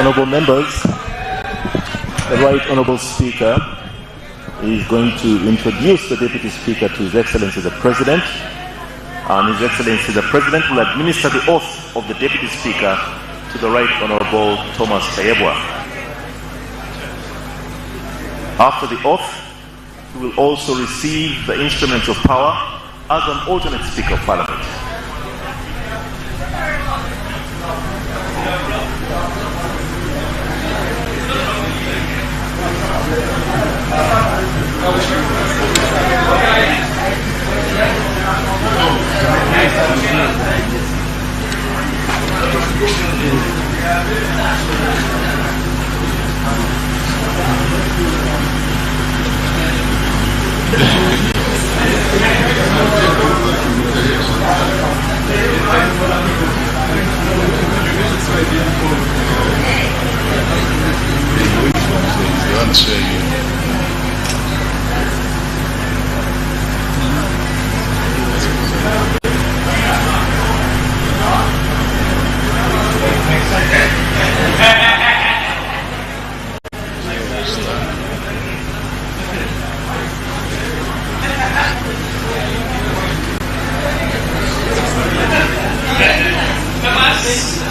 Speaker 12: Honourable members, the Right Honourable Speaker is going to introduce the Deputy Speaker to His Excellency the President, and His Excellency the President will administer the oath of the Deputy Speaker to the Right Honourable Thomas Tayebwa. After the oath, he will also receive the instruments of power as an alternate Speaker of Parliament.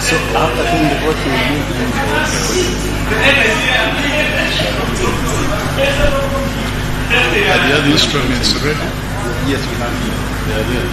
Speaker 23: So after doing the vote, we move
Speaker 13: Are the other instruments ready?
Speaker 23: Yes, we have them. They are there.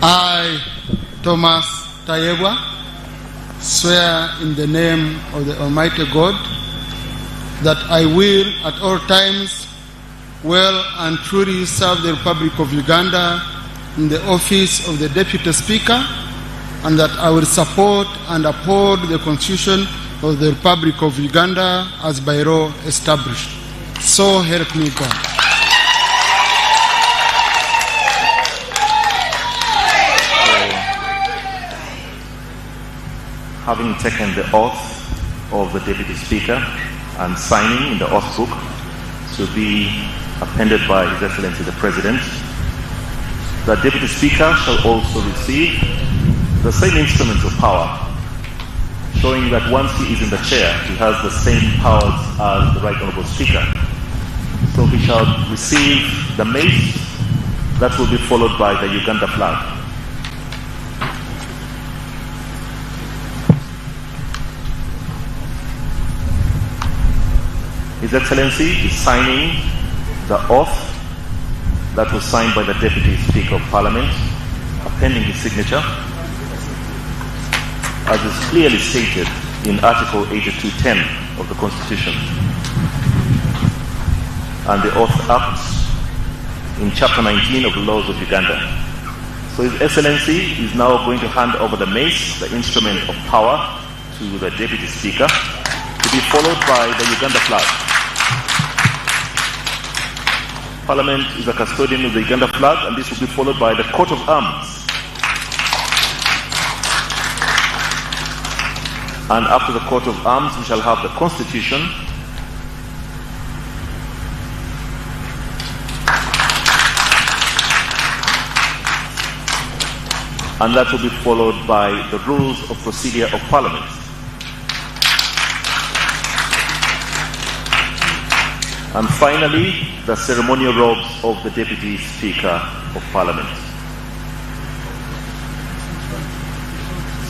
Speaker 20: I, Thomas Tayebwa, swear in the name of the Almighty God that I will at all times well and truly serve the Republic of Uganda in the office of the Deputy Speaker, and that I will support and uphold the Constitution of the Republic of Uganda as by law established. So help me God.
Speaker 12: Having taken the oath of the Deputy Speaker and signing in the oath book to be appended by His Excellency the President, the Deputy Speaker shall also receive the same instruments of power, showing that once he is in the chair, he has the same powers as the Right Honourable Speaker. So he shall receive the mace that will be followed by the Uganda flag. His Excellency is signing the oath that was signed by the Deputy Speaker of Parliament, appending his signature, as is clearly stated in Article 82.10 of the Constitution, and the Oath Act in Chapter 19 of the laws of Uganda. So His Excellency is now going to hand over the mace, the instrument of power, to the Deputy Speaker, to be followed by the Uganda flag. Parliament is a custodian of the Uganda flag, and this will be followed by the coat of arms. And after the coat of arms, we shall have the Constitution, and that will be followed by the rules of procedure of Parliament. And finally, the ceremonial robes of the Deputy Speaker of Parliament.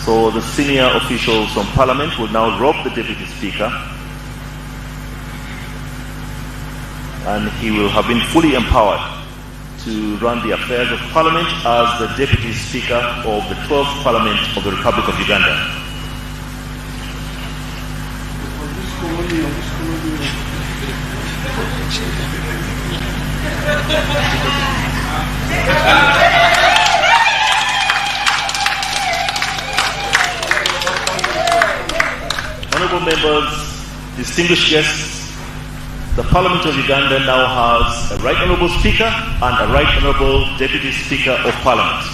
Speaker 12: So the senior officials from Parliament will now robe the Deputy Speaker, and he will have been fully empowered to run the affairs of Parliament as the Deputy Speaker of the 12th Parliament of the Republic of Uganda. Honourable members, distinguished guests, the Parliament of Uganda now has a Right Honourable Speaker and a Right Honourable Deputy Speaker of Parliament.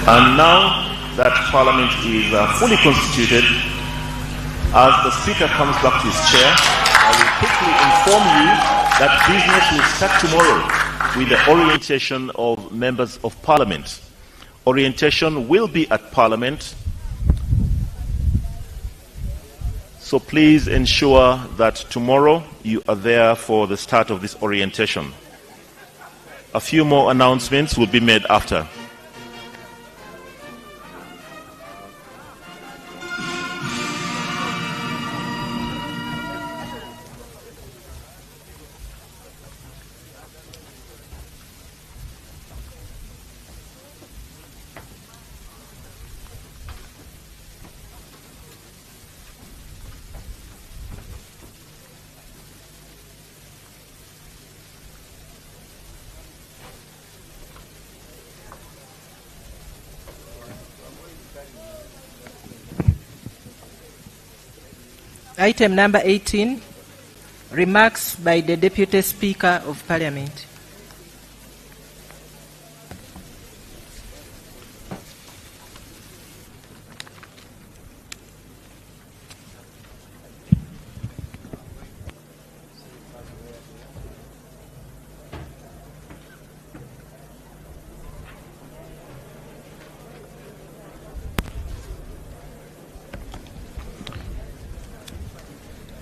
Speaker 12: And now that Parliament is fully constituted, as the Speaker comes back to his chair, I will quickly inform you that business will start tomorrow with the orientation of members of Parliament. Orientation will be at Parliament, so please ensure that tomorrow you are there for the start of this orientation. A few more announcements will be made after.
Speaker 7: Item number 18, remarks by the Deputy Speaker of Parliament.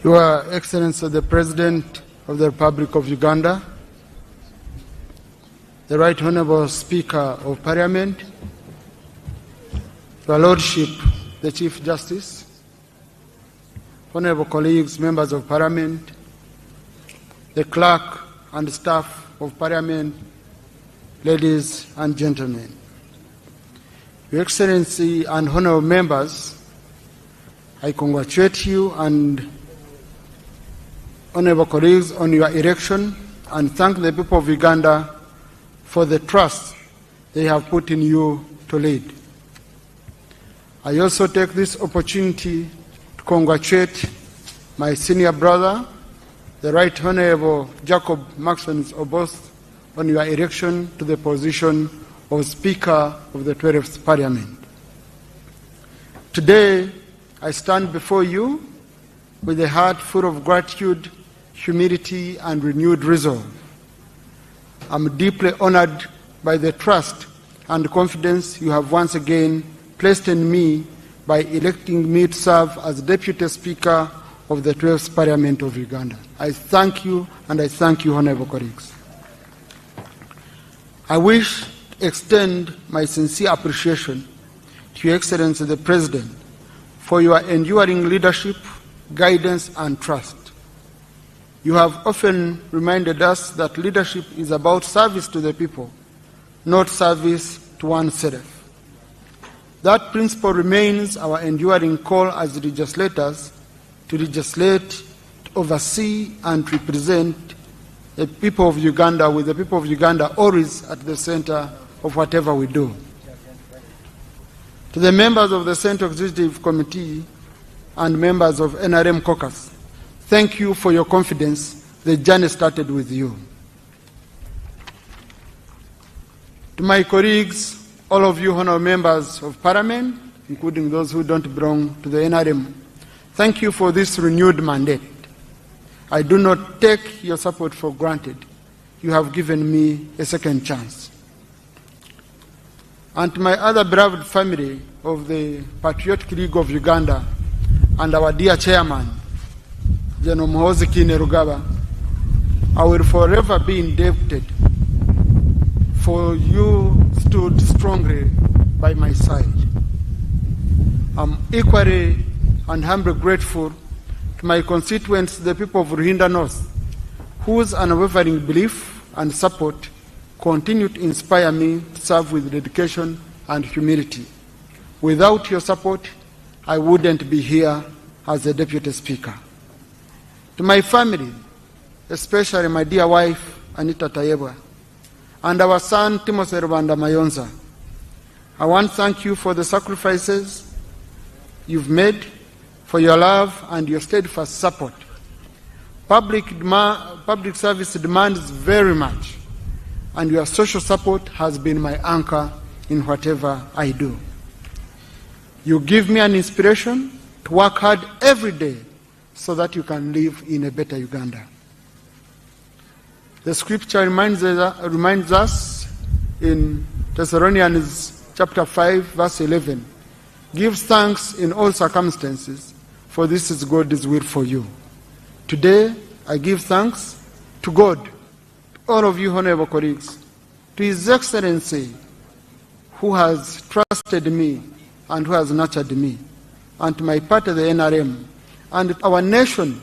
Speaker 20: Your Excellency the President of the Republic of Uganda, the Right Honourable Speaker of Parliament, Your Lordship, the Chief Justice, honorable colleagues, members of Parliament, the clerk and staff of Parliament, ladies and gentlemen. Your Excellency and honorable members, I congratulate you and honorable colleagues on your election and thank the people of Uganda for the trust they have put in you to lead. I also take this opportunity to congratulate my senior brother, the Right Honorable Jacob Maxson Oboth, on your election to the position of Speaker of the 12th Parliament. Today, I stand before you with a heart full of gratitude, humility, and renewed resolve. I'm deeply honored by the trust and confidence you have once again placed in me by electing me to serve as Deputy Speaker of the 12th Parliament of Uganda. I thank you, and I thank you, honorable colleagues. I wish to extend my sincere appreciation to Your Excellency the President for your enduring leadership, guidance, and trust. You have often reminded us that leadership is about service to the people, not service to oneself. That principle remains our enduring call as legislators to legislate, to oversee, and represent the people of Uganda, with the people of Uganda always at the center of whatever we do. To the members of the Central Executive Committee and members of NRM Caucus, thank you for your confidence. The journey started with you. To my colleagues, all of you honorable members of Parliament, including those who don't belong to the NRM, thank you for this renewed mandate. I do not take your support for granted. You have given me a second chance. And to my other beloved family of the Patriotic League of Uganda and our dear chairman, General Muhoozi Kainerugaba, I will forever be indebted for you stood strongly by my side. I'm equally and humbly grateful to my constituents, the people of Ruhinda North, whose unwavering belief and support continue to inspire me to serve with dedication and humility. Without your support, I wouldn't be here as a Deputy Speaker. To my family, especially my dear wife, Anita Tayebwa, and our son, Timothy Rwanda Mayonza, I want to thank you for the sacrifices you've made, for your love and your steadfast support. Public service demands very much, and your social support has been my anchor in whatever I do. You give me an inspiration to work hard every day so that you can live in a better Uganda. The scripture reminds us in Thessalonians chapter 5, verse 11, give thanks in all circumstances, for this is God's will for you. Today, I give thanks to God, to all of you honorable colleagues, to His Excellency, who has trusted me and who has nurtured me, and to my party, the NRM, and our nation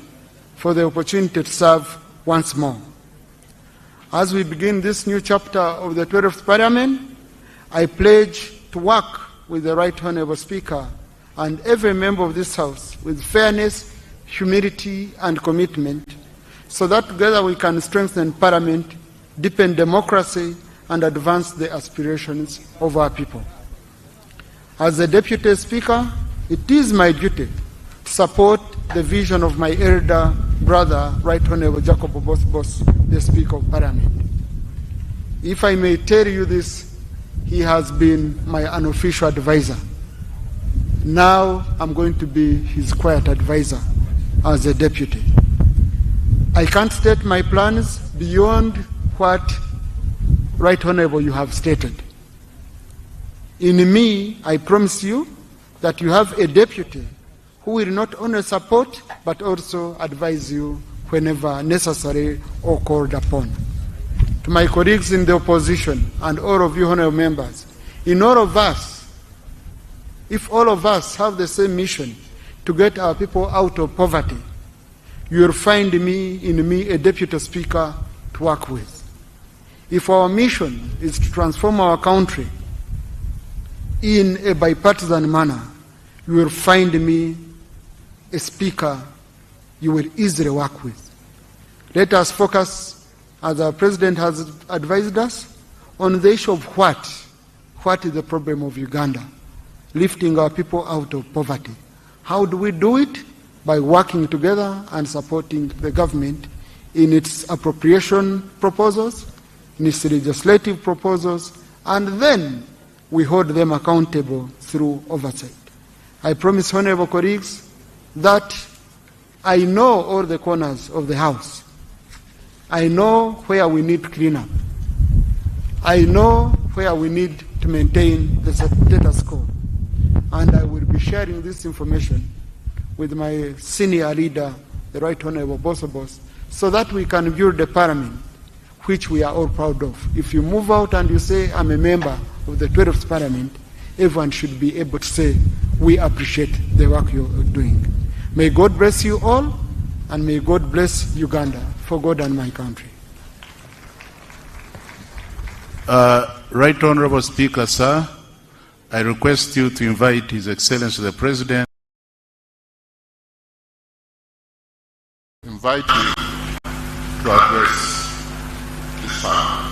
Speaker 20: for the opportunity to serve once more. As we begin this new chapter of the 12th Parliament, I pledge to work with the Right Honourable Speaker and every member of this House with fairness, humility, and commitment, so that together we can strengthen Parliament, deepen democracy, and advance the aspirations of our people. As the Deputy Speaker, it is my duty to support the vision of my elder brother, Right Honourable Jacob Oboth, the Speaker of Parliament. If I may tell you this, he has been my unofficial advisor. Now I'm going to be his quiet advisor as a deputy. I can't state my plans beyond what, Right Honourable, you have stated. In me, I promise you that you have a deputy who will not only support but also advise you whenever necessary or called upon. To my colleagues in the opposition and all of you honourable members, in all of us, if all of us have the same mission to get our people out of poverty, you will find in me a deputy speaker to work with. If our mission is to transform our country in a bipartisan manner, you will find me a speaker you will easily work with. Let us focus, as our president has advised us, on the issue of what is the problem of Uganda, lifting our people out of poverty. How do we do it? By working together and supporting the government in its appropriation proposals, in its legislative proposals, and then we hold them accountable through oversight. I promise, honorable colleagues, that I know all the corners of the house. I know where we need cleanup. I know where we need to maintain the status quo. And I will be sharing this information with my senior leader, the Right Honorable Bosobos, so that we can build a parliament which we are all proud of. If you move out and you say, I'm a member of the 12th parliament, everyone should be able to say, we appreciate the work you're doing. May God bless you all, and may God bless Uganda, for God and my country.
Speaker 16: Right Honorable Speaker, sir, I request you to invite His Excellency the President.
Speaker 13: Invite you to address this Parliament.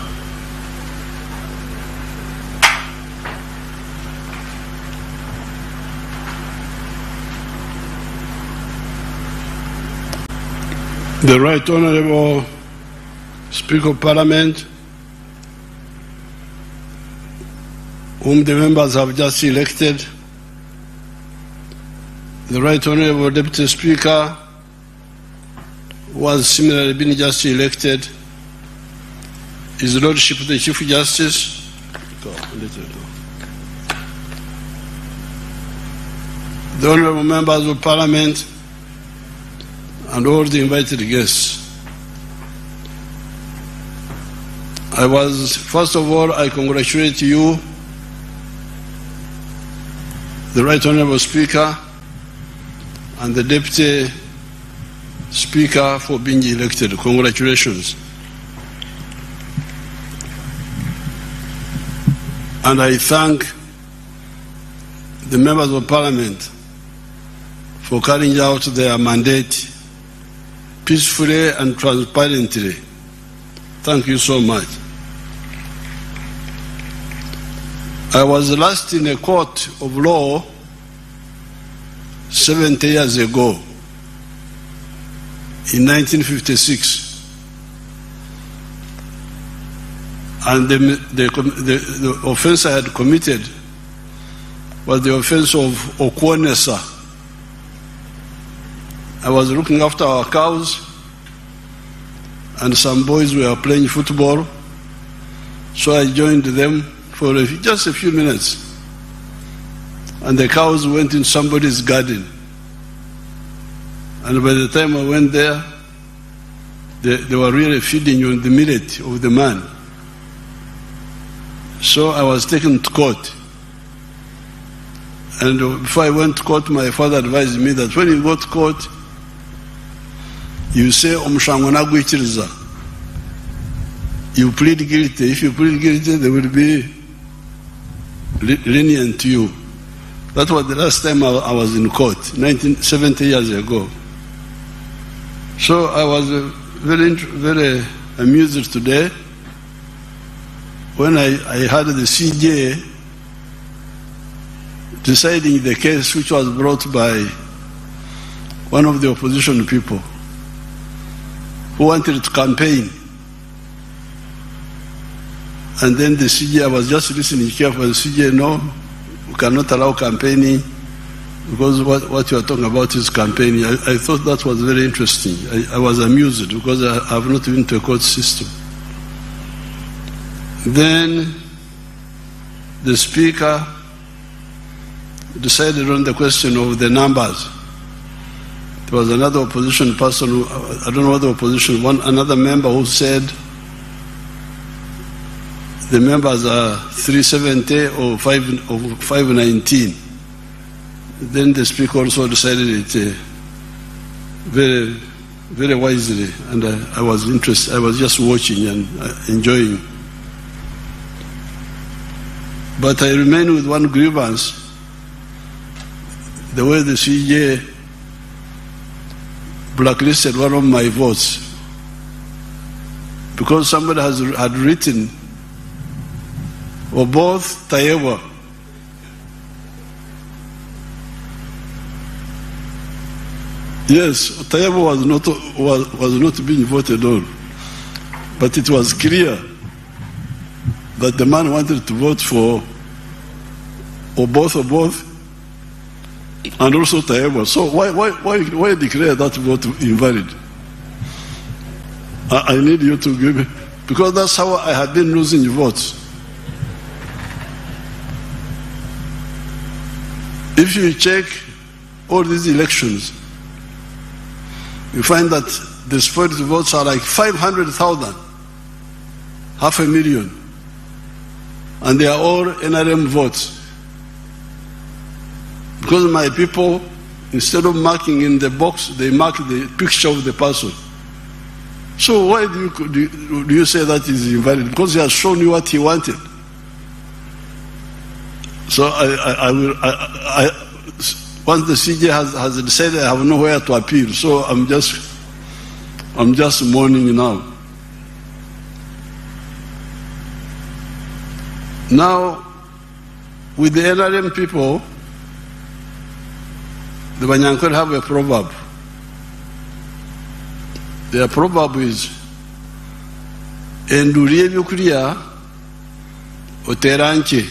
Speaker 18: The Right Honorable Speaker of Parliament, whom the members have just elected, the Right Honorable Deputy Speaker, who has similarly been just elected, His Lordship the Chief Justice, the Honorable Members of Parliament, and all the invited guests. First of all, I congratulate you, the Right Honorable Speaker, and the Deputy Speaker for being elected. Congratulations. And I thank the members of Parliament for carrying out their mandate peacefully and transparently. Thank you so much. I was last in a court of law 70 years ago, in 1956. And the offense I had committed was the offense of Okulonda. I was looking after our cows, and some boys were playing football, so I joined them for just a few minutes. And the cows went in somebody's garden. And by the time I went there, they were really feeding on the millet of the man. So I was taken to court. And before I went to court, my father advised me that when you go to court, you say, you plead guilty. If you plead guilty, they will be lenient to you. That was the last time I was in court, 70 years ago. So I was very amused today when I heard the CJ deciding the case which was brought by one of the opposition people who wanted to campaign. And then the CJ, I was just listening carefully, the CJ, no, we cannot allow campaigning because what you are talking about is campaigning. I thought that was very interesting. I was amused because I have not been to a court system. Then the speaker decided on the question of the numbers. There was another opposition person, who, I don't know what the opposition, another member who said the members are 370 or 519. then the speaker also decided it very, very wisely, and I was interested. I was just watching and enjoying. But I remain with one grievance: the way the CJ blacklisted one of my votes, because somebody had written or both Tayewa. Yes, Tayewa was not being voted on, but it was clear that the man wanted to vote for or both, and also Tayewa. So why declare that vote invalid? I need you to give it, because that's how I had been losing votes. If you check all these elections, you find that the spoiled votes are like 500,000, 500,000, and they are all NRM votes. Because my people, instead of marking in the box, they mark the picture of the person. So why do you say that is invalid? Because he has shown you what he wanted. So once the CJ has decided, I have nowhere to appeal. So I'm just mourning now. Now, with the NRM people, the Banyankole have a proverb. Their proverb is, "Enduriye byukuriya oteranche."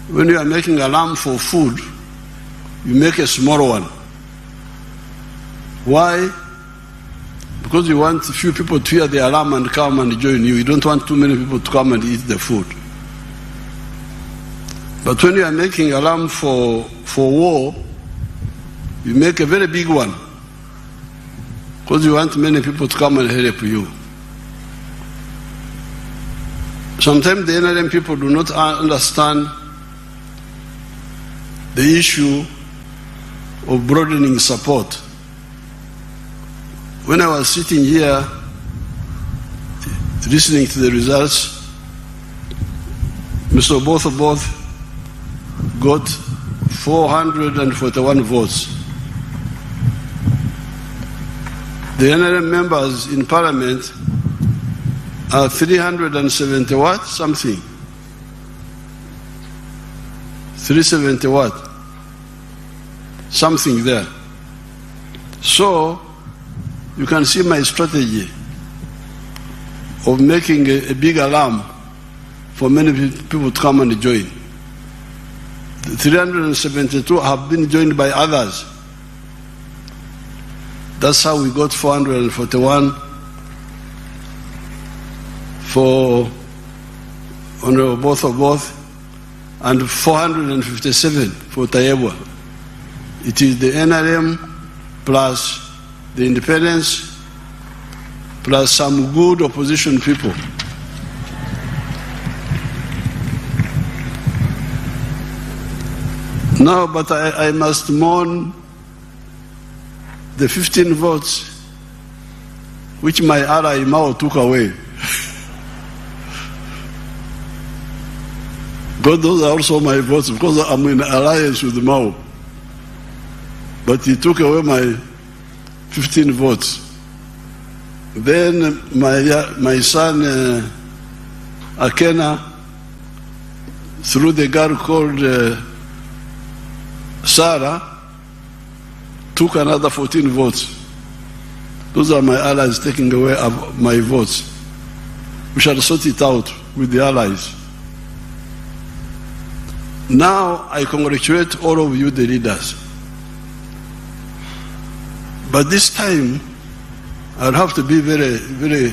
Speaker 18: When you are making a lamb for food, you make a small one. Why? Because you want a few people to hear the alarm and come and join you. You don't want too many people to come and eat the food. But when you are making a lamb for war, you make a very big one, because you want many people to come and help you. Sometimes the NRM people do not understand the issue of broadening support. When I was sitting here listening to the results, Mr. Both got 441 votes. The NRM members in Parliament are 370 what? Something. 370 what? Something there. So, you can see my strategy of making a big alarm for many people to come and join. The 372 have been joined by others. That's how we got 441 for Honorable Both and 457 for Tayewa. It is the NRM plus the independents plus some good opposition people. No, but I must mourn the 15 votes which my ally Mao took away. But those are also my votes because I'm in alliance with Mao. But he took away my 15 votes. Then my son Akena, through the girl called Sarah, took another 14 votes. Those are my allies taking away my votes. We shall sort it out with the allies. Now I congratulate all of you, the leaders. But this time, I'll have to be very, very,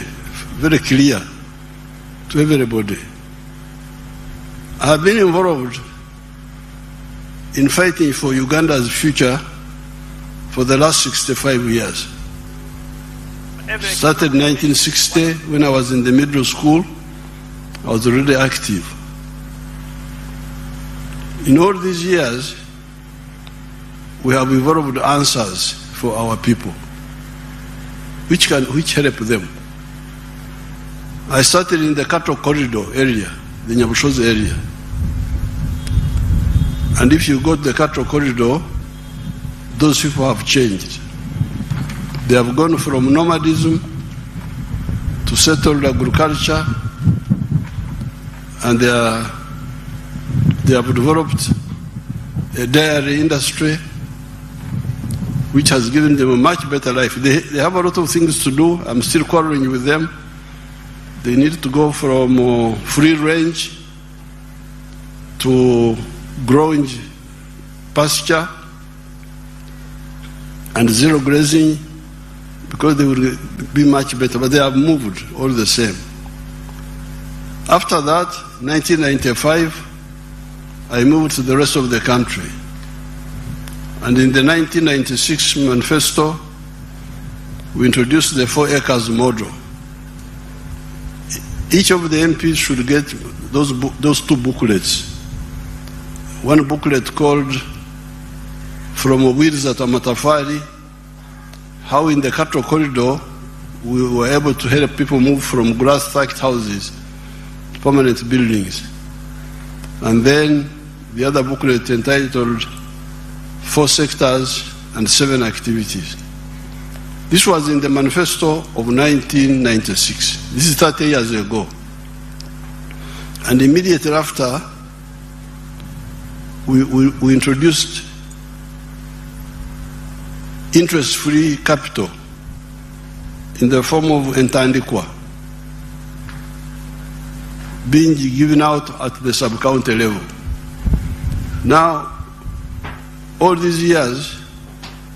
Speaker 18: very clear to everybody. I have been involved in fighting for Uganda's future for the last 65 years. Started in 1960 when I was in the middle school. I was really active. In all these years, we have evolved answers for our people, which help them. I started in the cattle corridor area, the Nyabushozi area. And if you go to the cattle corridor, those people have changed. They have gone from nomadism to settled agriculture, and they have developed a dairy industry which has given them a much better life. They have a lot of things to do. I'm still quarreling with them. They need to go from free range to growing pasture and zero grazing, because they will be much better, but they have moved all the same. After that, 1995, I moved to the rest of the country. And in the 1996 manifesto, we introduced the 4 acres model. Each of the MPs should get those 2 booklets. One booklet called From Weeds at Amatafari, how in the cattle corridor we were able to help people move from grass-thatched houses to permanent buildings. And then the other booklet entitled 4 sectors and 7 activities. This was in the manifesto of 1996. This is 30 years ago. And immediately after, we introduced interest-free capital in the form of entandikwa being given out at the sub-county level. Now, all these years,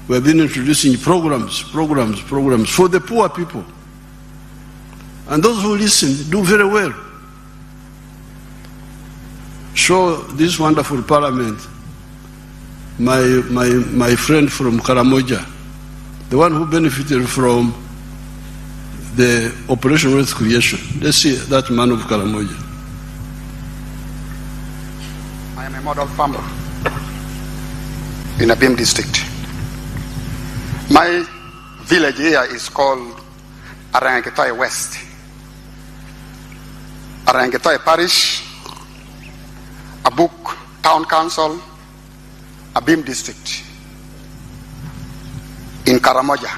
Speaker 18: we have been introducing programs for the poor people. And those who listen do very well. Show this wonderful parliament, my friend from Karamoja, the one who benefited from the Operation Wealth Creation. Let's see that man of Karamoja.
Speaker 15: I am a model farmer in Abim district. My village here is called Arangetoy West. Arangetoy Parish, Abuk Town Council, Abim district in Karamoja.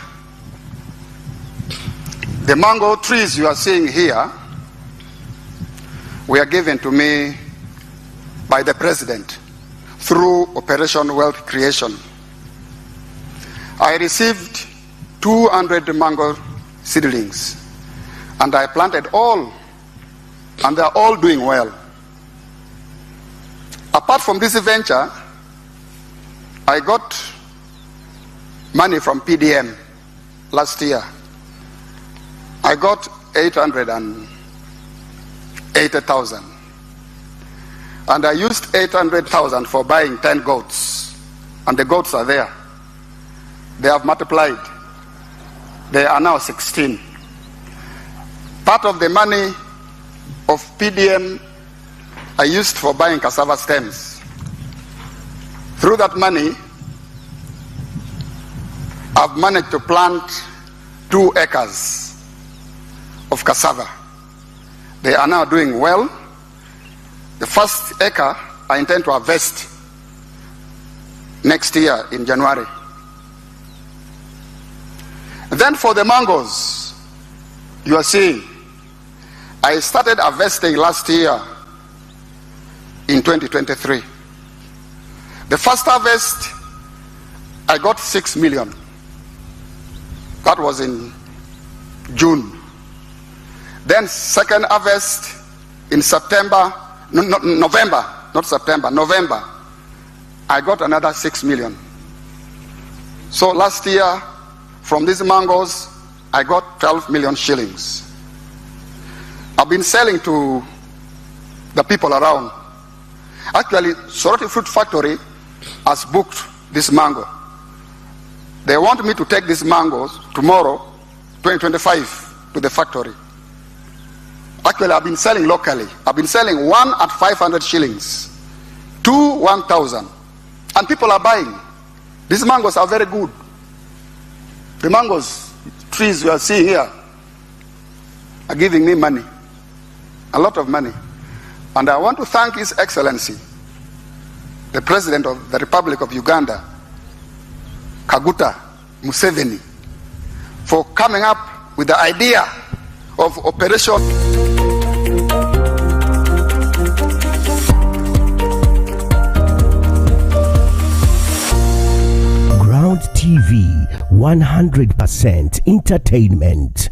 Speaker 15: The mango trees you are seeing here were given to me by the president through Operation Wealth Creation. I received 200 mango seedlings and I planted all, and they are all doing well. Apart from this venture, I got money from PDM last year. I got 880,000. And I used 800,000 for buying 10 goats. And the goats are there. They have multiplied. They are now 16. Part of the money of PDM I used for buying cassava stems. Through that money, I've managed to plant 2 acres of cassava. They are now doing well. The first acre I intend to harvest next year in January. Then for the mangoes, you are seeing, I started harvesting last year in 2023. The first harvest, I got 6 million. That was in June. Then second harvest in November, I got another 6 million. So last year, from these mangoes, I got 12 million shillings. I've been selling to the people around. Actually, Soroti Fruit Factory has booked this mango. They want me to take these mangoes tomorrow, 2025, to the factory. Actually, I've been selling locally. I've been selling 1 at 500 shillings, 2 1,000. And people are buying. These mangoes are very good. The mangoes trees you are seeing here are giving me money, a lot of money. And I want to thank His Excellency, the President of the Republic of Uganda, Kaguta Museveni, for coming up with the idea of Operation
Speaker 19: Ground TV, 100% entertainment.